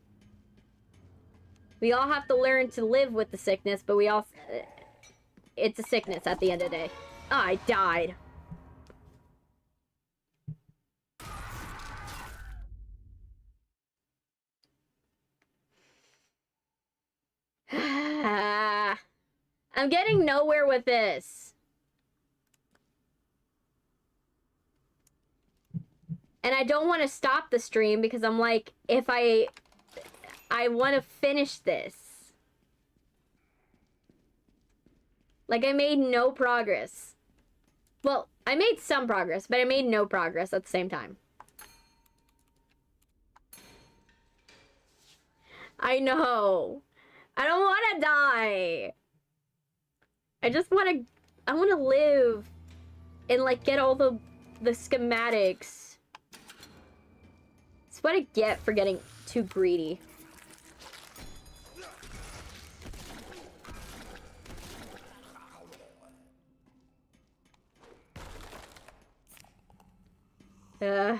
We all have to learn to live with the sickness, but we all... it's a sickness at the end of the day. Oh, I died. I'm getting nowhere with this. And I don't want to stop the stream because I'm like, if I want to finish this. Like, I made no progress. Well, I made some progress, but I made no progress at the same time. I know. I don't want to die. I just want to... I want to live and, like, get all the schematics. It's what I get for getting too greedy. That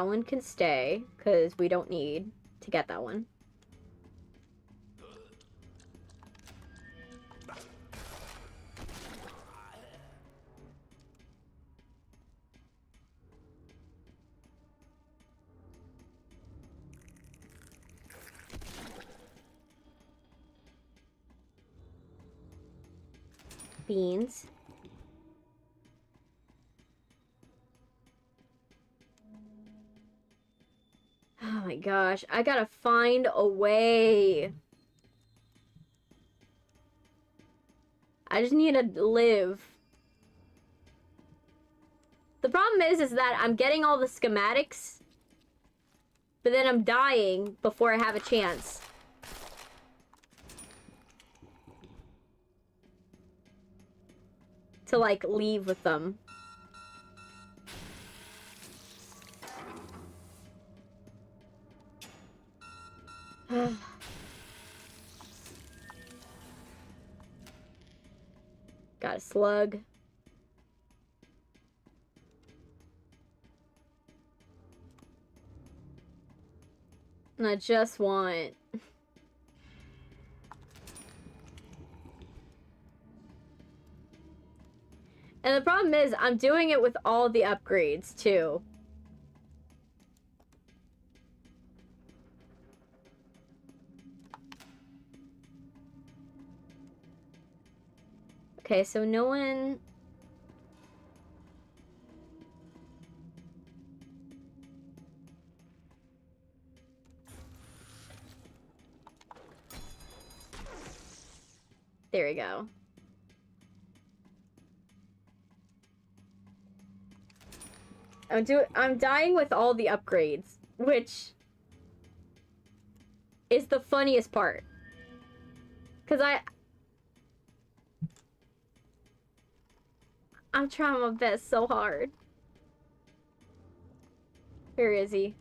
one can stay, because we don't need to get that one. Beans. Oh my gosh, I gotta find a way. I just need to live. The problem is that I'm getting all the schematics, but then I'm dying before I have a chance. To, like, leave with them. Got a slug. And I just want... And the problem is, I'm doing it with all the upgrades, too. Okay, so no one... There we go. I'm dying with all the upgrades, which is the funniest part. 'Cause I'm trying my best so hard. Where is he?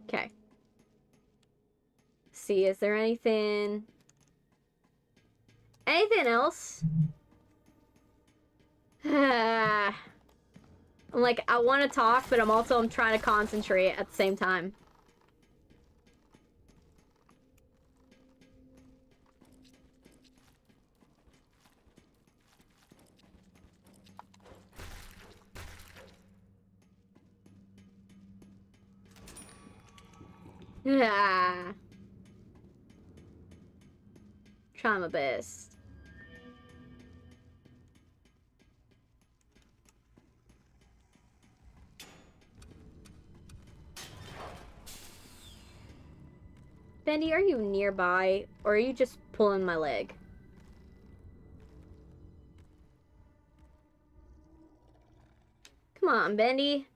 Okay. See, is there anything else? I'm like, I want to talk, but I'm trying to concentrate at the same time. Try my best. Bendy, are you nearby, or are you just pulling my leg? Come on, Bendy.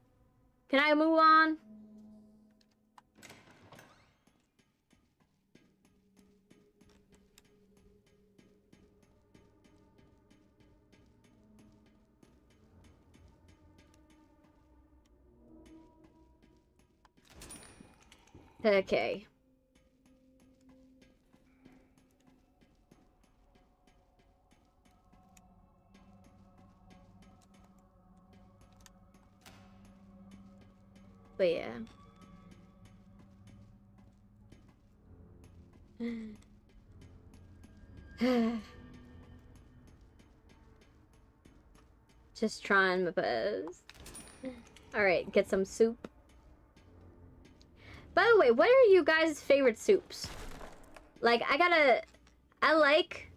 Can I move on? Okay. But yeah. Just trying my best. Alright, get some soup. By the way, what are you guys' favorite soups? Like, I like,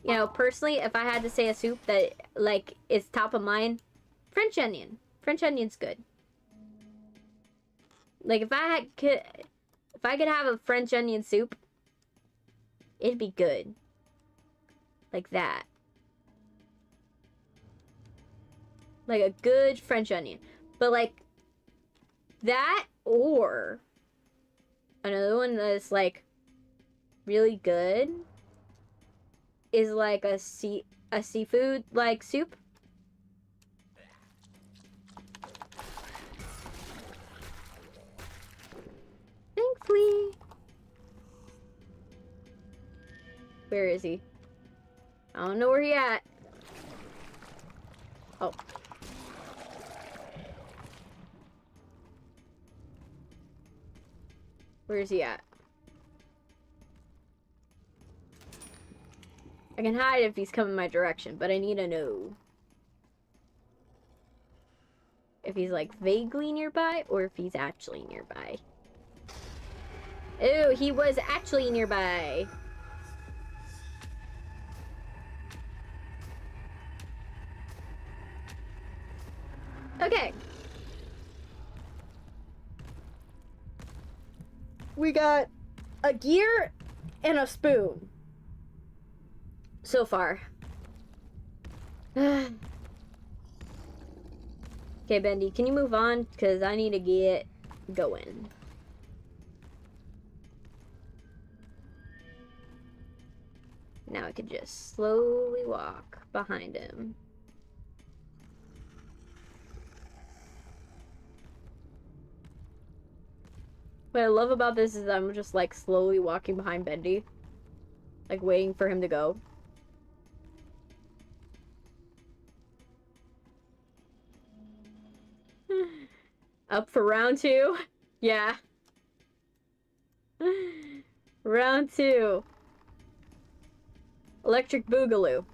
you know, personally, if I had to say a soup that, like, is top of mind, French onion. French onion's good. Like, if I could have a French onion soup, it'd be good. Like that. Like a good French onion. But like that, or another one that's like really good is like a seafood like soup. Thankfully. Where is he? I don't know where he at. Oh. Where is he at? I can hide if he's coming my direction, but I need to know if he's like vaguely nearby or if he's actually nearby. Ew, he was actually nearby. Okay. We got a gear and a spoon. So far. Okay, Bendy, can you move on? Because I need to get going. Now I can just slowly walk behind him. What I love about this is I'm just like slowly walking behind Bendy. Like waiting for him to go. Up for round 2? Yeah. Round 2. Electric Boogaloo.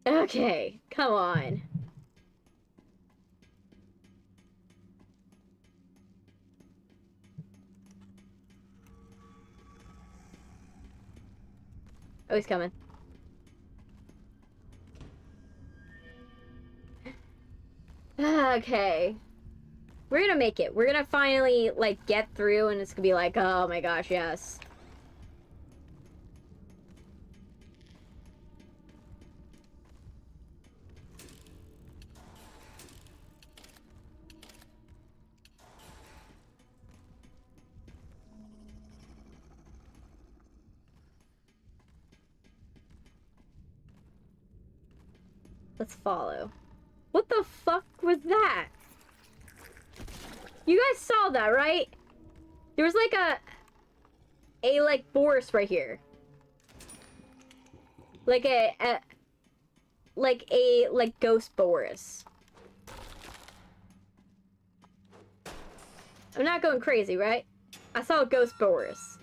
Okay, come on. Oh, he's coming. Okay. We're gonna make it. We're gonna finally, like, get through, and it's gonna be like, oh my gosh, yes. Let's follow. What the fuck was that? You guys saw that, right? There was like a like Boris right here. Like a ghost Boris. I'm not going crazy, right? I saw a ghost Boris.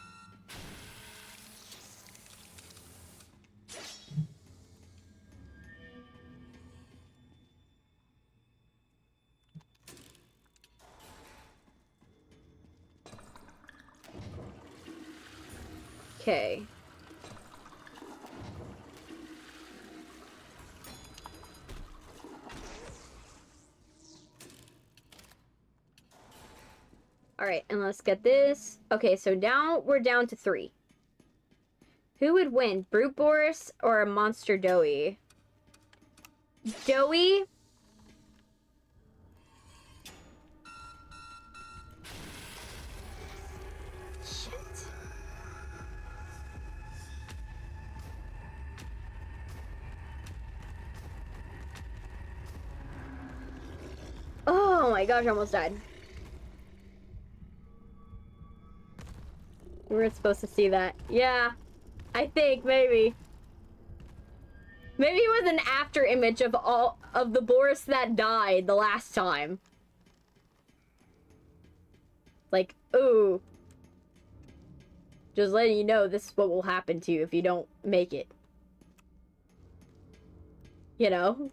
Okay. Alright, and let's get this. Okay, so now we're down to 3. Who would win, Brute Boris or Monster Doughy? Doughy? Shit. Oh my gosh, I almost died. We weren't supposed to see that. Yeah, I think, maybe. Maybe it was an after image of all of the Boris that died the last time. Like, ooh. Just letting you know this is what will happen to you if you don't make it. You know?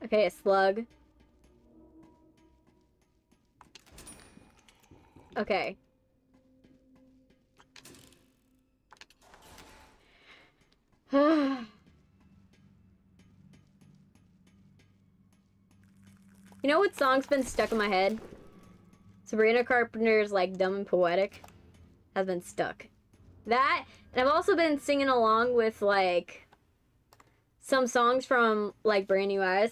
Okay, a slug. Okay. You know what song's been stuck in my head? Sabrina Carpenter's, like, Dumb and Poetic has been stuck. That, and I've also been singing along with, like, some songs from, like, Brand New Eyes.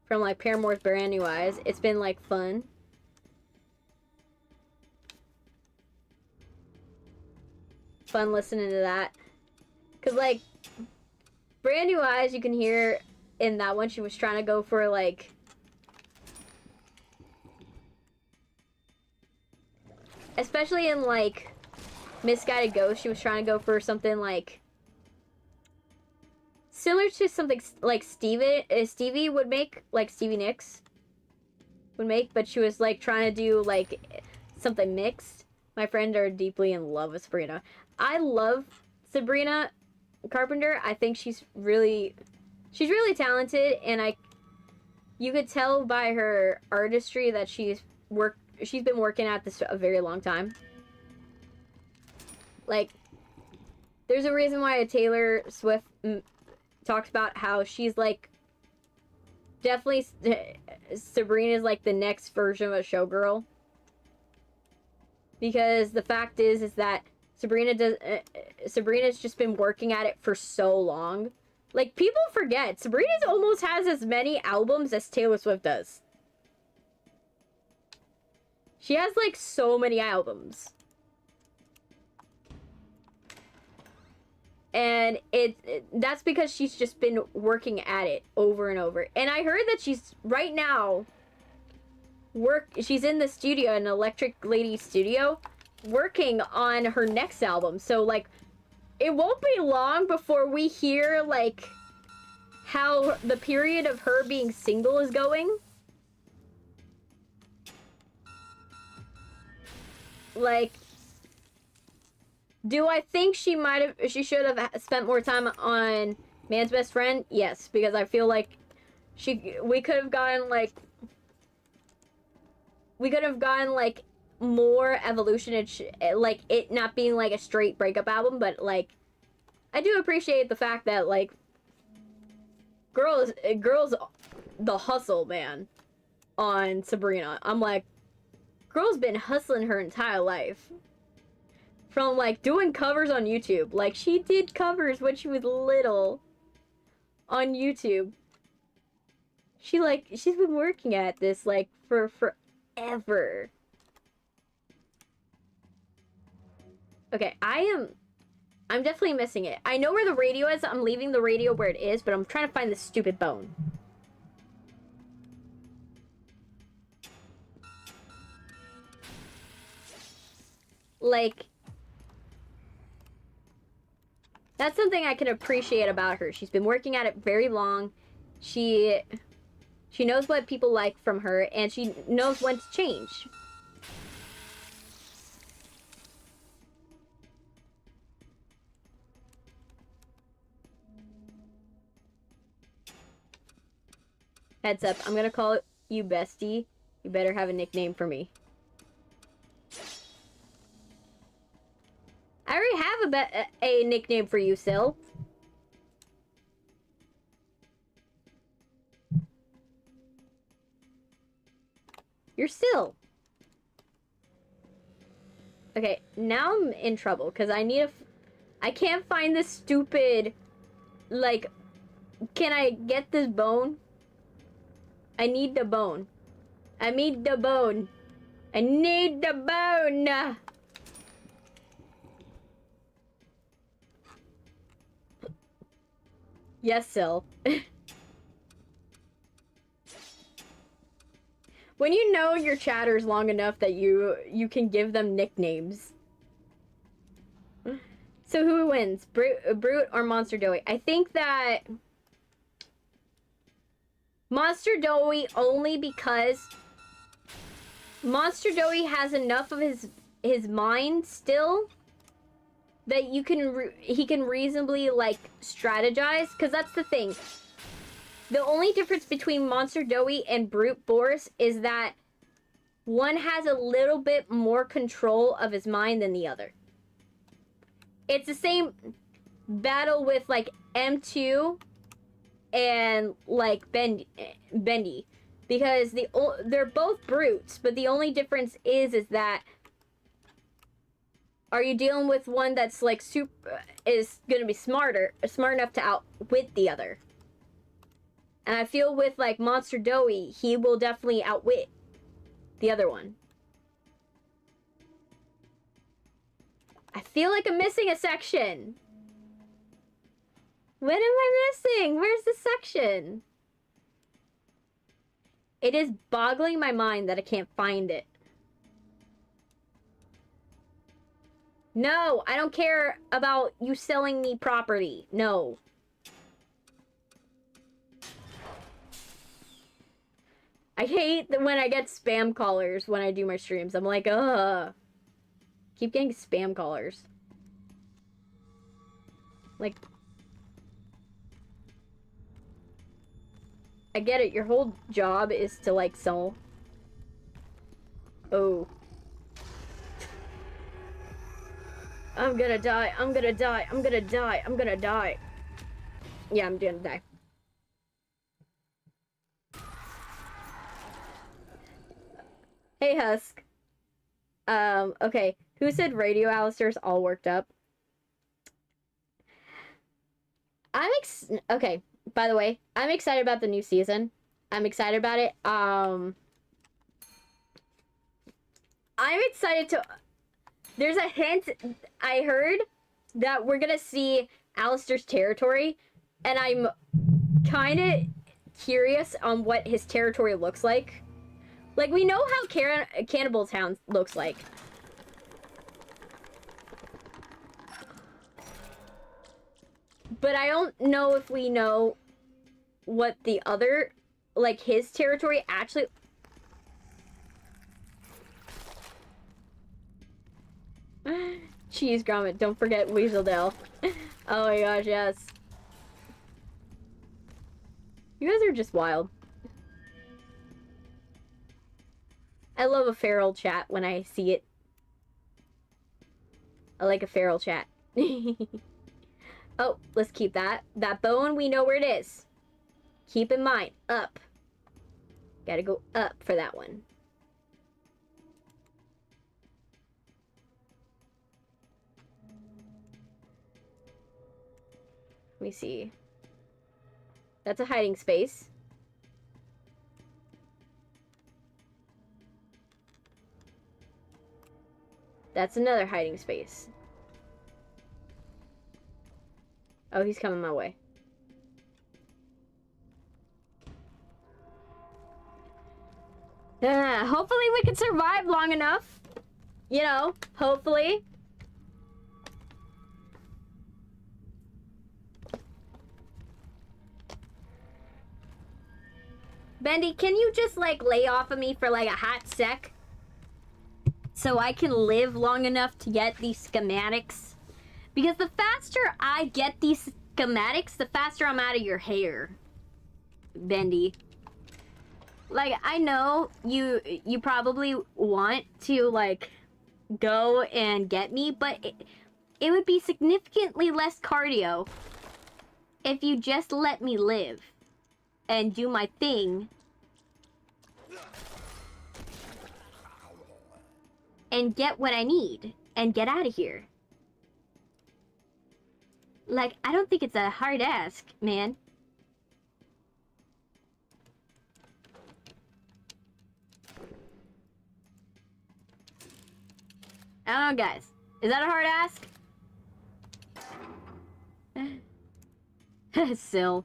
From, like, Paramore's Brand New Eyes. It's been, like, fun. Fun listening to that. Because, like, Brand New Eyes, you can hear in that one, she was trying to go for, like... Especially in, like, Misguided Ghost, she was trying to go for something, like... Similar to something, like, Stevie would make, like, Stevie Nicks would make, but she was, like, trying to do, like, something mixed. My friends are deeply in love with Sabrina. I love Sabrina Carpenter. I think she's really talented, and you could tell by her artistry that she's been working at this a very long time. Like, there's a reason why Taylor Swift talks about how she's, like, definitely Sabrina's, like, the next version of a showgirl. Because the fact is that Sabrina's just been working at it for so long. Like, people forget, Sabrina's almost has as many albums as Taylor Swift does. She has, like, so many albums. And that's because she's just been working at it over and over. And I heard that she's, right now, she's in the studio, an Electric Lady studio, working on her next album. So, like, it won't be long before we hear, like, how the period of her being single is going. Like, do I think she should have spent more time on Man's Best Friend? Yes, because I feel like we could have gotten, like, more evolution and like, it not being, like, a straight breakup album, but, like, I do appreciate the fact that, like, girls the hustle, man, on Sabrina. I'm like, girl's been hustling her entire life. From, like, doing covers on YouTube. Like, she did covers when she was little on YouTube. She's been working at this, like, for forever. Okay, I'm definitely missing it. I know where the radio is. I'm leaving the radio where it is, but I'm trying to find this stupid bone. Like, that's something I can appreciate about her. She's been working at it very long. She knows what people like from her, and she knows when to change. Heads up, I'm gonna call you Bestie. You better have a nickname for me. I already have a nickname for you, Sil. You're Sil. Okay, now I'm in trouble because I need I can't find this stupid, like, can I get this bone? I need the bone. I need the bone. I need the bone. Yes, Sil. When you know your chatters long enough that you can give them nicknames. So who wins? Brute or Monster Doughy? I think that Monster Doughy, only because Monster Doughy has enough of his mind still that you can he can reasonably like strategize, because that's the thing. The only difference between Monster Doughy and Brute Boris is that one has a little bit more control of his mind than the other. It's the same battle with like M2 and like Bendy, because they're both brutes, but the only difference is that are you dealing with one that's like is gonna be smart enough to outwit the other. And I feel with like Monster Doughy, he will definitely outwit the other one. I feel like I'm missing a section. What am I missing? Where's the section? It is boggling my mind that I can't find it. No, I don't care about you selling me property. No. I hate when I get spam callers when I do my streams. I'm like, ugh. Keep getting spam callers. Like, I get it. Your whole job is to, like, sell. Oh. I'm gonna die. I'm gonna die. I'm gonna die. I'm gonna die. Yeah, I'm gonna die. Hey, Husk. Okay. Who said Radio Alistair's all worked up? Okay, by the way, I'm excited about the new season. I'm excited about it. I'm excited to... There's a hint I heard that we're gonna see Alistair's territory, and I'm kind of curious on what his territory looks like. Like, we know how Cannibal Town looks like. But I don't know if we know what the other, like, his territory actually... Cheese Grommet, don't forget Weaseldale. Oh my gosh, yes. You guys are just wild. I love a feral chat when I see it. I like a feral chat. Oh, let's keep that. That bone, we know where it is. Keep in mind, up. Gotta go up for that one. Let me see. That's a hiding space. That's another hiding space. Oh, he's coming my way. Hopefully we can survive long enough. You know, hopefully. Bendy, can you just, like, lay off of me for, like, a hot sec? So I can live long enough to get these schematics? Because the faster I get these schematics, the faster I'm out of your hair. Bendy. Like, I know you probably want to, like, go and get me, but it would be significantly less cardio if you just let me live and do my thing and get what I need and get out of here. Like, I don't think it's a hard ask, man. I don't know, guys. Is that a hard ask? Sill.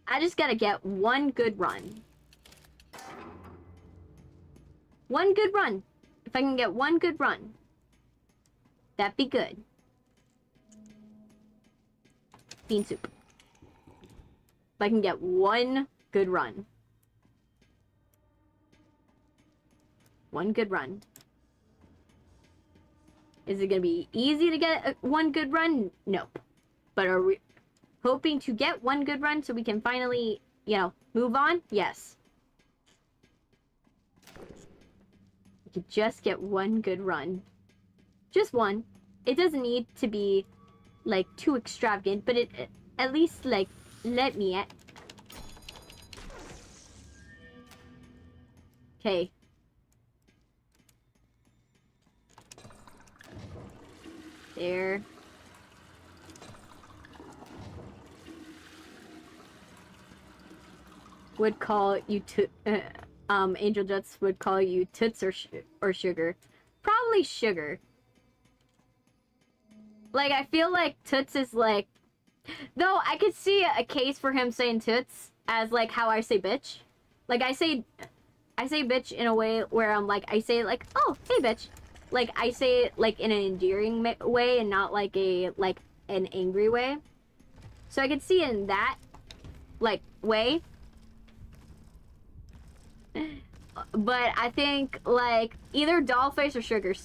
I just gotta get one good run. One good run. If I can get one good run, that'd be good. Bean soup. If I can get one good run. One good run. Is it gonna be easy to get one good run? Nope. But are we hoping to get one good run so we can finally, you know, move on? Yes. We could just get one good run. Just one. It doesn't need to be, like, too extravagant, but it at least, like, let me at... Okay. There. Would call you Angel Jets would call you toots or sugar. Probably sugar. Like, I feel like toots is like... Though, I could see a case for him saying toots as, like, how I say bitch. Like, I say bitch in a way where I'm like, I say it like, oh, hey, bitch. Like, I say it, like, in an endearing way and not, like, an angry way. So I could see it in that, like, way. But I think, like, either Dollface or Sugar.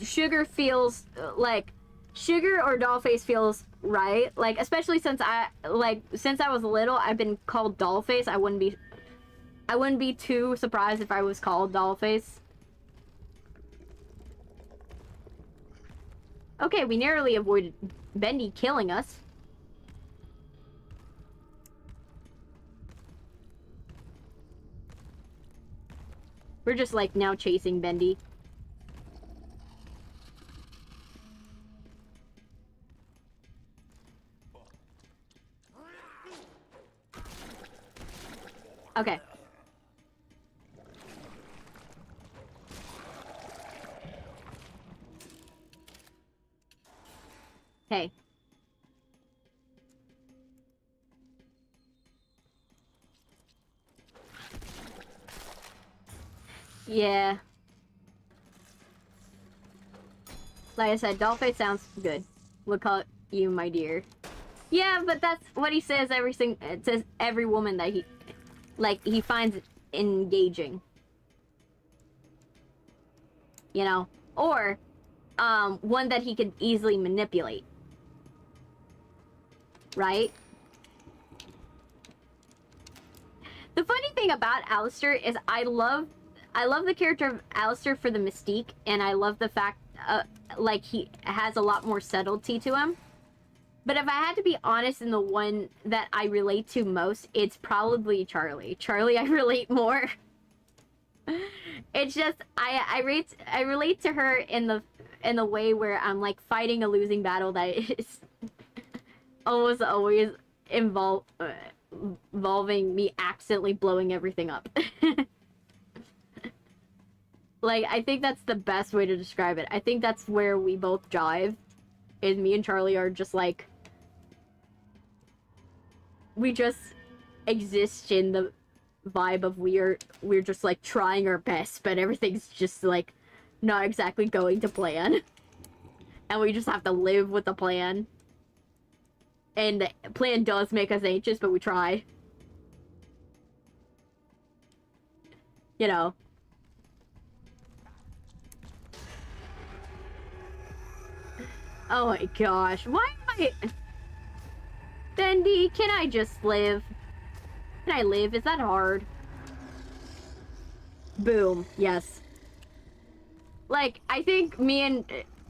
Sugar feels, like... Sugar or Dollface feels right. Like, especially since I was little, I've been called Dollface. I wouldn't be too surprised if I was called Dollface. Okay, we narrowly avoided Bendy killing us. We're just, like, now chasing Bendy. Okay. Hey. Yeah. Like I said, Dollface sounds good. We'll call you my dear. Yeah, but that's what he says it says every woman that he finds engaging. You know? Or, one that he could easily manipulate. Right? The funny thing about Alistair is I love the character of Alistair for the mystique, and I love the fact, like, he has a lot more subtlety to him. But if I had to be honest, in the one that I relate to most, it's probably Charlie. Charlie, I relate more. It's just, I relate to her in the way where I'm, like, fighting a losing battle that is almost always involving me accidentally blowing everything up. Like, I think that's the best way to describe it. I think that's where we both jive. Is me and Charlie are just, like... We just exist in the vibe of we're just, like, trying our best, but everything's just, like, not exactly going to plan. And we just have to live with the plan. And the plan does make us anxious, but we try. You know. Oh my gosh, why am I... Bendy, can I just live? Can I live? Is that hard? Boom, yes. Like, I think me and...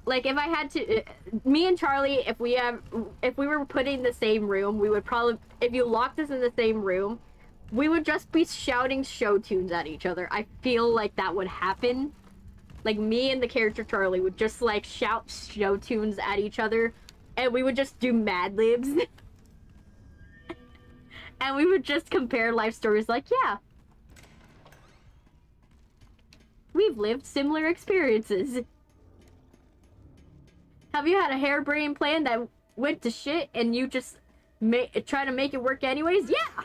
Like, if I had to... me and Charlie, if we were put in the same room, we would probably... If you locked us in the same room, we would just be shouting show tunes at each other. I feel like that would happen. Like, me and the character Charlie would just, like, shout show tunes at each other, and we would just do Mad Libs. And we would just compare life stories like, yeah. We've lived similar experiences. Have you had a harebrained plan that went to shit and you just try to make it work anyways? Yeah!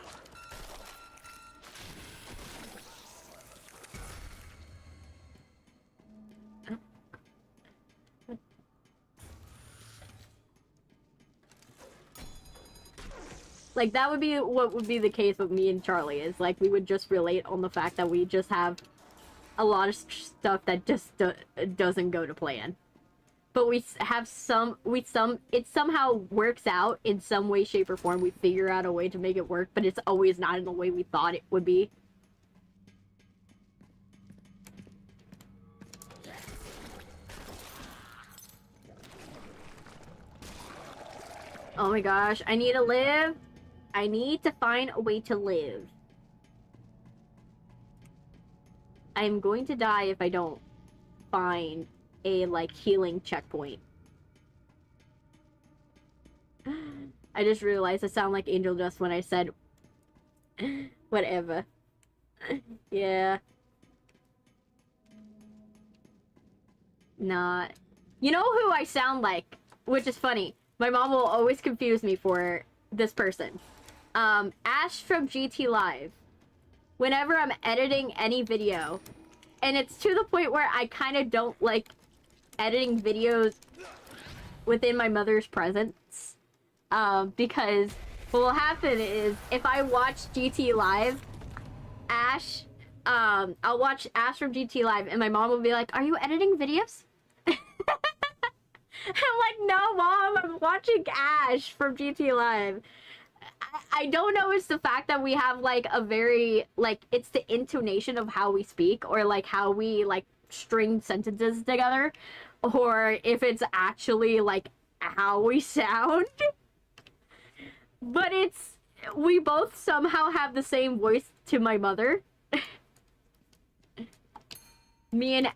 Like, that would be what would be the case with me and Charlie, is like we would just relate on the fact that we just have a lot of stuff that just doesn't go to plan. But we have it somehow works out in some way, shape, or form. We figure out a way to make it work, but it's always not in the way we thought it would be. Oh my gosh, I need to live. I need to find a way to live. I'm going to die if I don't find a, like, healing checkpoint. I just realized I sound like Angel Dust when I said whatever. Yeah. Not. You know who I sound like? Which is funny. My mom will always confuse me for this person. Ash from GT Live. Whenever I'm editing any video, and it's to the point where I kind of don't like editing videos within my mother's presence. Because what will happen is, if I watch GT Live, Ash, I'll watch Ash from GT Live, and my mom will be like, "Are you editing videos?" I'm like, "No, Mom, I'm watching Ash from GT Live." I don't know, it's the fact that we have, like, a very, like, it's the intonation of how we speak, or, like, how we, like, string sentences together, or if it's actually, like, how we sound. But it's, we both somehow have the same voice to my mother. Me and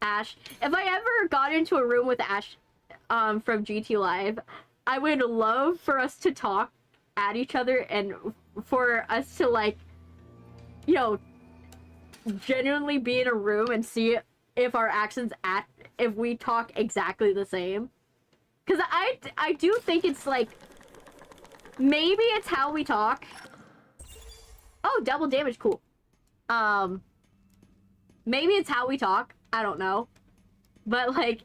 Ash. If I ever got into a room with Ash, from GT Live, I would love for us to talk at each other, and for us to, like, you know, genuinely be in a room and see if our actions if we talk exactly the same. Because I do think it's, like, maybe it's how we talk. Oh, double damage, cool. Maybe it's how we talk, I don't know. But, like,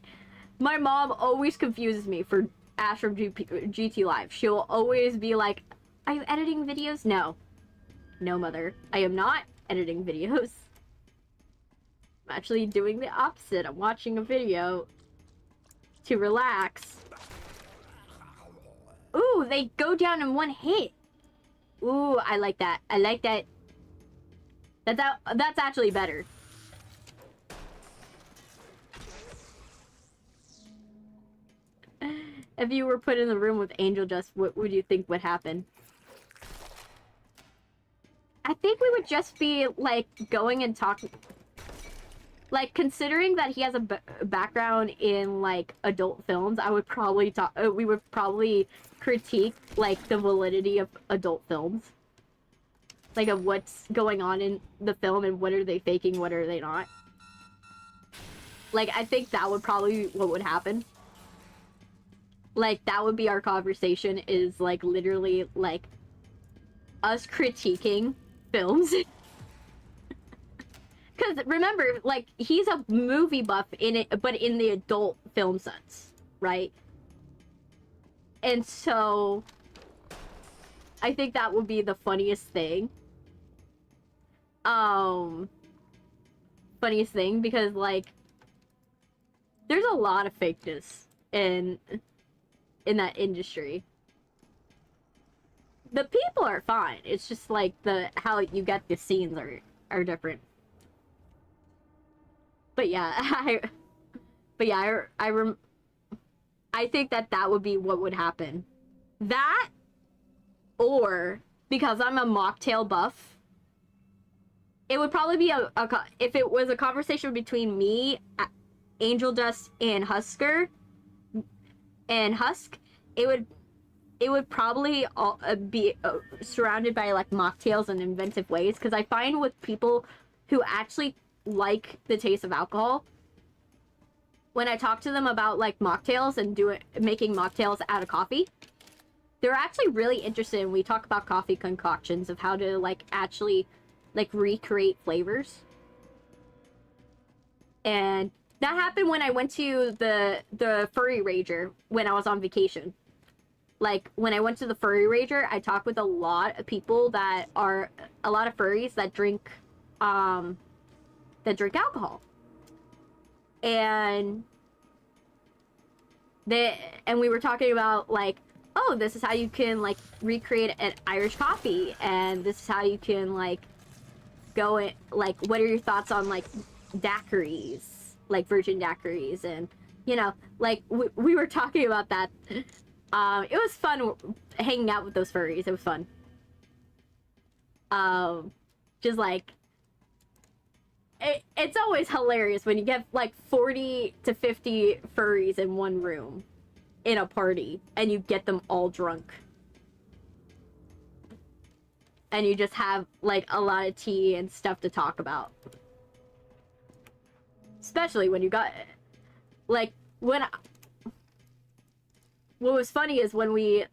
my mom always confuses me for Ash from GT Live. She'll always be like, "Are you editing videos?" No. No, Mother. I am not editing videos. I'm actually doing the opposite. I'm watching a video to relax. Ooh, they go down in one hit. Ooh, I like that. I like that. That's actually better. If you were put in the room with Angel Dust, what would you think would happen? I think we would just be, like, going and talking. Like, considering that he has a background in, like, adult films, I would probably talk. We would probably critique, like, the validity of adult films. Like, of what's going on in the film and what are they faking, what are they not. Like, I think that would probably be what would happen. Like, that would be our conversation, is, like, literally, like, us critiquing films. Because, remember, like, he's a movie buff in it, but in the adult film sense, right? And so, I think that would be the funniest thing. Funniest thing, because, like, there's a lot of fakeness in in that industry. The people are fine. It's just like how you get the scenes are different. But yeah, I think that would be what would happen. That, or because I'm a mocktail buff, it would probably be if it was a conversation between me, Angel Dust, and Husk, it would probably be surrounded by like mocktails and inventive ways, because I find with people who actually like the taste of alcohol, when I talk to them about like mocktails and making mocktails out of coffee, they're actually really interested. And we talk about coffee concoctions, of how to like actually like recreate flavors. And that happened when I went to the Furry Rager when I was on vacation. Like, when I went to the Furry Rager, I talked with a lot of people that are, a lot of furries that drink alcohol. And we were talking about, like, oh, this is how you can, like, recreate an Irish coffee, and this is how you can, like, go in, like, what are your thoughts on, like, daiquiris, like virgin daiquiris, and, you know, like, we were talking about that. It was fun hanging out with those furries. It was fun. Just like, it's always hilarious when you get like 40 to 50 furries in one room in a party, and you get them all drunk. And you just have like a lot of tea and stuff to talk about. Especially when you got, like, what was funny is when we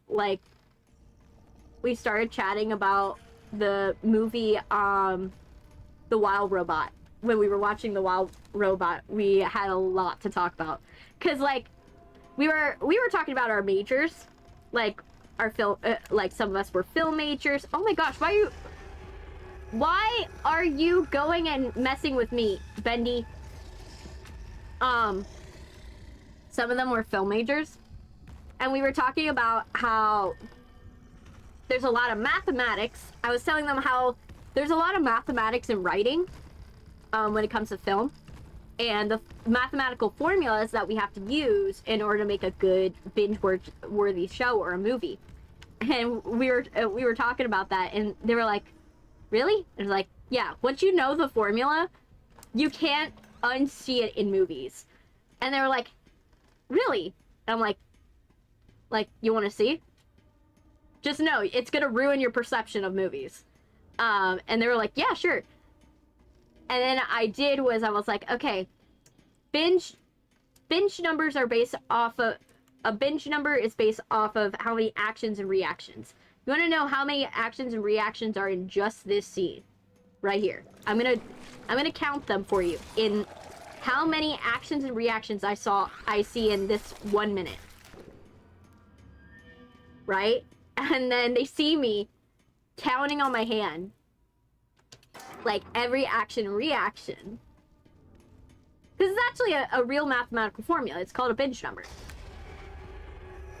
started chatting about the movie, The Wild Robot. When we were watching The Wild Robot, we had a lot to talk about. Cause like, we were talking about our majors, like our film, like some of us were film majors. Oh my gosh, why are you going and messing with me, Bendy? Some of them were film majors, and we were talking about how there's a lot of mathematics. I was telling them how there's a lot of mathematics in writing, when it comes to film, and the mathematical formulas that we have to use in order to make a good binge-worthy show or a movie. And we were talking about that, and they were like, really? And I was like, yeah, once you know the formula, you can't unsee it in movies. And they were like, really? And I'm like, you want to see? Just know it's gonna ruin your perception of movies. And they were like, yeah, sure. And then I was like, okay, binge numbers are based off of, a binge number is based off of how many actions and reactions. You want to know how many actions and reactions are in just this scene right here. I'm gonna count them for you in how many actions and reactions I see in this 1 minute. Right? And then they see me counting on my hand, like, every action and reaction. Because it's actually a real mathematical formula. It's called a binge number.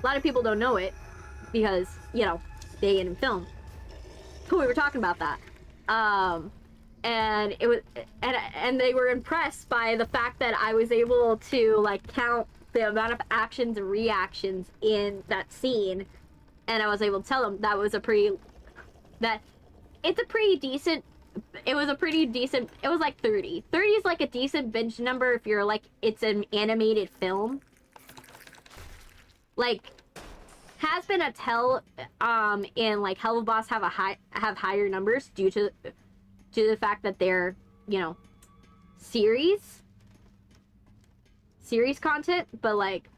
A lot of people don't know it because, you know, they ain't in film. But we were talking about that. And it was, and they were impressed by the fact that I was able to, like, count the amount of actions and reactions in that scene. And I was able to tell them it was a pretty decent, it was like 30. 30 is like a decent binge number if you're like, it's an animated film. Like, Has-Been a Tell, and like Helluva Boss have higher numbers due to the fact that they're, you know, series content, but like,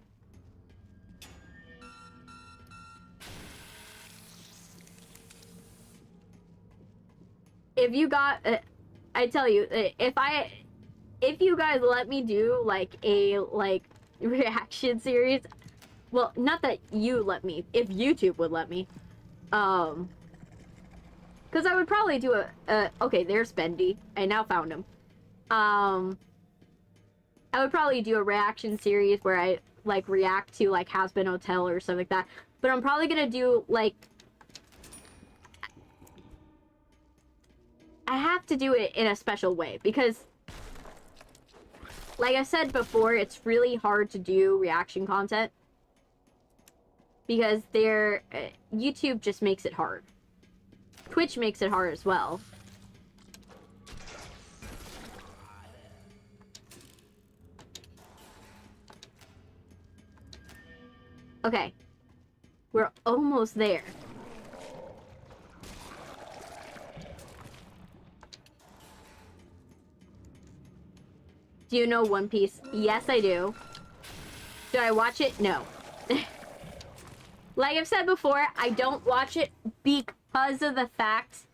if you got, I tell you, if you guys let me do like a reaction series, well, not that you let me, if YouTube would let me, because I would probably do okay, there's Bendy. I now found him. I would probably do a reaction series where like react to like Has Been Hotel or something like that. But I'm probably gonna do like, I have to do it in a special way because, like I said before, it's really hard to do reaction content because YouTube just makes it hard. Twitch makes it hard as well. Okay. We're almost there. Do you know One Piece? Yes, I do. Do I watch it? No. Like I've said before, I don't watch it because of the fact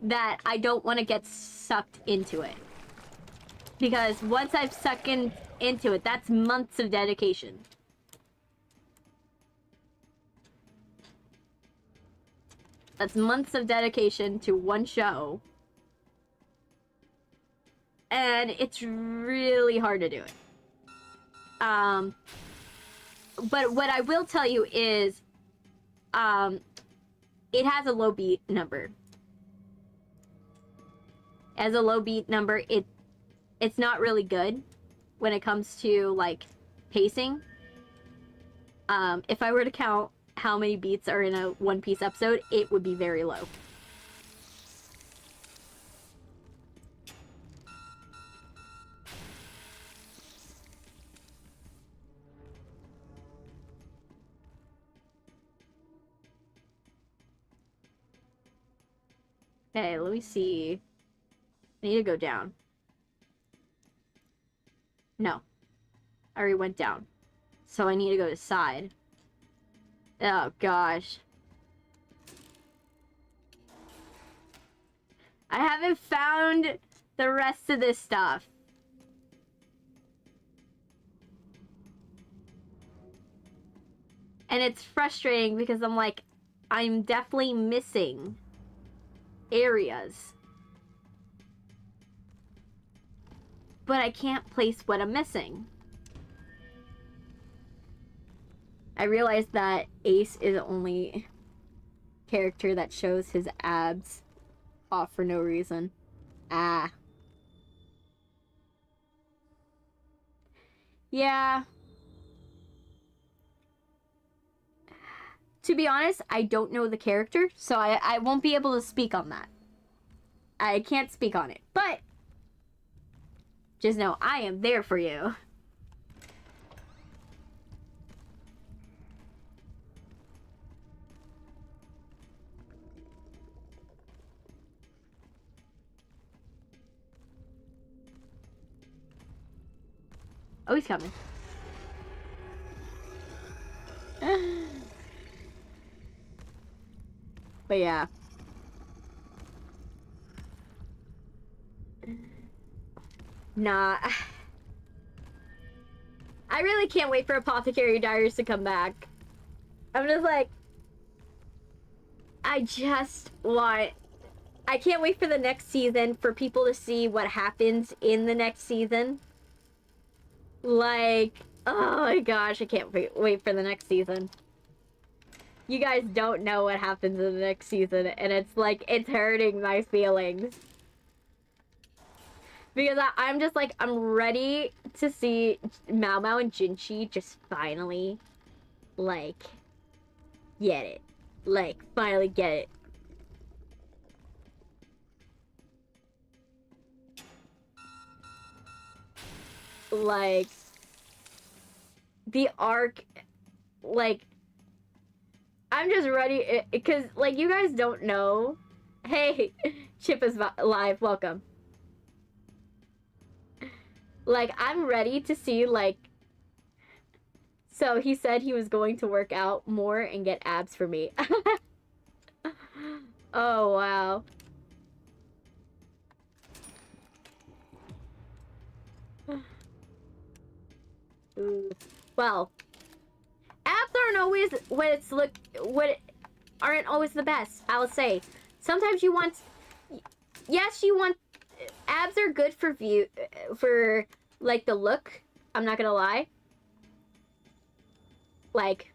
that I don't want to get sucked into it. Because once I've sucked into it, that's months of dedication. That's months of dedication to one show. And it's really hard to do it. But what I will tell you is, it has a low beat number. As a low beat number, it's not really good when it comes to like pacing. If I were to count how many beats are in a One Piece episode, it would be very low. Okay, let me see. I need to go down. No. I already went down. So I need to go to side. Oh, gosh. I haven't found the rest of this stuff. And it's frustrating because I'm like, I'm definitely missing areas. But I can't place what I'm missing. I realized that Ace is the only character that shows his abs off for no reason. Ah. Yeah. To be honest, I don't know the character, so I won't be able to speak on that. I can't speak on it, but just know I am there for you. Oh, he's coming. But yeah. Nah. I really can't wait for Apothecary Diaries to come back. I'm just like, I can't wait for the next season for people to see what happens in the next season. Like, oh my gosh, I can't wait for the next season. You guys don't know what happens in the next season, and it's like, it's hurting my feelings. Because I'm just like, I'm ready to see MaoMao and Jinchi just finally, like, get it. Like, finally get it. Like, the arc, like, I'm just ready, because, like, you guys don't know. Hey, Chip is live, welcome. Like, I'm ready to see, like, so he said he was going to work out more and get abs for me. Oh, wow. Ooh. Well, abs aren't always aren't always the best, I'll say. Sometimes you want, yes, you want, abs are good for like the look, I'm not gonna lie. like,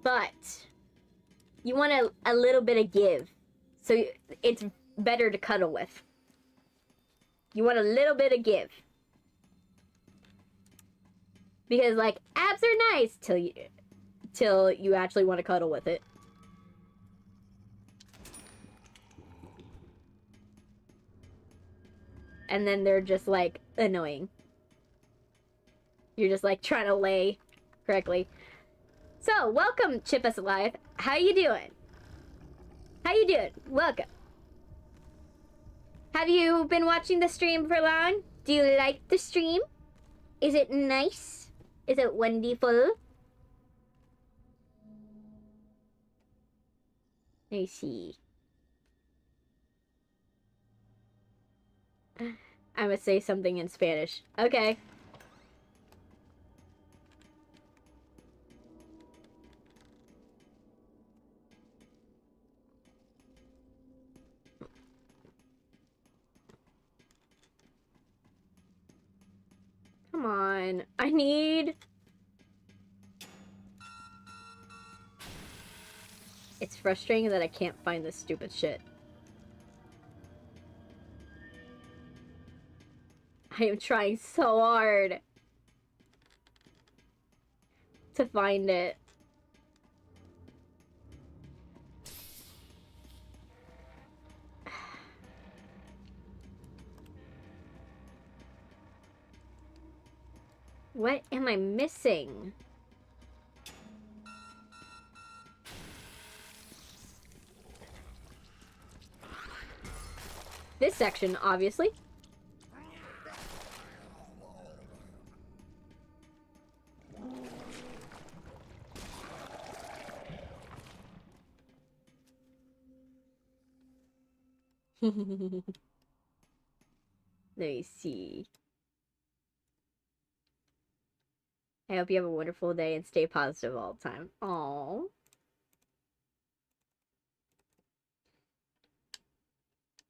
but you want a little bit of give. So it's better to cuddle with. You want a little bit of give. Because, like, abs are nice till you actually want to cuddle with it. And then they're just, like, annoying. You're just, like, trying to lay correctly. So, welcome, Chip Us Alive. How you doing? How you doing? Welcome. Have you been watching the stream for long? Do you like the stream? Is it nice? Is it wonderful? Let me see. I'm gonna say something in Spanish. Okay. Come on. I need... It's frustrating that I can't find this stupid shit. I am trying so hard to find it. What am I missing? This section, obviously. Let me see. I hope you have a wonderful day and stay positive all the time. Aww.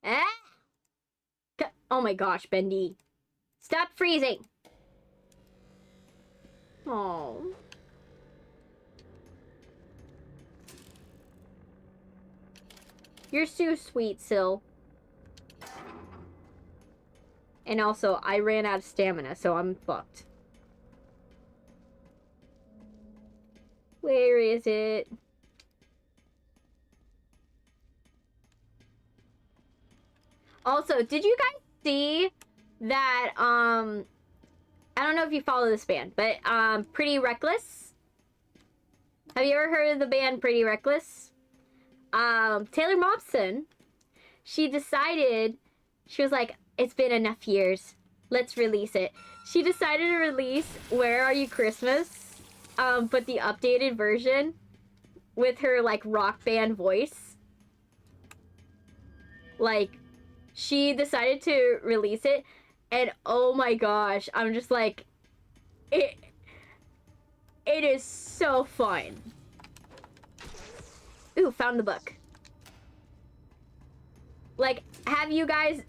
Ah! Oh my gosh, Bendy. Stop freezing! Aww. You're so sweet, Sil. And also, I ran out of stamina, so I'm fucked. Where is it? Also, did you guys see that, I don't know if you follow this band, but, Pretty Reckless? Have you ever heard of the band Pretty Reckless? Taylor Momsen, she decided, she was like, it's been enough years. Let's release it. She decided to release Where Are You Christmas? But the updated version with her, like, rock band voice. Like, she decided to release it, and oh my gosh, I'm just like, it is so fun. Ooh, found the book. Like, have you guys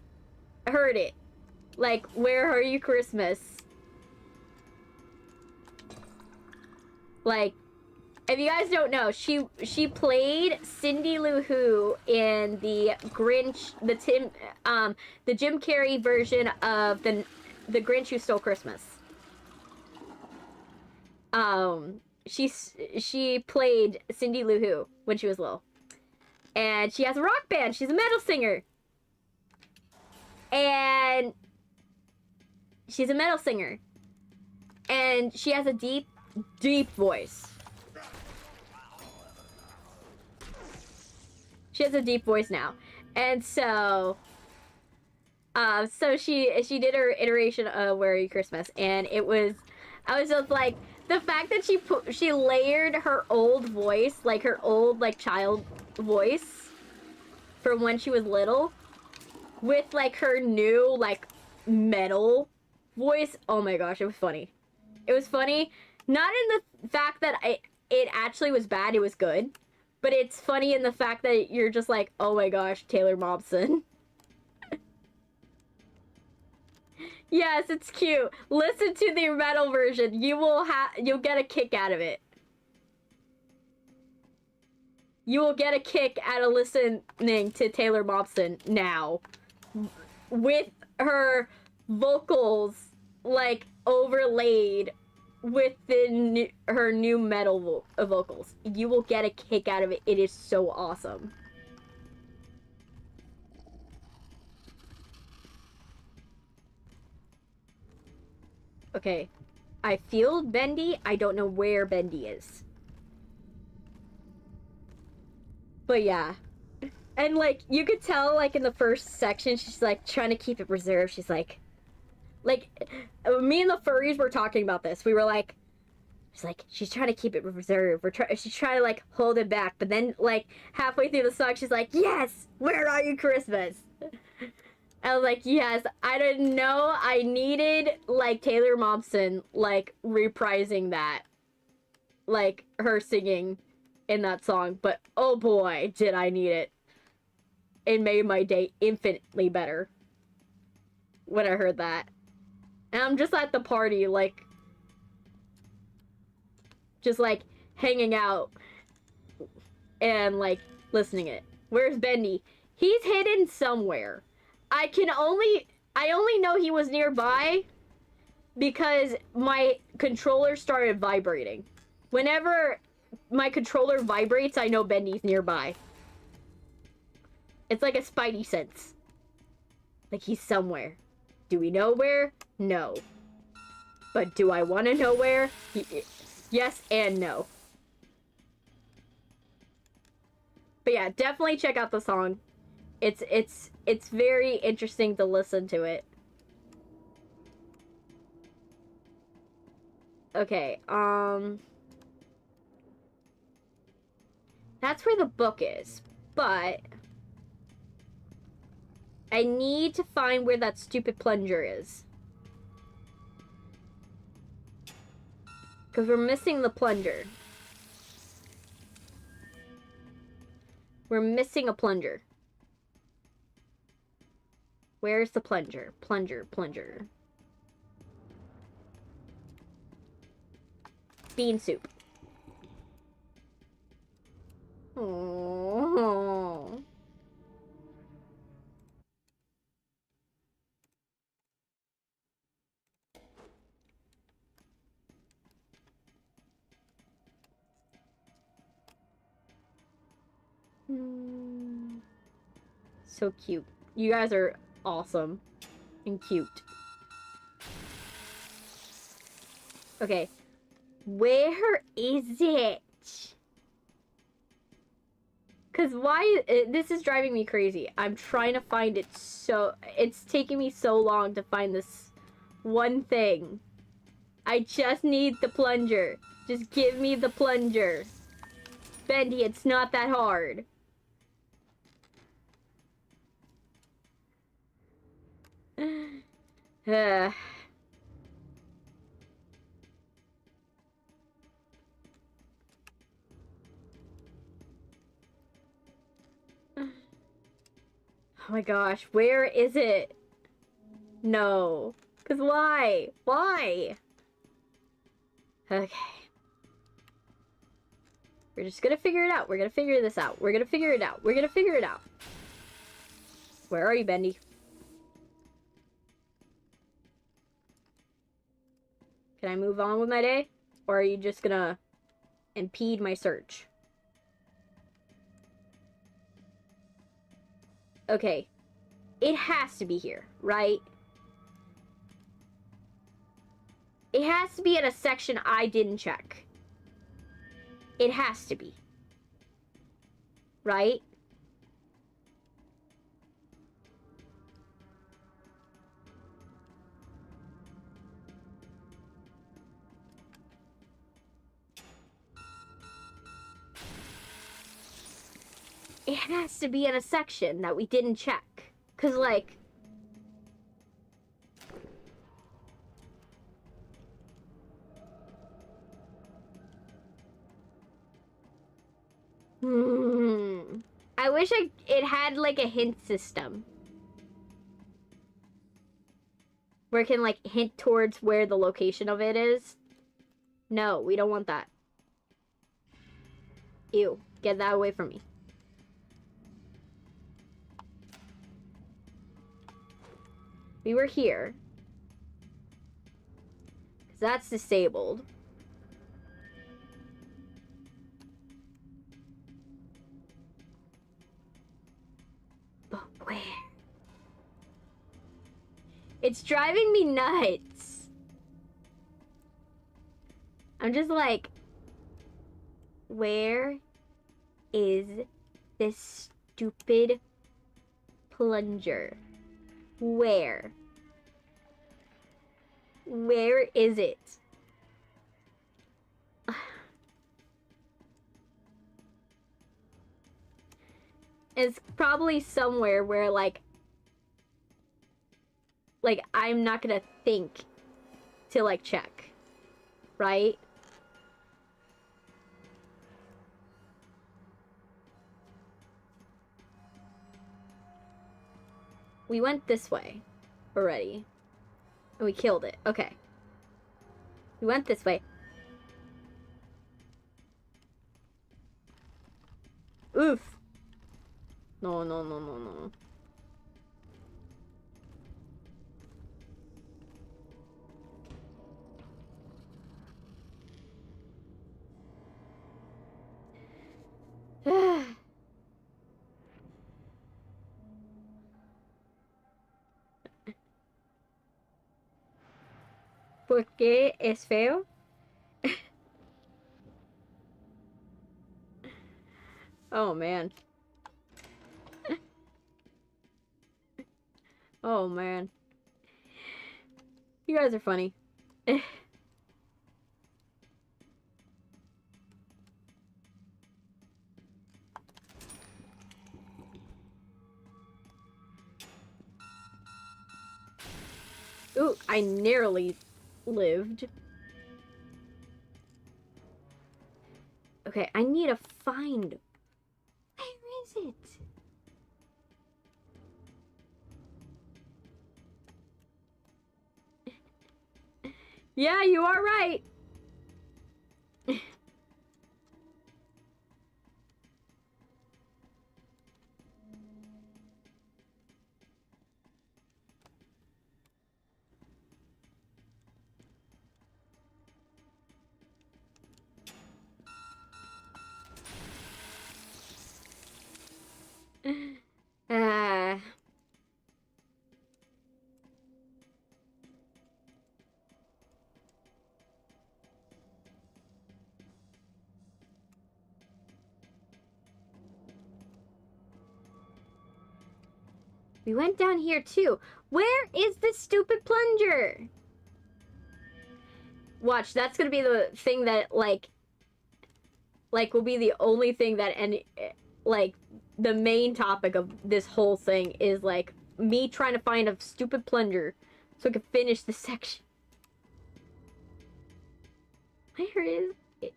heard it? Like, Where Are You Christmas? Like, if you guys don't know, she played Cindy Lou Who in the Grinch, the Jim Carrey version of the Grinch Who Stole Christmas. She played Cindy Lou Who when she was little. And she has a rock band. She's a metal singer. And she's a metal singer. And she has a deep, deep voice. She has a deep voice now. And so she did her iteration of Where Are You Christmas, and it was, I was just like, the fact that she layered her old voice, like her old, like, child voice from when she was little with, like, her new, like, metal voice. Oh my gosh, it was funny. It was funny, not in the fact that it actually was bad, it was good. But it's funny in the fact that you're just like, oh my gosh, Taylor Momsen. Yes, it's cute. Listen to the metal version. You'll get a kick out of it. You will get a kick out of listening to Taylor Momsen now. With her vocals, like, overlaid with her new metal vocals. You will get a kick out of it. It is so awesome. Okay. I feel Bendy. I don't know where Bendy is. But yeah. And, like, you could tell, like, in the first section, she's, like, trying to keep it reserved. She's, like, me and the furries were talking about this. We were, like, she's trying to keep it reserved. She's trying to, like, hold it back. But then, like, halfway through the song, she's like, yes! Where are you, Christmas? I was like, yes, I didn't know I needed, like, Taylor Momsen, like, reprising that. Like, her singing in that song. But, oh boy, did I need it. It made my day infinitely better when I heard that. And I'm just at the party, like, just, like, hanging out and, like, listening it. Where's Bendy? He's hidden somewhere. I only know he was nearby because my controller started vibrating. Whenever my controller vibrates, I know Bendy's nearby. It's like a spidey sense. Like he's somewhere. Do we know where? No. But do I want to know where? Yes and no. But yeah, definitely check out the song. It's very interesting to listen to it. Okay, that's where the book is, but I need to find where that stupid plunger is. Because we're missing the plunger. We're missing a plunger. Where's the plunger? Plunger. Bean soup. Oh. So cute. You guys are awesome and cute. Okay. Where is it? Because this is driving me crazy. I'm trying to find it it's taking me so long to find this one thing. I just need the plunger. Just give me the plunger. Bendy, it's not that hard. Oh my gosh, where is it? No. Because why? Why? Okay. We're just gonna figure it out. We're gonna figure this out. We're gonna figure it out. We're gonna figure it out. Where are you, Bendy? Can I move on with my day? Or are you just gonna impede my search? Okay. It has to be here, right? It has to be at a section I didn't check. It has to be. Right? It has to be in a section that we didn't check. 'Cause, like... I wish it had, like, a hint system. Where it can, like, hint towards where the location of it is. No, we don't want that. Ew. Get that away from me. We were here. Because that's disabled. But where? It's driving me nuts. I'm just like, where is this stupid plunger? Where? Where is it? It's probably somewhere where, like, I'm not gonna think to, like, check. Right? We went this way already. And we killed it. Okay. We went this way. Oof. No, no, no, no, no. ¿Por qué es feo? Oh, man. Oh, man. You guys are funny. Ooh, I nearly lived. Okay, I need to find... Where is it? Yeah, you are right. Ah. We went down here too. Where is this stupid plunger? Watch, that's gonna be the thing that, like, will be the only thing that, and, like, the main topic of this whole thing is, like, me trying to find a stupid plunger so I can finish the section. Where is it?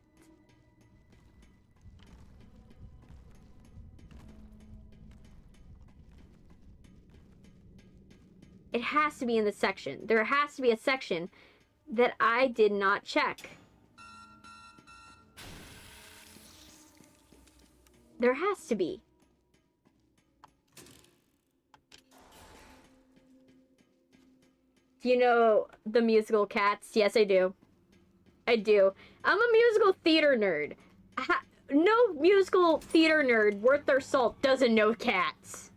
It has to be in the section. There has to be a section that I did not check. There has to be. Do you know the musical Cats? Yes, I do. I do. I'm a musical theater nerd. No musical theater nerd worth their salt doesn't know Cats.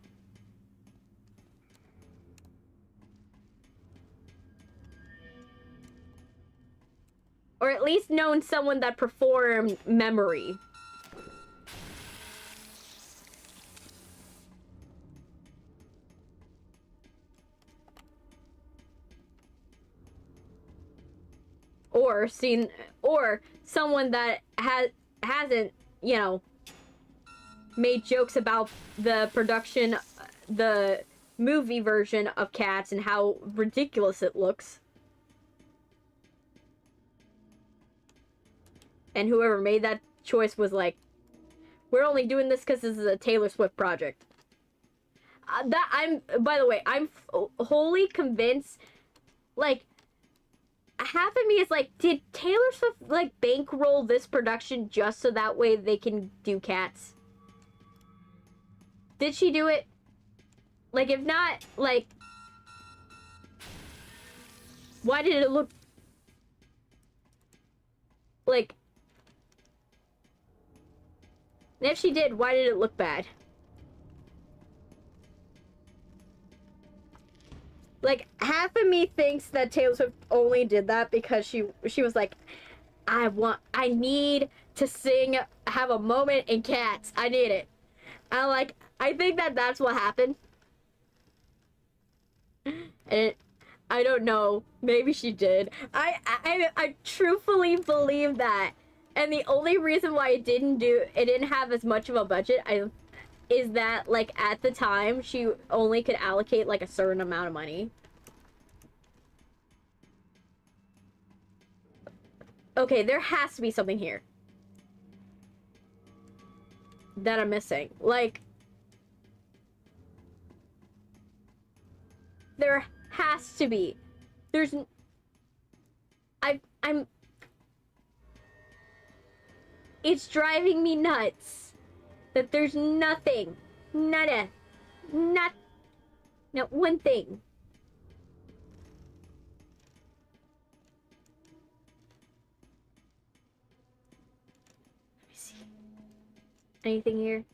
Or at least known someone that performed Memory. Or seen, or someone that hasn't, you know, made jokes about the production, the movie version of Cats and how ridiculous it looks. And whoever made that choice was like, we're only doing this because this is a Taylor Swift project. By the way, I'm wholly convinced Like, half of me is like, did Taylor Swift, like, bankroll this production just so that way they can do Cats? Did she do it? Like, if not, like, why did it look... Like... And if she did, why did it look bad? Like, half of me thinks that Taylor Swift only did that because she was like, I need to sing, have a moment in Cats. I need it. And, like, I think that that's what happened. And I don't know. Maybe she did. I truthfully believe that. And the only reason why it didn't have as much of a budget, is that, like, at the time, she only could allocate, like, a certain amount of money. Okay, there has to be something here that I'm missing. Like, there has to be. I'm... It's driving me nuts that there's nothing. Not one thing. Let me see. Anything here?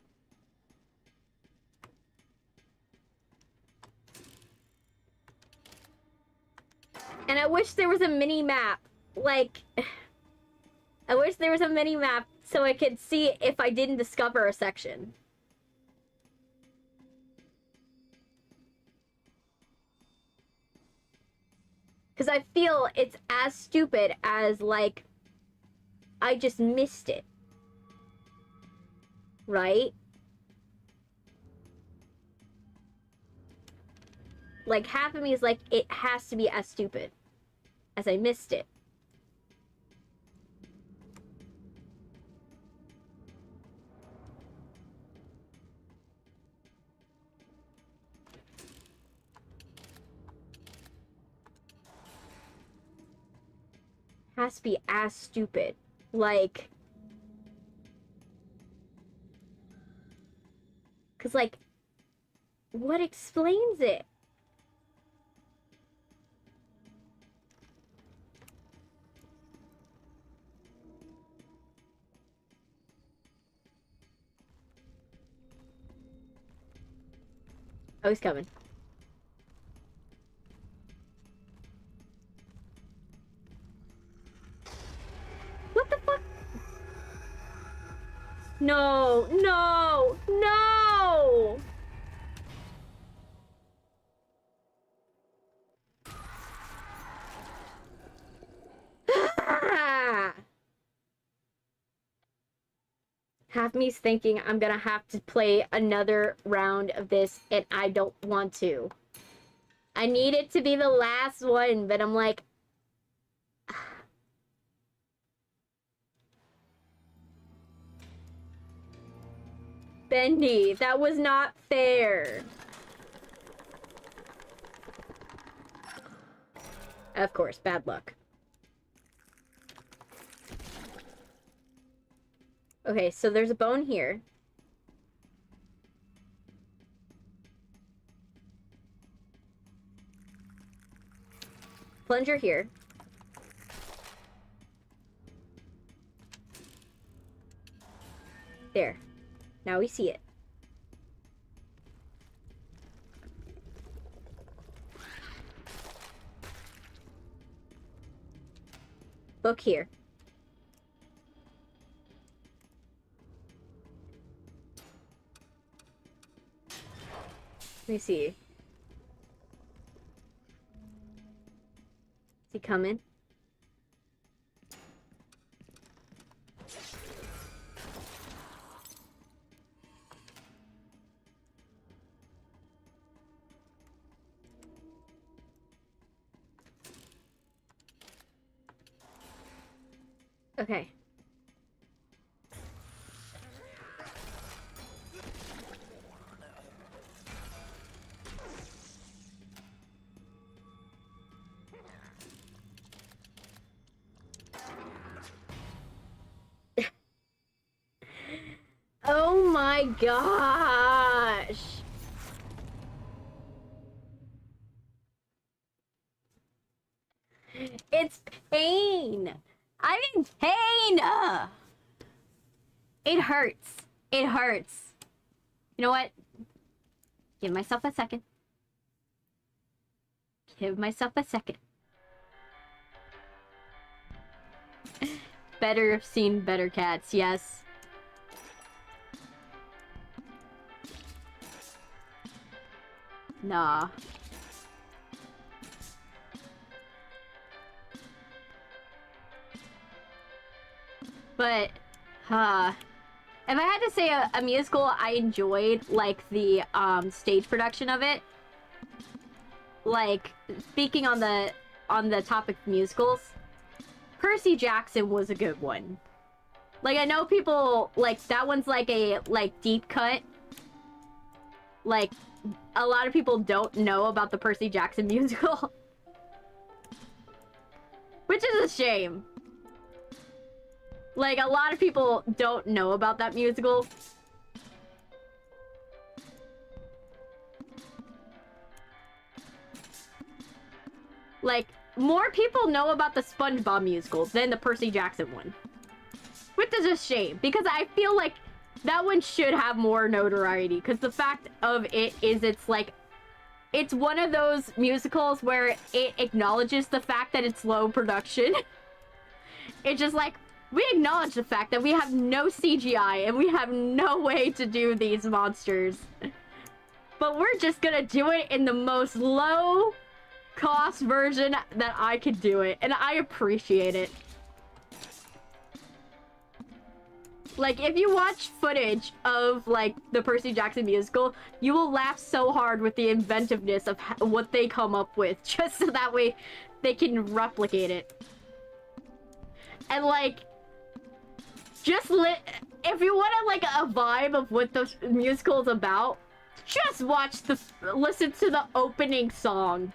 And I wish there was a mini map. Like, I wish there was a mini map so I could see if I didn't discover a section. Because I feel it's as stupid as, like, I just missed it. Right? Like, half of me is like, it has to be as stupid as I missed it. Has to be as stupid. Like, because, like, what explains it? Oh, he's coming. What the fuck? No, no, no! Half me's thinking I'm gonna have to play another round of this, and I don't want to. I need it to be the last one, but I'm like... Bendy, that was not fair. Of course, bad luck. Okay, so there's a bone here. Plunger here. There. Now we see it. Book here. Let me see. Is he coming? Okay. my gosh. It's pain. I'm in pain. It hurts. It hurts. You know what? Give myself a second. Give myself a second. Better seen better cats, yes. Nah. But, if I had to say a musical I enjoyed, like, the, stage production of it, like, speaking on the topic of musicals, Percy Jackson was a good one. Like, I know people, like, that one's like a, like, deep cut. Like, a lot of people don't know about the Percy Jackson musical. Which is a shame. Like, a lot of people don't know about that musical. Like, more people know about the SpongeBob musical than the Percy Jackson one. Which is a shame, because I feel like that one should have more notoriety, because the fact of it is it's like, it's one of those musicals where it acknowledges the fact that it's low production. It's just like, we acknowledge the fact that we have no CGI and we have no way to do these monsters. But we're just gonna do it in the most low cost version that I could do it, and I appreciate it. Like, if you watch footage of, like, the Percy Jackson musical, you will laugh so hard with the inventiveness of what they come up with, just so that way they can replicate it. And, like, just if you want, like, a vibe of what the musical is about, just listen to the opening song.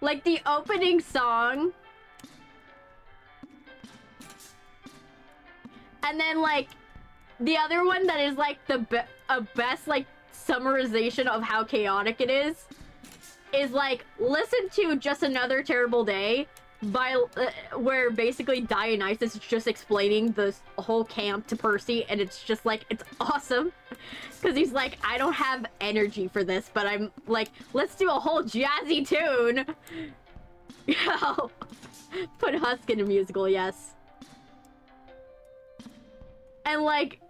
Like, the opening song. And then, like, the other one that is, like, the best, like, summarization of how chaotic it is, like, listen to Just Another Terrible Day, by, where basically Dionysus is just explaining the whole camp to Percy, and it's just, like, it's awesome. Because he's like, I don't have energy for this, but I'm, like, let's do a whole jazzy tune. Yo, put Husk in a musical, yes. And, like,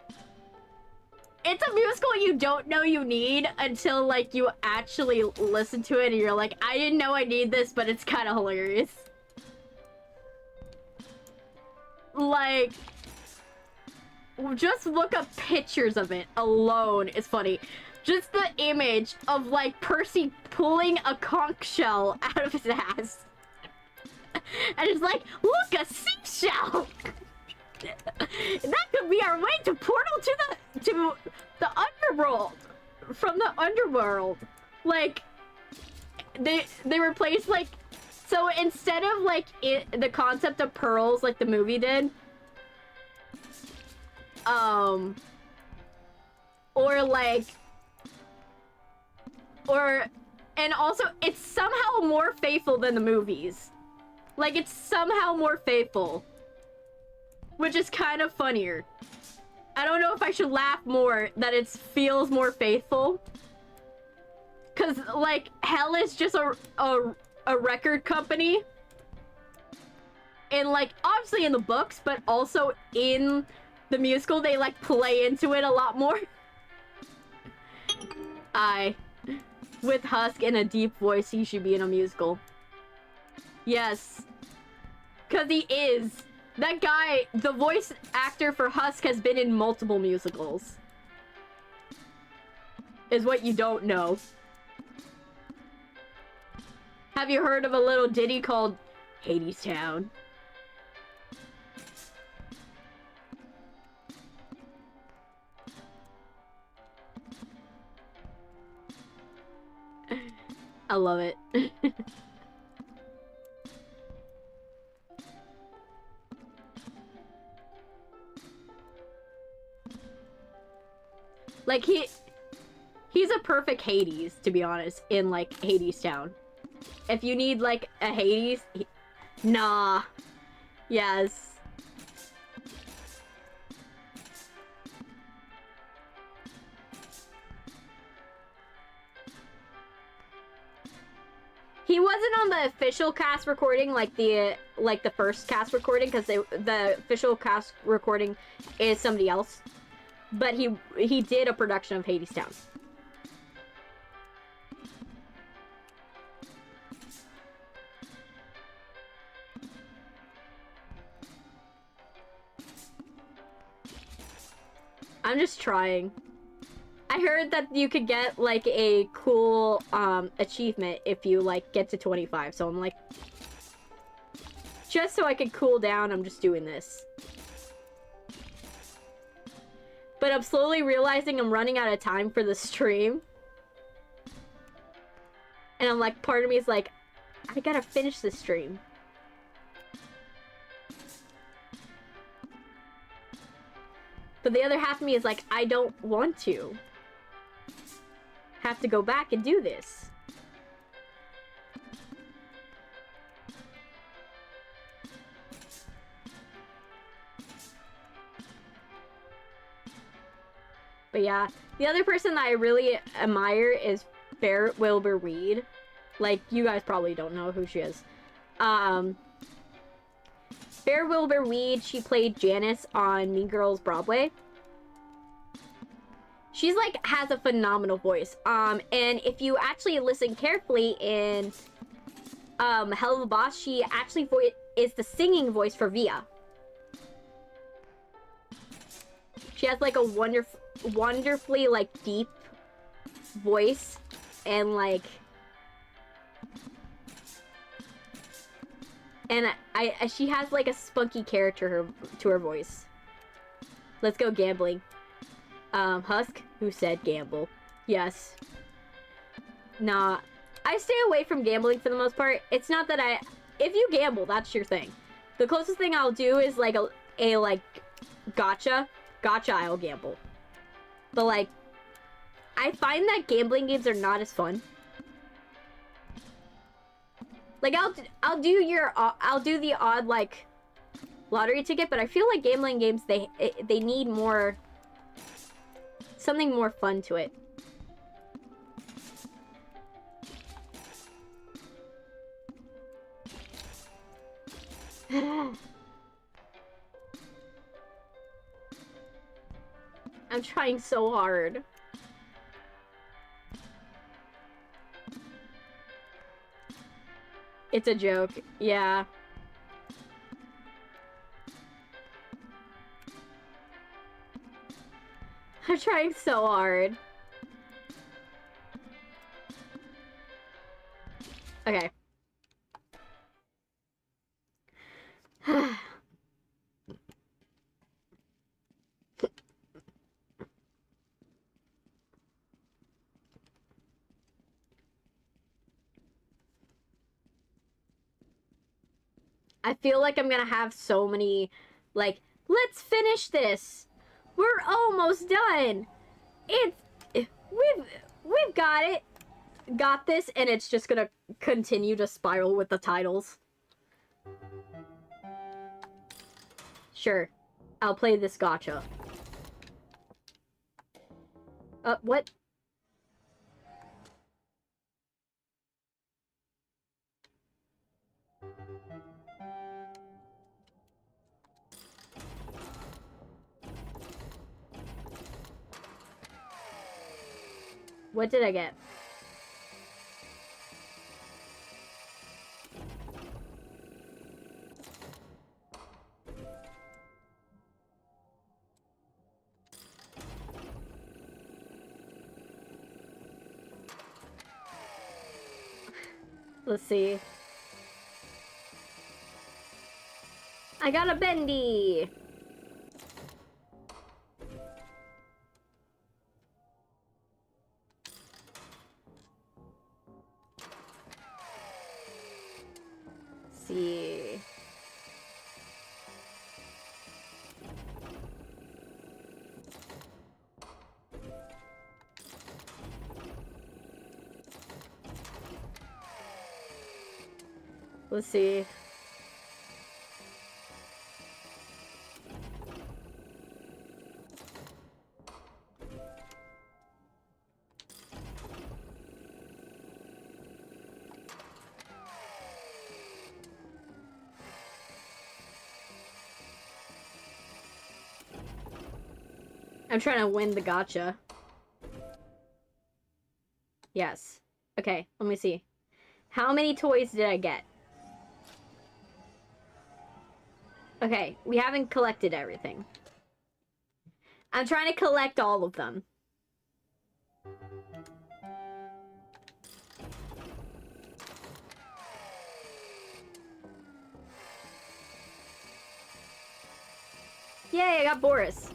it's a musical you don't know you need until, like, you actually listen to it and you're like, I didn't know I need this, but it's kind of hilarious. Like, just look up pictures of it alone is funny. Just the image of, like, Percy pulling a conch shell out of his ass. And it's like, look, a seashell! That could be our way to portal to the underworld. From the underworld. Like, they replaced, like, so instead of, like, the concept of pearls like the movie did, and also it's somehow more faithful than the movies. Like, it's somehow more faithful, which is kind of funnier. I don't know if I should laugh more that it feels more faithful, because, like, Hell is just a record company, and, like, obviously in the books, but also in the musical, they, like, play into it a lot more. With Husk and a deep voice, he should be in a musical. Yes. Because he is. That guy, the voice actor for Husk, has been in multiple musicals. Is what you don't know. Have you heard of a little ditty called Hades Town? I love it. Like, he's a perfect Hades, to be honest, in, like, Hades Town. If you need, like, a Hades... Nah. Yes. He wasn't on the official cast recording, like the first cast recording, because the official cast recording is somebody else. But he did a production of Hades Town. I'm just trying. I heard that you could get, like, a cool, achievement if you, like, get to 25. So I'm like... Just so I could cool down, I'm just doing this. But I'm slowly realizing I'm running out of time for the stream. And I'm like, part of me is like, I gotta finish this stream. But the other half of me is like, I don't want to. Have to go back and do this. But yeah, the other person that I really admire is Fair Wilbur Reed. Like, you guys probably don't know who she is. Fair Wilbur Reed, she played Janice on Mean Girls Broadway. She's, like, has a phenomenal voice. And if you actually listen carefully in Hell of a Boss, she actually is the singing voice for Via. She has, like, a wonderfully, like, deep voice. And, like... And she has, like, a spunky character to her voice. Let's go gambling. Husk, who said gamble? Yes. Nah. I stay away from gambling for the most part. It's not that if you gamble, that's your thing. The closest thing I'll do is, like, a like, gotcha. Gotcha, I'll gamble. But, like, I find that gambling games are not as fun. Like, I'll do the odd, like, lottery ticket, but I feel like gambling games, they need more... something more fun to it. I'm trying so hard. It's a joke. Yeah. I'm trying so hard. Okay. I feel like I'm gonna have so many, like, let's finish this. We're almost done. We've got it. Got this, and it's just gonna continue to spiral with the titles. Sure. I'll play this gacha. What? What did I get? Let's see. I got a Bendy! Let's see. Let's see. I'm trying to win the gacha. Yes. Okay, let me see. How many toys did I get? Okay, we haven't collected everything. I'm trying to collect all of them. Yay, I got Boris.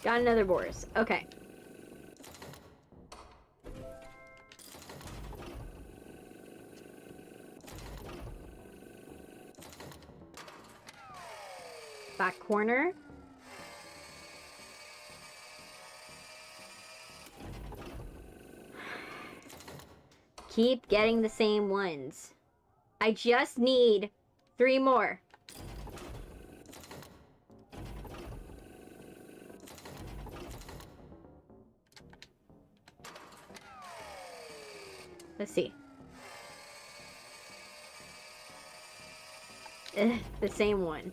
Got another Boris. Okay. Back corner. Keep getting the same ones. I just need 3 more. Let's see. The same one.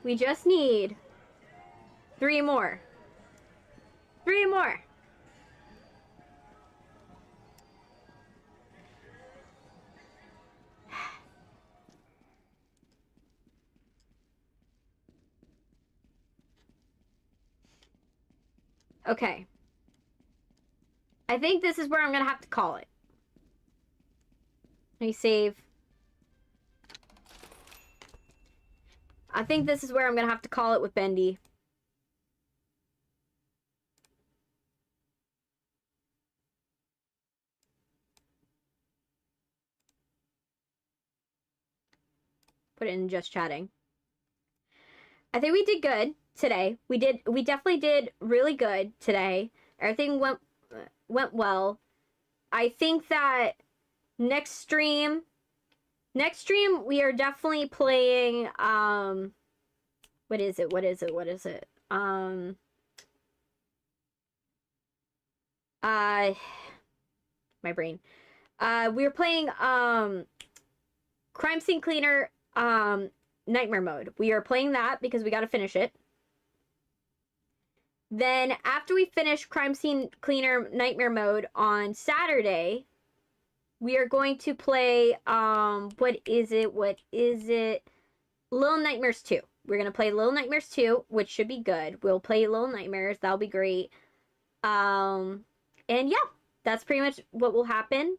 We just need 3 more. 3 more. Okay. I think this is where I'm gonna have to call it. Let me save. I think this is where I'm gonna have to call it with Bendy. Put it in just chatting. I think we did good today. We definitely did really good today. Everything went well. I think that next stream we are definitely playing what is it? My brain. We were playing Crime Scene Cleaner Nightmare Mode. We are playing that because we got to finish it. Then after we finish Crime Scene Cleaner Nightmare Mode on Saturday, we are going to play what is it? Little Nightmares 2. We're going to play Little Nightmares 2, which should be good. We'll play Little Nightmares. That'll be great. And yeah, that's pretty much what will happen.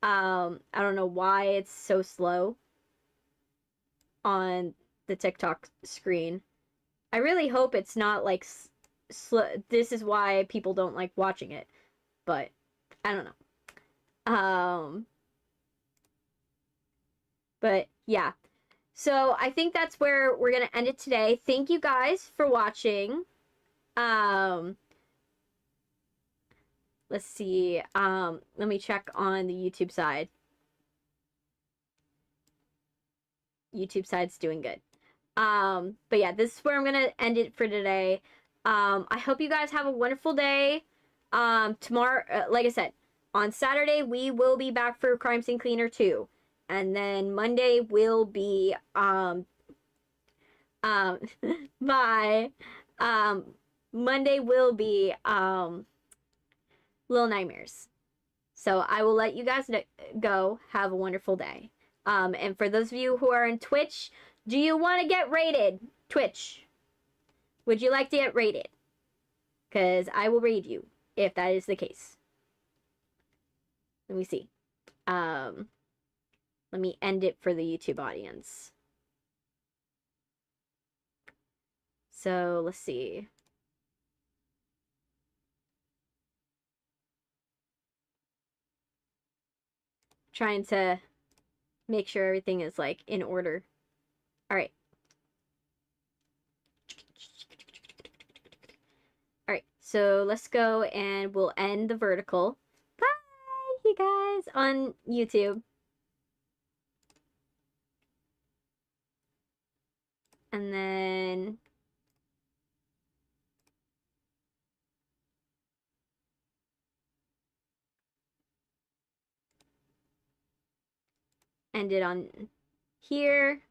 I don't know why it's so slow on the TikTok screen. I really hope it's not like this is why people don't like watching it, but I don't know. But yeah, so I think that's where we're gonna end it today. Thank you guys for watching. Let's see. Let me check on the YouTube side. YouTube side's doing good. But yeah, this is where I'm gonna end it for today. I hope you guys have a wonderful day. Tomorrow, like I said, on Saturday we will be back for Crime Scene Cleaner 2, and then Monday will be Monday will be Little Nightmares. So I will let you guys go. Have a wonderful day. And for those of you who are on Twitch, do you want to get rated? Twitch, would you like to get rated? Because I will raid you if that is the case. Let me see. Let me end it for the YouTube audience. So let's see. trying to make sure everything is like in order. All right. All right, so let's go and we'll end the vertical. Bye, you guys, on YouTube. And then end it on here.